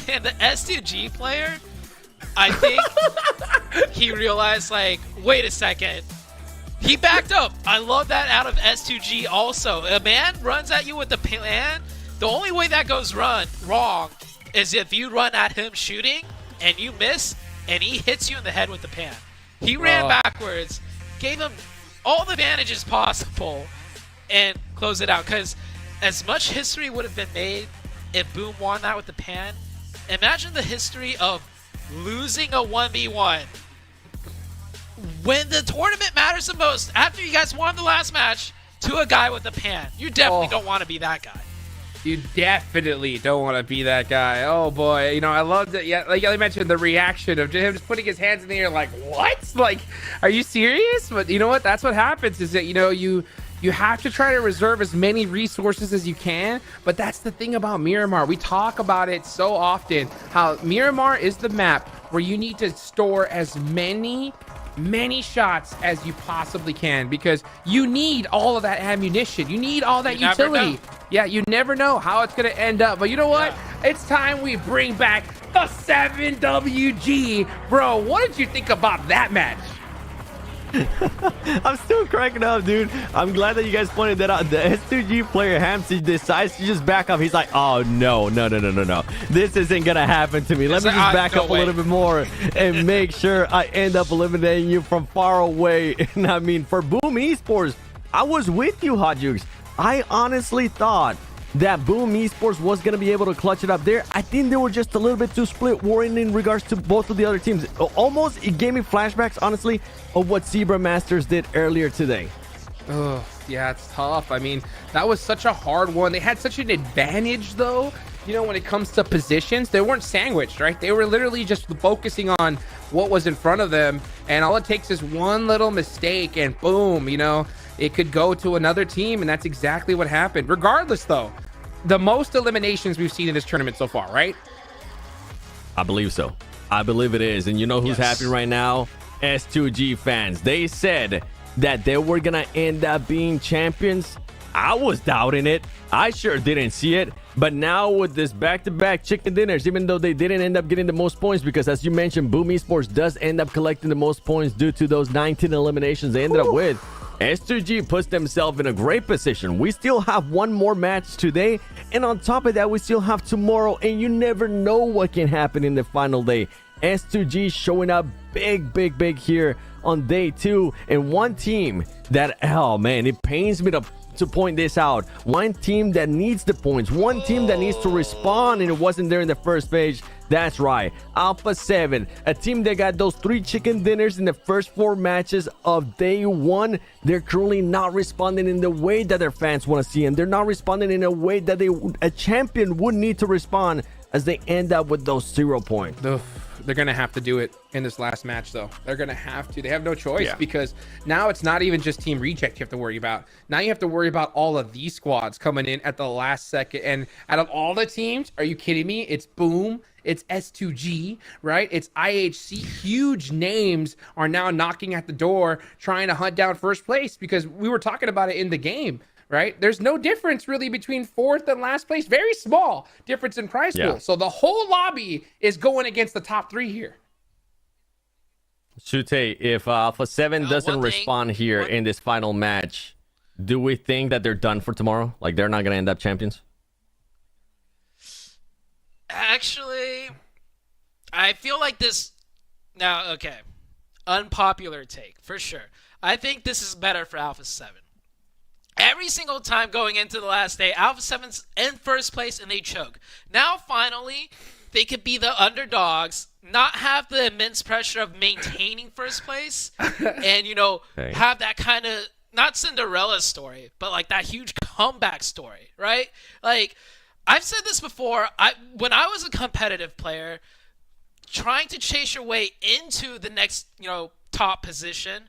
the S2G player, I think he realized, like, wait a second. He backed up. I love that out of S2G also. A man runs at you with the pan. The only way that goes wrong is if you run at him shooting and you miss and he hits you in the head with the pan. He ran backwards, gave him all the advantages possible, and closed it out. Because as much history would have been made if Boom won that with the pan, imagine the history of losing a 1v1 when the tournament matters the most. After you guys won the last match to a guy with a pan, you definitely don't want to be that guy. You definitely don't want to be that guy. Oh boy, you know, I loved it. Yeah, like I mentioned, the reaction of him just putting his hands in the air, like, what? Like, are you serious? But you know what? That's what happens. Is that, you know, you have to try to reserve as many resources as you can. But that's the thing about Miramar. We talk about it so often. How Miramar is the map where you need to store as many shots as you possibly can, because you need all of that ammunition. You need all that utility. Yeah, you never know how it's going to end up. But you know what? It's time we bring back the 7WG. Bro, what did you think about that match? I'm still cracking up, dude. I'm glad that you guys pointed that out. The S2G player, Hamsey, decides to just back up. He's like, oh, no. This isn't going to happen to me. Let me just back up a little bit more and make sure I end up eliminating you from far away. And I mean, for Boom Esports, I was with you, Hot Jukes. I honestly thought that Boom Esports was going to be able to clutch it up there. I think they were just a little bit too split warring in regards to both of the other teams. Almost, it gave me flashbacks, honestly, of what Zebra Masters did earlier today. Oh, yeah, it's tough. I mean, that was such a hard one. They had such an advantage, though. You know, when it comes to positions, they weren't sandwiched, right? They were literally just focusing on what was in front of them. And all it takes is one little mistake and boom, you know, it could go to another team. And that's exactly what happened. Regardless, though, the most eliminations we've seen in this tournament so far, right? I believe so. I believe it is. And you know who's happy right now? S2G fans. They said that they were going to end up being champions. I was doubting it. I sure didn't see it. But now with this back-to-back chicken dinners, even though they didn't end up getting the most points, because as you mentioned, Boom Esports does end up collecting the most points due to those 19 eliminations they ended up with. S2G puts themselves in a great position. We still have one more match today, and on top of that, we still have tomorrow, and you never know what can happen in the final day. S2G showing up big here on day 2, and one team that, oh man, it pains me to point this out. One team that needs the points, one team that needs to respond, and it wasn't there in the first page. That's right, Alpha 7, a team that got those 3 chicken dinners in the first 4 matches of day 1. They're currently not responding in the way that their fans want to see, and they're not responding in a way that a champion would need to respond, as they end up with those 0 points. They're going to have to do it in this last match, though. They're going to have to. They have no choice, because now it's not even just Team Reject you have to worry about. Now you have to worry about all of these squads coming in at the last second. And out of all the teams, are you kidding me? It's Boom. It's S2G, right? It's IHC. Huge names are now knocking at the door, trying to hunt down first place, because we were talking about it in the game. Right? There's no difference really between 4th and last place. Very small difference in prize pool. So the whole lobby is going against the top 3 here. Shute, if Alpha 7 doesn't respond here in this final match, do we think that they're done for tomorrow? Like, they're not going to end up champions? Actually, I feel like this... Now, okay. Unpopular take, for sure. I think this is better for Alpha 7. Every single time going into the last day, Alpha 7's in first place and they choke. Now, finally, they could be the underdogs, not have the immense pressure of maintaining first place, and, have that kind of, not Cinderella story, but like that huge comeback story, right? Like, I've said this before, when I was a competitive player, trying to chase your way into the next, top position,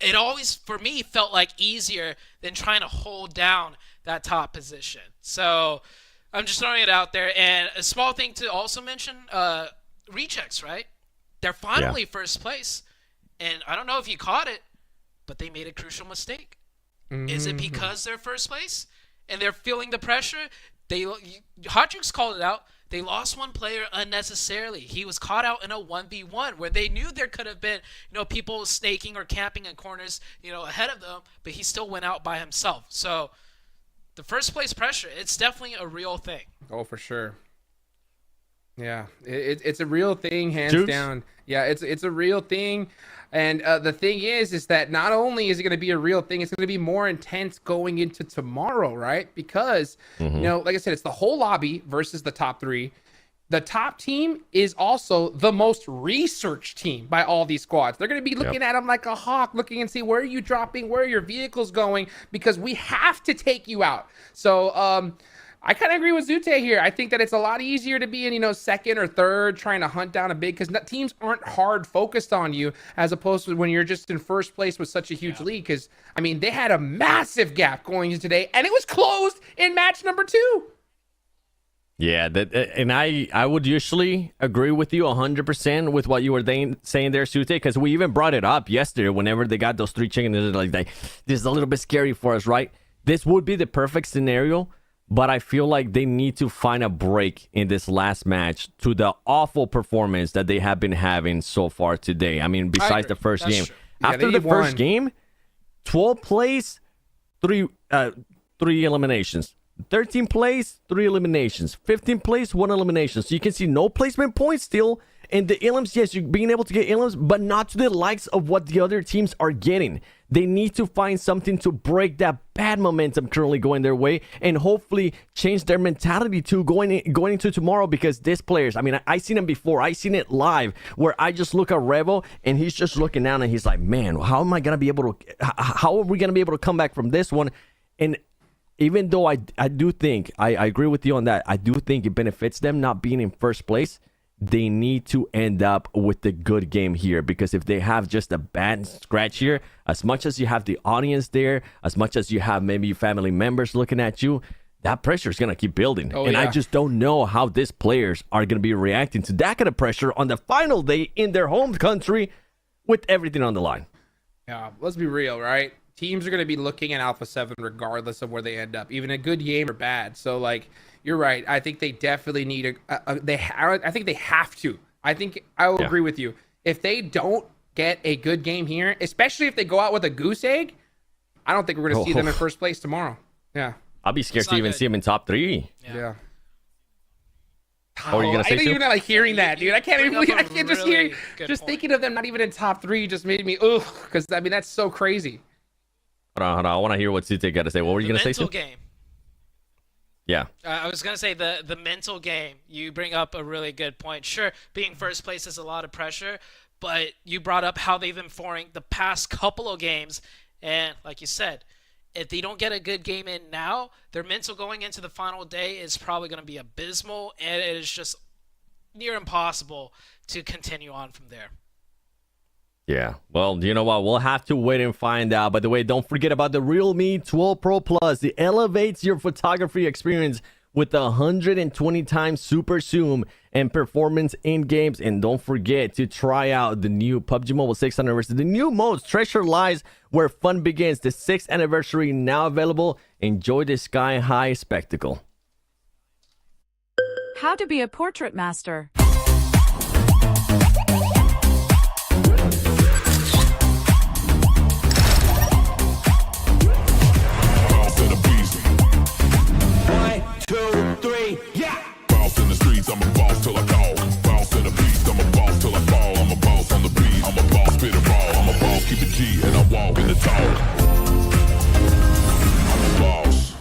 it always, for me, felt like easier than trying to hold down that top position. So I'm just throwing it out there. And a small thing to also mention, rejects, right? They're finally first place. And I don't know if you caught it, but they made a crucial mistake. Is it because they're first place and they're feeling the pressure? Hotjukes called it out. They lost one player unnecessarily. He was caught out in a 1v1 where they knew there could have been, people snaking or camping in corners, ahead of them, but he still went out by himself. So the first place pressure, it's definitely a real thing. Oh, for sure. Yeah, it's a real thing, hands down. Yeah, it's a real thing. And the thing is that not only is it going to be a real thing, it's going to be more intense going into tomorrow, right? Because, like I said, it's the whole lobby versus the top 3. The top team is also the most researched team by all these squads. They're going to be looking at them like a hawk, looking and see where are you dropping, where are your vehicles going, because we have to take you out. So, I kind of agree with Zute here. I think that it's a lot easier to be in, second or third, trying to hunt down a big, because teams aren't hard focused on you as opposed to when you're just in first place with such a huge lead. Because, they had a massive gap going into today, and it was closed in match number 2. Yeah, and I would usually agree with you 100% with what you were saying there, Zute, because we even brought it up yesterday whenever they got those 3 chickens. Like, this is a little bit scary for us, right? This would be the perfect scenario. But I feel like they need to find a break in this last match to the awful performance that they have been having so far today. Besides the first game. After the first game, 12 plays, 3 eliminations. 13 plays, 3 eliminations. 15 plays, 1 elimination. So you can see no placement points still. And the elims, yes, you're being able to get elims, but not to the likes of what the other teams are getting. They need to find something to break that bad momentum currently going their way and hopefully change their mentality to going into tomorrow, because these players, I seen them before. I seen it live where I just look at Revo and he's just looking down and he's like, man, how are we going to be able to come back from this one? And even though I do think, I agree with you on that, I do think it benefits them not being in first place. They need to end up with a good game here, because if they have just a bad scratch here, as much as you have the audience there, as much as you have maybe family members looking at you, that pressure is going to keep building. I just don't know how these players are going to be reacting to that kind of pressure on the final day in their home country with everything on the line. Yeah, let's be real, right? Teams are going to be looking at Alpha 7 regardless of where they end up, even a good game or bad. So, you're right. I think they definitely need I think they have to. I think I will agree with you. If they don't get a good game here, especially if they go out with a goose egg, I don't think we're going to see them in first place tomorrow. Yeah. I'll be scared to even see them in top 3. Yeah. What were you going to say? I don't even like hearing that, dude. I can't just hear, just thinking of them not even in top 3 just made me, because that's so crazy. Hold on. I want to hear what Zute got to say. What were you going to say? Mental game. Yeah. I was going to say the mental game. You bring up a really good point. Sure, being first place is a lot of pressure, but you brought up how they've been performing the past couple of games. And like you said, if they don't get a good game in now, their mental going into the final day is probably going to be abysmal, and it is just near impossible to continue on from there. Yeah, well, you know what? We'll have to wait and find out. By the way, don't forget about the Realme 12 Pro Plus. It elevates your photography experience with 120 times super zoom and performance in games. And don't forget to try out the new PUBG Mobile 6th anniversary. The new modes, Treasure lies where fun begins. The 6th anniversary now available. Enjoy the sky-high spectacle. How to be a portrait master. I'm a boss till I call. Boss in the beast, I'm a boss till I fall. I'm a boss on the beat, I'm a boss, spit it raw. I'm a boss, keep it G, and I walk in the talk. I'm a boss.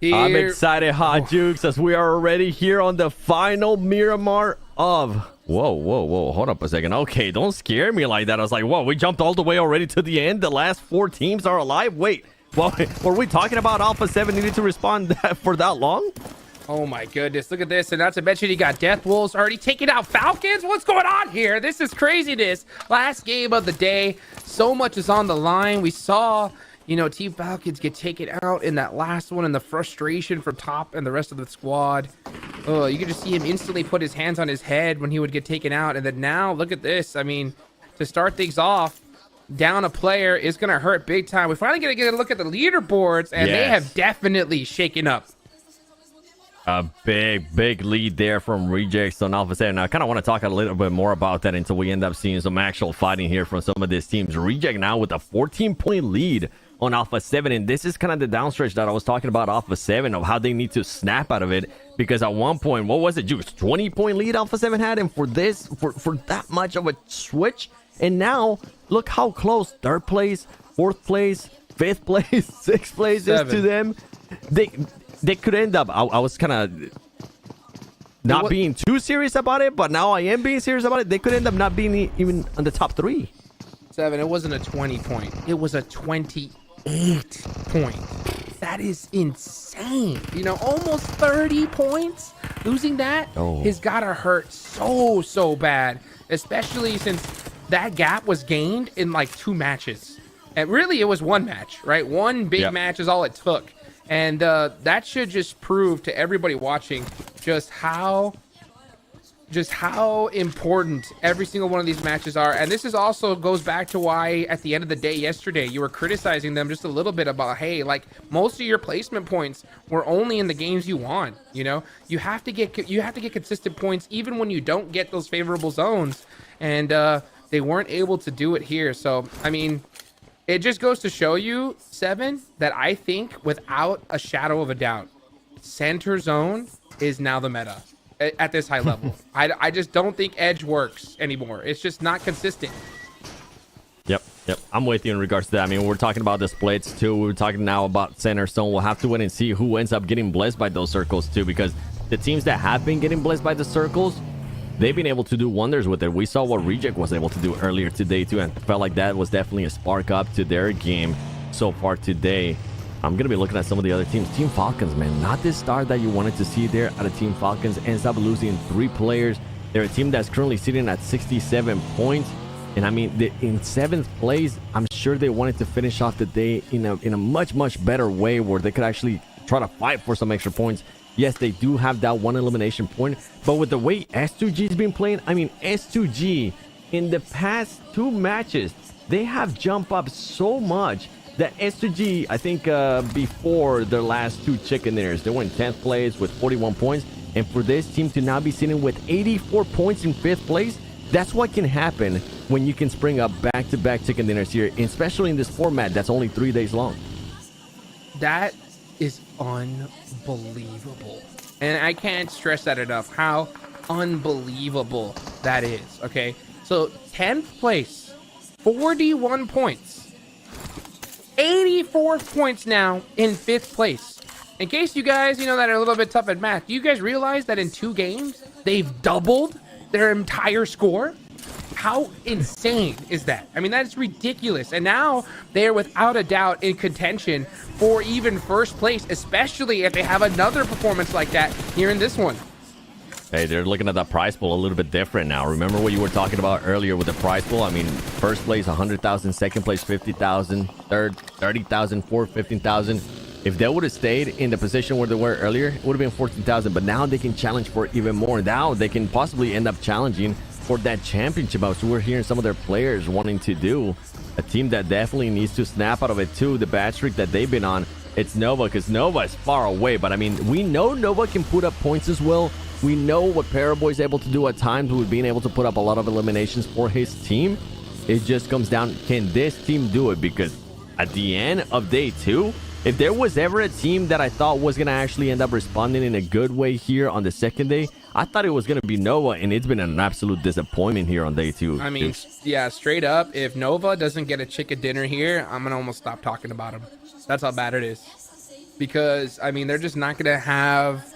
I'm excited, Hot Jukes, as we are already here on the final Miramar of... Whoa. Hold up a second. Okay, don't scare me like that. I was like, whoa, we jumped all the way already to the end. The last 4 teams are alive. Wait, well, were we talking about Alpha 7 needed to respond for that long? Oh my goodness, look at this. And not to mention you got Death Wolves already taking out Falcons. What's going on here? This is craziness. Last game of the day. So much is on the line. We saw... Team Falcons get taken out in that last one, and the frustration from Top and the rest of the squad. Oh, you could just see him instantly put his hands on his head when he would get taken out. And then now, look at this. I mean, to start things off, down a player is going to hurt big time. We're finally going to get a look at the leaderboards, and they have definitely shaken up. A big lead there from Rejects on Alpha 7. Now, I kind of want to talk a little bit more about that until we end up seeing some actual fighting here from some of these teams. Reject now with a 14-point lead on Alpha 7, and this is kind of the downstretch that I was talking about Alpha 7 of how they need to snap out of it, because at one point, what was it, Juice? 20-point lead Alpha 7 had, and for that much of a switch, and now look how close 3rd place, 4th place, 5th place, 6th place is to them. They could end up, I was kind of not being too serious about it, but now I am being serious about it. They could end up not being even on the top 3. 7, it wasn't a 20-point. It was a 28-point. That is insane. Almost 30 points. Losing that has got to hurt so bad, especially since that gap was gained in like 2 matches. And really, it was 1 match, right? 1 big match is all it took. And that should just prove to everybody watching just how important every single one of these matches are. And this is also goes back to why at the end of the day yesterday you were criticizing them just a little bit about, hey, like most of your placement points were only in the games you won. You have to get consistent points even when you don't get those favorable zones, and they weren't able to do it here. So I mean, it just goes to show you, 7, that I think without a shadow of a doubt, center zone is now the meta at this high level. I just don't think edge works anymore. It's just not consistent. Yep. I'm with you in regards to that. I mean, we're talking about the splits too. We're talking now about center zone. We'll have to wait and see who ends up getting blessed by those circles too, because the teams that have been getting blessed by the circles, they've been able to do wonders with it. We saw what Reject was able to do earlier today too, and felt like that was definitely a spark up to their game so far today. I'm going to be looking at some of the other teams. Team Falcons, man, not this start that you wanted to see there out of Team Falcons. Ends up losing 3 players. They're a team that's currently sitting at 67 points. And I mean, in 7th place, I'm sure they wanted to finish off the day in a much better way where they could actually try to fight for some extra points. Yes, they do have that 1 elimination point, but with the way S2G's been playing, I mean, S2G in the past 2 matches, they have jumped up so much that S2G, I think before their last 2 chicken dinners, they were in 10th place with 41 points. And for this team to now be sitting with 84 points in 5th place, that's what can happen when you can spring up back-to-back chicken dinners here, especially in this format that's only 3 days long. That is unbelievable. And I can't stress that enough, how unbelievable that is, okay? So 10th place, 41 points. 84 points now in 5th place. In case you guys, that are a little bit tough at math, do you guys realize that in 2 games, they've doubled their entire score? How insane is that? I mean, that's ridiculous. And now they're without a doubt in contention for even 1st place, especially if they have another performance like that here in this one. Hey, they're looking at the prize pool a little bit different now. Remember what you were talking about earlier with the prize pool? I mean, 1st place, 100,000, 2nd place, 50,000, 3rd, 30,000, 4th, 15,000. If they would have stayed in the position where they were earlier, it would have been 14,000. But now they can challenge for even more. Now they can possibly end up challenging for that championship. So we're hearing some of their players wanting to do. A team that definitely needs to snap out of it too. The bad streak that they've been on, it's Nova, because Nova is far away. But I mean, we know Nova can put up points as well. We know what Paraboy is able to do at times with being able to put up a lot of eliminations for his team. It just comes down, can this team do it? Because at the end of day 2, if there was ever a team that I thought was going to actually end up responding in a good way here on the 2nd day, I thought it was going to be Nova, and it's been an absolute disappointment here on day 2. I mean, yeah, straight up, if Nova doesn't get a chicken dinner here, I'm going to almost stop talking about them. That's how bad it is. because, I mean, they're just not going to have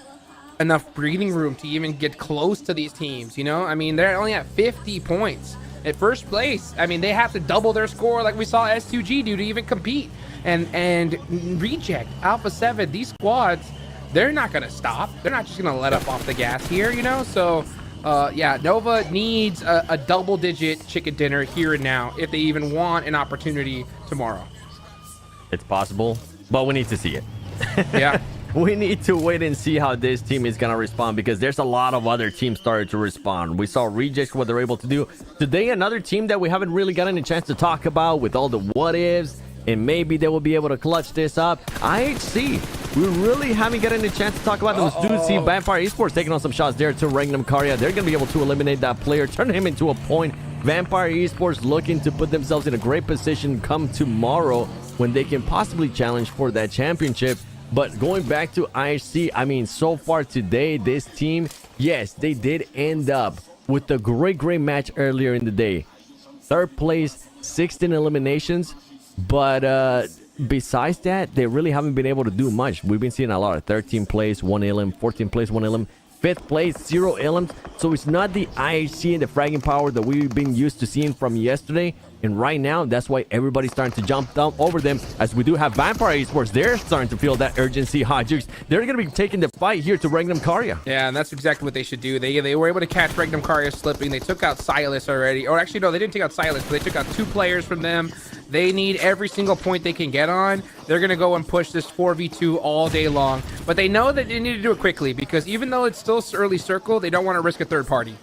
enough breathing room to even get close to these teams, you know? I mean, they're only at 50 points at first place. I mean, they have to double their score like we saw S2G do to even compete. And Reject, Alpha 7, these squads, they're not going to stop. They're not just going to let up off the gas here, you know? So, yeah, Nova needs a double-digit chicken dinner here and now if they even want an opportunity tomorrow. It's possible, but we need to see it. Yeah. We need to wait and see how this team is going to respond, because there's a lot of other teams started to respond. We saw Reject, what they're able to do. Today, another team that we haven't really gotten a chance to talk about with all the what-ifs, and maybe they will be able to clutch this up. IHC, we really haven't gotten a chance to talk about those. Do see Vampire Esports taking on some shots there to Regnum Karya. They're going to be able to eliminate that player, turn him into a point. Vampire Esports looking to put themselves in a great position come tomorrow when they can possibly challenge for that championship. But going back to IHC, I mean, so far today, this team, yes, they did end up with a great match earlier in the day. Third place, 16 eliminations. But besides that, they really haven't been able to do much. We've been seeing a lot of 13th place, 1 elim, 14th place, 1 elim, 5th place, 0 elims. So it's not the IHC and the fragging power that we've been used to seeing from yesterday. And right now, that's why everybody's starting to jump down over them, as we do have Vampire Esports. They're starting to feel that urgency. Hajux, they're going to be taking the fight here to Regnum Karya. Yeah, and that's exactly what they should do. They were able to catch Regnum Karya slipping. They took out Silas already. Or actually, no, they didn't take out Silas, but they took out 2 players from them. They need every single point they can get on. They're going to go and push this 4v2 all day long. But they know that they need to do it quickly, because even though it's still early circle, they don't want to risk a third party.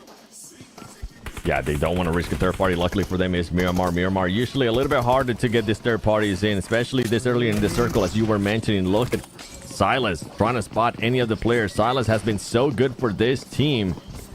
Yeah, they don't want to risk a third party. Luckily for them, is Miramar. Usually a little bit harder to get these third parties in, especially this early in the circle, as you were mentioning. Look at Silas trying to spot any of the players. Silas has been so good for this team,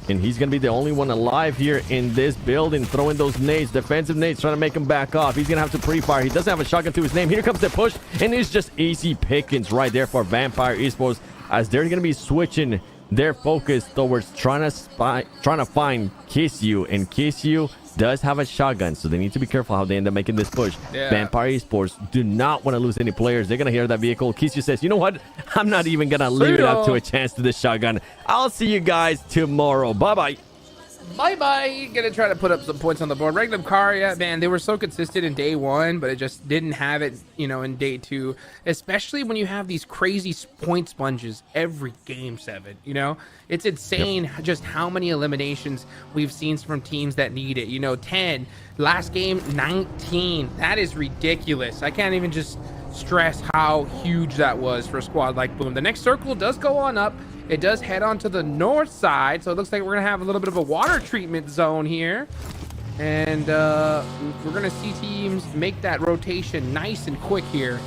and he's going to be the only one alive here in this building, throwing those nades, defensive nades, trying to make him back off. He's going to have to pre-fire. He doesn't have a shotgun to his name. Here comes the push, and it's just easy pickings right there for Vampire Esports, as they're going to be switching their focus towards trying to find Kiss You, and Kiss You does have a shotgun, so they need to be careful how they end up making this push. Yeah. Vampire Esports do not want to lose any players. They're gonna hear that vehicle. Kiss You says, you know what, I'm not even gonna leave it up to a chance to this shotgun. I'll see you guys tomorrow. Bye Bye. Gonna try to put up some points on the board. Regnum Karya, man, they were so consistent in day 1, but it just didn't have it, you know, in day 2. Especially when you have these crazy point sponges every game 7. You know, it's insane just how many eliminations we've seen from teams that need it. You know, 10 last game, 19. That is ridiculous. I can't even just stress how huge that was for a squad like Boom. The next circle does go on up. It does head on to the north side, so it looks like we're gonna have a little bit of a water treatment zone here, and we're gonna see teams make that rotation nice and quick here,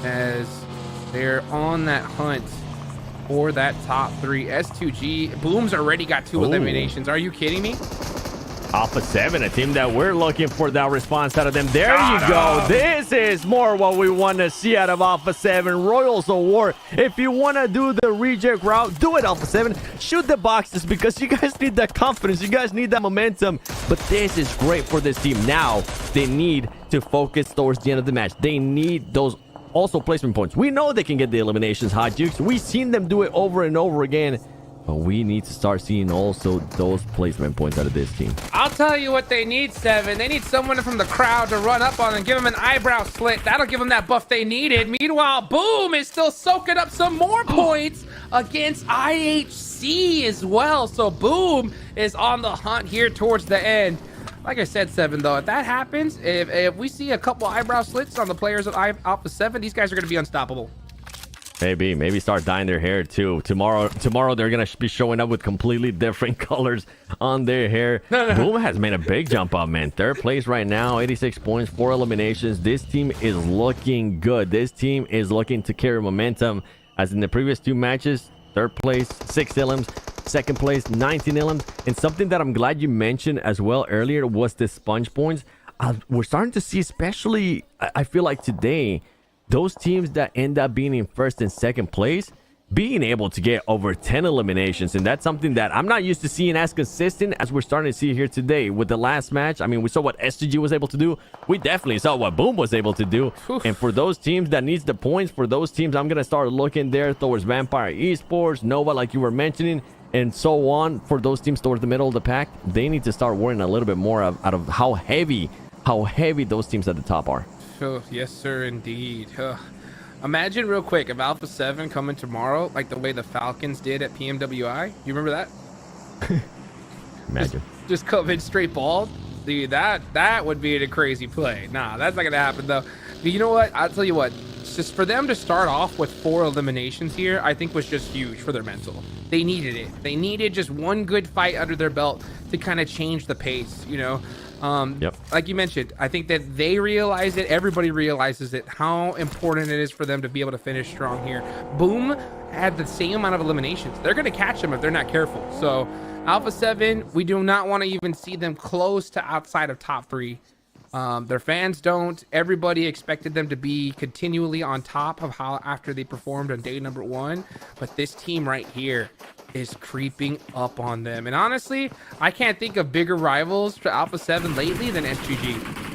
as they're on that hunt for that top 3. S2G, Boom's already got 2 eliminations. Are you kidding me? Alpha 7, a team that we're looking for that response out of them. There you go. This is more what we want to see out of Alpha 7. Royals of War. If you want to do the reject route, do it, Alpha 7. Shoot the boxes, because you guys need that confidence. You guys need that momentum. But this is great for this team. Now, they need to focus towards the end of the match. They need those also placement points. We know they can get the eliminations, Hot Jukes. We've seen them do it over and over again. But we need to start seeing also those placement points out of this team. I'll tell you what they need, 7. They need someone from the crowd to run up on and give them an eyebrow slit. That'll give them that buff they needed. Meanwhile, Boom is still soaking up some more points against IHC as well. So Boom is on the hunt here towards the end. Like I said, 7, though, if that happens, if we see a couple eyebrow slits on the players of Alpha 7, these guys are going to be unstoppable. Maybe start dyeing their hair too. Tomorrow they're gonna be showing up with completely different colors on their hair. Boom has made a big jump up, man. 3rd place right now, 86 points, 4 eliminations. This team is looking good. This team is looking to carry momentum, as in the previous 2 matches. 3rd place, 6 elims. 2nd place, 19 elims. And something that I'm glad you mentioned as well earlier was the sponge points. We're starting to see, especially I feel like today, those teams that end up being in 1st and 2nd place, being able to get over 10 eliminations, and that's something that I'm not used to seeing as consistent as we're starting to see here today. With the last match, I mean, we saw what SGG was able to do. We definitely saw what Boom was able to do. And for those teams that needs the points, for those teams, I'm gonna start looking there towards Vampire Esports, Nova, like you were mentioning, and so on. For those teams towards the middle of the pack, they need to start worrying a little bit more out of how heavy those teams at the top are. Oh, yes, sir, indeed. Imagine real quick if Alpha 7 coming tomorrow, like the way the Falcons did at PMWI. You remember that? Imagine. Just come in straight bald. Dude, that would be a crazy play. Nah, that's not going to happen, though. But you know what? I'll tell you what. Just for them to start off with 4 eliminations here, I think was just huge for their mental. They needed it. They needed just one good fight under their belt to kind of change the pace, you know? Like you mentioned, I think that they realize it, everybody realizes it, how important it is for them to be able to finish strong here. Boom had the same amount of eliminations. They're going to catch them if they're not careful. So Alpha 7, we do not want to even see them close to outside of top 3. Their fans don't. Everybody expected them to be continually on top of how after they performed on day number 1. But this team right here is creeping up on them. And honestly, I can't think of bigger rivals for Alpha 7 lately than SGG.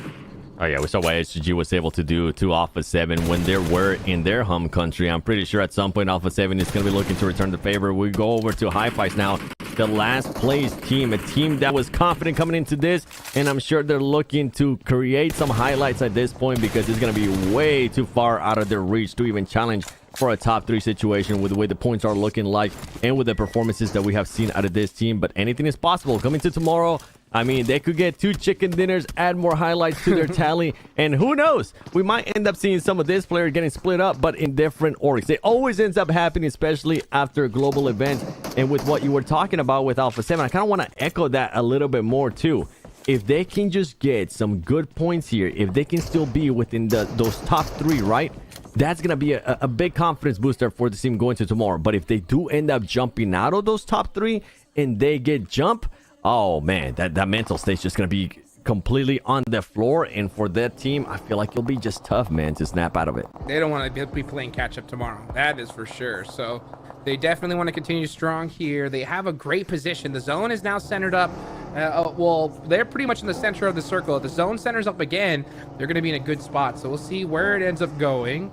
Oh yeah, we saw what SGG was able to do to Alpha 7 when they were in their home country. I'm pretty sure at some point Alpha 7 is going to be looking to return the favor. We go over to Hi-Fi's now, the last place team, a team that was confident coming into this, and I'm sure they're looking to create some highlights at this point because it's going to be way too far out of their reach to even challenge for a top 3 situation with the way the points are looking like and with the performances that we have seen out of this team. But anything is possible coming to tomorrow. I mean, they could get 2 chicken dinners, add more highlights to their tally, and who knows, we might end up seeing some of this players getting split up, but in different orgs. It always ends up happening, especially after global events. And with what you were talking about with Alpha 7, I kind of want to echo that a little bit more too. If they can just get some good points here, if they can still be within those top 3, right? That's going to be a big confidence booster for the team going to tomorrow. But if they do end up jumping out of those top 3 and they get jump, oh man, that mental state's just going to be completely on the floor. And for that team, I feel like it'll be just tough, man, to snap out of it. They don't want to be playing catch up tomorrow. That is for sure. So they definitely want to continue strong here. They have a great position. The zone is now centered up. Well, they're pretty much in the center of the circle. If the zone centers up again, they're going to be in a good spot. So we'll see where it ends up going.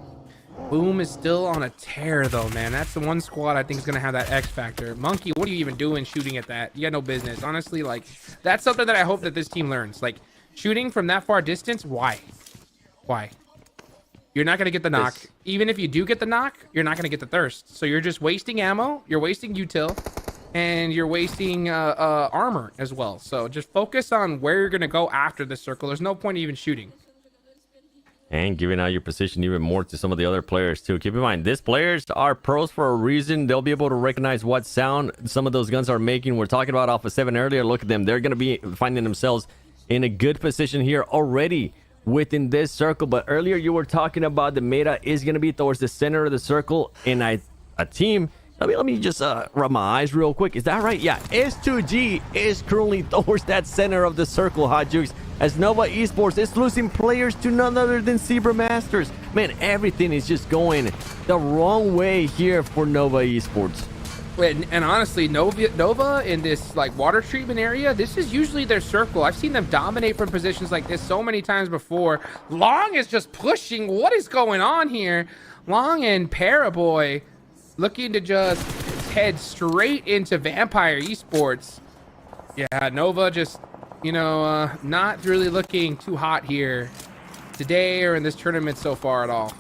Boom is still on a tear, though, man. That's the one squad I think is going to have that X factor. Monkey, what are you even doing shooting at that? You got no business. Honestly, like, that's something that I hope that this team learns. Like, shooting from that far distance, why? Why? You're not going to get the knock. Even if you do get the knock, you're not going to get the thirst. So you're just wasting ammo, you're wasting util, and you're wasting armor as well. So just focus on where you're going to go after the circle. There's no point even shooting. And giving out your position even more to some of the other players too. Keep in mind, these players are pros for a reason. They'll be able to recognize what sound some of those guns are making. We're talking about Alpha 7 earlier. Look at them. They're going to be finding themselves in a good position here already within this circle. But earlier you were talking about the meta is going to be towards the center of the circle. And a team... Let me just rub my eyes real quick. Is that right? Yeah, S2G is currently towards that center of the circle, Hot Jukes, as Nova Esports is losing players to none other than Zebra Masters. Man, everything is just going the wrong way here for Nova Esports. And honestly, Nova in this like water treatment area, this is usually their circle. I've seen them dominate from positions like this so many times before. Long is just pushing. What is going on here? Long and Paraboy looking to just head straight into Vampire Esports. Yeah, Nova just, you know, not really looking too hot here today or in this tournament so far at all.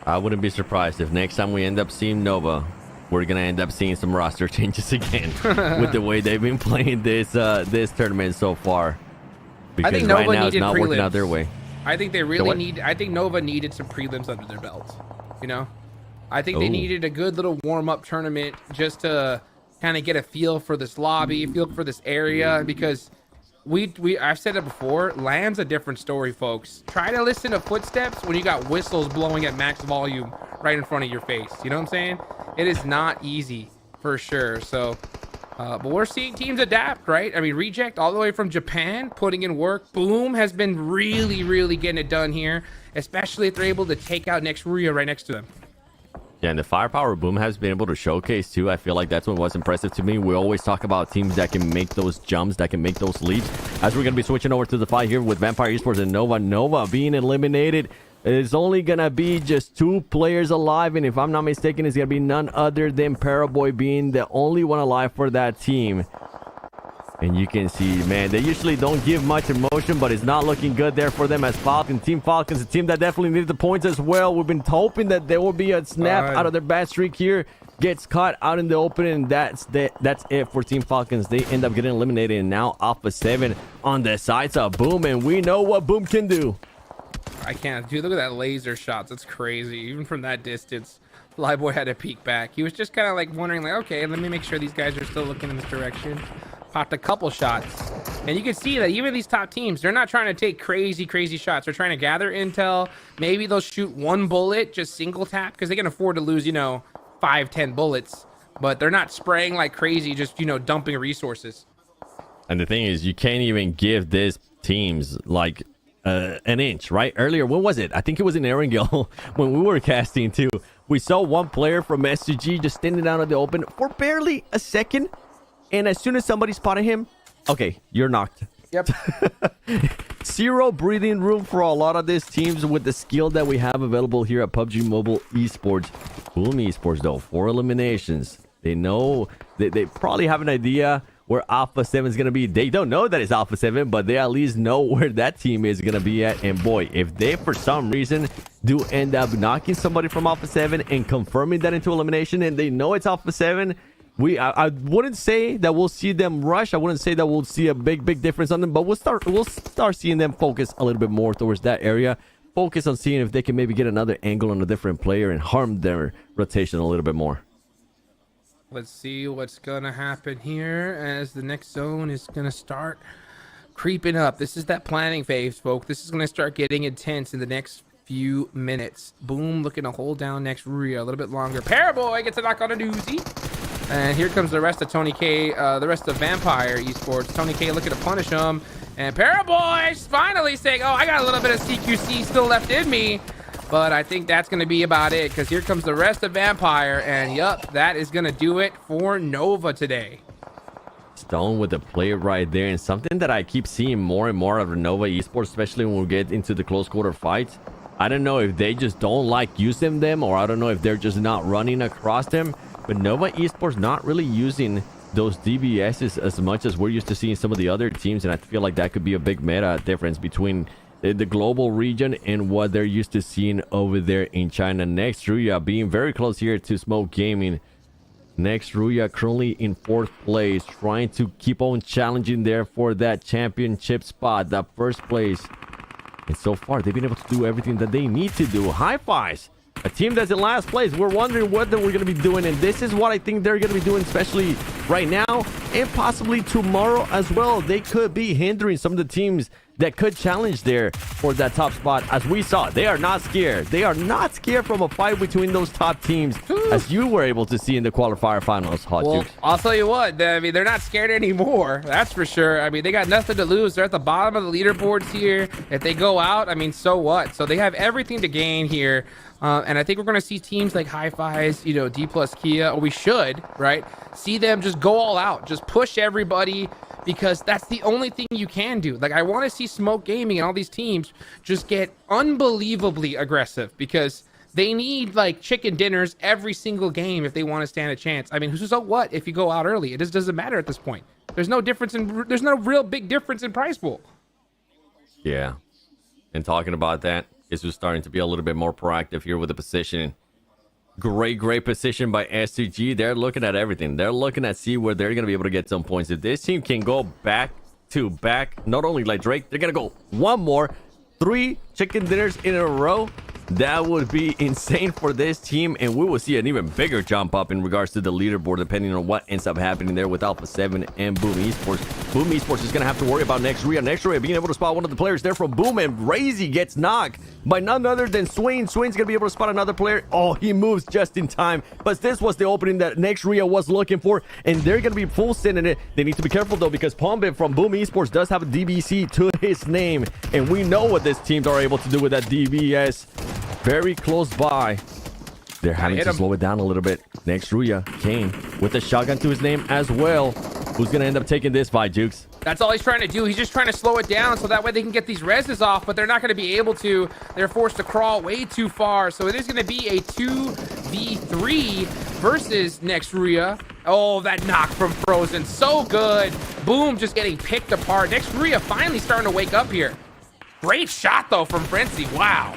I wouldn't be surprised if next time we end up seeing Nova, we're going to end up seeing some roster changes again with the way they've been playing this tournament so far. Because I think Nova right now it's needed not prelims. working out their way. I think they really need, I think Nova needed some prelims under their belt, you know? I think they needed a good little warm-up tournament just to kind of get a feel for this lobby, feel for this area, because I've said it before, LAN's a different story, folks. Try to listen to footsteps when you got whistles blowing at max volume right in front of your face. You know what I'm saying? It is not easy for sure. So, but we're seeing teams adapt, right? I mean, Reject all the way from Japan, putting in work. Boom has been really, really getting it done here, especially if they're able to take out Nexuria right next to them. Yeah, and the firepower Boom has been able to showcase too. I feel like that's what was impressive to me. We always talk about teams that can make those jumps, that can make those leaps. As we're going to be switching over to the fight here with Vampire Esports and Nova. Nova being eliminated. It's only going to be just 2 players alive. And if I'm not mistaken, it's going to be none other than Paraboy being the only one alive for that team. And you can see, man, they usually don't give much emotion, but it's not looking good there for them as Falcon. Team Falcons, a team that definitely needed the points as well. We've been hoping that there will be a snap out of their bad streak here. Gets caught out in the open, and that's it for Team Falcons. They end up getting eliminated, and now Alpha 7 on the sides of Boom, and we know what Boom can do. I can't. Dude, look at that laser shots. That's crazy. Even from that distance, Flyboy had to peek back. He was just kind of like wondering, like, okay, let me make sure these guys are still looking in this direction. Popped a couple shots, and you can see that even these top teams, they're not trying to take crazy shots. They're trying to gather intel. Maybe they'll shoot 1 bullet, just single tap, because they can afford to lose, you know, 5-10 bullets, but they're not spraying like crazy, just, you know, dumping resources. And the thing is, you can't even give these teams like an inch, right? Earlier, when was it? I think it was in Erangel when we were casting too. We saw one player from SCG just standing out in the open for barely a second. And as soon as somebody spotted him, okay, you're knocked. Yep. Zero breathing room for a lot of these teams with the skill that we have available here at PUBG Mobile Esports. Boom Esports, though, 4 eliminations. They know, they probably have an idea where Alpha 7 is going to be. They don't know that it's Alpha 7, but they at least know where that team is going to be at. And boy, if they, for some reason, do end up knocking somebody from Alpha 7 and confirming that into elimination, and they know it's Alpha 7, I wouldn't say that we'll see them rush. I wouldn't say that we'll see a big difference on them, but we'll start seeing them focus a little bit more towards that area. Focus on seeing if they can maybe get another angle on a different player and harm their rotation a little bit more. Let's see what's gonna happen here as the next zone is gonna start creeping up. This is that planning phase, folks. This is gonna start getting intense in the next few minutes. Boom, looking to hold down next Ruya a little bit longer. Paraboy gets a knock on a doozy. And here comes the rest of Tony K, the rest of Vampire Esports. Tony K looking to punish him. And Paraboy's finally saying, oh, I got a little bit of CQC still left in me. But I think that's going to be about it, because here comes the rest of Vampire. And yup, that is going to do it for Nova today. Stone with the play right there, and something that I keep seeing more and more of Nova Esports, especially when we get into the close quarter fights. I don't know if they just don't like using them, or I don't know if they're just not running across them. But Nova Esports not really using those DBSs as much as we're used to seeing some of the other teams, and I feel like that could be a big meta difference between the global region and what they're used to seeing over there in China. Next, Ruya being very close here to Smoke Gaming. Next, Ruya currently in 4th place, trying to keep on challenging there for that championship spot, that first place. And so far, they've been able to do everything that they need to do. High fives. A team that's in last place. We're wondering what we're going to be doing, and this is what I think they're going to be doing, especially right now and possibly tomorrow as well. They could be hindering some of the teams that could challenge there for that top spot. As we saw, they are not scared. They are not scared from a fight between those top teams, as you were able to see in the qualifier finals. Well, I'll tell you what, I mean, they're not scared anymore. That's for sure. I mean, they got nothing to lose. They're at the bottom of the leaderboards here. If they go out, I mean, so what? So they have everything to gain here. And I think we're going to see teams like High Fives, you know, D plus Kia, or we should, right, see them just go all out, just push everybody, because that's the only thing you can do. Like, I want to see Smoke Gaming and all these teams just get unbelievably aggressive, because they need like chicken dinners every single game if they want to stand a chance. I mean, so what if you go out early? It just doesn't matter at this point. There's no real big difference in prize pool. Yeah. And talking about that, is starting to be a little bit more proactive here with the positioning. Great position by SCG. They're looking at everything. They're looking at see where they're going to be able to get some points. If this team can go back to back, not only like Drake, they're going to go one more, 3 chicken dinners in a row. That would be insane for this team, and we will see an even bigger jump up in regards to the leaderboard, depending on what ends up happening there with Alpha 7 and Boom Esports. Boom Esports is going to have to worry about next Ruya. Next Ruya being able to spot one of the players there from Boom, and Razy gets knocked by none other than Swain. Swain's going to be able to spot another player. Oh, he moves just in time, but this was the opening that next Ruya was looking for, and they're going to be full sending it. They need to be careful, though, because Pombe from Boom Esports does have a DBC to his name, and we know what these teams are able to do with that DBS. Very close by. They're having to slow it down a little bit. Next, Ruya, Kane, with a shotgun to his name as well. Who's going to end up taking this fight, Jukes? That's all he's trying to do. He's just trying to slow it down so that way they can get these reses off, but they're not going to be able to. They're forced to crawl way too far. So it is going to be a 2v3 versus Next Ruya. Oh, that knock from Frozen. So good. Boom, just getting picked apart. Next Ruya finally starting to wake up here. Great shot, though, from Frenzy. Wow.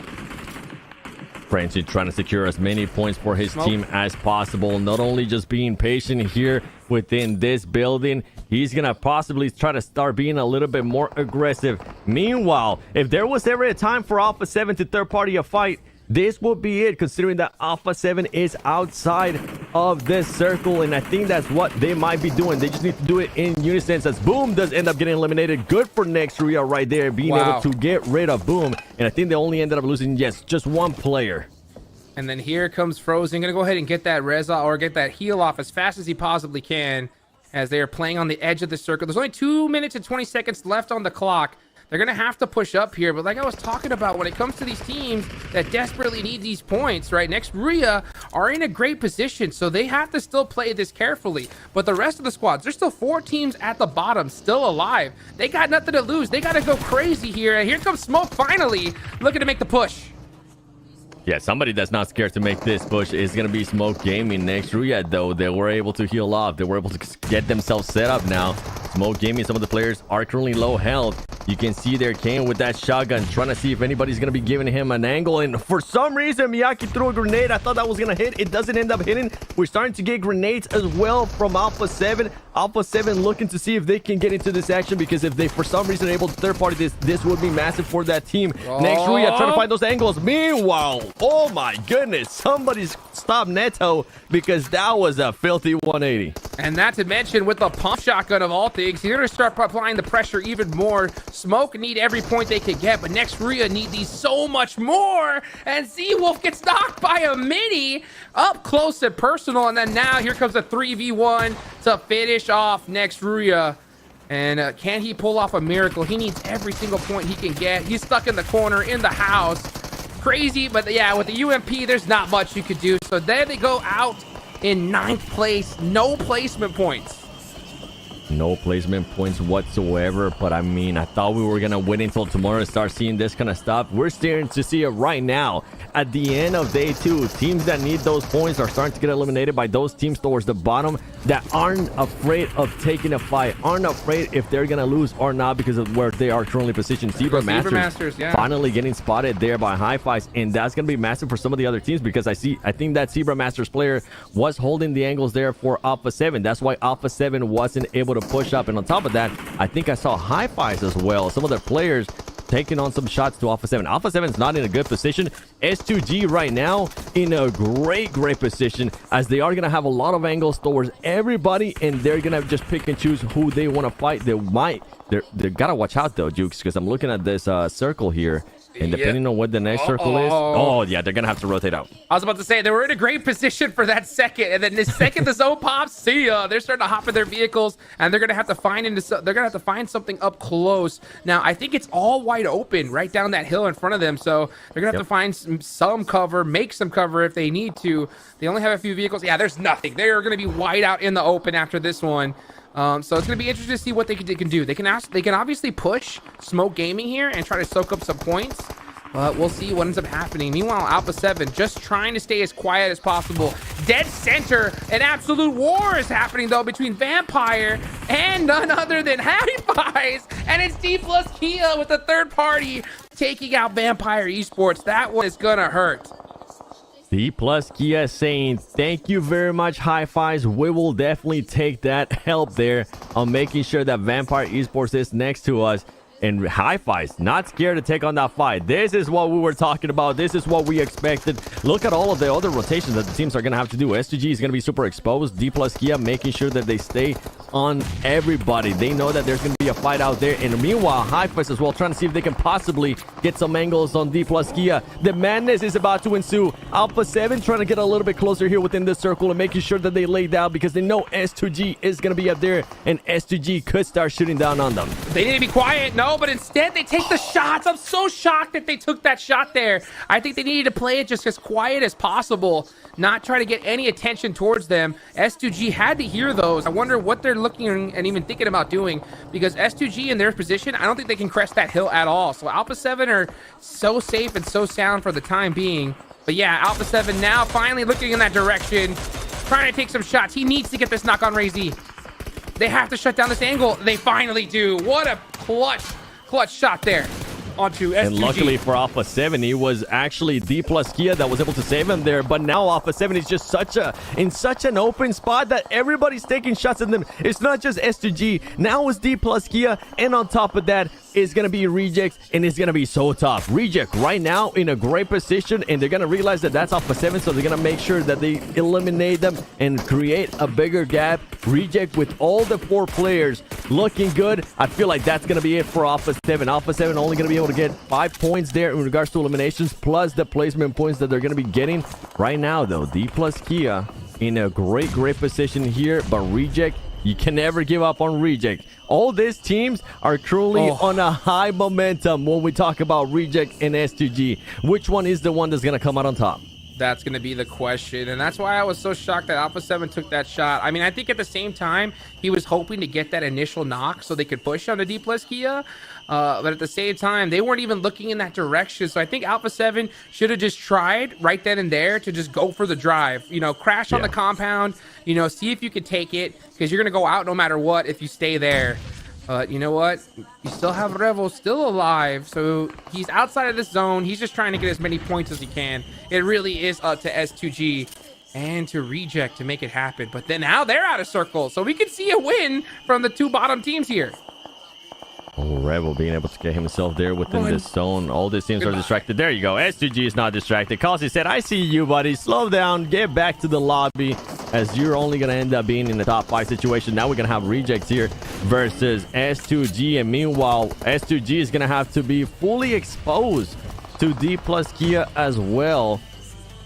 Frenzy trying to secure as many points for his team as possible. Not only just being patient here within this building, he's gonna possibly try to start being a little bit more aggressive. Meanwhile, if there was ever a time for Alpha 7 to third party a fight, this would be it, considering that Alpha 7 is outside of this circle, and I think that's what they might be doing. They just need to do it in unison, as Boom does end up getting eliminated. Good for Next Ruya right there, being able to get rid of Boom, and I think they only ended up losing, yes, just one player. And then here comes Frozen. Gonna go ahead and get that res or get that heal off as fast as he possibly can, as they are playing on the edge of the circle. There's only 2 minutes and 20 seconds left on the clock. They're going to have to push up here, but like I was talking about, when it comes to these teams that desperately need these points, right? Next Ruya are in a great position, so they have to still play this carefully. But the rest of the squads, there's still 4 teams at the bottom still alive. They got nothing to lose. They got to go crazy here. And here comes Smoke finally looking to make the push. Yeah, somebody that's not scared to make this push is going to be Smoke Gaming. Next Ruya, though, they were able to heal off. They were able to get themselves set up now. Smoke Gaming, some of the players are currently low health. You can see there Kane with that shotgun, trying to see if anybody's going to be giving him an angle. And for some reason, Miyaki threw a grenade. I thought that was going to hit. It doesn't end up hitting. We're starting to get grenades as well from Alpha 7. Alpha 7 looking to see if they can get into this action, because if they, for some reason, are able to third party this would be massive for that team. Next Ruya trying to find those angles. Meanwhile, oh my goodness, somebody's stopped Neto, because that was a filthy 180. And not to mention, with the pump shotgun of all things, you're going to start applying the pressure even more. Smoke need every point they could get, but Next Ruya need these so much more. And Z-Wolf gets knocked by a mini up close and personal. And then now here comes a 3v1 to finish off Next Ruya. And can he pull off a miracle? He needs every single point he can get. He's stuck in the corner in the house. Crazy, but yeah, with the UMP, there's not much you could do. So there they go out in 9th place. No placement points. No placement points whatsoever, but I mean, I thought we were gonna wait until tomorrow to start seeing this kind of stuff. We're starting to see it right now. At the end of day 2, teams that need those points are starting to get eliminated by those teams towards the bottom that aren't afraid of taking a fight, aren't afraid if they're gonna lose or not because of where they are currently positioned. Zebra Masters yeah. Finally getting spotted there by Hi-Fi's, and that's gonna be massive for some of the other teams, because I think that Zebra Masters player was holding the angles there for Alpha 7. That's why Alpha 7 wasn't able to push up. And on top of that, I think I saw Hi-Fi's as well. Some of their players taking on some shots to Alpha 7. Alpha 7's not in a good position. S2G right now in a great position, as they are going to have a lot of angles towards everybody, and they're going to just pick and choose who they want to fight. They got to watch out though, Jukes, because I'm looking at this circle here. And depending on what the next circle is, oh yeah, they're gonna have to rotate out. I was about to say they were in a great position for that second, and then the second the zone pops, see ya. They're starting to hop in their vehicles, and they're gonna have to find something up close. Now I think it's all wide open right down that hill in front of them, so they're gonna have to find some cover, make some cover if they need to. They only have a few vehicles. Yeah, there's nothing. They are gonna be wide out in the open after this one. So it's going to be interesting to see what they can do. They can obviously push Smoke Gaming here and try to soak up some points. But we'll see what ends up happening. Meanwhile, Alpha 7 just trying to stay as quiet as possible. Dead center, an absolute war is happening though between Vampire and none other than Hi-Fi's. And it's D plus Kia with the third party taking out Vampire Esports. That one is going to hurt. D plus Kia saying thank you very much, Hi-Fi's. We will definitely take that help there on making sure that Vampire Esports is next to us. And Hi-Fi's not scared to take on that fight. This is what we were talking about. This is what we expected. Look at all of the other rotations that the teams are going to have to do. SGG is going to be super exposed. D plus Kia making sure that they stay on everybody. They know that there's going to be a fight out there. And meanwhile, Hi-Fi's as well, trying to see if they can possibly get some angles on D plus Kia. The madness is about to ensue. Alpha 7 trying to get a little bit closer here within this circle and making sure that they lay down, because they know S2G is going to be up there and S2G could start shooting down on them. They need to be quiet. No, but instead they take the shots. I'm so shocked that they took that shot there. I think they needed to play it just as quiet as possible, not try to get any attention towards them. S2G had to hear those. I wonder what they're looking and even thinking about doing, because S2G in their position, I don't think they can crest that hill at all. So Alpha 7 are so safe and so sound for the time being. But yeah, Alpha 7 now finally looking in that direction, trying to take some shots. He needs to get this knock on Razy. They have to shut down this angle. They finally do. What a clutch shot there onto S2G. And luckily for Alpha 7, it was actually D plus Kia that was able to save him there. But now Alpha 7 is just in such an open spot that everybody's taking shots at them. It's not just S2G. Now it's D plus Kia. And on top of that, it's going to be Rejects, and it's going to be so tough. Reject right now in a great position, and they're going to realize that that's Alpha 7, so they're going to make sure that they eliminate them and create a bigger gap. Reject with all the 4 players looking good. I feel like that's going to be it for Alpha 7. Alpha 7 only going to be able to get 5 points there in regards to eliminations, plus the placement points that they're going to be getting. Right now, though, D plus Kia in a great position here, but Reject, you can never give up on Reject. All these teams are truly on a high momentum when we talk about Reject and S2G. Which one is the one that's going to come out on top? That's going to be the question, and that's why I was so shocked that Alpha 7 took that shot. I mean, I think at the same time, he was hoping to get that initial knock so they could push on the D plus Kia, but at the same time, they weren't even looking in that direction. So I think Alpha 7 should have just tried right then and there to just go for the drive. You know, crash on the compound, you know, see if you could take it, because you're going to go out no matter what if you stay there. But you know what? You still have Revel still alive, so he's outside of this zone. He's just trying to get as many points as he can. It really is up to S2G and to Reject to make it happen. But then now they're out of circle, so we can see a win from the 2 bottom teams here. Oh, Rebel being able to get himself there within this zone. All these teams are distracted. There you go. S2G is not distracted. Causey said, I see you, buddy. Slow down. Get back to the lobby, as you're only going to end up being in the top 5 situation. Now we're going to have Rejects here versus S2G. And meanwhile, S2G is going to have to be fully exposed to D plus Kia as well.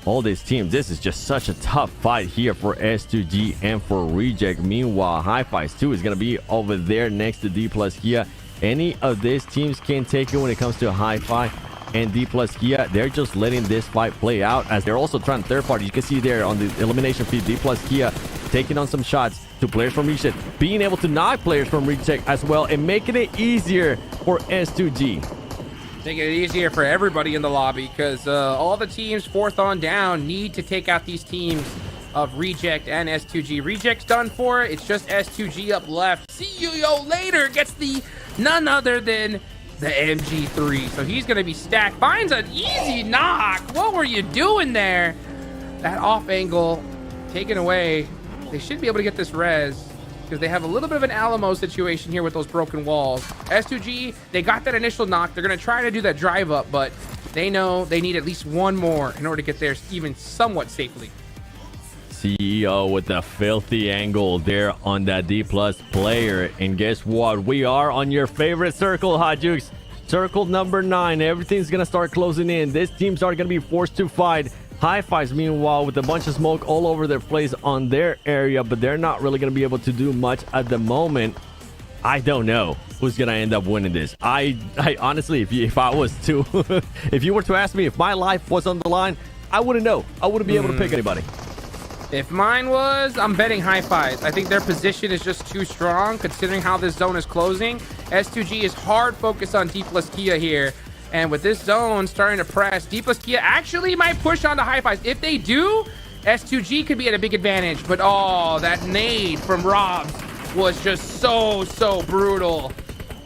All these teams, this is just such a tough fight here for S2G and for Reject. Meanwhile, Hi-Fi's too is going to be over there next to D plus Kia. Any of these teams can take it when it comes to Hi-Fi and D plus Kia. They're just letting this fight play out, as they're also trying third party. You can see there on the elimination feed, D plus Kia taking on some shots to players from Reject, being able to knock players from Reject as well, and making it easier for S2G. Making it easier for everybody in the lobby, because all the teams 4th on down need to take out these teams of Reject and S2G. Reject's done for. It's just S2G up left. See you later gets the none other than the MG3. So he's going to be stacked. Finds an easy knock. What were you doing there? That off angle taken away. They should be able to get this res, because they have a little bit of an Alamo situation here with those broken walls. S2G, they got that initial knock. They're going to try to do that drive up, but they know they need at least one more in order to get there even somewhat safely. CEO with a filthy angle there on that D plus player. And guess what? We are on your favorite circle, Hajux. Circle number 9. Everything's going to start closing in. These teams are going to be forced to fight. Hi-Fi's, meanwhile, with a bunch of smoke all over their place on their area, but they're not really going to be able to do much at the moment. I don't know who's going to end up winning this. I honestly, if I was to, if you were to ask me if my life was on the line, I wouldn't know. I wouldn't be able to pick anybody. If mine was, I'm betting Hi-Fi's. I think their position is just too strong, considering how this zone is closing. S2G is hard focused on D plus Kia here. And with this zone starting to press, D plus Kia actually might push on the Hi-Fi's. If they do, S2G could be at a big advantage. But oh, that nade from Robs was just so brutal.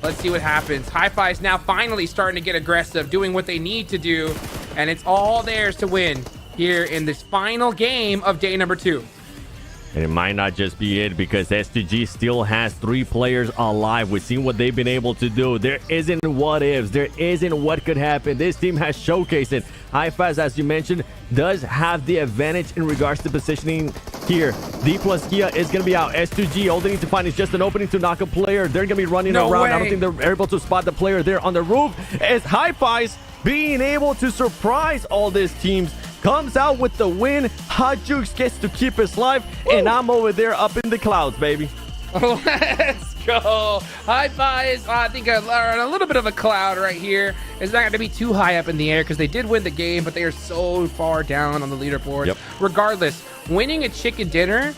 Let's see what happens. Hi-Fi's now finally starting to get aggressive, doing what they need to do. And it's all theirs to win here in this final game of day number 2. And it might not just be it, because S2G still has 3 players alive. We've seen what they've been able to do. There isn't what ifs. There isn't what could happen. This team has showcased it. Hi-Fi's, as you mentioned, does have the advantage in regards to positioning here. D plus Kia is going to be out. S2G, all they need to find is just an opening to knock a player. They're going to be running around. I don't think they're able to spot the player there on the roof. As Hi-Fi's being able to surprise all these teams, comes out with the win. Hot Jukes gets to keep his life, and I'm over there up in the clouds, baby. Let's go. Hi-Fi's, I think, are a little bit of a cloud right here. It's not going to be too high up in the air because they did win the game, but they are so far down on the leaderboard. Yep. Regardless, winning a chicken dinner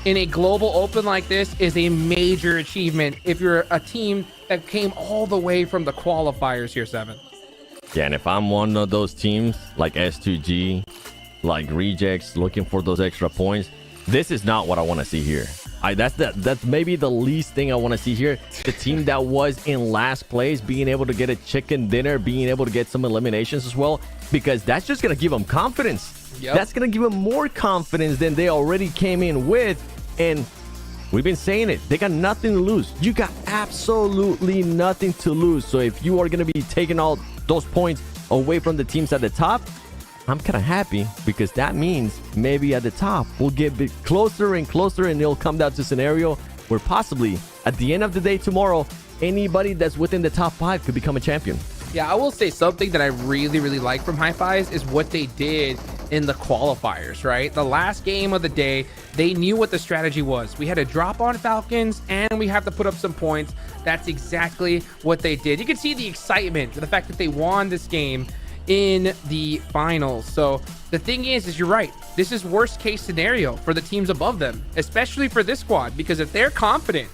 in a global open like this is a major achievement if you're a team that came all the way from the qualifiers here, Seven. Yeah, and if I'm one of those teams like S2G, like Rejects, looking for those extra points, this is not what I want to see here. That's maybe the least thing I want to see here. The team that was in last place being able to get a chicken dinner, being able to get some eliminations as well, because that's just going to give them confidence. Yep. That's going to give them more confidence than they already came in with. And we've been saying it. They got nothing to lose. You got absolutely nothing to lose. So if you are going to be taking all those points away from the teams at the top, I'm kind of happy, because that means maybe at the top we'll get a bit closer and closer, and it'll come down to a scenario where possibly at the end of the day tomorrow, anybody that's within the top 5 could become a champion. Yeah, I will say something that I really, really like from Hi-Fi's is what they did in the qualifiers, right? The last game of the day, they knew what the strategy was. We had to drop on Falcons and we have to put up some points. That's exactly what they did. You can see the excitement, the fact that they won this game in the finals. So the thing is you're right. This is worst case scenario for the teams above them, especially for this squad, because if they're confident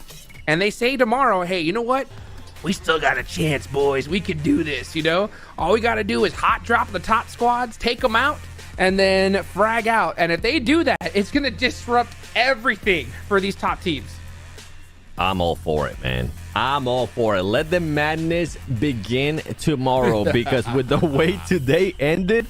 and they say tomorrow, hey, you know what? We still got a chance, boys. We can do this, you know? All we got to do is hot drop the top squads, take them out, and then frag out. And if they do that, it's going to disrupt everything for these top teams. I'm all for it, man. I'm all for it. Let the madness begin tomorrow, because with the way today ended,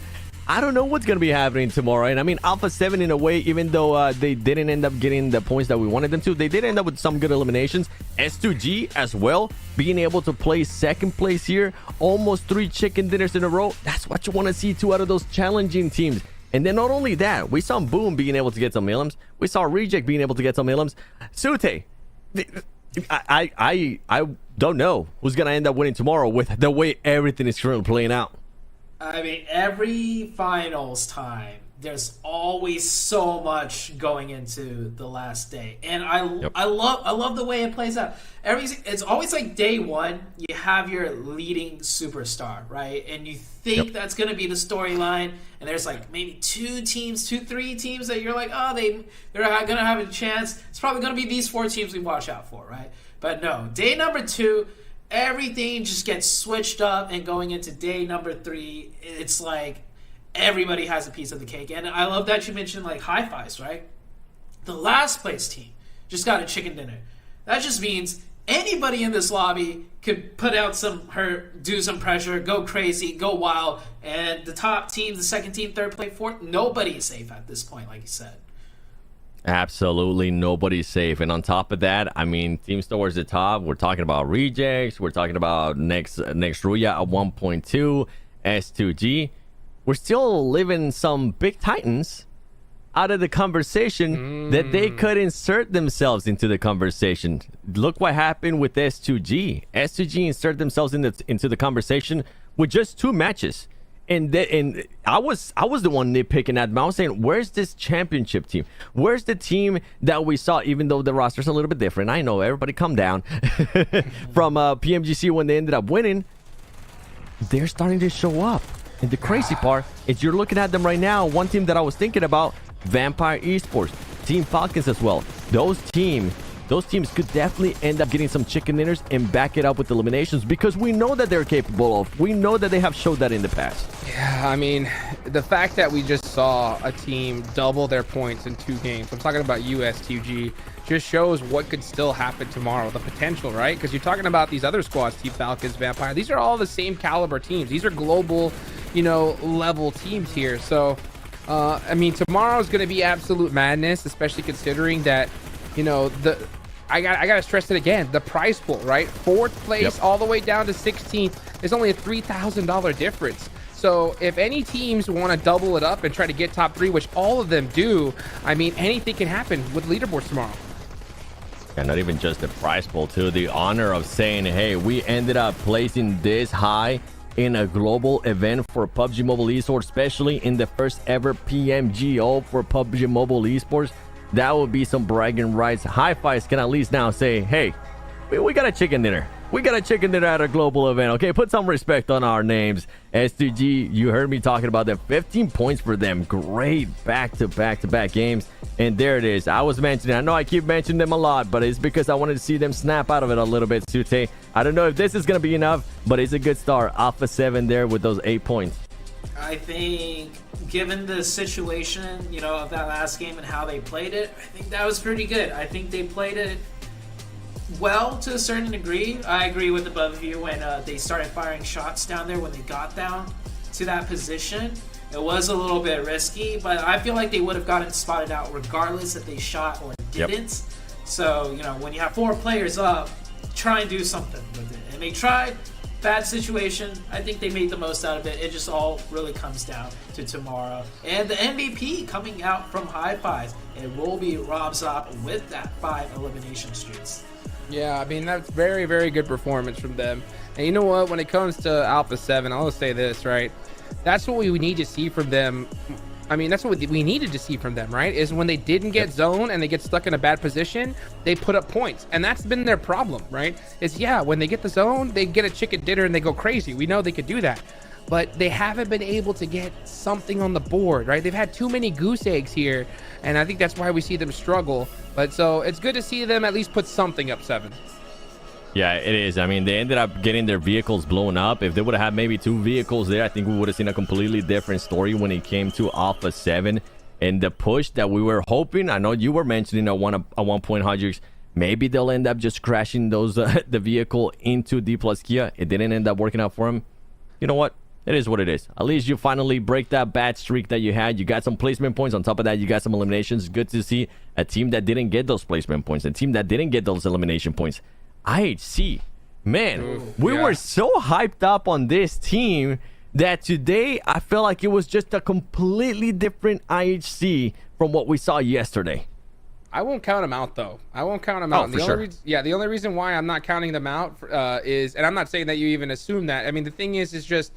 I don't know what's going to be happening tomorrow. And I mean, Alpha 7 in a way, even though they didn't end up getting the points that we wanted them to, they did end up with some good eliminations. S2G as well, being able to play second place here, almost 3 chicken dinners in a row. That's what you want to see, 2 out of those challenging teams. And then not only that, we saw Boom being able to get some elims. We saw Reject being able to get some elims. Sute, I don't know who's going to end up winning tomorrow with the way everything is currently playing out. I mean, every finals time, there's always so much going into the last day, and I love the way it plays out. It's always like day one, you have your leading superstar, right? And you think that's going to be the storyline, and there's like maybe 2 teams, 3 teams that you're like, oh, they're going to have a chance. It's probably going to be these 4 teams we watch out for, right? But no, day number 2. Everything just gets switched up, and going into day number 3, it's like everybody has a piece of the cake. And I love that you mentioned like Hi-Fi's, right? The last place team just got a chicken dinner. That just means anybody in this lobby could put out some hurt, do some pressure, go crazy, go wild, and the top team, the second team, third place, fourth, nobody is safe at this point, like you said. Absolutely nobody's safe. And on top of that, I mean, teams towards the top, we're talking about Rejects, we're talking about next Ruya at 1.2, S2G. We're still living some big titans out of the conversation that they could insert themselves into the conversation. Look what happened with S2G. S2G inserted themselves into the conversation with just 2 matches. And I was the one nitpicking at them. I was saying, where's this championship team? Where's the team that we saw, even though the roster's a little bit different? I know, everybody calm down. From PMGC when they ended up winning, they're starting to show up. And the crazy part is you're looking at them right now. One team that I was thinking about, Vampire Esports, Team Falcons as well. Those teams could definitely end up getting some chicken dinners and back it up with eliminations, because we know that they're capable of. We know that they have showed that in the past. Yeah, I mean, the fact that we just saw a team double their points in 2 games, I'm talking about US2G, just shows what could still happen tomorrow, the potential, right? Because you're talking about these other squads, Team Falcons, Vampire, these are all the same caliber teams. These are global, level teams here. So, I mean, tomorrow's going to be absolute madness, especially considering that, I gotta stress it again, the prize pool, right? 4th place all the way down to 16th. There's only a $3,000 difference. So if any teams want to double it up and try to get top 3, which all of them do, I mean, anything can happen with leaderboards tomorrow. And not even just the prize pool, too. The honor of saying, hey, we ended up placing this high in a global event for PUBG Mobile Esports, especially in the first ever PMGO for PUBG Mobile Esports. That would be some bragging rights. Hi-Fi's can at least now say, hey, we got a chicken dinner. We got a chicken dinner at a global event. Okay, put some respect on our names. S2G, you heard me talking about them. 15 points for them. Great back-to-back games. And there it is. I was mentioning, I know I keep mentioning them a lot, but it's because I wanted to see them snap out of it a little bit, Sute. I don't know if this is going to be enough, but it's a good start. Alpha 7 there with those 8 points. I think, given the situation, you know, of that last game and how they played it, I think that was pretty good. I think they played it well to a certain degree. I agree with the both of you when they started firing shots down there when they got down to that position. It was a little bit risky, but I feel like they would have gotten spotted out regardless if they shot or didn't. So, you know, when you have 4 players up, try and do something with it. And they tried. Bad situation. I think they made the most out of it. It just all really comes down to tomorrow. And the MVP coming out from Hi-Fi's. It will be Rob Zopp with that 5 elimination streaks. Yeah, I mean, that's very, very good performance from them. And you know what? When it comes to Alpha 7, I'll say this, right? That's what we need to see from them. I mean, that's what we needed to see from them, right? Is when they didn't get zone and they get stuck in a bad position, they put up points. And that's been their problem, right? Is, yeah, when they get the zone, they get a chicken dinner and they go crazy. We know they could do that. But they haven't been able to get something on the board, right? They've had too many goose eggs here, and I think that's why we see them struggle. But so it's good to see them at least put something up 7. Yeah, it is. I mean, they ended up getting their vehicles blown up. If they would have had maybe 2 vehicles there, I think we would have seen a completely different story when it came to Alpha 7. And the push that we were hoping, I know you were mentioning at one point, Hodges, maybe they'll end up just crashing those the vehicle into D plus Kia. It didn't end up working out for them. You know what? It is what it is. At least you finally break that bad streak that you had. You got some placement points. On top of that, you got some eliminations. Good to see a team that didn't get those placement points, a team that didn't get those elimination points. IHC, man, we were so hyped up on this team that today I felt like it was just a completely different IHC from what we saw yesterday. I won't count them out, though. I won't count them out. For sure. The only reason why I'm not counting them out is, and I'm not saying that you even assume that. I mean, the thing is just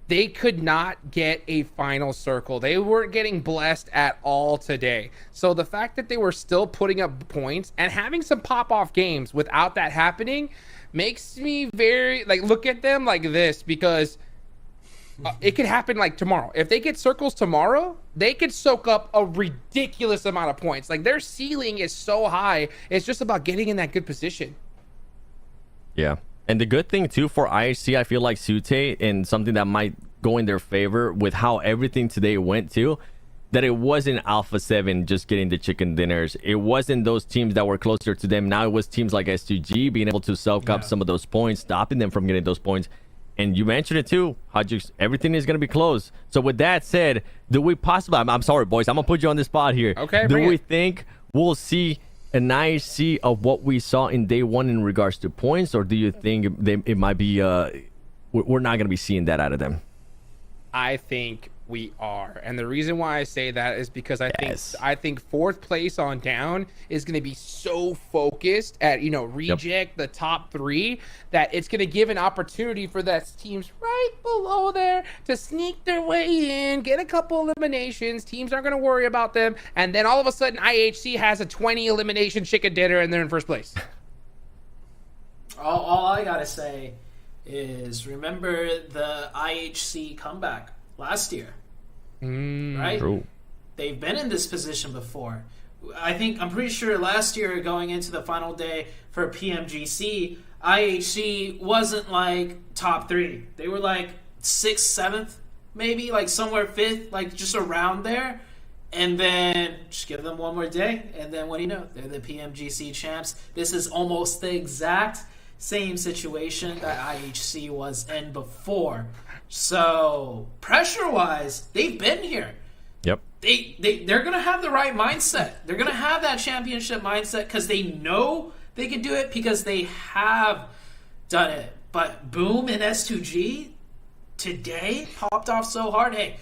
they could not get a final circle. They weren't getting blessed at all today. So the fact that they were still putting up points and having some pop-off games without that happening makes me very, like, look at them like this, because it could happen like tomorrow. If they get circles tomorrow, they could soak up a ridiculous amount of points. Like, their ceiling is so high. It's just about getting in that good position. Yeah. And the good thing, too, for IHC, I feel like Sute, and something that might go in their favor with how everything today went, too, that it wasn't Alpha 7 just getting the chicken dinners. It wasn't those teams that were closer to them. Now it was teams like S2G being able to soak up some of those points, stopping them from getting those points. And you mentioned it, too, Hodges. Everything is going to be close. So with that said, do we possibly... I'm sorry, boys. I'm going to put you on the spot here. Okay, do we think we'll see an IHC of what we saw in day 1 in regards to points, or do you think it might be we're not going to be seeing that out of them? I think we are, and the reason why I say that is because I think 4th place on down is going to be so focused at, you know, reject the top 3 that it's going to give an opportunity for that teams right below there to sneak their way in, get a couple eliminations. Teams aren't going to worry about them, and then all of a sudden IHC has a 20 elimination chicken dinner and they're in 1st place. All I gotta say is remember the IHC comeback last year, right? True. They've been in this position before. I'm pretty sure last year going into the final day for PMGC, IHC wasn't like top 3. They were like 6th, 7th, maybe like somewhere 5th, like just around there. And then just give them one more day, and then what do you know? They're the PMGC champs. This is almost the exact same situation that IHC was in before. So pressure-wise, they've been here. Yep. They're gonna have the right mindset. They're gonna have that championship mindset because they know they can do it because they have done it. But Boom and S2G, today popped off so hard. Hey,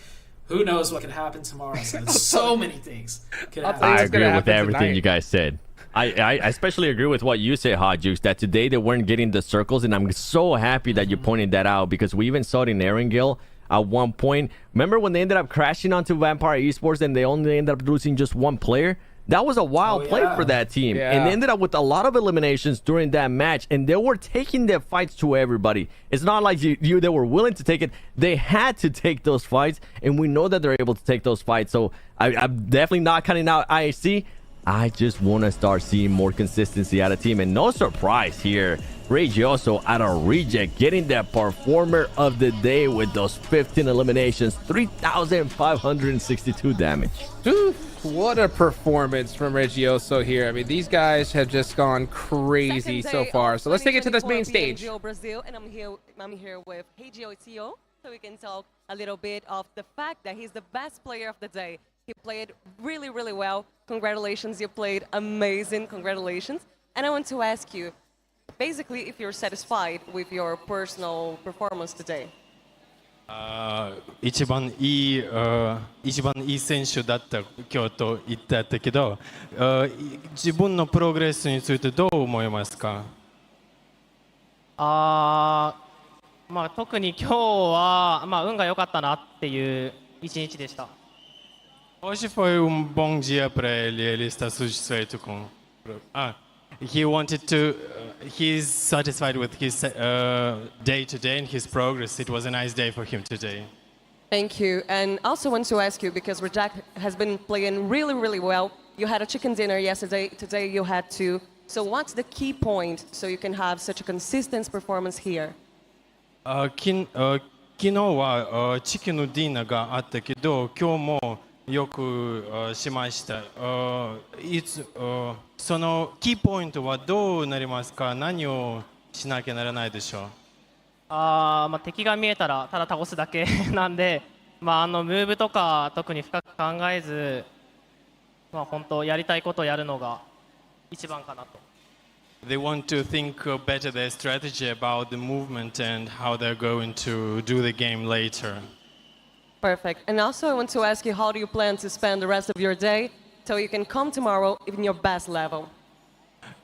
who knows what could happen tomorrow? So many things could happen. I agree with everything you guys said. I especially agree with what you say, Hot Jukes, that today they weren't getting the circles, and I'm so happy that you pointed that out, because we even saw it in Erangel at one point. Remember when they ended up crashing onto Vampire Esports and they only ended up losing just one player? That was a wild play for that team. And they ended up with a lot of eliminations during that match, and they were taking their fights to everybody. It's not like they were willing to take it. They had to take those fights, and we know that they're able to take those fights. So I'm definitely not cutting out IAC. I just want to start seeing more consistency out of team. And no surprise here, Regioso out of Reject getting that performer of the day with those 15 eliminations, 3,562 damage. Oof, what a performance from Regioso here. I mean, these guys have just gone crazy so far. So let's take it to this main stage. PMGO Brazil, and I'm here with Heijio CEO, so we can talk a little bit of the fact that he's the best player of the day. He played really, really well. Congratulations, you played amazing. Congratulations. And I want to ask you, basically, if you're satisfied with your personal performance today. 一番いい選手だった今日と言ってたけど、自分のプログレスについてどう思いますか？まあ特に今日は運が良かったなっていう一日でした。Hoje foi bom dia para ele. Ele está satisfeito com. He's satisfied with his day today and his progress. It was a nice day for him today. Thank you. And also want to ask you, because Reject has been playing really, really well. You had a chicken dinner yesterday. Today you had two. So what's the key point so you can have such a consistent performance here? 昨日はチキンのディナーがあったけど、今日もよくしました。そのキーポイントはどうなりますか？何をしなきゃならないでしょう？敵が見えたらただ倒すだけなんで、ムーブとか特に深く考えず、本当やりたいことをやるのが一番かなと。They want to think better their strategy about the movement and how they're going to do the game later. Perfect. And also I want to ask you, how do you plan to spend the rest of your day so you can come tomorrow in your best level?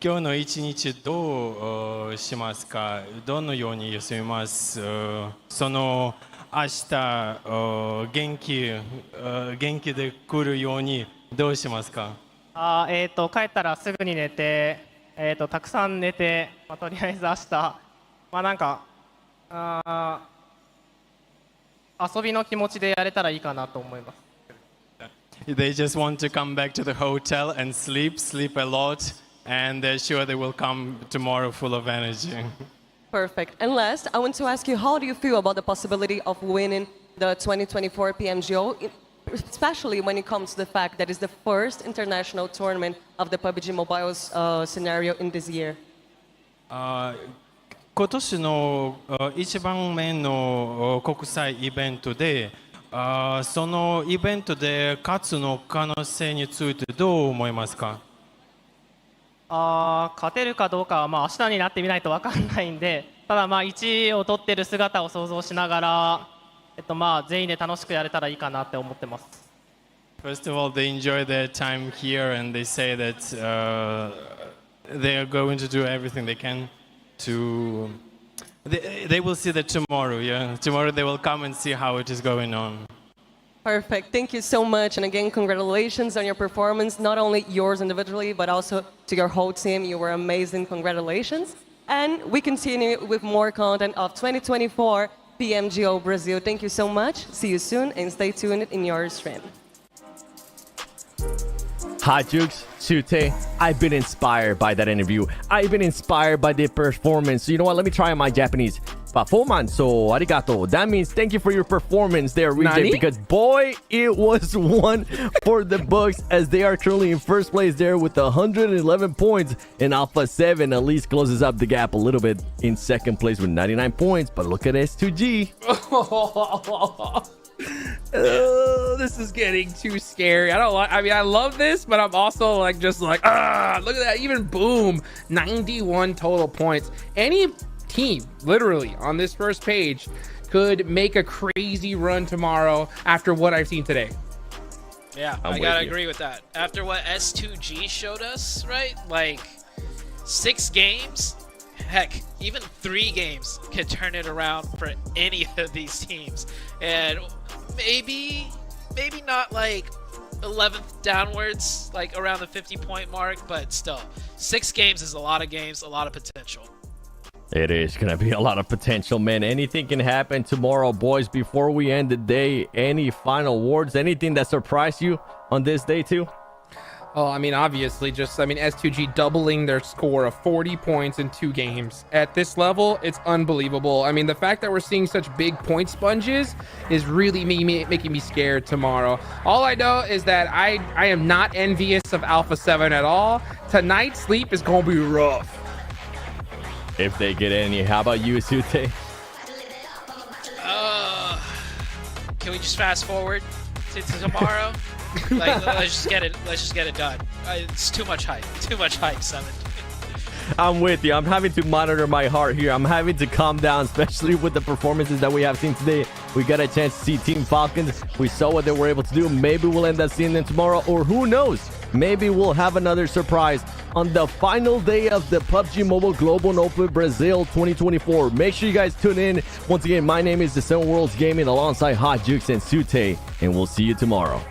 今日の一日どうしますか？どのように休みます？その明日元気で来るようにどうしますか？帰ったらすぐに寝て、たくさん寝て、とりあえず明日なんか遊びの気持ちでやれたらいいかなと思います。They just want to come back to the hotel and sleep a lot, and they're sure they will come tomorrow full of energy. Perfect. And last, I want to ask you, how do you feel about the possibility of winning the 2024 PMGO, especially when it comes to the fact that it's the first international tournament of the PUBG Mobile's scenario in this year? 今年の一番目の国際イベントで、そのイベントで勝つの可能性についてどう思いますか？勝てるかどうかは明日になってみないと分かんないんで、ただ1位を取ってる姿を想像しながら、全員で楽しくやれたらいいかなって思ってます。First of all, they enjoy their time here and they say that they are going to do everything they can to. They will see that tomorrow. Yeah, tomorrow they will come and see how it is going on. Perfect. Thank you so much. And again, congratulations on your performance, not only yours individually, but also to your whole team. You were amazing. Congratulations. And we continue with more content of 2024 PMGO Brazil. Thank you so much. See you soon and stay tuned in your stream. Hot Jukes, Chute, I've been inspired by that interview. I've been inspired by the performance. So you know what? Let me try my Japanese. Performanso, arigato. That means thank you for your performance there, Reject, because boy, it was one for the books, as they are currently in first place there with 111 points, and Alpha 7 at least closes up the gap a little bit in second place with 99 points. But look at S2G. This is getting too scary. I love this, but I'm also look at that. Even Boom, 91 total points. Any team literally on this first page could make a crazy run tomorrow after what I've seen today. Yeah, I gotta agree with that. After what S2G showed us, right? Like 6 games, heck, even 3 games can turn it around for any of these teams. And maybe not like 11th downwards, like around the 50-point mark, but still, 6 games is a lot of games, a lot of potential. It is going to be a lot of potential, man. Anything can happen tomorrow, boys. Before we end the day, any final words, anything that surprised you on this day too? Oh, I mean, obviously, S2G doubling their score of 40 points in 2 games. At this level, it's unbelievable. I mean, the fact that we're seeing such big point sponges is really making me scared tomorrow. All I know is that I am not envious of Alpha 7 at all. Tonight's sleep is going to be rough. If they get any. How about you, Sute? Can we just fast forward to tomorrow? Like, let's just get it done. It's too much hype. Too much hype, 7. I'm with you. I'm having to monitor my heart here. I'm having to calm down, especially with the performances that we have seen today. We got a chance to see Team Falcons. We saw what they were able to do. Maybe we'll end up seeing them tomorrow, or who knows? Maybe we'll have another surprise on the final day of the PUBG Mobile Global Open Brazil 2024. Make sure you guys tune in. Once again, my name is The Seven Worlds Gaming alongside Hot Jukes and Sute, and we'll see you tomorrow.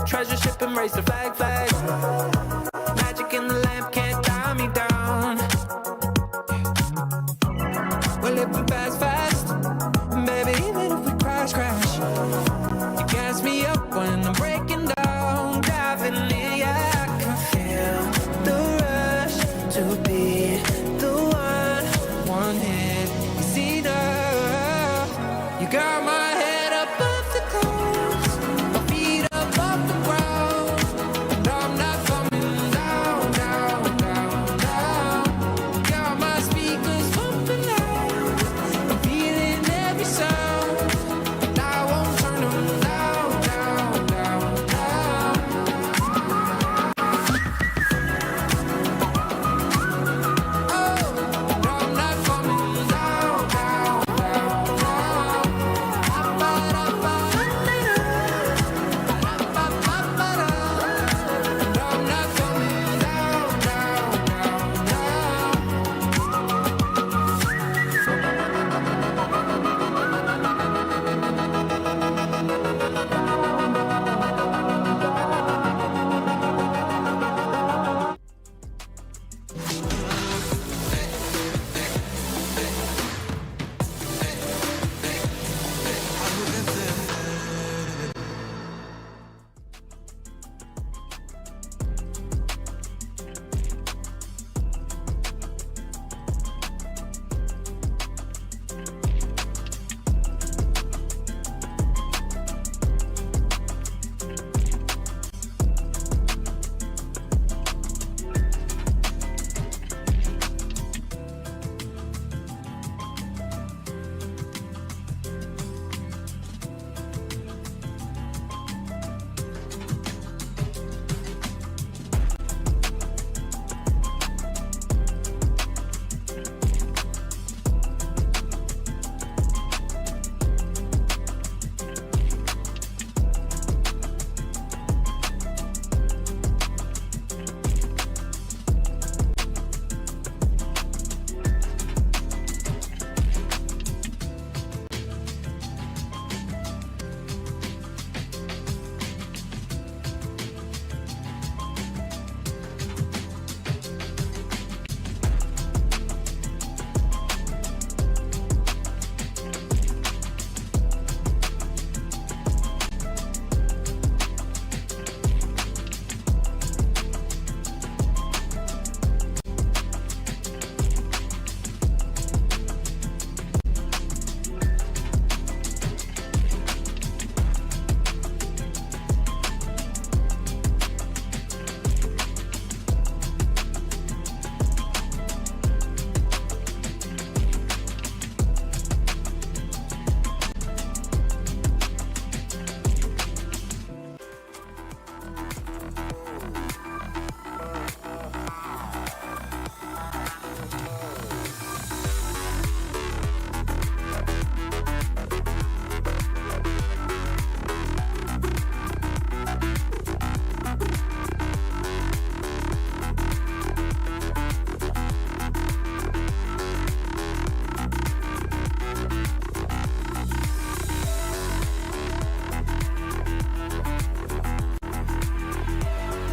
Treasure ship and raise the flag. Magic in the lamp can't tie me down. We're living fast.